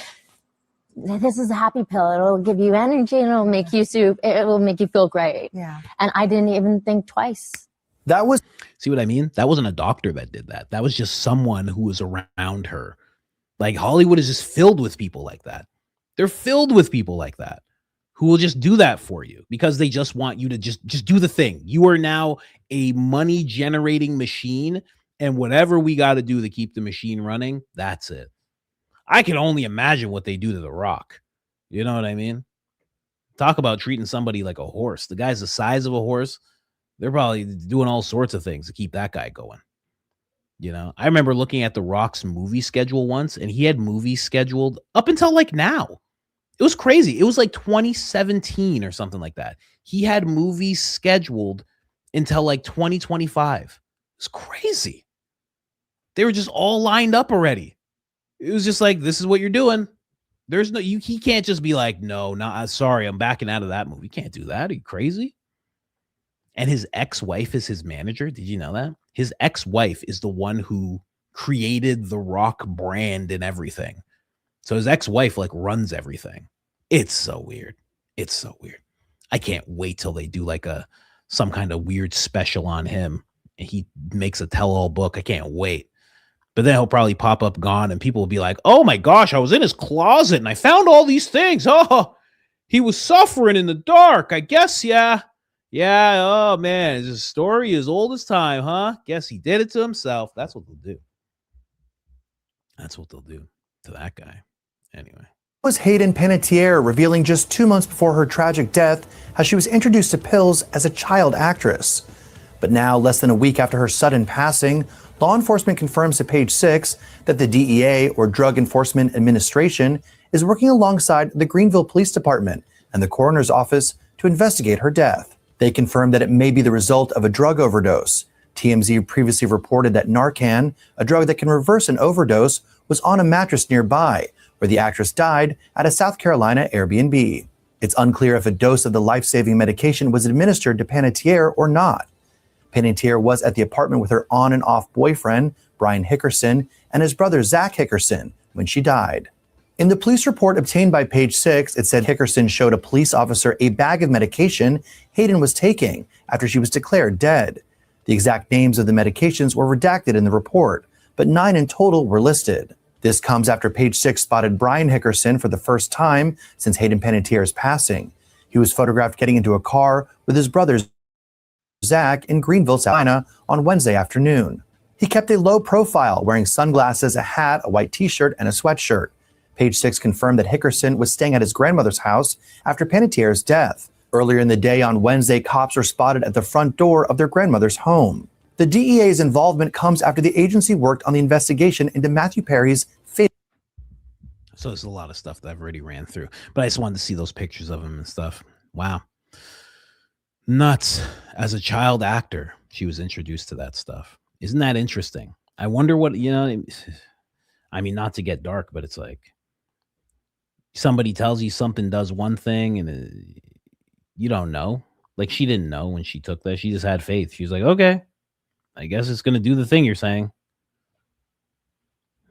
this is a happy pill. It'll give you energy and it'll make you feel great. Yeah. And I didn't even think twice. that was See what I mean? That wasn't a doctor that did that. That was just someone who was around her. Like Hollywood is just filled with people like that. They're filled with people like that who will just do that for you because they just want you to just do the thing. You are now a money generating machine, and whatever we got to do to keep the machine running, that's it. I can only imagine what they do to The Rock. You know what I mean? Talk about treating somebody like a horse. The guy's the size of a horse. They're probably doing all sorts of things to keep that guy going. You know, I remember looking at The Rock's movie schedule once, and he had movies scheduled up until like now. It was crazy. It was like 2017 or something like that. He had movies scheduled until like 2025. It's crazy. They were just all lined up already. It was just like, this is what you're doing. There's no, he can't just be like, no, sorry, I'm backing out of that movie. You can't do that. Are you crazy? And his ex-wife is his manager. Did you know that? His ex-wife is the one who created the Rock brand and everything. So his ex-wife like runs everything. It's so weird. It's so weird. I can't wait till they do like some kind of weird special on him. And he makes a tell-all book. I can't wait. But then he'll probably pop up gone and people will be like, oh my gosh, I was in his closet and I found all these things. Oh, he was suffering in the dark. I guess, yeah. Yeah, oh man, his story is old as time, huh? Guess he did it to himself. That's what they'll do. That's what they'll do to that guy. Anyway. Was Hayden Panettiere revealing just 2 months before her tragic death how she was introduced to pills as a child actress. But now, less than a week after her sudden passing, law enforcement confirms to Page 6 that the DEA, or Drug Enforcement Administration, is working alongside the Greenville Police Department and the coroner's office to investigate her death. They confirmed that it may be the result of a drug overdose. TMZ previously reported that Narcan, a drug that can reverse an overdose, was on a mattress nearby, where the actress died at a South Carolina Airbnb. It's unclear if a dose of the life-saving medication was administered to Panettiere or not. Panettiere was at the apartment with her on and off boyfriend, Brian Hickerson, and his brother, Zach Hickerson, when she died. In the police report obtained by Page 6, it said Hickerson showed a police officer a bag of medication Hayden was taking after she was declared dead. The exact names of the medications were redacted in the report, but 9 in total were listed. This comes after Page 6 spotted Brian Hickerson for the first time since Hayden Panettiere's passing. He was photographed getting into a car with his brothers Zach in Greenville, South Carolina on Wednesday afternoon. He kept a low profile, wearing sunglasses, a hat, a white t-shirt, and a sweatshirt. Page 6 confirmed that Hickerson was staying at his grandmother's house after Panettiere's death. Earlier in the day on Wednesday, cops were spotted at the front door of their grandmother's home. The DEA's involvement comes after the agency worked on the investigation into Matthew Perry's fatal. So there's a lot of stuff that I've already ran through, but I just wanted to see those pictures of him and stuff. Wow. Nuts. As a child actor, she was introduced to that stuff. Isn't that interesting? I wonder what, I mean, not to get dark, but it's like somebody tells you something does one thing and you don't know. Like she didn't know when she took that. She just had faith. She was like, okay, I guess it's going to do the thing you're saying.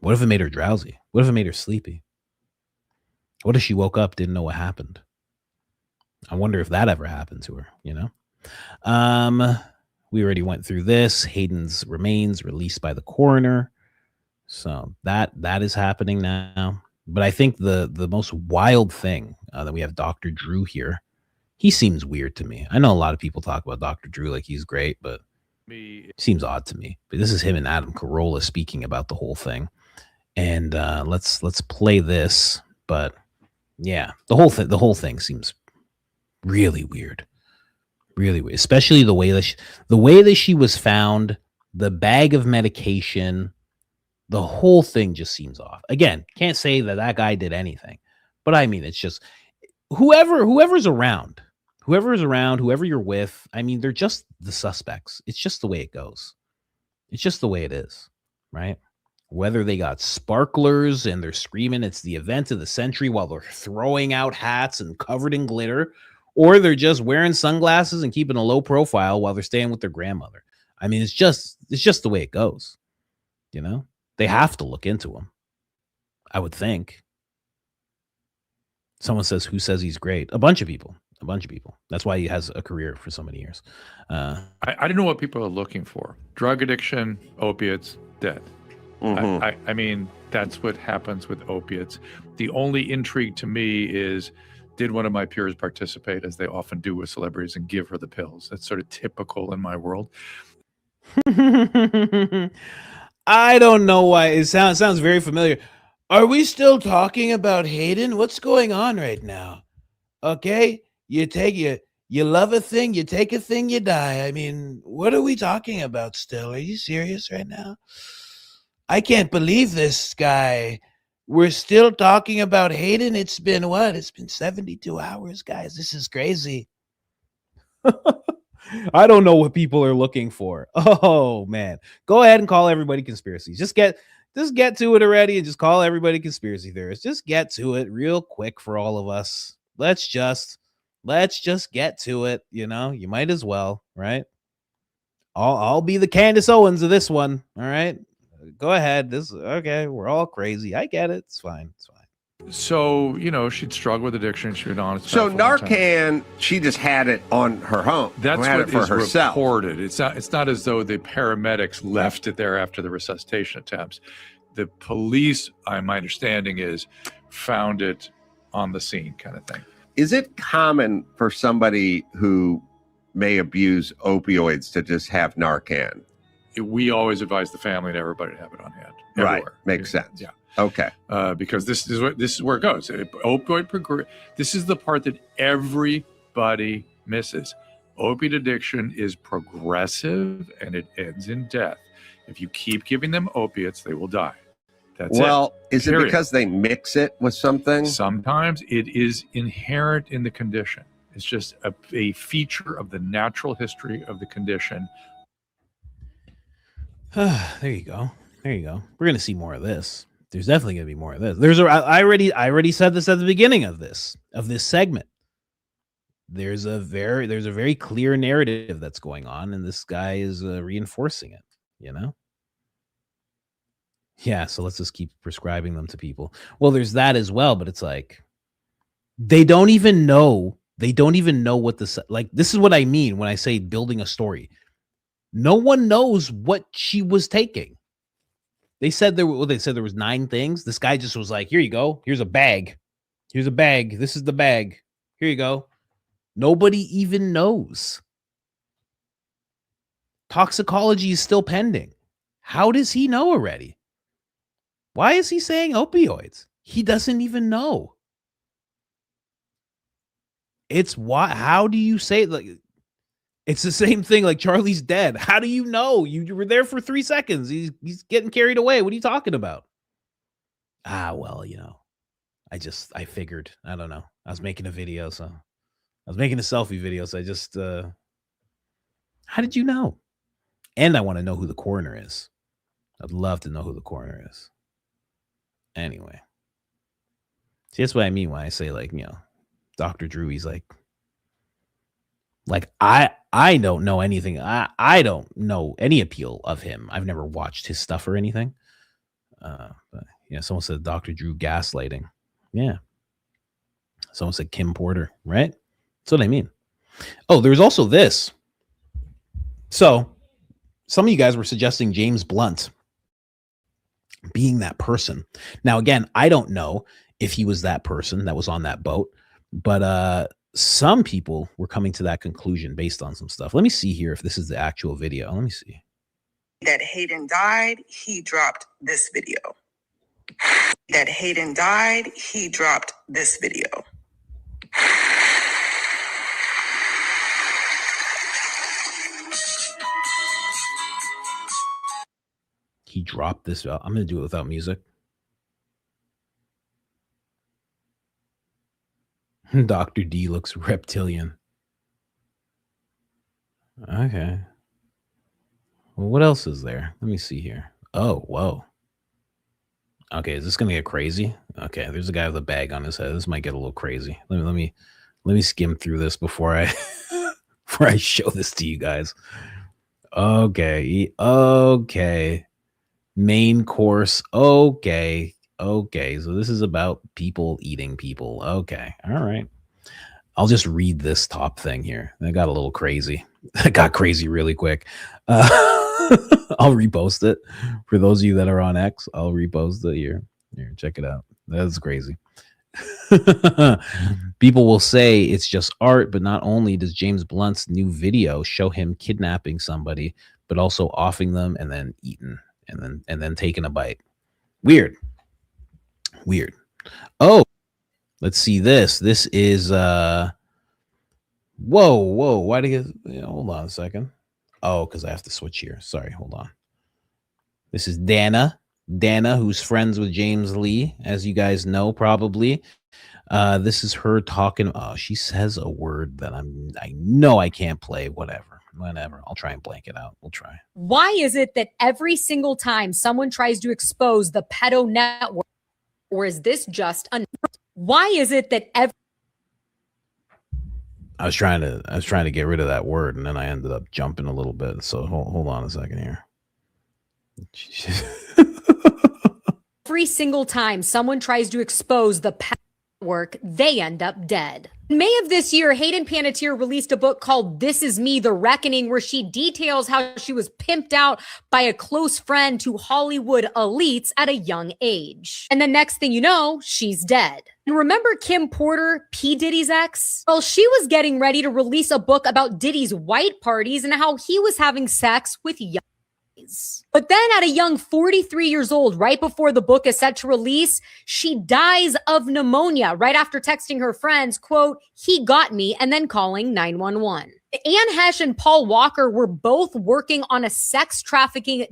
What if it made her drowsy? What if it made her sleepy? What if she woke up, didn't know what happened? I wonder if that ever happened to her, We already went through this. Hayden's remains released by the coroner. So that is happening now. But I think the most wild thing that we have Dr. Drew here. He seems weird to me. I know a lot of people talk about Dr. Drew like he's great, but it seems odd to me. But this is him and Adam Carolla speaking about the whole thing. And let's play this. But yeah, the whole thing seems really weird. Really weird. Especially the way that she was found, the bag of medication, the whole thing just seems off. Again, can't say that guy did anything. But I mean, it's just whoever's around, whoever you're with, I mean, they're just the suspects. It's just the way it goes. It's just the way it is, right? Whether they got sparklers and they're screaming it's the event of the century while they're throwing out hats and covered in glitter, or they're just wearing sunglasses and keeping a low profile while they're staying with their grandmother. I mean, it's just the way it goes. They have to look into him, I would think. Someone says, who says he's great? A bunch of people. That's why he has a career for so many years. I don't know what people are looking for. Drug addiction, opiates, death. I mean, that's what happens with opiates. The only intrigue to me is, did one of my peers participate, as they often do with celebrities, and give her the pills? That's sort of typical in my world. I don't know why. It sounds very familiar. Are we still talking about Hayden? What's going on right now? Okay, you love a thing, you take a thing, you die. I mean, what are we talking about still? Are you serious right now? I can't believe this guy. We're still talking about Hayden. It's been what? It's been 72 hours, guys. This is crazy. I don't know what people are looking for. Oh man. Go ahead and call everybody conspiracies. Just get to it already and just call everybody conspiracy theorists. Just get to it real quick for all of us. Let's just get to it. You might as well, right? I'll be the Candace Owens of this one. All right. Go ahead. Okay. We're all crazy. I get it. It's fine. So, she'd struggled with addiction. She'd been honest. So Narcan, she just had it on her home. That's had what it for is herself. reported. It's not as though the paramedics left it there after the resuscitation attempts. The police, my understanding is, found it on the scene, kind of thing. Is it common for somebody who may abuse opioids to just have Narcan? We always advise the family and everybody to have it on hand. Everywhere. Right. Makes sense. Yeah. Okay. Because this is where it goes. This is the part that everybody misses. Opiate addiction is progressive and it ends in death. If you keep giving them opiates, they will die. That's is it because they mix it with something? Sometimes it is inherent in the condition. It's just a feature of the natural history of the condition. There you go. We're gonna see more of this. There's definitely gonna be more of this. I already said this at the beginning of this segment. There's a very clear narrative that's going on, and this guy is reinforcing it. Yeah. So let's just keep prescribing them to people. Well, there's that as well, but it's like they don't even know what this. Like, this is what I mean when I say building a story. No one knows what she was taking. They said there was 9 things. This guy just was like, here you go. Here's a bag. This is the bag. Here you go. Nobody even knows. Toxicology is still pending. How does he know already? Why is he saying opioids? He doesn't even know. It's why. How do you say, like, it's the same thing like Charlie's dead? How do you know? You were there for 3 seconds. He's getting carried away. What are you talking about? Well, I figured. I don't know. I was making a video, so I was making a selfie video, so I just how did you know? And I want to know who the coroner is. I'd love to know who the coroner is. Anyway. See, that's what I mean when I say, like, Dr. Drew, he's like I don't know anything. I don't know any appeal of him. I've never watched his stuff or anything. But someone said Dr. Drew gaslighting. Yeah. Someone said Kim Porter, right? That's what I mean. Oh, there's also this. So some of you guys were suggesting James Blunt being that person. Now, again, I don't know if he was that person that was on that boat, but some people were coming to that conclusion based on some stuff. Let me see here if this is the actual video. Let me see. That Hayden died, he dropped this video. That Hayden died, he dropped this video. He dropped this. I'm going to do it without music. Dr. D looks reptilian. Okay. Well, what else is there? Let me see here. Oh, whoa. Okay, is this going to get crazy? Okay, there's a guy with a bag on his head. This might get a little crazy. Let me skim through this before I before I show this to you guys. Okay. Main course. Okay. So this is about people eating people. Okay. All right. I'll just read this top thing here. That got a little crazy. That got crazy really quick. I'll repost it for those of you that are on X. I'll repost it here. Here, check it out. That's crazy. People will say it's just art, but not only does James Blunt's new video show him kidnapping somebody, but also offing them and then eating and then taking a bite. Weird. Oh, let's see this. This is whoa. Why do you hold on a second? Oh, because I have to switch here. Sorry, hold on. This is Dana, who's friends with James Lee, as you guys know, probably. This is her talking. Oh, she says a word that I know I can't play. Whatever. I'll try and blank it out. We'll try. Why is it that every single time someone tries to expose the pedo network, or is this just why is it that I was trying to get rid of that word, and then I ended up jumping a little bit. So hold on a second here. every single time someone tries to expose the pedo network, they end up dead? In May of this year, Hayden Panettiere released a book called This Is Me, The Reckoning, where she details how she was pimped out by a close friend to Hollywood elites at a young age. And the next thing you know, she's dead. And remember Kim Porter, P. Diddy's ex? Well, she was getting ready to release a book about Diddy's white parties and how he was having sex with young boys. But then at a young 43 years old, right before the book is set to release, she dies of pneumonia right after texting her friends, quote, "He got me," and then calling 911. Anne Hesh and Paul Walker were both working on a sex trafficking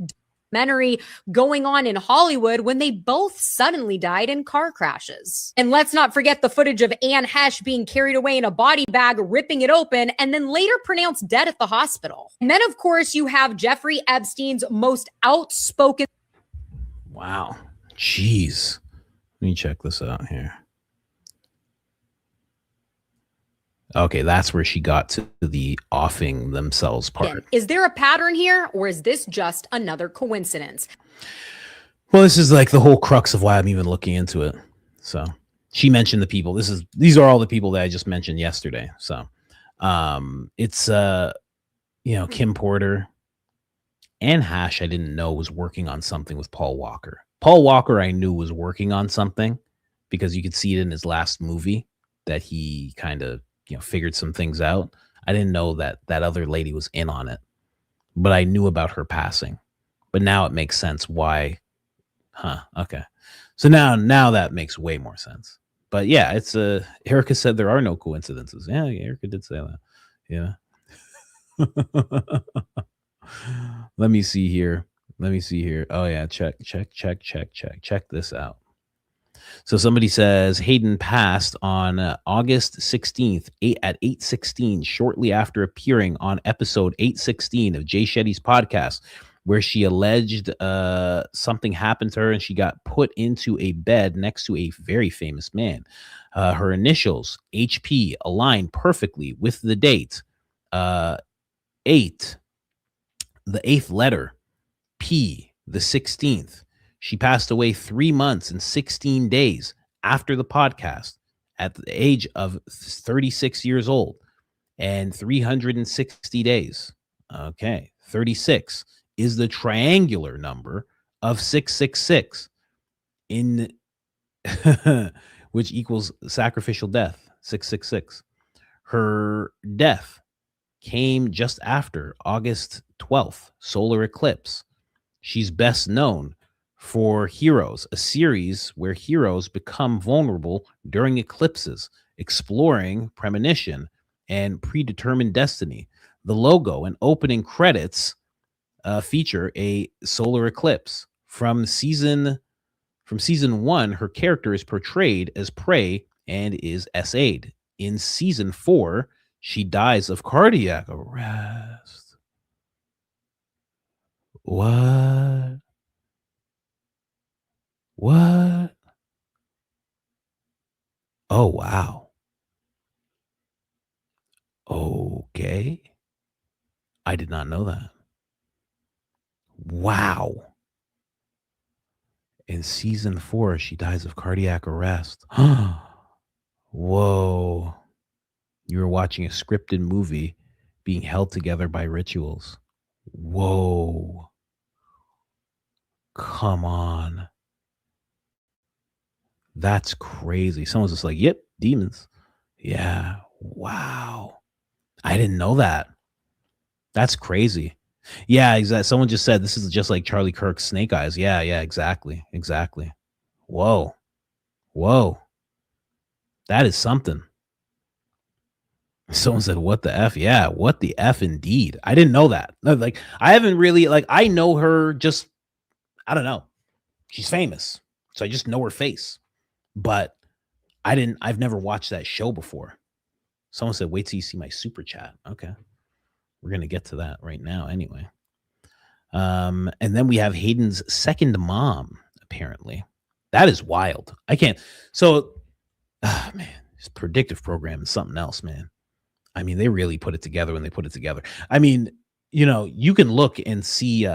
documentary going on in Hollywood when they both suddenly died in car crashes. And let's not forget the footage of Anne Hesh being carried away in a body bag, ripping it open, and then later pronounced dead at the hospital. And then, of course, you have Jeffrey Epstein's most outspoken. Wow. Jeez. Let me check this out here. Okay, that's where she got to the offing themselves part. Is there a pattern here, or is this just another coincidence? Well, this is like the whole crux of why I'm even looking into it. So she mentioned the people. These are all the people that I just mentioned yesterday. So it's Kim Porter and Hash. I didn't know was working on something with Paul Walker. Paul Walker I knew was working on something because you could see it in his last movie that he kind of figured some things out. I didn't know that other lady was in on it. but I knew about her passing. But now it makes sense why. Okay. So now that makes way more sense. But yeah, it's Erica said there are no coincidences. Yeah, Erica did say that. Yeah. Let me see here. Oh yeah, check this out. So somebody says Hayden passed on August 16th at 8:16, shortly after appearing on episode 816 of Jay Shetty's podcast, where she alleged something happened to her and she got put into a bed next to a very famous man. Her initials, HP, align perfectly with the date. 8, the 8th letter, P, the 16th. She passed away 3 months and 16 days after the podcast at the age of 36 years old and 360 days. Okay. 36 is the triangular number of 666 in which equals sacrificial death, 666. Her death came just after August 12th, solar eclipse. She's best known for Heroes, a series where heroes become vulnerable during eclipses, exploring premonition and predetermined destiny. The logo and opening credits feature a solar eclipse. From season 1, her character is portrayed as prey and is SA'd. In season 4, she dies of cardiac arrest. What? Oh, wow. Okay. I did not know that. Wow. In season 4, she dies of cardiac arrest. Whoa. You were watching a scripted movie being held together by rituals. Whoa. Come on. That's crazy. Someone's just like, yep, demons. Yeah. Wow. I didn't know that. That's crazy. Yeah, exactly. Someone just said this is just like Charlie Kirk's Snake Eyes. Yeah, exactly. Whoa. That is something. Someone said, what the F? Yeah, what the F indeed. I didn't know that. Like, I haven't really, I know her just, I don't know. She's famous. So I just know her face. But I've never watched that show before. Someone said, wait till you see my super chat. Okay. We're going to get to that right now anyway. And then we have Hayden's second mom, apparently. That is wild. I can't. So, man, this predictive program is something else, man. I mean, they really put it together when they put it together. I mean, you can look and see,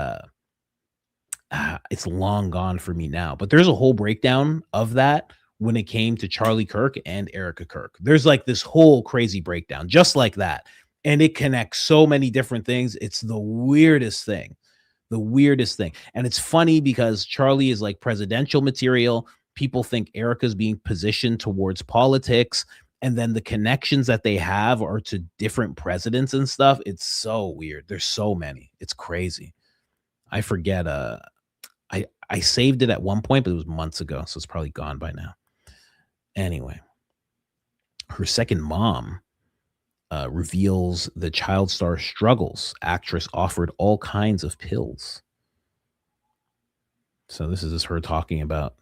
it's long gone for me now, but there's a whole breakdown of that when it came to Charlie Kirk and Erica Kirk. There's like this whole crazy breakdown just like that. And it connects so many different things. It's the weirdest thing. And it's funny because Charlie is like presidential material. People think Erica's being positioned towards politics. And then the connections that they have are to different presidents and stuff. It's so weird. There's so many. It's crazy. I forget. I saved it at one point, but it was months ago. So it's probably gone by now. Anyway, her second mom reveals the child star struggles. Actress offered all kinds of pills. So this is just her talking about,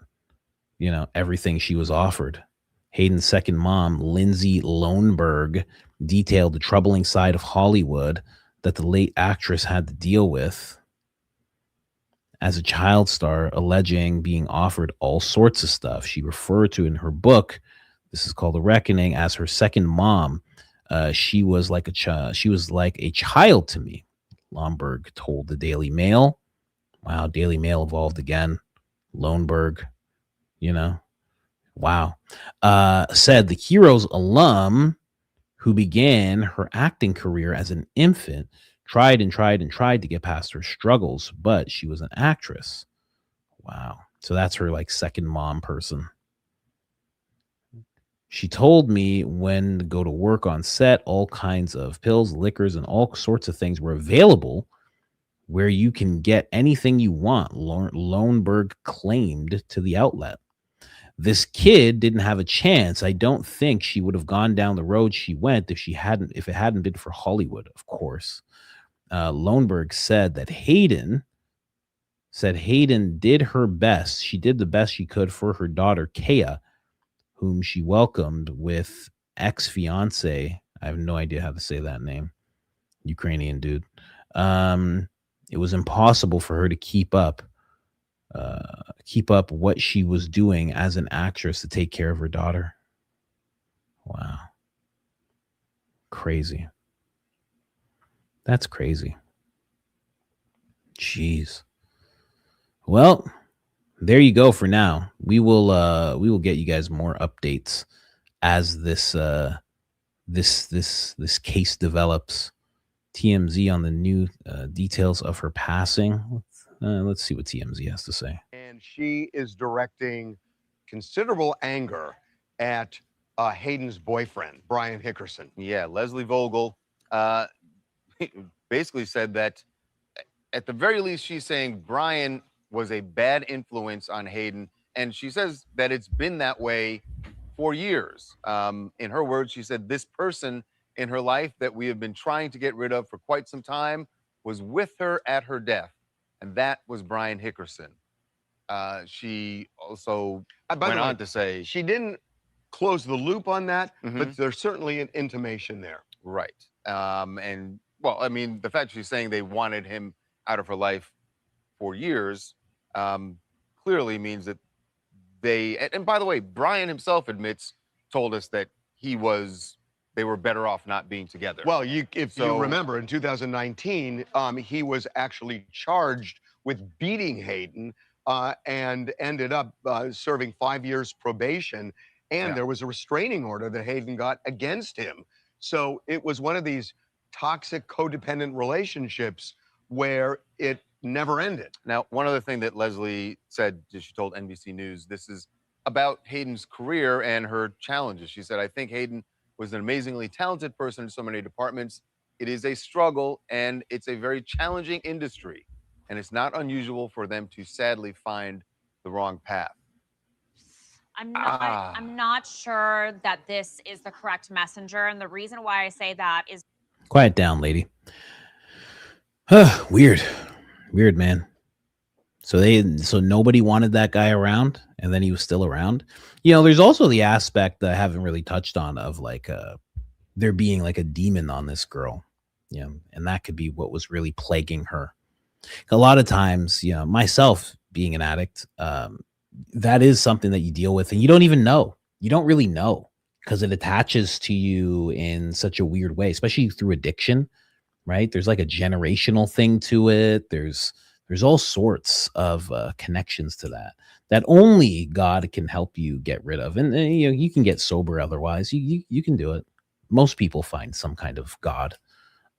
everything she was offered. Hayden's second mom, Lindsay Lohnberg, detailed the troubling side of Hollywood that the late actress had to deal with as a child star, alleging being offered all sorts of stuff. She referred to in her book, this is called The Reckoning, as her second mom. She was like a child to me, Lohnberg told the Daily Mail. Wow, Daily Mail evolved again. Lohnberg, wow. Said the Heroes alum who began her acting career as an infant tried to get past her struggles, but she was an actress. Wow. So that's her second mom person. She told me when to go to work on set, all kinds of pills, liquors, and all sorts of things were available where you can get anything you want, Loneberg claimed to the outlet. This kid didn't have a chance. I don't think she would have gone down the road she went if it hadn't been for Hollywood, of course. Loneberg said that Hayden did her best. She did the best she could for her daughter, Kea, whom she welcomed with ex-fiance. I have no idea how to say that name. Ukrainian dude. It was impossible for her to keep up what she was doing as an actress to take care of her daughter. Wow. Crazy. That's crazy. Jeez. Well, there you go for now. We will get you guys more updates as this case develops. TMZ on the new details of her passing. Let's see what TMZ has to say. And she is directing considerable anger at Hayden's boyfriend, Brian Hickerson. Yeah, Leslie Vogel basically said that at the very least, she's saying Brian was a bad influence on Hayden. And she says that it's been that way for years. In her words, she said, this person in her life that we have been trying to get rid of for quite some time was with her at her death. And that was Brian Hickerson. She also went on to say she didn't close the loop on that, but there's certainly an intimation there. Right. And well, I mean, the fact she's saying they wanted him out of her life for years clearly means that and by the way, Brian himself told us that they were better off not being together. Well, if you remember, in 2019, he was actually charged with beating Hayden and ended up serving 5 years probation. And there was a restraining order that Hayden got against him. So it was one of these toxic codependent relationships where it never ended. Now, one other thing that Leslie said, she told NBC News, this is about Hayden's career and her challenges. She said, I think Hayden was an amazingly talented person in so many departments. It is a struggle and it's a very challenging industry. And it's not unusual for them to sadly find the wrong path. I'm not sure that this is the correct messenger. And the reason why I say that is Quiet down, lady. Weird, man. So nobody wanted that guy around, and then he was still around. There's also the aspect that I haven't really touched on of like there being like a demon on this girl. And that could be what was really plaguing her. A lot of times, myself being an addict, that is something that you deal with and you don't even know. You don't really know because it attaches to you in such a weird way, especially through addiction, right? There's like a generational thing to it. There's all sorts of connections to that only God can help you get rid of. And you can get sober otherwise. You can do it. Most people find some kind of God.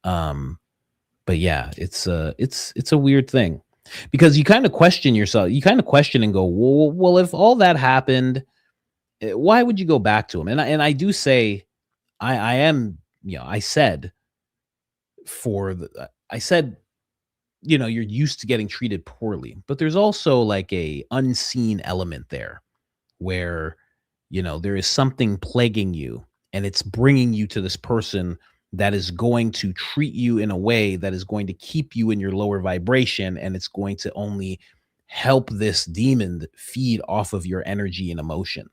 But yeah, it's a weird thing because you kind of question yourself. You kind of question and go, well, if all that happened, why would you go back to him? And I do say, I said you're used to getting treated poorly, but there's also like a unseen element there where, there is something plaguing you and it's bringing you to this person that is going to treat you in a way that is going to keep you in your lower vibration. And it's going to only help this demon feed off of your energy and emotion.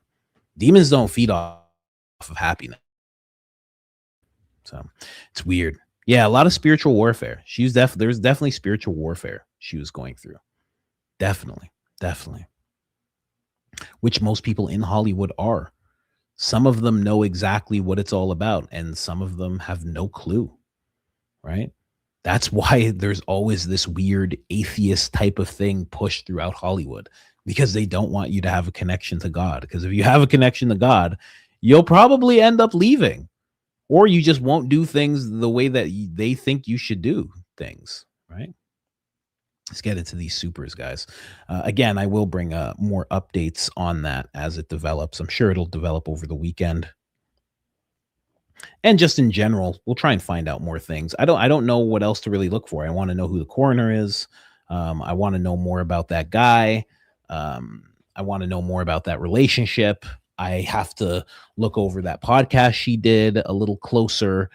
Demons don't feed off of happiness. So it's weird. Yeah, a lot of spiritual warfare. There's definitely spiritual warfare she was going through. Definitely. Which most people in Hollywood are. Some of them know exactly what it's all about, and some of them have no clue, right? That's why there's always this weird atheist type of thing pushed throughout Hollywood, because they don't want you to have a connection to God. Because if you have a connection to God, you'll probably end up leaving. Or you just won't do things the way that they think you should do things, right? Let's get into these supers, guys. Again, I will bring more updates on that as it develops. I'm sure it'll develop over the weekend. And just in general, we'll try and find out more things. I don't know what else to really look for. I want to know who the coroner is. I want to know more about that guy. I want to know more about that relationship. I have to look over that podcast she did a little closer.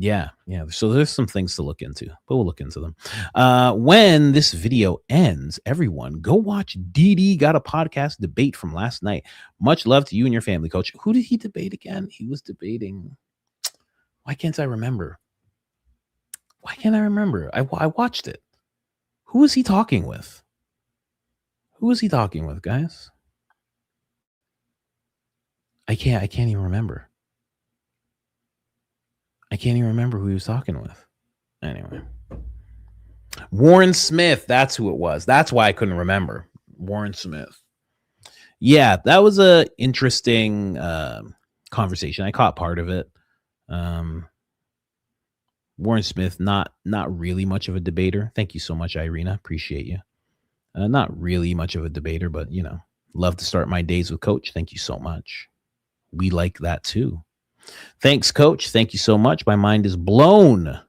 Yeah. So there's some things to look into, but we'll look into them. When this video ends, everyone go watch DD Got a Podcast debate from last night. Much love to you and your family, Coach. Who did he debate again? He was debating. Why can't I remember? I watched it. Who was he talking with? Guys? I can't even remember. I can't even remember who he was talking with. Anyway. Warren Smith. That's who it was. That's why I couldn't remember. Warren Smith. Yeah, that was a interesting conversation. I caught part of it. Warren Smith, not really much of a debater. Thank you so much, Irina. Appreciate you. Not really much of a debater, but, love to start my days with Coach. Thank you so much. We like that too. Thanks, Coach. Thank you so much. My mind is blown.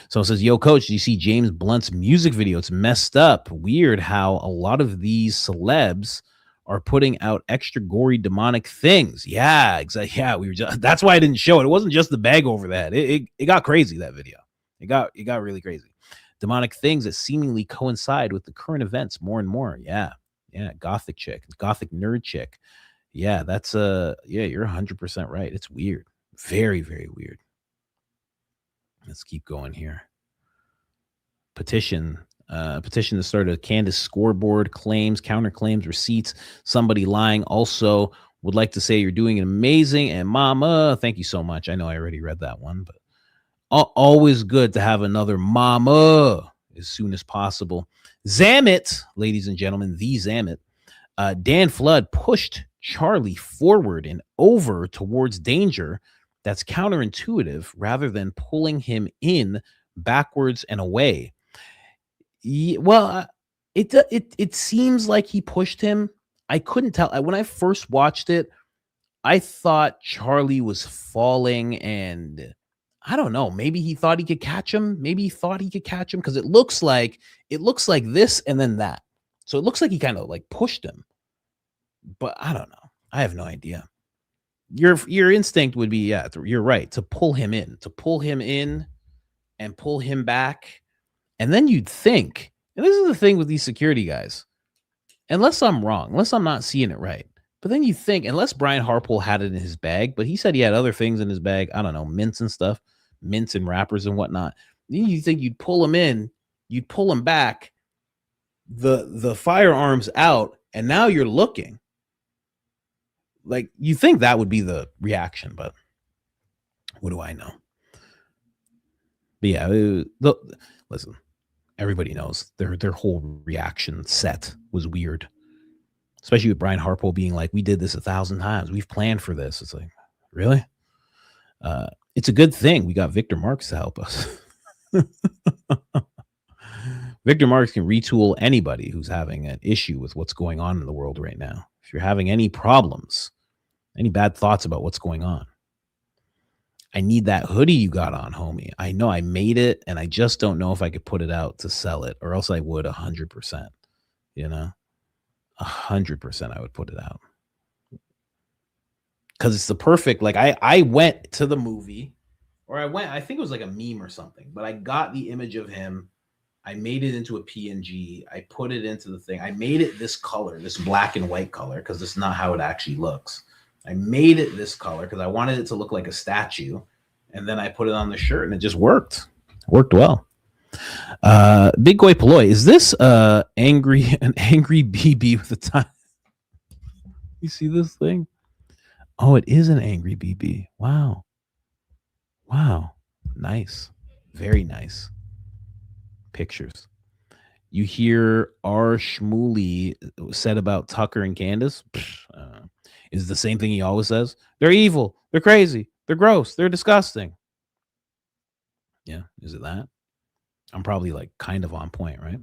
So it says, yo, Coach, do you see James Blunt's music video? It's messed up. Weird how a lot of these celebs are putting out extra gory demonic things. Yeah, exactly. Yeah, that's why I didn't show it. It wasn't just the bag over that. It got crazy, that video. It got really crazy. Demonic things that seemingly coincide with the current events more and more. Yeah. Gothic nerd chick. Yeah, that's you're 100% right. It's weird. Very, very weird. Let's keep going here. Petition to start a Candace scoreboard, claims, counterclaims, receipts, somebody lying. Also would like to say you're doing amazing. And mama, thank you so much. I know I already read that one, but always good to have another mama as soon as possible. Zamet, ladies and gentlemen, the Zamet. Dan Flood pushed Charlie forward and over towards danger. That's counterintuitive rather than pulling him in backwards and away. Well, it seems like he pushed him. I couldn't tell. When I first watched it, I thought Charlie was falling, and I don't know. Maybe he thought he could catch him. Because it looks like this and then that. So it looks like he kind of like pushed him. But I don't know. I have no idea. Your instinct would be, yeah, you're right, to pull him in and pull him back. And then you'd think, and this is the thing with these security guys, unless I'm wrong, unless I'm not seeing it right, but then you think, unless Brian Harpole had it in his bag, but he said he had other things in his bag, I don't know, mints and stuff, mints and wrappers and whatnot. Then you think you'd pull him in, you'd pull him back, the firearms out, and now you're looking. Like, you think that would be the reaction, but what do I know? But yeah, listen, everybody knows their whole reaction set was weird, especially with Brian Harpole being like, we did this 1,000 times. We've planned for this. It's like, really? It's a good thing we got Victor Marks to help us. Victor Marks can retool anybody who's having an issue with what's going on in the world right now. If you're having any problems, any bad thoughts about what's going on, I need that hoodie you got on, homie. I know I made it, and I just don't know if I could put it out to sell it, or else I would 100%. 100% I would put it out. Because it's the perfect, like, I went to the movie, or I think it was like a meme or something, but I got the image of him. I made it into a PNG. I put it into the thing. I made it this color, this black and white color, because it's not how it actually looks. I made it this color because I wanted it to look like a statue. And then I put it on the shirt, and it just worked. It worked well. Big Goy Paloy, is this an angry BB with a time? You see this thing? Oh, it is an angry BB. Wow. Nice. Very nice. Pictures. You hear R. Shmuley said about Tucker and Candace? Is the same thing he always says. They're evil. They're crazy. They're gross. They're disgusting. Yeah. Is it that? I'm probably like kind of on point, right?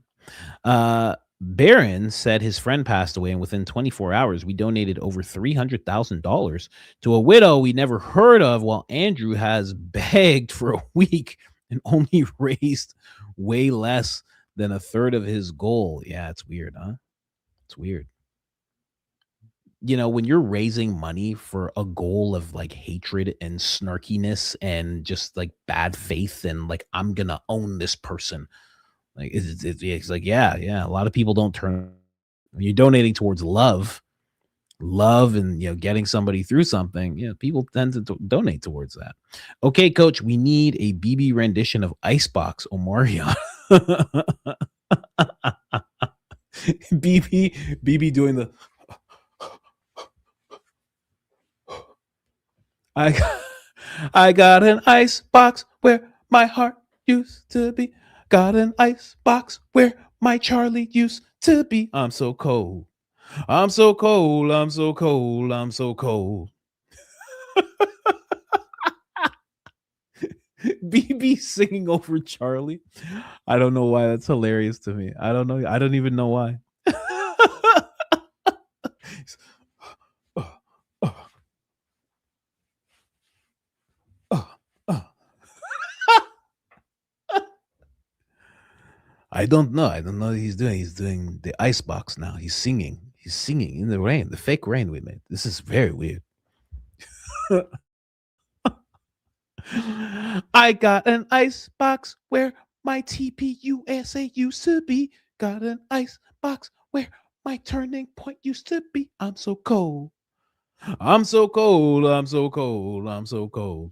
Barron said his friend passed away, and within 24 hours, we donated over $300,000 to a widow we never heard of, while Andrew has begged for a week and only raised way less than a third of his goal. Yeah, it's weird, huh? It's weird. You know, when you're raising money for a goal of like hatred and snarkiness and just like bad faith and like, I'm going to own this person. Like, it's like, yeah. A lot of people don't turn. When you're donating towards love and, you know, getting somebody through something, yeah, people tend to donate towards that. Okay, coach, we need a BB rendition of Icebox Omarion. BB doing the I got an ice box where my heart used to be. Got an ice box where my Charlie used to be. I'm so cold. I'm so cold. I'm so cold. I'm so cold. BB singing over Charlie. I don't know why. That's hilarious to me. I don't know. I don't even know why. I don't know. I don't know what he's doing. He's doing the icebox now. He's singing. He's singing in the rain, the fake rain we made. This is very weird. I got an icebox where my TPUSA used to be. Got an icebox where my turning point used to be. I'm so cold. I'm so cold. I'm so cold. I'm so cold.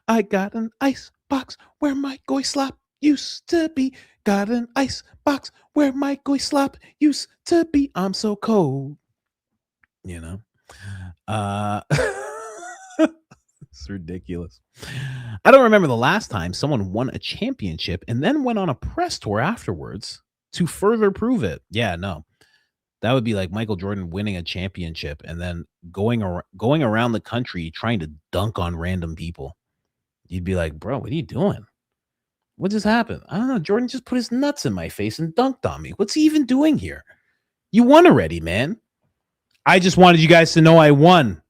I got an ice box where my goy slop used to be. Got an ice box where my goy slop used to be. I'm so cold. You know? It's ridiculous. I don't remember the last time someone won a championship and then went on a press tour afterwards to further prove it. Yeah, no. That would be like Michael Jordan winning a championship and then going around the country trying to dunk on random people. You'd be like, bro, what are you doing? What just happened? I don't know. Jordan just put his nuts in my face and dunked on me. What's he even doing here? You won already, man. I just wanted you guys to know I won.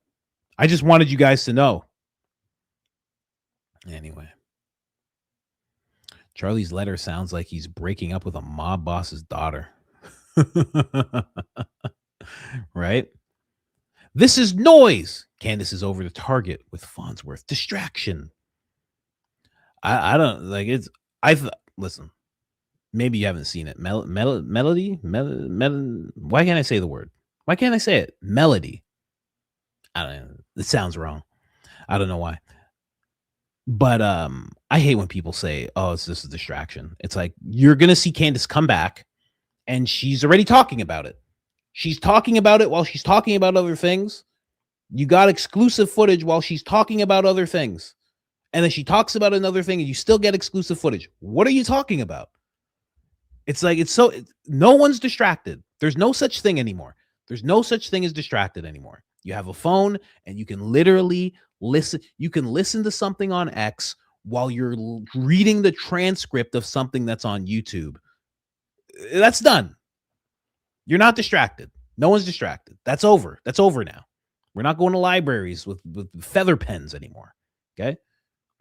I just wanted you guys to know. Anyway. Charlie's letter sounds like he's breaking up with a mob boss's daughter. Right? This is noise. Candace is over the target with Farnsworth. Distraction. I don't like it's. Listen. Maybe you haven't seen it. Melody. Why can't I say the word? Why can't I say it? Melody. I don't know. It sounds wrong. I don't know why. But I hate when people say, "Oh, it's just a distraction." It's like you're gonna see Candace come back, and she's already talking about it. She's talking about it while she's talking about other things. You got exclusive footage while she's talking about other things. And then she talks about another thing and you still get exclusive footage. What are you talking about? It's like, no one's distracted. There's no such thing anymore. There's no such thing as distracted anymore. You have a phone and you can literally listen. You can listen to something on X while you're reading the transcript of something that's on YouTube. That's done. You're not distracted. No one's distracted. That's over. That's over now. We're not going to libraries with feather pens anymore. Okay?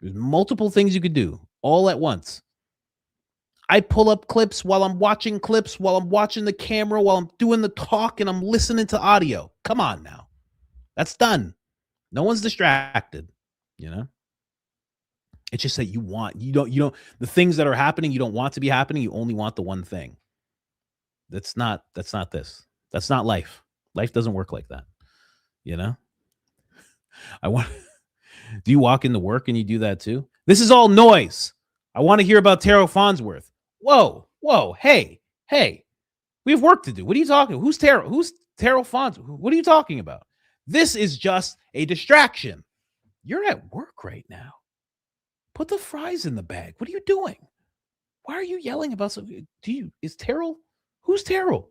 There's multiple things you could do all at once. I pull up clips while I'm watching the camera, while I'm doing the talk, and I'm listening to audio. Come on now. That's done. No one's distracted, you know? It's just that you don't, the things that are happening, you don't want to be happening. You only want the one thing. That's not this. That's not life. Life doesn't work like that. You know? Do you walk into work and you do that too? This is all noise. I want to hear about Terrell Farnsworth. Whoa, hey. We have work to do. What are you talking? Who's Terrell? Who's Terrell Farnsworth? What are you talking about? This is just a distraction. You're at work right now. Put the fries in the bag. What are you doing? Why are you yelling about something? Is Terrell? Who's Terrell?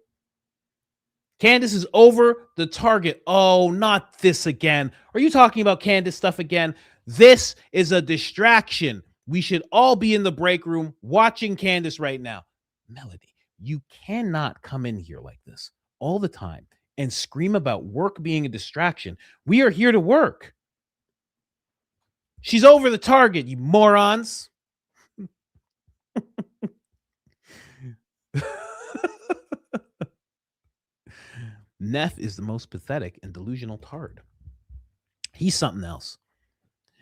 Candace is over the target. Oh, not this again. Are you talking about Candace stuff again? This is a distraction. We should all be in the break room watching Candace right now. Melody, you cannot come in here like this all the time and scream about work being a distraction. We are here to work. She's over the target, you morons. Neff is the most pathetic and delusional tard. He's something else.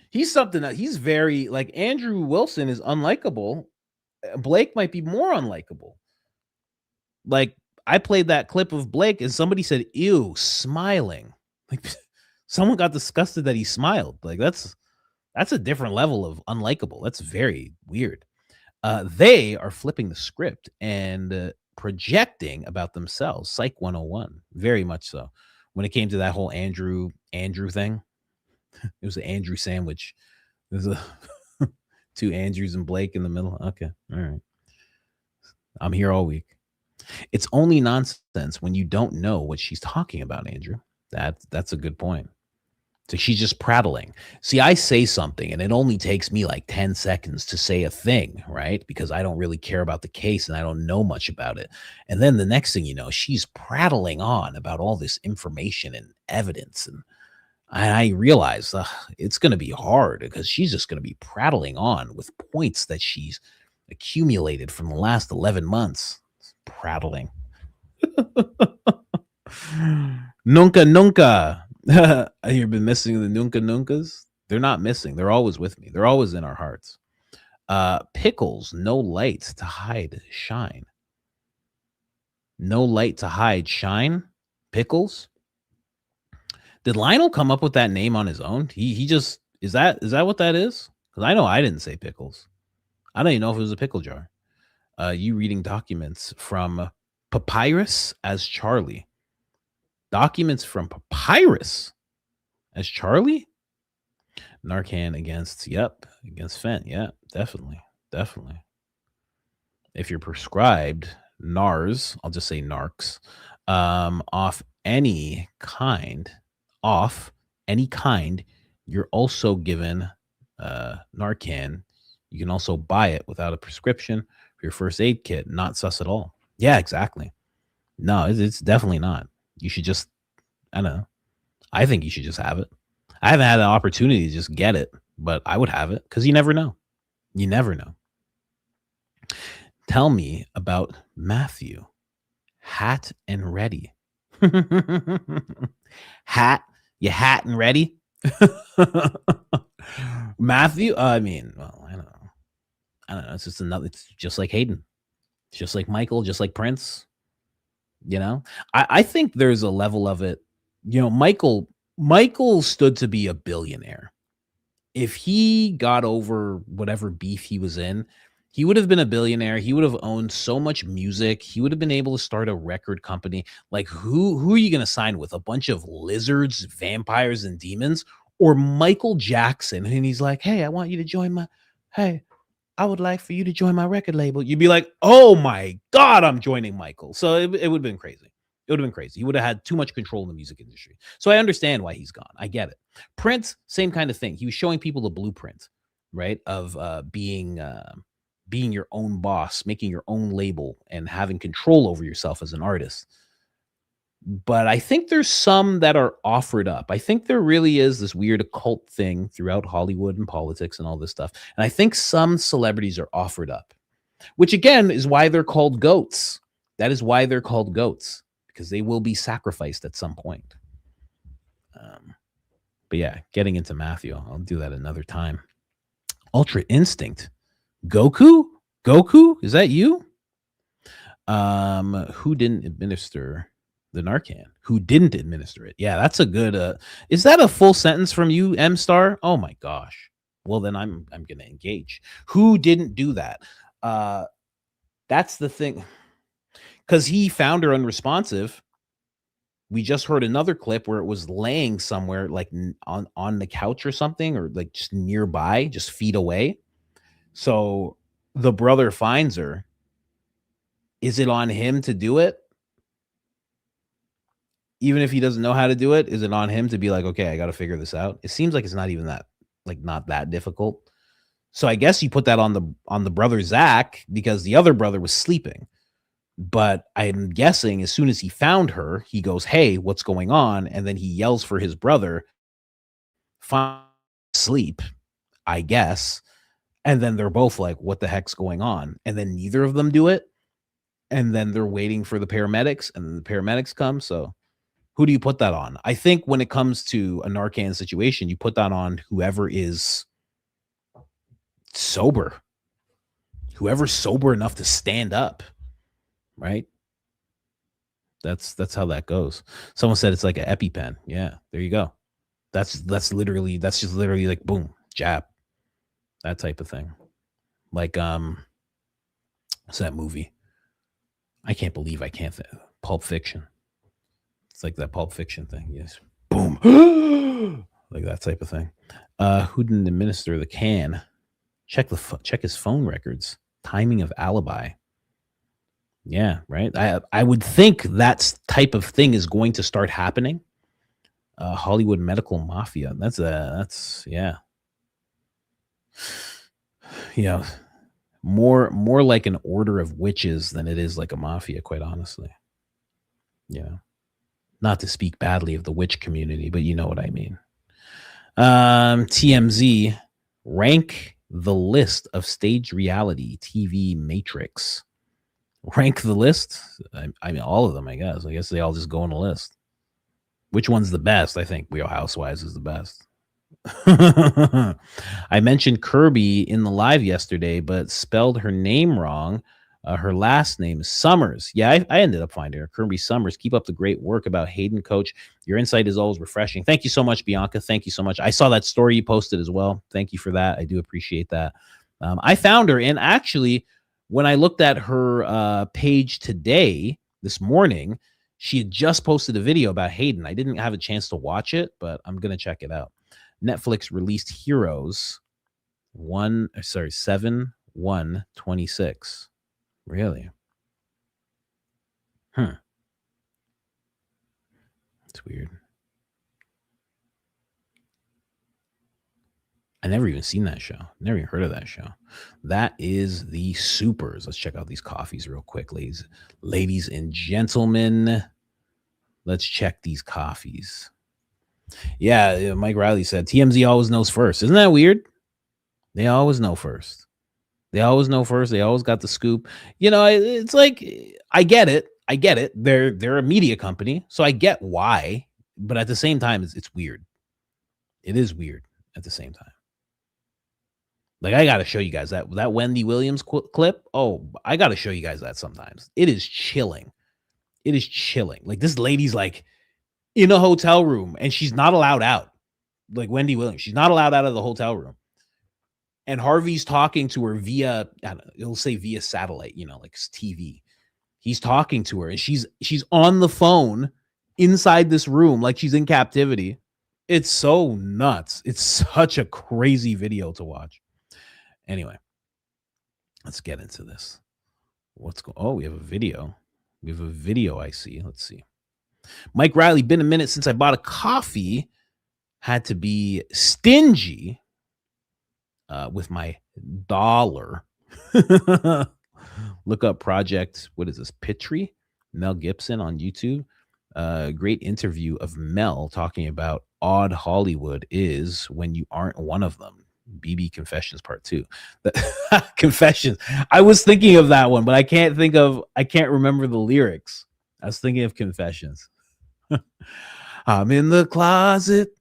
He's something that he's very like Andrew Wilson is unlikable. Blake might be more unlikable. Like I played that clip of Blake and somebody said, ew, smiling. Like someone got disgusted that he smiled. Like that's a different level of unlikable. That's very weird. They are flipping the script and projecting about themselves. Psych 101, very much so. When it came to that whole Andrew thing, it was an Andrew sandwich. There's a two Andrews and Blake in the middle. Okay, all right. I'm here all week. It's only nonsense when you don't know what she's talking about, Andrew. That's a good point. So she's just prattling. See, I say something and it only takes me like 10 seconds to say a thing, right? Because I don't really care about the case and I don't know much about it. And then the next thing you know, she's prattling on about all this information and evidence. And I realize it's going to be hard because she's just going to be prattling on with points that she's accumulated from the last 11 months. Prattling. Nunca, nunca. You've been missing the nunca nunkas? They're not missing. They're always with me. They're always in our hearts. Pickles, no light to hide shine. No light to hide shine. Pickles. Did Lionel come up with that name on his own? He just is that what that is? Because I know I didn't say pickles. I don't even know if it was a pickle jar. You reading documents from Papyrus as Charlie. Documents from Papyrus as Charlie? Narcan against Fent. Yeah, definitely. If you're prescribed NARS, I'll just say narcs, off any kind, you're also given Narcan. You can also buy it without a prescription for your first aid kit. Not sus at all. Yeah, exactly. No, it's definitely not. You should just, I don't know. I think you should just have it. I haven't had an opportunity to just get it, but I would have it because you never know. You never know. Tell me about Matthew. Hat and ready. Hat and ready. Matthew, I mean, well, I don't know. It's just like Hayden. It's just like Michael, just like Prince. You know, I think there's a level of it. You know, Michael stood to be a billionaire. If he got over whatever beef he was in, he would have been a billionaire. He would have owned so much music. He would have been able to start a record company. Like who are you going to sign with? A bunch of lizards, vampires, and demons, or Michael Jackson? And he's like, hey, I want you to join I would like for you to join my record label. You'd be like, oh my God, I'm joining Michael. So it would have been crazy. It would have been crazy. He would have had too much control in the music industry. So I understand why he's gone. I get it. Prince, same kind of thing. He was showing people the blueprint, right? Of being your own boss, making your own label and having control over yourself as an artist. But I think there's some that are offered up. I think there really is this weird occult thing throughout Hollywood and politics and all this stuff. And I think some celebrities are offered up, which again is why they're called goats. That is why they're called goats, because they will be sacrificed at some point. But yeah, getting into Matthew, I'll do that another time. Ultra Instinct. Goku, is that you? Who didn't administer the Narcan? Who didn't administer it? Yeah, that's a good. Is that a full sentence from you, M Star? Oh my gosh. Well, then I'm gonna engage. Who didn't do that? That's the thing. Because he found her unresponsive. We just heard another clip where it was laying somewhere, like on the couch or something, or like just nearby, just feet away. So the brother finds her. Is it on him to do it? Even if he doesn't know how to do it, is it on him to be like, okay, I got to figure this out? It seems like it's not even that, like, not that difficult. So I guess you put that on the brother Zach, because the other brother was sleeping. But I'm guessing as soon as he found her, he goes, "Hey, what's going on?" And then he yells for his brother, "Find sleep," I guess. And then they're both like, "What the heck's going on?" And then neither of them do it. And then they're waiting for the paramedics, and then the paramedics come. So who do you put that on? I think when it comes to a Narcan situation, you put that on whoever is sober, whoever's sober enough to stand up, right? That's how that goes. Someone said it's like an EpiPen. Yeah, there you go. That's just literally like boom, jab, that type of thing. Like what's that movie? I can't believe I can't Pulp Fiction. It's like that Pulp Fiction thing. Yes, boom, like that type of thing. Who didn't administer the can? Check his phone records. Timing of alibi. Yeah, right. I would think that type of thing is going to start happening. Hollywood medical mafia. That's yeah. More like an order of witches than it is like a mafia, quite honestly. Yeah. Not to speak badly of the witch community, but you know what I mean. TMZ, rank the list of staged reality TV matrix. Rank the list. I mean, all of them, I guess. I guess they all just go on a list. Which one's the best? I think Real Housewives is the best. I mentioned Kirby in the live yesterday, but spelled her name wrong. Her last name is Summers. Yeah, I ended up finding her. Kirby Summers. Keep up the great work about Hayden, Coach. Your insight is always refreshing. Thank you so much, Bianca. Thank you so much. I saw that story you posted as well. Thank you for that. I do appreciate that. I found her, and actually, when I looked at her page today, this morning, she had just posted a video about Hayden. I didn't have a chance to watch it, but I'm going to check it out. Netflix released Heroes 7/1/26. Really? It's weird. I never even seen that show. Never even heard of that show. That is The Supers. Let's check out these coffees real quick, ladies and gentlemen. Let's check these coffees. Yeah, Mike Riley said TMZ always knows first. Isn't that weird? They always know first. They always know first. They always got the scoop. It's like, I get it. They're a media company, so I get why. But at the same time, it's weird. It is weird at the same time. Like, I got to show you guys that Wendy Williams clip. Oh, I got to show you guys that sometimes. It is chilling. It is chilling. Like, this lady's like in a hotel room and she's not allowed out. Like Wendy Williams, she's not allowed out of the hotel room. And Harvey's talking to her via, it'll say via satellite, like TV. He's talking to her and she's on the phone inside this room like she's in captivity. It's so nuts. It's such a crazy video to watch. Anyway, let's get into this. We have a video. We have a video, I see. Let's see. Mike Riley, been a minute since I bought a coffee. Had to be stingy with my dollar. Look up Project, what is this, Pitry? Mel Gibson on YouTube. Great interview of Mel talking about odd Hollywood is when you aren't one of them. BB Confessions Part 2. Confessions. I was thinking of that one, but I can't remember the lyrics. I was thinking of Confessions. I'm in the closet.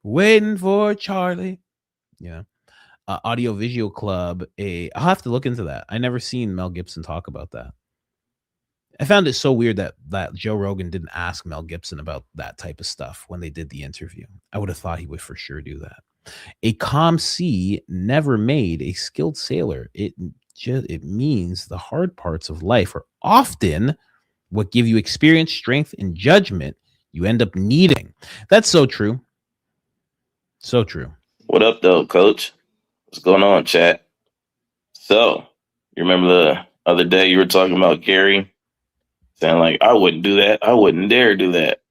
Waiting for Charlie. Yeah. Audio Visual Club. I'll have to look into that. I never seen Mel Gibson talk about that. I found it so weird that Joe Rogan didn't ask Mel Gibson about that type of stuff when they did the interview. I would have thought he would for sure do that. A calm sea never made a skilled sailor. It means the hard parts of life are often what give you experience, strength, and judgment you end up needing. That's so true. So true. What up, though, Coach? What's going on, chat? So, you remember the other day you were talking about Gary? Saying like, I wouldn't do that. I wouldn't dare do that.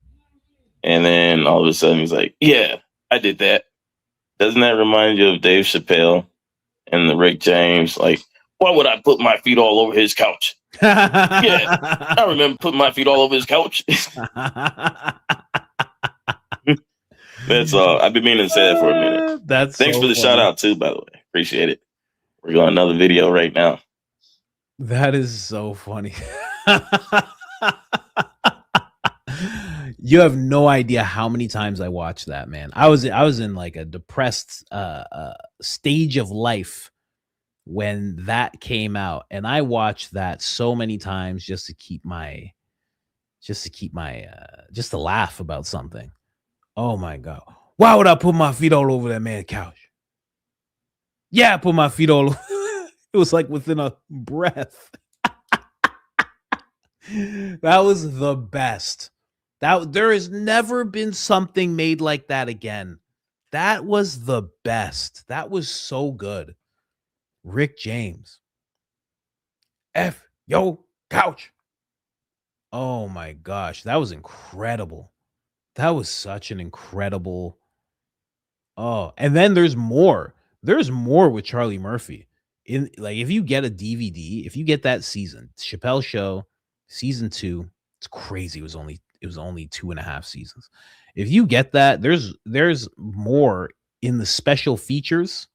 And then all of a sudden he's like, yeah, I did that. Doesn't that remind you of Dave Chappelle and the Rick James? Like, Why would I put my feet all over his couch? Yeah, I remember putting my feet all over his couch. That's all. I've been meaning to say that for a minute. That's Thanks so for the funny. shout out too, by the way. Appreciate it. We're going another video right now. That is so funny. You have no idea how many times I watched that, man. I was in like a depressed stage of life when that came out, and I watched that so many times just to laugh about something. Oh my God. Why would I put my feet all over that man's couch? Yeah, I put my feet all over. It was like within a breath. That was the best. There has never been something made like that again. That was the best. That was so good. Rick James. F yo couch. Oh my gosh, that was incredible. That was such an incredible. Oh, and then there's more. There's more with Charlie Murphy. If you get a DVD, if you get that season, Chappelle Show, season 2, it's crazy. It was only 2.5 seasons. If you get that, there's more in the special features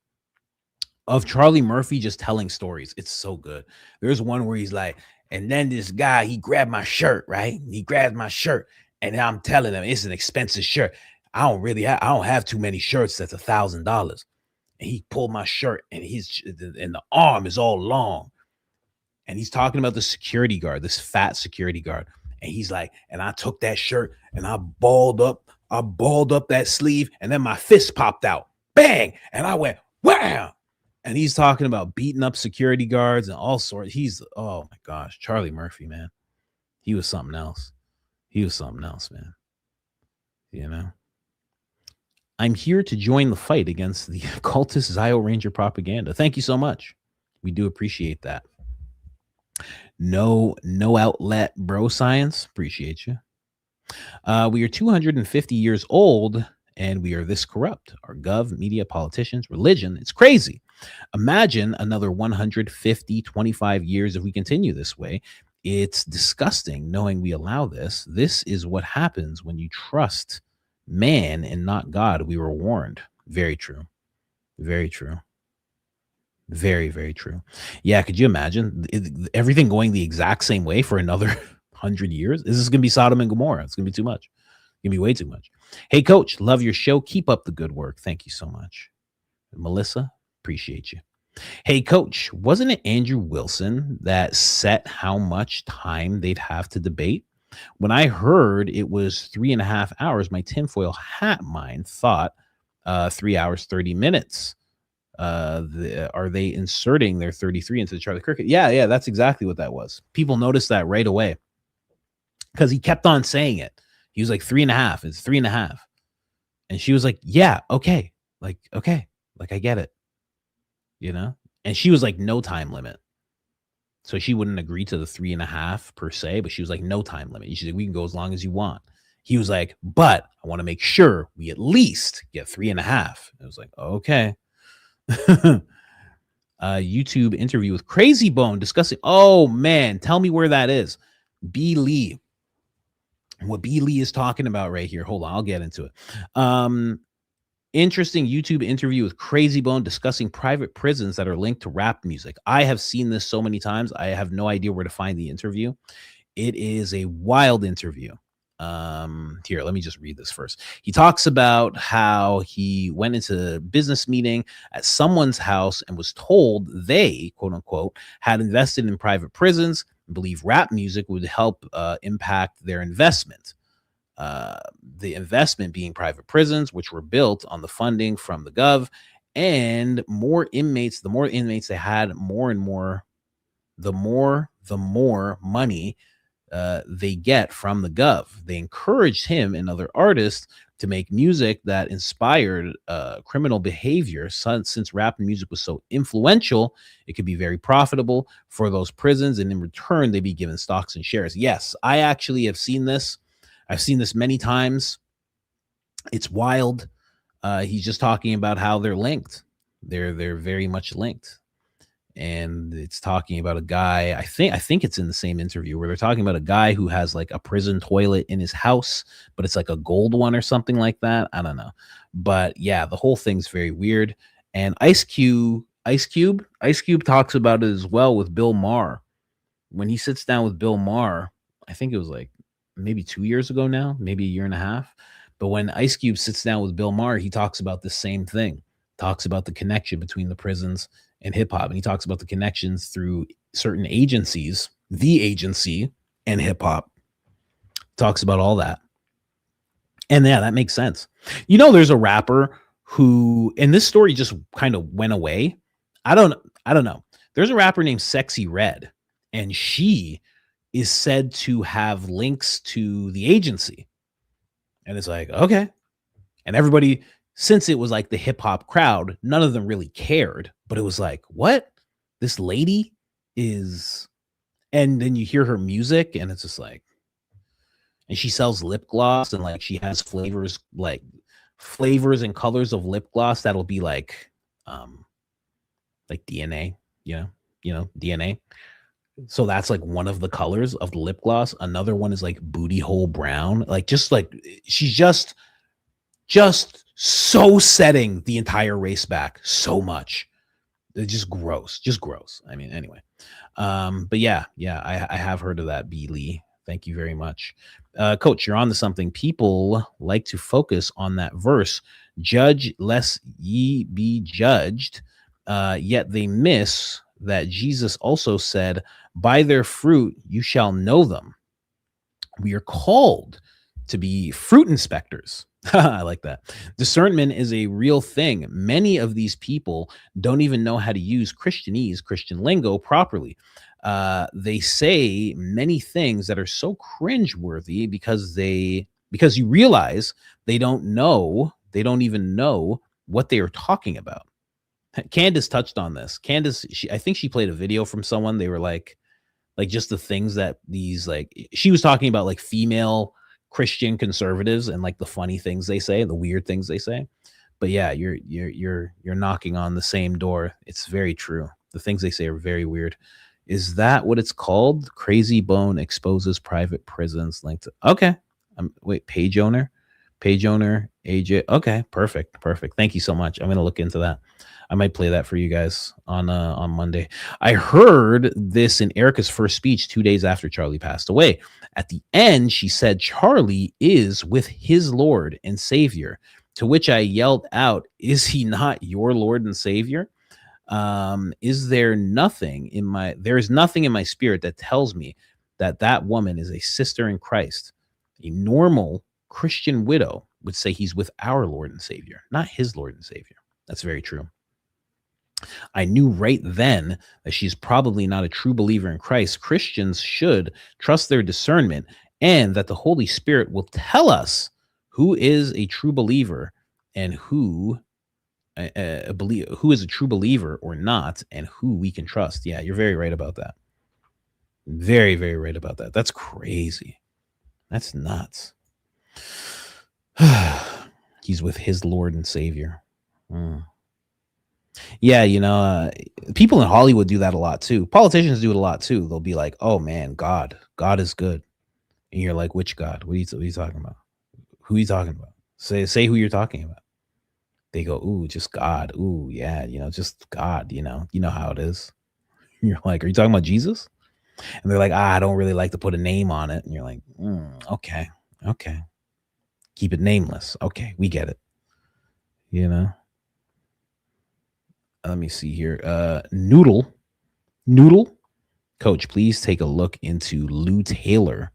of Charlie Murphy just telling stories. It's so good. There's one where he's like, and then this guy, he grabbed my shirt, right? He grabbed my shirt, and I'm telling him it's an expensive shirt. I don't have too many shirts that's $1,000. And he pulled my shirt, and the arm is all long. And he's talking about the security guard, this fat security guard. And he's like, and I took that shirt and I balled up that sleeve, and then my fist popped out. Bang! And I went, wow. And he's talking about beating up security guards and all sorts. Oh my gosh, Charlie Murphy, man. He was something else. He was something else, man. You know? I'm here to join the fight against the cultist Zio Ranger propaganda. Thank you so much. We do appreciate that. No outlet, bro science. Appreciate you. We are 250 years old, and we are this corrupt. Our gov, media, politicians, religion. It's crazy. Imagine another 150, 25 years if we continue this way. It's disgusting knowing we allow this. This is what happens when you trust man and not God. We were warned. Very true. Very true. Very, very true. Yeah, could you imagine everything going the exact same way for another 100 years? This is going to be Sodom and Gomorrah. It's going to be too much. It's going to be way too much. Hey, Coach, love your show. Keep up the good work. Thank you so much. Melissa, appreciate you. Hey, Coach, wasn't it Andrew Wilson that set how much time they'd have to debate? When I heard it was 3.5 hours, my tinfoil hat mind thought 3 hours, 30 minutes. Are they inserting their 33 into the Charlie Kirk? Yeah, that's exactly what that was. People noticed that right away because he kept on saying it. He was like 3.5. It's 3.5. And she was like, yeah, okay. Like, okay. Like, I get it. You know? And she was like, no time limit. So she wouldn't agree to the 3.5 per se, but she was like, no time limit. She's like, we can go as long as you want. He was like, but I want to make sure we at least get 3.5. It was like, okay. YouTube interview with Crazy Bone discussing. Oh man, tell me where that is. B. Lee. What B. Lee is talking about right here. Hold on, I'll get into it. Interesting YouTube interview with Crazy Bone discussing private prisons that are linked to rap music. I have seen this so many times. I have no idea where to find the interview. It is a wild interview. Here, let me just read this first. He talks about how he went into a business meeting at someone's house and was told they, quote unquote, had invested in private prisons and believe rap music would help impact their investment. The investment being private prisons, which were built on the funding from the gov, and more inmates. The more inmates they had, more and more, the more money they get from the gov. They encouraged him and other artists to make music that inspired criminal behavior. Since rap music was so influential, it could be very profitable for those prisons, and in return, they'd be given stocks and shares. Yes, I actually have seen this. I've seen this many times. It's wild. He's just talking about how they're linked. They're very much linked. and it's talking about a guy. I think it's in the same interview where they're talking about a guy who has like a prison toilet in his house, but it's like a gold one or something like that. I don't know, but yeah, the whole thing's very weird. And Ice Cube talks about it as well with Bill Maher. When he sits down with Bill Maher, I think it was like maybe 2 years ago now, maybe a year and a half. But when Ice Cube sits down with Bill Maher, he talks about the same thing. Talks about the connection between the prisons and hip hop. And he talks about the connections through certain agencies, the agency and hip hop. Talks about all that. And yeah, that makes sense. You know, there's a rapper who, and this story just kind of went away. I don't know. There's a rapper named Sexy Red, and she is said to have links to the agency. And it's like, okay. And everybody, since it was like the hip hop crowd, none of them really cared, but it was like, what? This lady is, and then you hear her music and it's just like, and she sells lip gloss and like she has flavors and colors of lip gloss that'll be like DNA, you know, DNA. So that's like one of the colors of the lip gloss. Another one is like booty hole brown. Like just like she's just so setting the entire race back so much. It's just gross. I mean, anyway. But yeah, I have heard of that, B. Lee. Thank you very much. Coach, you're on to something. People like to focus on that verse, judge lest ye be judged, yet they miss that Jesus also said, by their fruit you shall know them. We are called to be fruit inspectors. I like that. Discernment is a real thing. Many of these people don't even know how to use Christianese, Christian lingo properly. They say many things that are so cringeworthy because you realize they don't even know what they are talking about. Candace touched on this. Candace, I think she played a video from someone. They were like just the things that these, like, she was talking about like female Christian conservatives and like the funny things they say, the weird things they say. But yeah, you're knocking on the same door. It's very true. The things they say are very weird. Is that what it's called? Crazy Bone exposes private prisons linked to, okay. Wait, page owner, AJ. Okay, perfect. Thank you so much. I'm gonna look into that. I might play that for you guys on Monday. I heard this in Erica's first speech 2 days after Charlie passed away. At the end, she said, Charlie is with his Lord and Savior, to which I yelled out, is he not your Lord and Savior? There is nothing in my spirit that tells me that woman is a sister in Christ. A normal Christian widow would say he's with our Lord and Savior, not his Lord and Savior. That's very true. I knew right then that she's probably not a true believer in Christ. Christians should trust their discernment and that the Holy Spirit will tell us who is a true believer and who is a true believer or not, and who we can trust. Yeah, you're very right about that. Very, very right about that. That's crazy. That's nuts. He's with his Lord and Savior. Yeah, you know, people in Hollywood do that a lot too. Politicians do it a lot too. They'll be like, "Oh man, God is good," and you're like, "Which God? What are you talking about? Who are you talking about? Say who you're talking about." They go, "Ooh, just God. Ooh, yeah, you know, just God. You know how it is." You're like, "Are you talking about Jesus?" And they're like, "I don't really like to put a name on it." And you're like, "Okay, keep it nameless. Okay, we get it." You know. Let me see here. Noodle, Coach, please take a look into Lou Taylor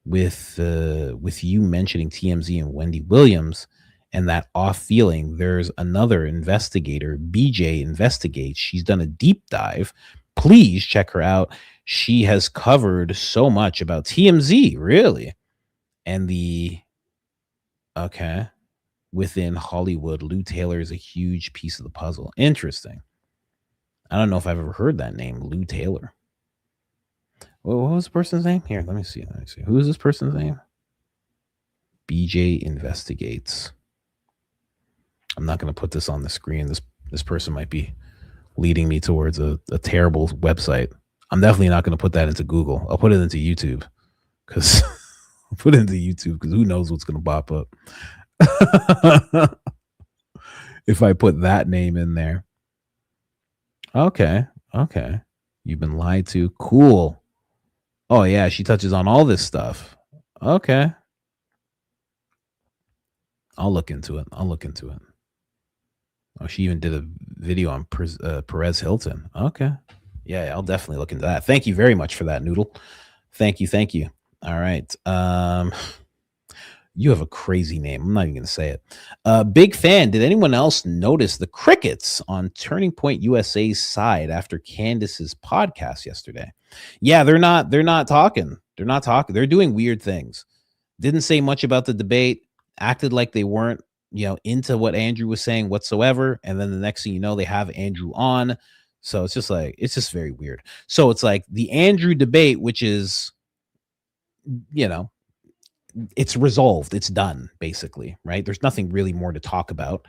with you mentioning TMZ and Wendy Williams and that off feeling. There's another investigator, BJ Investigates. She's done a deep dive. Please check her out. She has covered so much about TMZ, really, and within Hollywood. Lou Taylor is a huge piece of the puzzle. Interesting. I don't know if I've ever heard that name, Lou Taylor. Well, what was the person's name? Here, let me see. Who is this person's name? BJ Investigates. I'm not going to put this on the screen. This person might be leading me towards a terrible website. I'm definitely not going to put that into Google. I'll put it into YouTube because who knows what's going to pop up if I put that name in there. Okay. You've been lied to. Cool. Oh yeah, she touches on all this stuff. Okay. I'll look into it. Oh, she even did a video on Perez Hilton. Okay. Yeah, I'll definitely look into that. Thank you very much for that, Noodle. Thank you. All right. You have a crazy name. I'm not even going to say it. Big fan. Did anyone else notice the crickets on Turning Point USA's side after Candace's podcast yesterday? Yeah, they're not talking. They're doing weird things. Didn't say much about the debate. Acted like they weren't, into what Andrew was saying whatsoever. And then the next thing you know, they have Andrew on. So it's just very weird. So it's like the Andrew debate, which is, it's resolved. It's done, basically, right? There's nothing really more to talk about.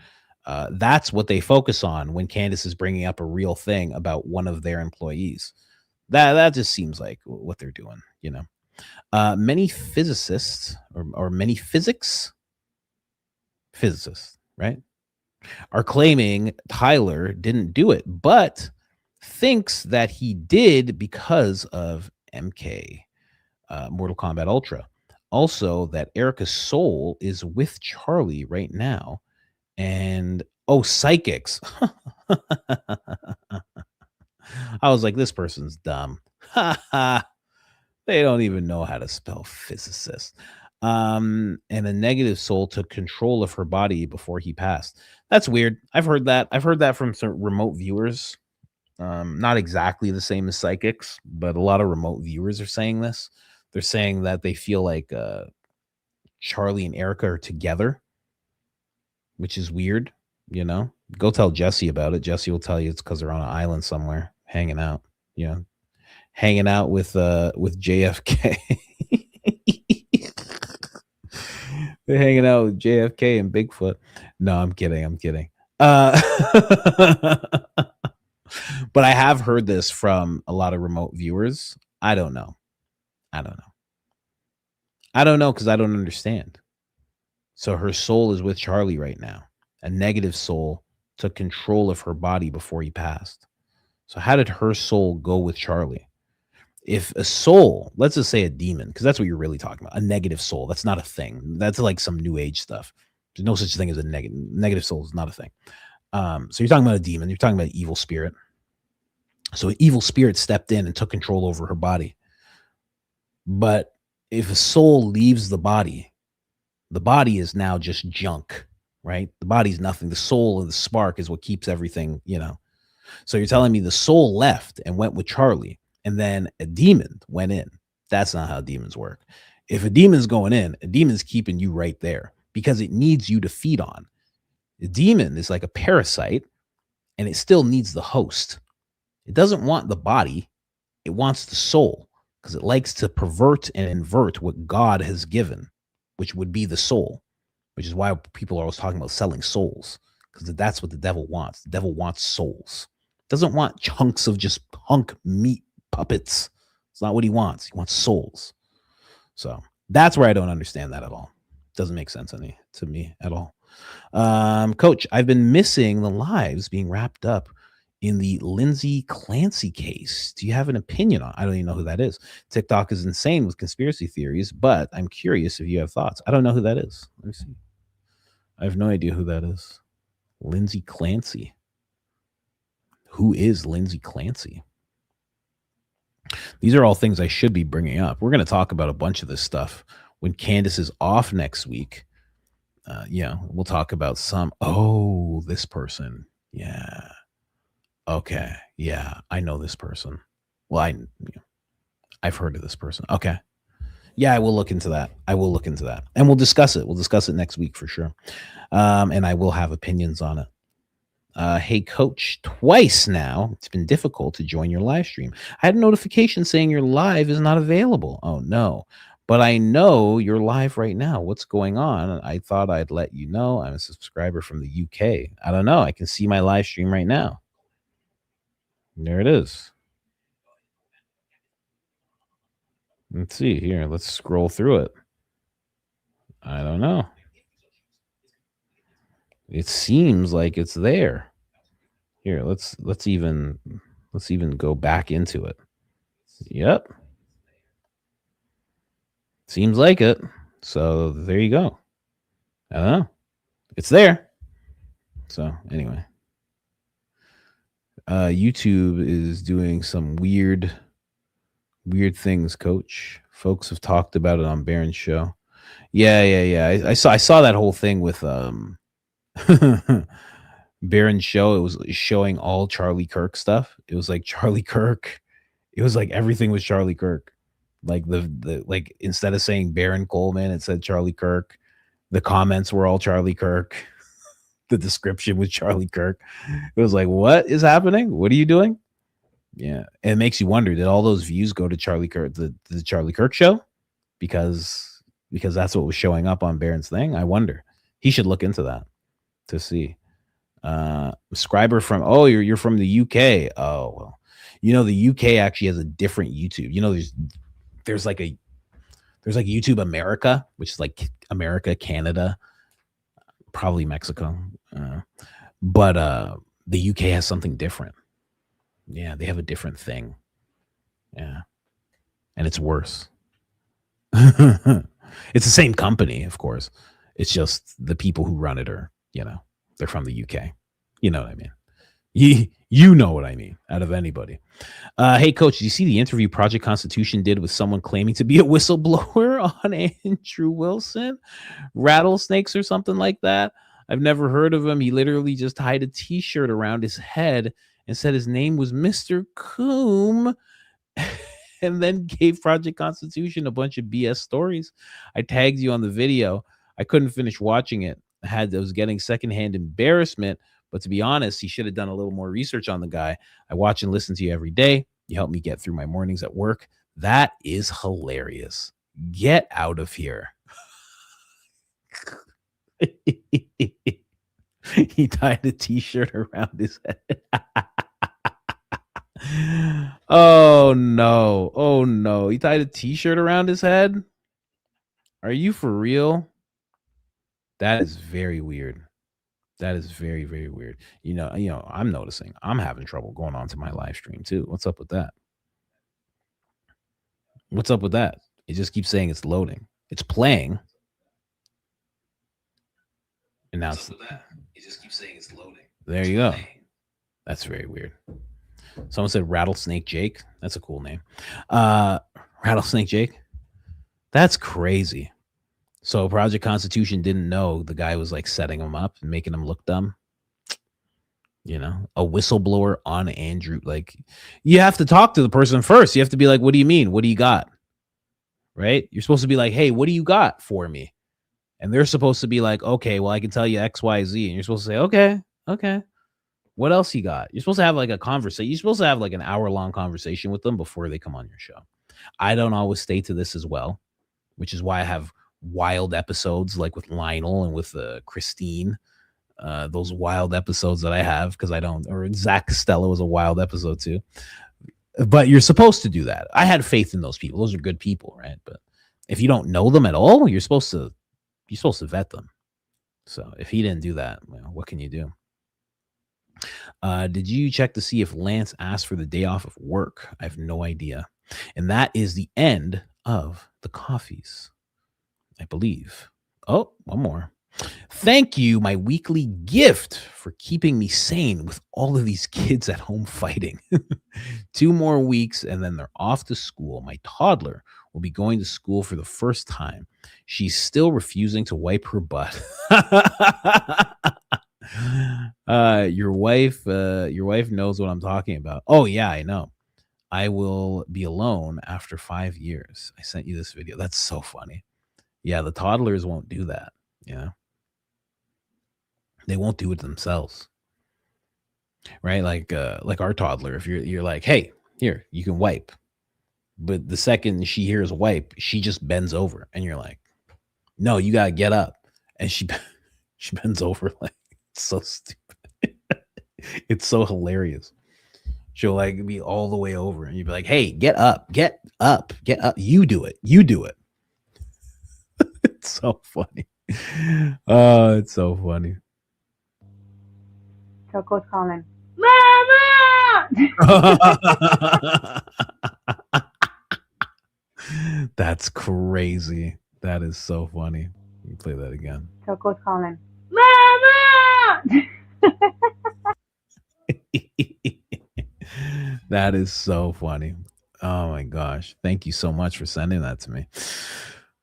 That's what they focus on when Candace is bringing up a real thing about one of their employees. That just seems like what they're doing, Many physicists or many physicists, right, are claiming Tyler didn't do it, but thinks that he did because of MK, Mortal Kombat Ultra. Also, that Erica's soul is with Charlie right now. And, psychics. I was like, this person's dumb. They don't even know how to spell physicist. And a negative soul took control of her body before he passed. That's weird. I've heard that from some remote viewers. Not exactly the same as psychics, but a lot of remote viewers are saying this. They're saying that they feel like Charlie and Erica are together, which is weird. Go tell Jesse about it. Jesse will tell you it's because they're on an island somewhere hanging out. Hanging out with JFK. They're hanging out with JFK and Bigfoot. No, I'm kidding. But I have heard this from a lot of remote viewers. I don't know because I don't understand. So her soul is with Charlie right now. A negative soul took control of her body before he passed. So how did her soul go with Charlie? If a soul, let's just say a demon, because that's what you're really talking about, a negative soul, that's not a thing. That's like some new age stuff. There's no such thing as a negative soul is not a thing. So you're talking about a demon. You're talking about an evil spirit. So an evil spirit stepped in and took control over her body. But if a soul leaves the body is now just junk, right? The body's nothing. The soul and the spark is what keeps everything, So you're telling me the soul left and went with Charlie, and then a demon went in. That's not how demons work. If a demon's going in, a demon's keeping you right there because it needs you to feed on. The demon is like a parasite, and it still needs the host. It doesn't want the body. It wants the soul because it likes to pervert and invert what God has given, which would be the soul, which is why people are always talking about selling souls, because that's what the devil wants. The devil wants souls. Doesn't want chunks of just punk meat puppets. It's not what he wants. He wants souls. So that's where I don't understand that at all. Doesn't make sense to me at all. Coach, I've been missing the lives being wrapped up in the Lindsay Clancy case. Do you have an opinion on? I don't even know who that is. TikTok is insane with conspiracy theories, but I'm curious if you have thoughts. I don't know who that is. Let me see. I have no idea who that is. Lindsay Clancy. Who is Lindsay Clancy? These are all things I should be bringing up. We're going to talk about a bunch of this stuff when Candace is off next week. We'll talk about some. Oh, this person. Yeah. Okay. Yeah, I know this person. Well, I've heard of this person. Okay. Yeah, I will look into that. And we'll discuss it. We'll discuss it next week for sure. And I will have opinions on it. Hey, Coach, twice now, it's been difficult to join your live stream. I had a notification saying your live is not available. Oh, no. But I know you're live right now. What's going on? I thought I'd let you know. I'm a subscriber from the UK. I don't know. I can see my live stream right now. There it is. Let's see here. Let's scroll through it. I don't know. It seems like it's there. Here, let's even go back into it. Yep. Seems like it. So there you go. I don't know. It's there. So anyway. YouTube is doing some weird things, Coach. Folks have talked about it on Barron's show. Yeah. I saw that whole thing with Barron's show. It was showing all Charlie Kirk stuff. It was like Charlie Kirk. It was like everything was Charlie Kirk. Like the like instead of saying Baron Coleman, it said Charlie Kirk. The comments were all Charlie Kirk. The description was Charlie Kirk. It was like, what is happening? What are you doing? Yeah. And it makes you wonder, did all those views go to Charlie Kirk, the Charlie Kirk show? Because that's what was showing up on Barron's thing. I wonder. He should look into that to see. Subscriber from you're from the UK. Oh well. The UK actually has a different YouTube. There's like YouTube America, which is like America, Canada, probably Mexico. But the UK has something different. Yeah, they have a different thing. Yeah. And it's worse. It's the same company, of course. It's just the people who run it are, they're from the UK. You know what I mean? You know what I mean, out of anybody. Hey, Coach, did you see the interview Project Constitution did with someone claiming to be a whistleblower on Andrew Wilson? Rattlesnakes or something like that? I've never heard of him. He literally just tied a T-shirt around his head and said his name was Mr. Coombe and then gave Project Constitution a bunch of BS stories. I tagged you on the video. I couldn't finish watching it. I was getting secondhand embarrassment. But to be honest, he should have done a little more research on the guy. I watch and listen to you every day. You help me get through my mornings at work. That is hilarious. Get out of here. He tied a T-shirt around his head. Oh, no. He tied a T-shirt around his head? Are you for real? That is very weird. That is very, very weird. I'm noticing I'm having trouble going on to my live stream too. What's up with that? It just keeps saying it's loading. It's playing. And now it just keeps saying it's loading. There you go. That's very weird. Someone said Rattlesnake Jake. That's a cool name. Rattlesnake Jake. That's crazy. So Project Constitution didn't know the guy was like setting him up and making him look dumb. A whistleblower on Andrew. Like, you have to talk to the person first. You have to be like, what do you mean? What do you got? Right? You're supposed to be like, hey, what do you got for me? And they're supposed to be like, okay, well, I can tell you X, Y, Z. And you're supposed to say, okay. What else you got? You're supposed to have like a conversation. You're supposed to have like an hour-long conversation with them before they come on your show. I don't always stay to this as well, which is why I have wild episodes like with Lionel and with Christine. Those wild episodes that I have because I don't, or Zach Costello was a wild episode too. But you're supposed to do that. I had faith in those people. Those are good people, right? But if you don't know them at all, you're supposed to vet them. So if he didn't do that, what can you do? Did you check to see if Lance asked for the day off of work? I have no idea. And that is the end of the coffees, I believe. Oh, one more. Thank you, my weekly gift, for keeping me sane with all of these kids at home fighting. 2 more weeks and then they're off to school. My toddler will be going to school for the first time. She's still refusing to wipe her butt. Your wife knows what I'm talking about. Oh yeah, I know. I will be alone after 5 years. I sent you this video. That's so funny. Yeah, the toddlers won't do that. They won't do it themselves. Right? Like our toddler, if you're like, hey, here, you can wipe. But the second she hears wipe, she just bends over and you're like, no, you gotta get up. And she bends over like, it's so stupid. It's so hilarious. She'll like be all the way over, and you'd be like, "Hey, get up, get up, get up! You do it, you do it." It's so funny. Oh, it's so funny. Choco's calling. That's crazy. That is so funny. Let me play that again. Choco's calling. Mama! That is so funny. Oh my gosh. Thank you so much for sending that to me.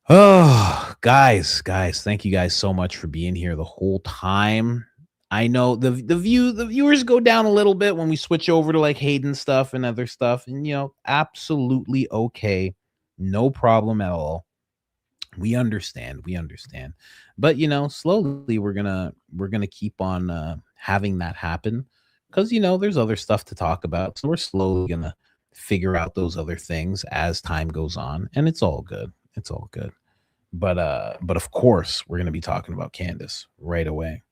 Oh, guys, thank you guys so much for being here the whole time. I know the viewers go down a little bit when we switch over to like Hayden stuff and other stuff, and absolutely okay. No problem at all. We understand. But slowly we're gonna keep on having that happen, because there's other stuff to talk about. So we're slowly gonna figure out those other things as time goes on, and it's all good. But of course we're gonna be talking about Candace right away,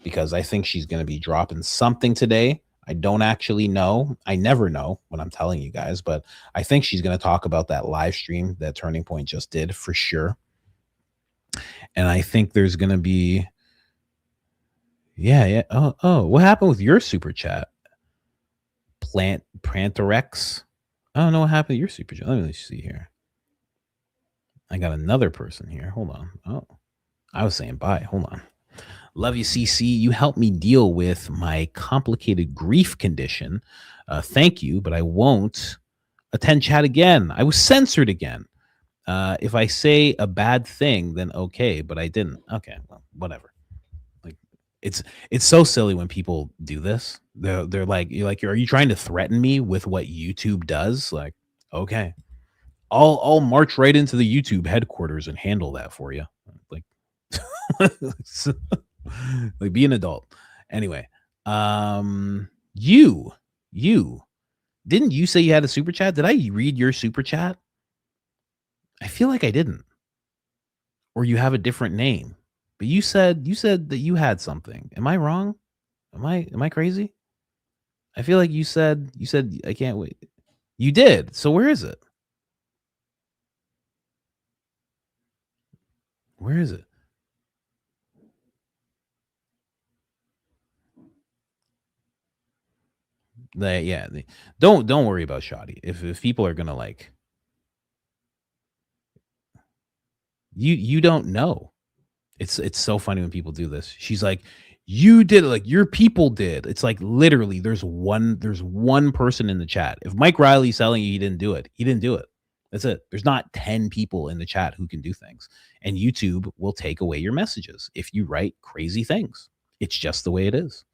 because I think she's gonna be dropping something today. I don't actually know. I never know when I'm telling you guys, but I think she's going to talk about that live stream that Turning Point just did for sure. And I think there's going to be, yeah. Oh, what happened with your super chat? Plantarex. I don't know what happened to your super chat. Let me see here. I got another person here. Hold on. Oh, I was saying bye. Hold on. Love you, CC. You helped me deal with my complicated grief condition. Thank you, but I won't attend chat again. I was censored again. If I say a bad thing, then okay, but I didn't. Okay, well, whatever. Like, it's so silly when people do this. They're like, are you trying to threaten me with what YouTube does? Like, okay, I'll march right into the YouTube headquarters and handle that for you. Like, like, be an adult. Anyway, you didn't you say you had a super chat? Did I read your super chat? I feel like I didn't. Or you have a different name. But you said that you had something. Am I wrong? Am I crazy? I feel like you said I can't wait. You did. So where is it? Where is it? Don't worry about Shoddy. If people are gonna like, you don't know. It's so funny when people do this. She's like, you did it, like your people did. It's like literally there's one person in the chat. If Mike Riley's telling you he didn't do it, he didn't do it. That's it. There's not 10 people in the chat who can do things. And YouTube will take away your messages if you write crazy things. It's just the way it is.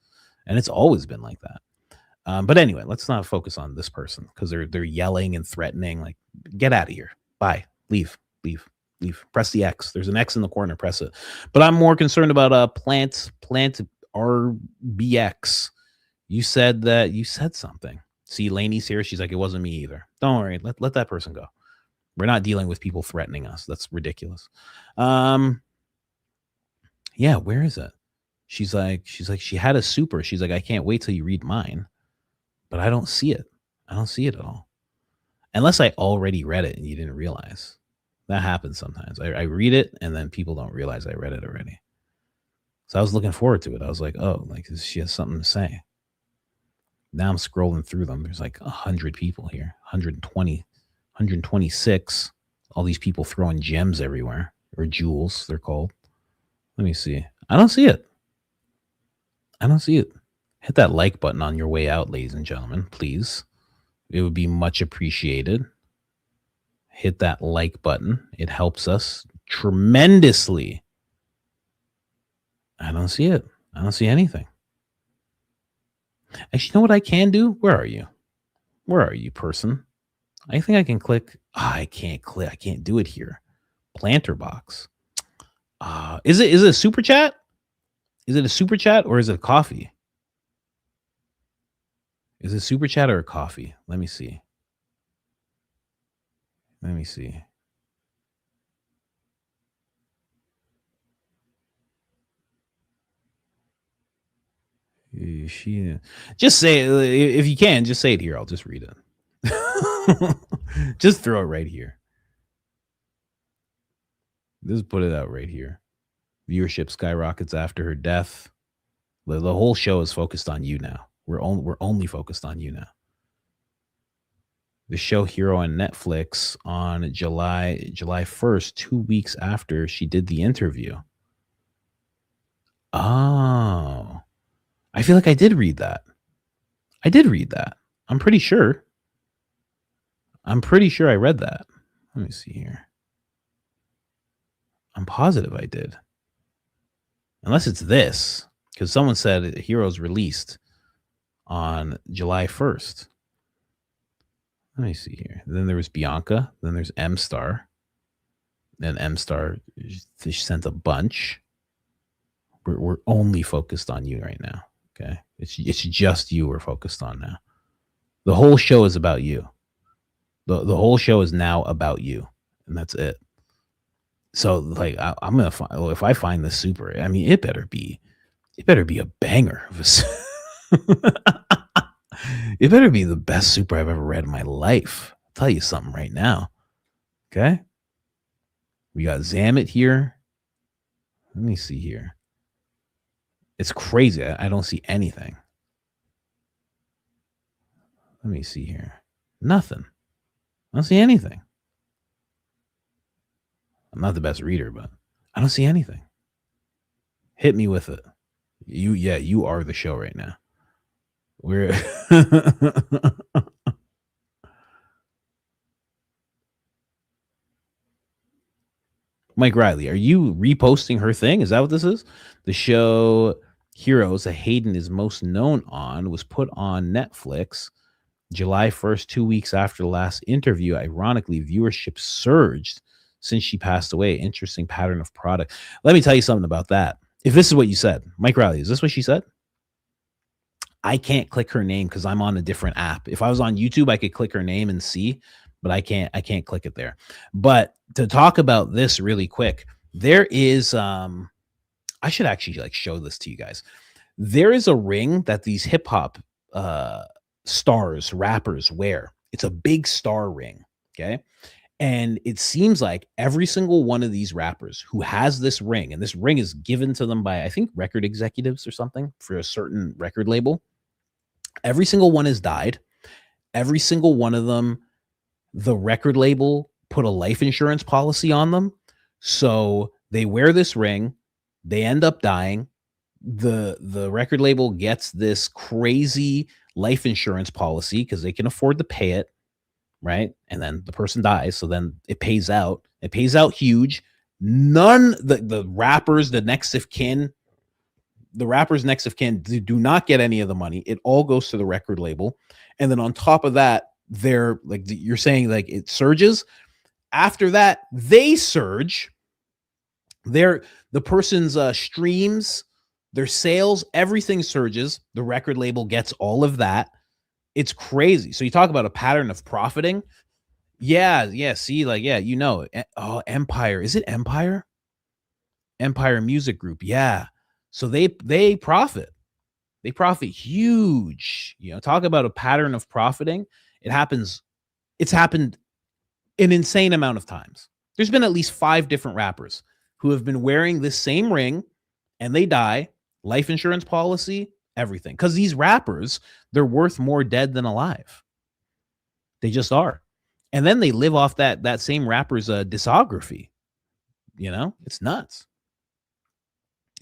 And it's always been like that. But anyway, let's not focus on this person because they're yelling and threatening. Like, get out of here. Bye. Leave. Press the X. There's an X in the corner. Press it. But I'm more concerned about plant RBX. You said something. See, Lainey's here. She's like, it wasn't me either. Don't worry. Let that person go. We're not dealing with people threatening us. That's ridiculous. Yeah, where is it? She's like, she had a super. She's like, I can't wait till you read mine. But I don't see it. I don't see it at all. Unless I already read it and you didn't realize. That happens sometimes. I read it and then people don't realize I read it already. So I was looking forward to it. I was like, oh, like she has something to say. Now I'm scrolling through them. There's like 100 people here, 120, 126. All these people throwing gems everywhere, or jewels, they're called. Let me see. I don't see it. Hit that like button on your way out, ladies and gentlemen, please. It would be much appreciated. Hit that like button. It helps us tremendously. I don't see it. I don't see anything. Actually, you know what I can do? Where are you? Where are you, person? I think I can click. I can't click. I can't do it here. Planter box. Is it a super chat? Is it a super chat or is it a coffee? Is it super chat or a coffee? Let me see. She just say it if you can. Just say it here. I'll just read it. Just throw it right here. Just put it out right here. Viewership skyrockets after her death. The whole show is focused on you now. We're only focused on you now. The show Hero on Netflix on July 1st, 2 weeks after she did the interview. Oh, I feel like I did read that. I'm pretty sure I read that. Let me see here. I'm positive I did. Unless it's this, because someone said Heroes released on July 1st. Let me see here. Then there was Bianca. Then there's M Star. Then M Star sent a bunch. We're only focused on you right now. Okay, it's just you we're focused on now. The whole show is about you. The whole show is now about you, and that's it. So like I'm gonna find. Well, if I find this super, I mean, it better be a banger. It better be the best super I've ever read in my life. I'll tell you something right now. Okay, we got Zamet here. Let me see here. It's crazy. I don't see anything. Let me see here. Nothing. I don't see anything. I'm not the best reader, but I don't see anything. Hit me with it. You are the show right now. We're Mike Riley, are you reposting her thing? Is that what this is? The show Heroes that Hayden is most known on was put on Netflix July 1st, 2 weeks after the last interview. Ironically, viewership surged since she passed away. Interesting pattern of product. Let me tell you something about that. If this is what you said, Mike Riley, is this what she said? I can't click her name because I'm on a different app. If I was on YouTube, I could click her name and see, but I can't click it there. But to talk about this really quick, there is I should actually like show this to you guys. There is a ring that these hip hop stars, rappers wear. It's a big star ring, okay? And it seems like every single one of these rappers who has this ring, and this ring is given to them by, I think, record executives or something for a certain record label. Every single one has died. Every single one of them, the record label put a life insurance policy on them. So they wear this ring. They end up dying. The record label gets this crazy life insurance policy because they can afford to pay it. Right. And then the person dies. So then it pays out. It pays out huge. The rappers, the next of kin, do not get any of the money. It all goes to the record label. And then on top of that, they're like, you're saying like it surges. After that, they surge. The person's streams, their sales, everything surges. The record label gets all of that. It's crazy. So you talk about a pattern of profiting. Yeah. See, like, yeah, you know, oh, Empire. Is it Empire? Empire Music Group. Yeah. So they profit. They profit huge. You know, talk about a pattern of profiting. It's happened an insane amount of times. There's been at least 5 different rappers who have been wearing this same ring and they die. Life insurance policy, everything. Because these rappers, they're worth more dead than alive. They just are. And then they live off that same rapper's discography. You know, it's nuts.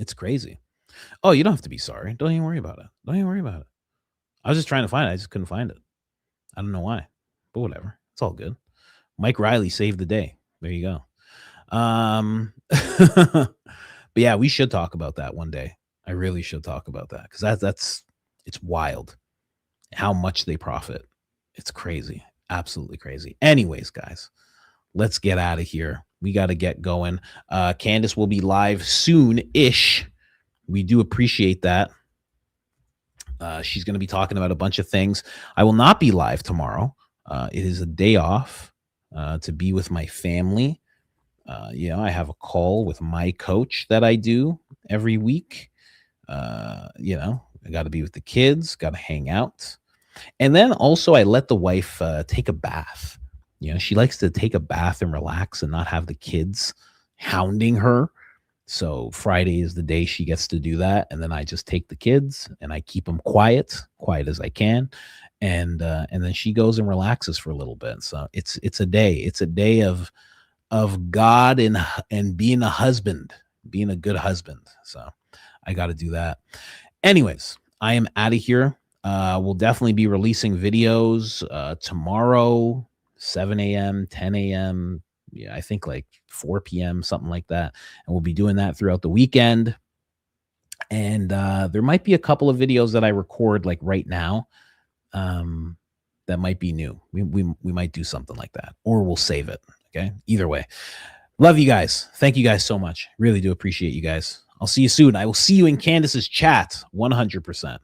It's crazy. Oh, you don't have to be sorry. Don't even worry about it. I was just trying to find it. I just couldn't find it. I don't know why, but whatever. It's all good. Mike Riley saved the day. There you go. But yeah, we should talk about that one day. I really should talk about that because it's wild how much they profit. It's crazy. Absolutely crazy. Anyways, guys, let's get out of here. We got to get going. Candace will be live soon-ish. We do appreciate that. She's going to be talking about a bunch of things. I will not be live tomorrow. It is a day off to be with my family. You know, I have a call with my coach that I do every week. You know, I got to be with the kids, got to hang out. And then also I let the wife take a bath. You know, she likes to take a bath and relax and not have the kids hounding her. So Friday is the day she gets to do that. And then I just take the kids and I keep them quiet as I can. And then she goes and relaxes for a little bit. So it's a day of God and being a husband, being a good husband. So I got to do that. Anyways, I am out of here. We'll definitely be releasing videos tomorrow, 7 a.m., 10 a.m., yeah, I think like 4 p.m., something like that. And we'll be doing that throughout the weekend. And there might be a couple of videos that I record like right now that might be new. We might do something like that, or we'll save it. Okay. Either way, love you guys. Thank you guys so much. Really do appreciate you guys. I'll see you soon. I will see you in Candace's chat 100%.